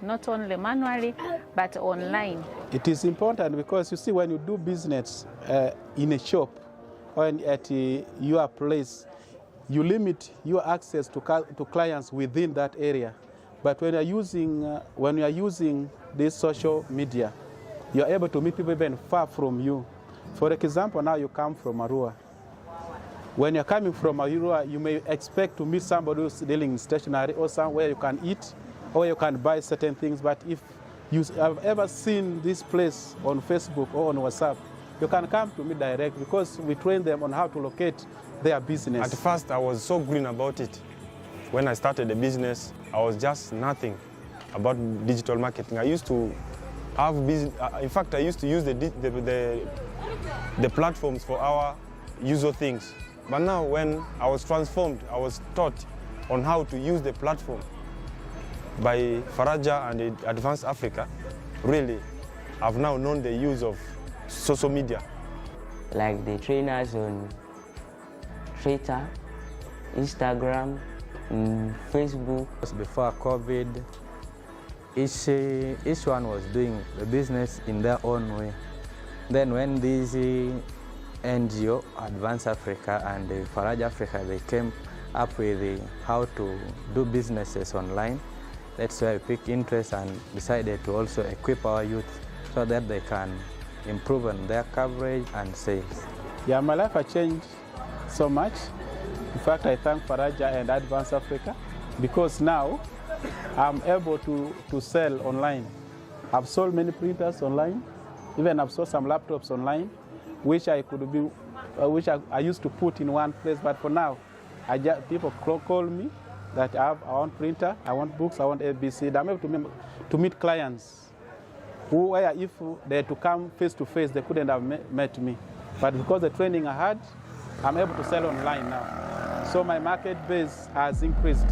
not only manually, but online. It is important because you see, when you do business in a shop or at your place, you limit your access to clients within that area. But when you are using this social media, you are able to meet people even far from you. For example, now you come from Arua. When you're coming from Arua, you may expect to meet somebody who's dealing in stationery or somewhere you can eat or you can buy certain things. But if you have ever seen this place on Facebook or on WhatsApp, you can come to me direct because we train them on how to locate their business. At first, I was so green about it. When I started the business, I was just nothing about digital marketing. I used to have business. In fact, I used to use the platforms for our usual things. But now, when I was transformed, I was taught on how to use the platform by Faraja and Advanced Africa. Really, I've now known the use of social media. Like the trainers on Twitter, Instagram, Facebook. Before COVID, each one was doing the business in their own way. Then when this NGO, Advanced Africa and Faraja Africa, they came up with how to do businesses online. That's why we picked interest and decided to also equip our youth so that they can improve on their coverage and sales. Yeah, my life has changed so much. In fact, I thank Faraja and Advanced Africa because now I'm able to sell online. I've sold many printers online, even I've sold some laptops online, which I used to put in one place, but for now, people call me that I want printer, I want books, I want ABC. I'm able to meet clients who, if they had to come face to face, they couldn't have met me. But because the training I had, I'm able to sell online now. So my market base has increased.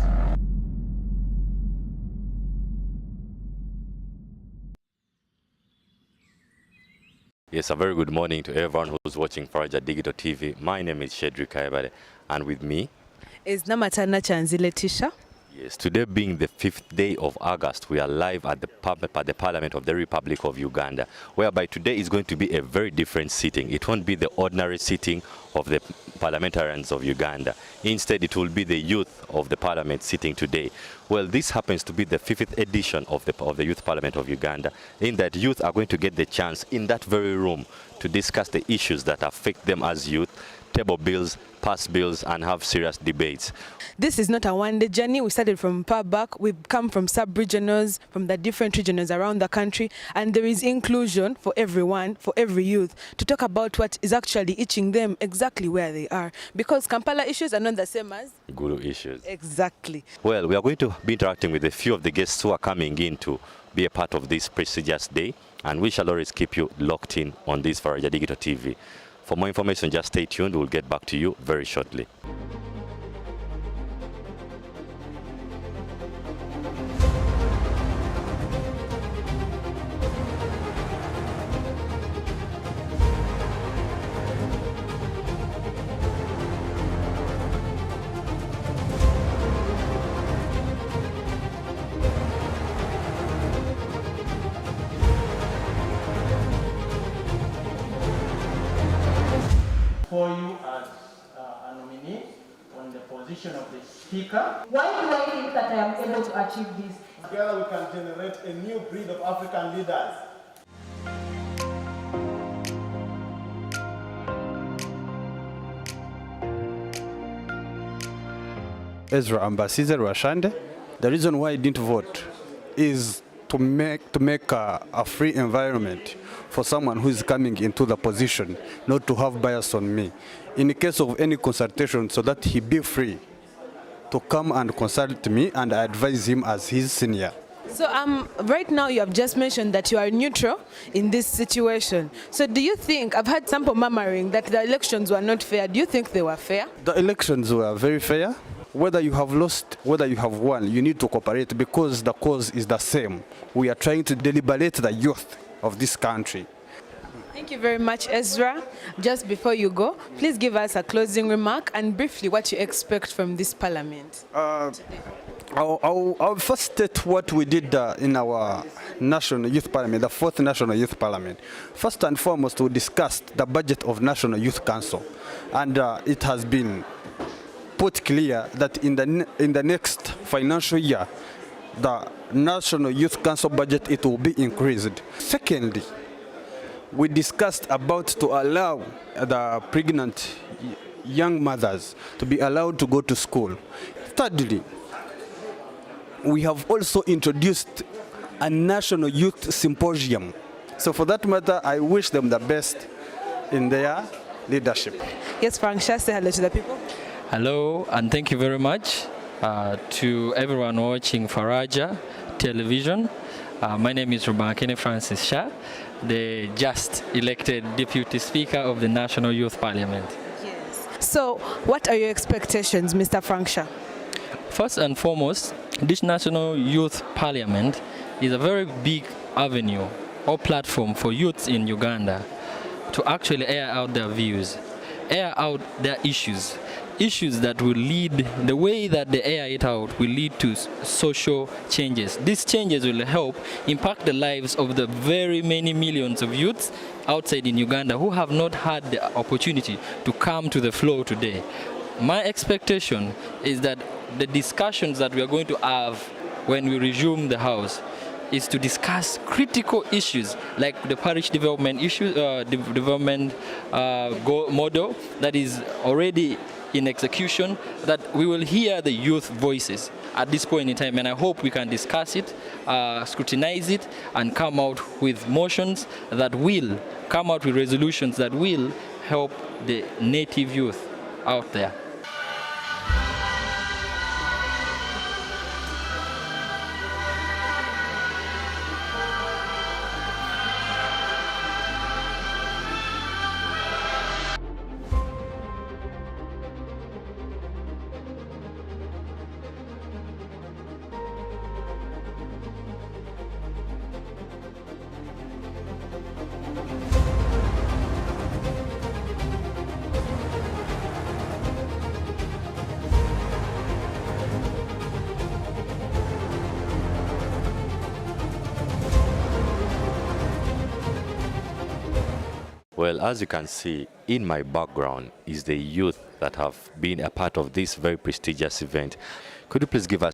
Yes, a very good morning to everyone who's watching Faraja Digital TV. My name is Shedrick Kaibale, and with me is Namatana Chanzile Tisha. Yes, today being the 5th day of August, we are live at the Parliament of the Republic of Uganda, whereby today is going to be a very different sitting. It won't be the ordinary sitting of the parliamentarians of Uganda. Instead, it will be the youth of the parliament sitting today. Well, this happens to be the 5th edition of the Youth Parliament of Uganda, in that youth are going to get the chance in that very room to discuss the issues that affect them as youth, table bills, pass bills, and have serious debates. This is not a one-day journey. We started from far back. We've come from sub-regionals, from the different regions around the country, and there is inclusion for everyone, for every youth, to talk about what is actually itching them exactly where they are. Because Kampala issues are not the same as Gulu issues. Exactly. Well, we are going to be interacting with a few of the guests who are coming in to be a part of this prestigious day, and we shall always keep you locked in on this Faraja Digital TV. For more information, just stay tuned. We'll get back to you very shortly. For you as a nominee on the position of the Speaker. Why do I think that I am able to achieve this? Together we can generate a new breed of African leaders. Ezra Ambassador Rashande. The reason why I didn't vote is to make a free environment for someone who is coming into the position, not to have bias on me. In the case of any consultation, so that he be free to come and consult me, and I advise him as his senior. So right now you have just mentioned that you are neutral in this situation. So do you think, I've had some murmuring that the elections were not fair. Do you think they were fair? The elections were very fair. Whether you have lost, whether you have won, you need to cooperate because the cause is the same. We are trying to deliberate the youth of this country. Thank you very much, Ezra. Just before you go, please give us a closing remark and briefly what you expect from this parliament. I'll first state what we did in our National Youth Parliament, the 4th National Youth Parliament. First and foremost, we discussed the budget of National Youth Council, and it has been put clear that in the next financial year, the National Youth Council budget, it will be increased. Secondly, we discussed about to allow the pregnant young mothers to be allowed to go to school. Thirdly, we have also introduced a National Youth Symposium. So for that matter, I wish them the best in their leadership. Yes, Frank, shall I say hello to the people? Hello, and thank you very much to everyone watching Faraja television. My name is Rubakene Francis Shah, the just elected Deputy Speaker of the National Youth Parliament. Yes. So, what are your expectations, Mr. Frank Shah? First and foremost, this National Youth Parliament is a very big avenue or platform for youths in Uganda to actually air out their views, air out their issues that will lead, the way that they air it out will lead to social changes. These changes will help impact the lives of the very many millions of youths outside in Uganda who have not had the opportunity to come to the floor today. My expectation is that the discussions that we are going to have when we resume the House is to discuss critical issues like the parish development model that is already in execution, that we will hear the youth voices at this point in time, and I hope we can discuss it, scrutinize it, and come out with motions that will, come out with resolutions that will help the native youth out there. Well, as you can see, in my background is the youth that have been a part of this very prestigious event. Could you please give us